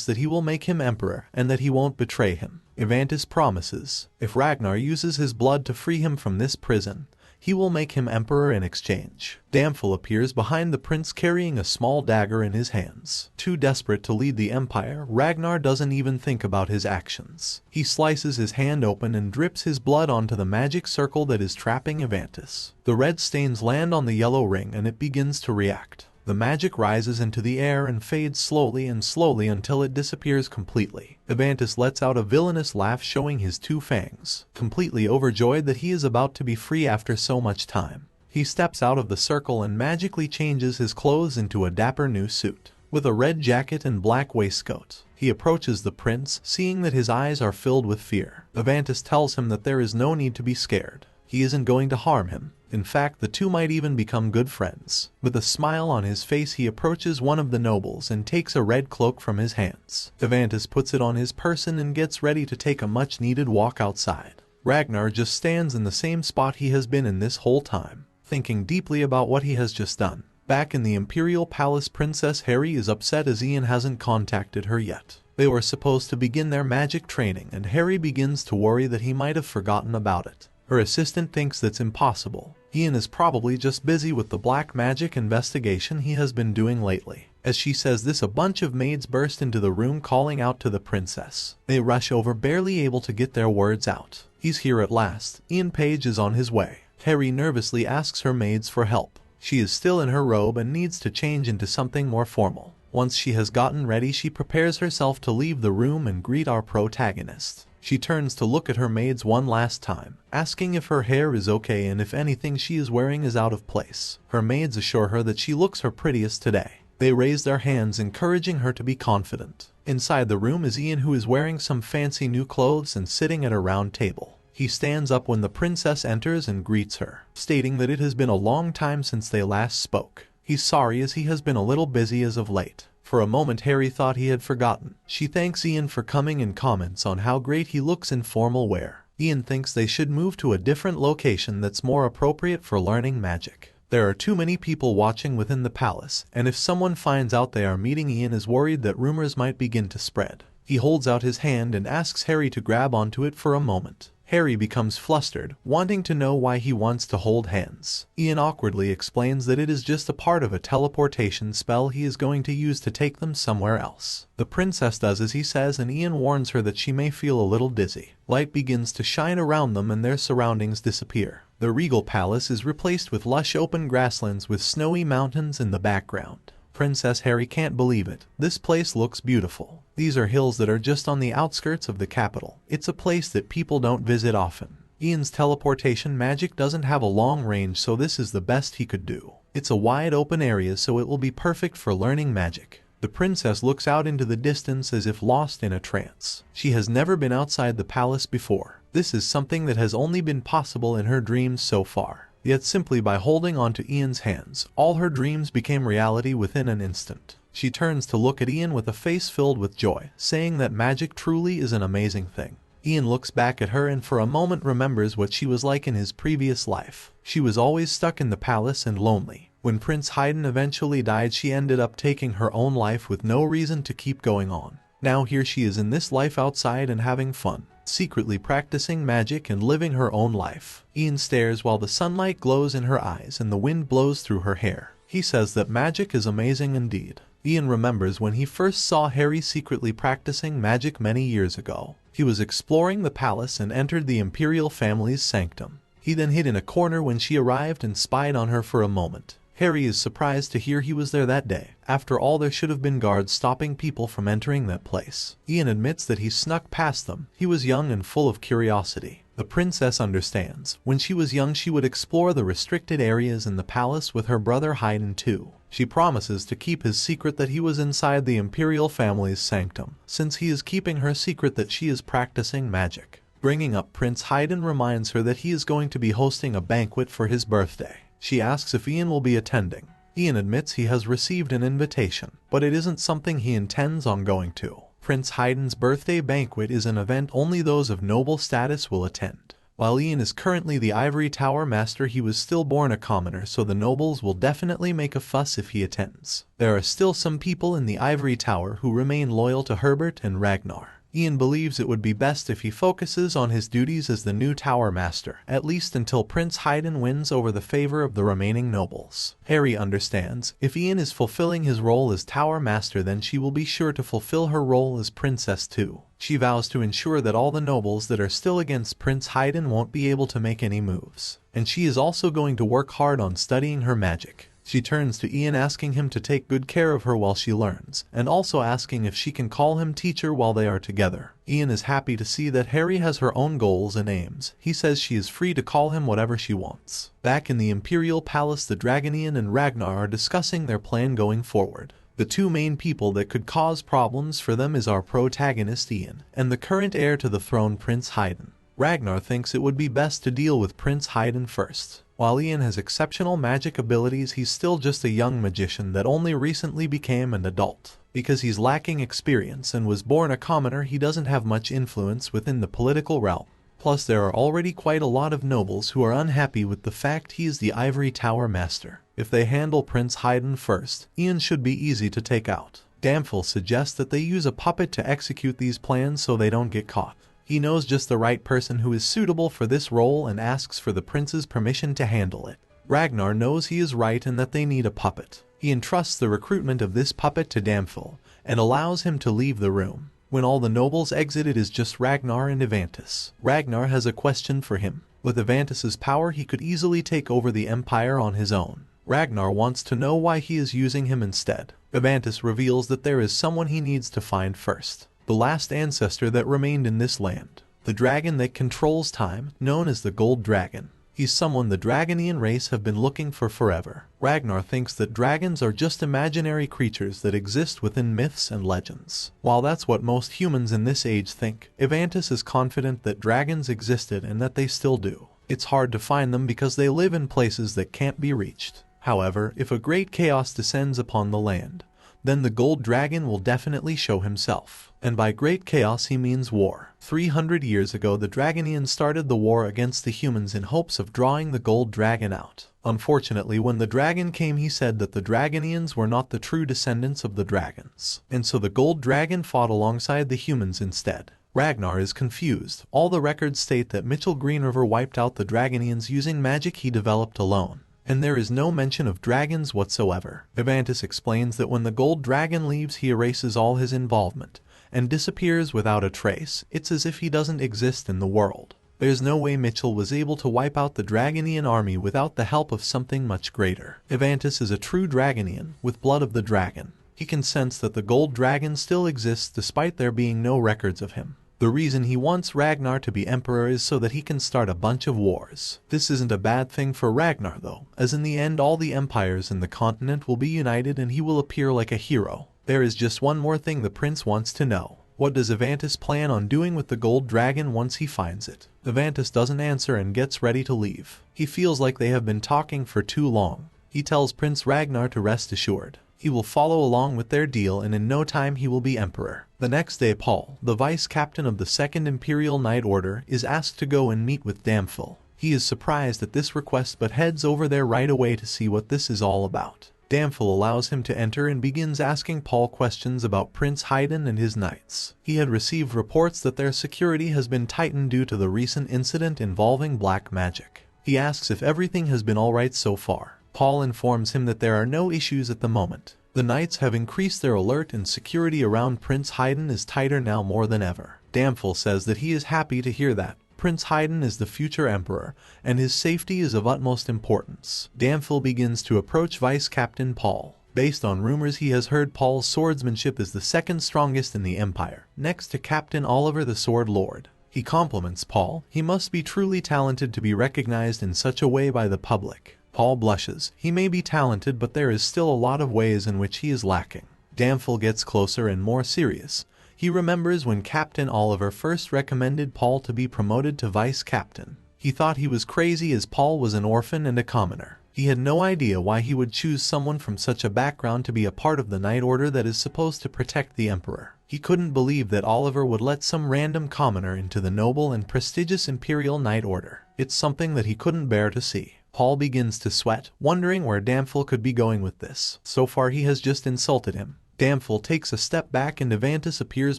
that he will make him emperor and that he won't betray him. Avantis promises, if Ragnar uses his blood to free him from this prison, he will make him emperor in exchange. Damphil appears behind the prince carrying a small dagger in his hands. Too desperate to lead the empire, Ragnar doesn't even think about his actions. He slices his hand open and drips his blood onto the magic circle that is trapping Avantis. The red stains land on the yellow ring and it begins to react. The magic rises into the air and fades slowly until it disappears completely. Avantis lets out a villainous laugh, showing his two fangs, completely overjoyed that he is about to be free after so much time. He steps out of the circle and magically changes his clothes into a dapper new suit, with a red jacket and black waistcoat. He approaches the prince, seeing that his eyes are filled with fear. Avantis tells him that there is no need to be scared. He isn't going to harm him. In fact, the two might even become good friends. With a smile on his face, he approaches one of the nobles and takes a red cloak from his hands. Avantis puts it on his person and gets ready to take a much-needed walk outside. Ragnar just stands in the same spot he has been in this whole time, thinking deeply about what he has just done. Back in the Imperial Palace, Princess Harry is upset as Ian hasn't contacted her yet. They were supposed to begin their magic training, and Harry begins to worry that he might have forgotten about it. Her assistant thinks that's impossible. Ian is probably just busy with the black magic investigation he has been doing lately. As she says this, a bunch of maids burst into the room calling out to the princess. They rush over, barely able to get their words out. He's here at last. Ian Page is on his way. Harry nervously asks her maids for help. She is still in her robe and needs to change into something more formal. Once she has gotten ready, she prepares herself to leave the room and greet our protagonist. She turns to look at her maids one last time, asking if her hair is okay and if anything she is wearing is out of place. Her maids assure her that she looks her prettiest today. They raise their hands, encouraging her to be confident. Inside the room is Ian, who is wearing some fancy new clothes and sitting at a round table. He stands up when the princess enters and greets her, stating that it has been a long time since they last spoke. He's sorry as he has been a little busy as of late. For a moment Harry thought he had forgotten. She thanks Ian for coming and comments on how great he looks in formal wear. Ian thinks they should move to a different location that's more appropriate for learning magic. There are too many people watching within the palace, and if someone finds out they are meeting, Ian is worried that rumors might begin to spread. He holds out his hand and asks Harry to grab onto it for a moment. Harry becomes flustered, wanting to know why he wants to hold hands. Ian awkwardly explains that it is just a part of a teleportation spell he is going to use to take them somewhere else. The princess does as he says, and Ian warns her that she may feel a little dizzy. Light begins to shine around them and their surroundings disappear. The regal palace is replaced with lush open grasslands with snowy mountains in the background. Princess Harry can't believe it. This place looks beautiful. These are hills that are just on the outskirts of the capital. It's a place that people don't visit often. Ian's teleportation magic doesn't have a long range, so this is the best he could do. It's a wide open area, so it will be perfect for learning magic. The princess looks out into the distance as if lost in a trance. She has never been outside the palace before. This is something that has only been possible in her dreams so far. Yet simply by holding on to Ian's hands, all her dreams became reality within an instant. She turns to look at Ian with a face filled with joy, saying that magic truly is an amazing thing. Ian looks back at her and for a moment remembers what she was like in his previous life. She was always stuck in the palace and lonely. When Prince Haydn eventually died, she ended up taking her own life with no reason to keep going on. Now here she is in this life outside and having fun, secretly practicing magic and living her own life. Ian stares while the sunlight glows in her eyes and the wind blows through her hair. He says that magic is amazing indeed. Ian remembers when he first saw Harry secretly practicing magic many years ago. He was exploring the palace and entered the imperial family's sanctum. He then hid in a corner when she arrived and spied on her for a moment. Harry is surprised to hear he was there that day. After all, there should have been guards stopping people from entering that place. Ian admits that he snuck past them. He was young and full of curiosity. The princess understands. When she was young, she would explore the restricted areas in the palace with her brother Haydn too. She promises to keep his secret that he was inside the imperial family's sanctum, since he is keeping her secret that she is practicing magic. Bringing up Prince Haydn reminds her that he is going to be hosting a banquet for his birthday. She asks if Ian will be attending. Ian admits he has received an invitation, but it isn't something he intends on going to. Prince Haydn's birthday banquet is an event only those of noble status will attend. While Ian is currently the Ivory Tower Master, he was still born a commoner, so the nobles will definitely make a fuss if he attends. There are still some people in the Ivory Tower who remain loyal to Herbert and Ragnar. Ian believes it would be best if he focuses on his duties as the new Tower Master, at least until Prince Haydn wins over the favor of the remaining nobles. Harry understands. If Ian is fulfilling his role as Tower Master, then she will be sure to fulfill her role as princess too. She vows to ensure that all the nobles that are still against Prince Haydn won't be able to make any moves. And she is also going to work hard on studying her magic. She turns to Ian, asking him to take good care of her while she learns, and also asking if she can call him teacher while they are together. Ian is happy to see that Harry has her own goals and aims. He says she is free to call him whatever she wants. Back in the Imperial Palace, the dragon Ian and Ragnar are discussing their plan going forward. The two main people that could cause problems for them is our protagonist Ian, and the current heir to the throne, Prince Haydn. Ragnar thinks it would be best to deal with Prince Haydn first. While Ian has exceptional magic abilities, he's still just a young magician that only recently became an adult. Because he's lacking experience and was born a commoner, he doesn't have much influence within the political realm. Plus, there are already quite a lot of nobles who are unhappy with the fact he is the Ivory Tower Master. If they handle Prince Haydn first, Ian should be easy to take out. Damphel suggests that they use a puppet to execute these plans so they don't get caught. He knows just the right person who is suitable for this role and asks for the prince's permission to handle it. Ragnar knows he is right and that they need a puppet. He entrusts the recruitment of this puppet to Damphel and allows him to leave the room. When all the nobles exit, it is just Ragnar and Evantus. Ragnar has a question for him. With Evantus's power, he could easily take over the empire on his own. Ragnar wants to know why he is using him instead. Evantus reveals that there is someone he needs to find first. The last ancestor that remained in this land. The dragon that controls time, known as the Gold Dragon. He's someone the Dragonian race have been looking for forever. Ragnar thinks that dragons are just imaginary creatures that exist within myths and legends. While that's what most humans in this age think, Evantus is confident that dragons existed and that they still do. It's hard to find them because they live in places that can't be reached. However, if a great chaos descends upon the land, then the Gold Dragon will definitely show himself. And by great chaos he means war. 300 years ago the Dragonians started the war against the humans in hopes of drawing the Gold Dragon out. Unfortunately, when the dragon came, he said that the Dragonians were not the true descendants of the dragons. And so the Gold Dragon fought alongside the humans instead. Ragnar is confused. All the records state that Mitchell Greenriver wiped out the Dragonians using magic he developed alone. And there is no mention of dragons whatsoever. Evantus explains that when the Gold Dragon leaves, he erases all his involvement and disappears without a trace. It's as if he doesn't exist in the world. There's no way Mitchell was able to wipe out the Dragonian army without the help of something much greater. Evantus is a true Dragonian, with blood of the dragon. He can sense that the Gold Dragon still exists despite there being no records of him. The reason he wants Ragnar to be emperor is so that he can start a bunch of wars. This isn't a bad thing for Ragnar though, as in the end all the empires in the continent will be united and he will appear like a hero. There is just one more thing the prince wants to know. What does Evantus plan on doing with the Gold Dragon once he finds it? Evantus doesn't answer and gets ready to leave. He feels like they have been talking for too long. He tells Prince Ragnar to rest assured. He will follow along with their deal and in no time he will be emperor. The next day Paul, the vice captain of the Second Imperial Knight Order, is asked to go and meet with Damphel. He is surprised at this request but heads over there right away to see what this is all about. Damphel allows him to enter and begins asking Paul questions about Prince Haydn and his knights. He had received reports that their security has been tightened due to the recent incident involving black magic. He asks if everything has been alright so far. Paul informs him that there are no issues at the moment. The knights have increased their alert and security around Prince Haydn is tighter now more than ever. Damphel says that he is happy to hear that. Prince Haydn is the future emperor, and his safety is of utmost importance. Damphel begins to approach Vice Captain Paul. Based on rumors he has heard, Paul's swordsmanship is the second strongest in the empire, next to Captain Oliver the Sword Lord. He compliments Paul. He must be truly talented to be recognized in such a way by the public. Paul blushes. He may be talented, but there is still a lot of ways in which he is lacking. Damphel gets closer and more serious. He remembers when Captain Oliver first recommended Paul to be promoted to vice captain. He thought he was crazy as Paul was an orphan and a commoner. He had no idea why he would choose someone from such a background to be a part of the Knight Order that is supposed to protect the Emperor. He couldn't believe that Oliver would let some random commoner into the noble and prestigious Imperial Knight Order. It's something that he couldn't bear to see. Paul begins to sweat, wondering where Damphel could be going with this. So far he has just insulted him. Damphel takes a step back and Evantus appears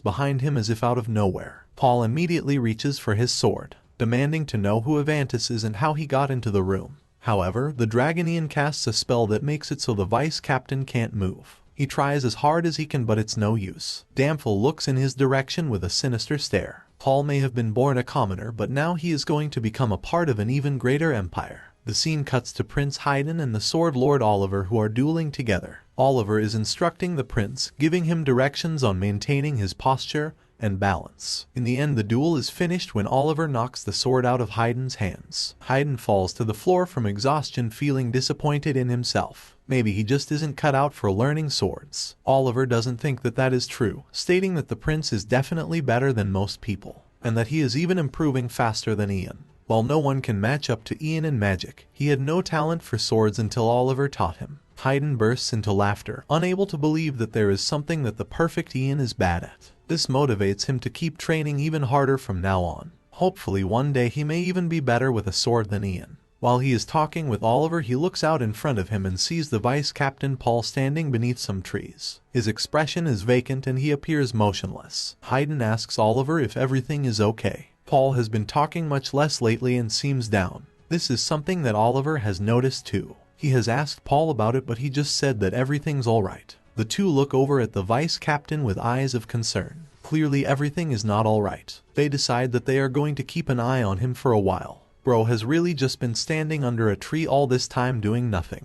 behind him as if out of nowhere. Paul immediately reaches for his sword, demanding to know who Evantus is and how he got into the room. However, the Dragonian casts a spell that makes it so the vice captain can't move. He tries as hard as he can, but it's no use. Damphel looks in his direction with a sinister stare. Paul may have been born a commoner, but now he is going to become a part of an even greater empire. The scene cuts to Prince Haydn and the Sword Lord Oliver, who are dueling together. Oliver is instructing the prince, giving him directions on maintaining his posture and balance. In the end, the duel is finished when Oliver knocks the sword out of Haydn's hands. Haydn falls to the floor from exhaustion, feeling disappointed in himself. Maybe he just isn't cut out for learning swords. Oliver doesn't think that that is true, stating that the prince is definitely better than most people, and that he is even improving faster than Ian. While no one can match up to Ian in magic, he had no talent for swords until Oliver taught him. Haydn bursts into laughter, unable to believe that there is something that the perfect Ian is bad at. This motivates him to keep training even harder from now on. Hopefully one day he may even be better with a sword than Ian. While he is talking with Oliver, he looks out in front of him and sees the Vice Captain Paul standing beneath some trees. His expression is vacant and he appears motionless. Hayden asks Oliver if everything is okay. Paul has been talking much less lately and seems down. This is something that Oliver has noticed too. He has asked Paul about it, but he just said that everything's alright. The two look over at the Vice Captain with eyes of concern. Clearly everything is not alright. They decide that they are going to keep an eye on him for a while. Bro has really just been standing under a tree all this time doing nothing.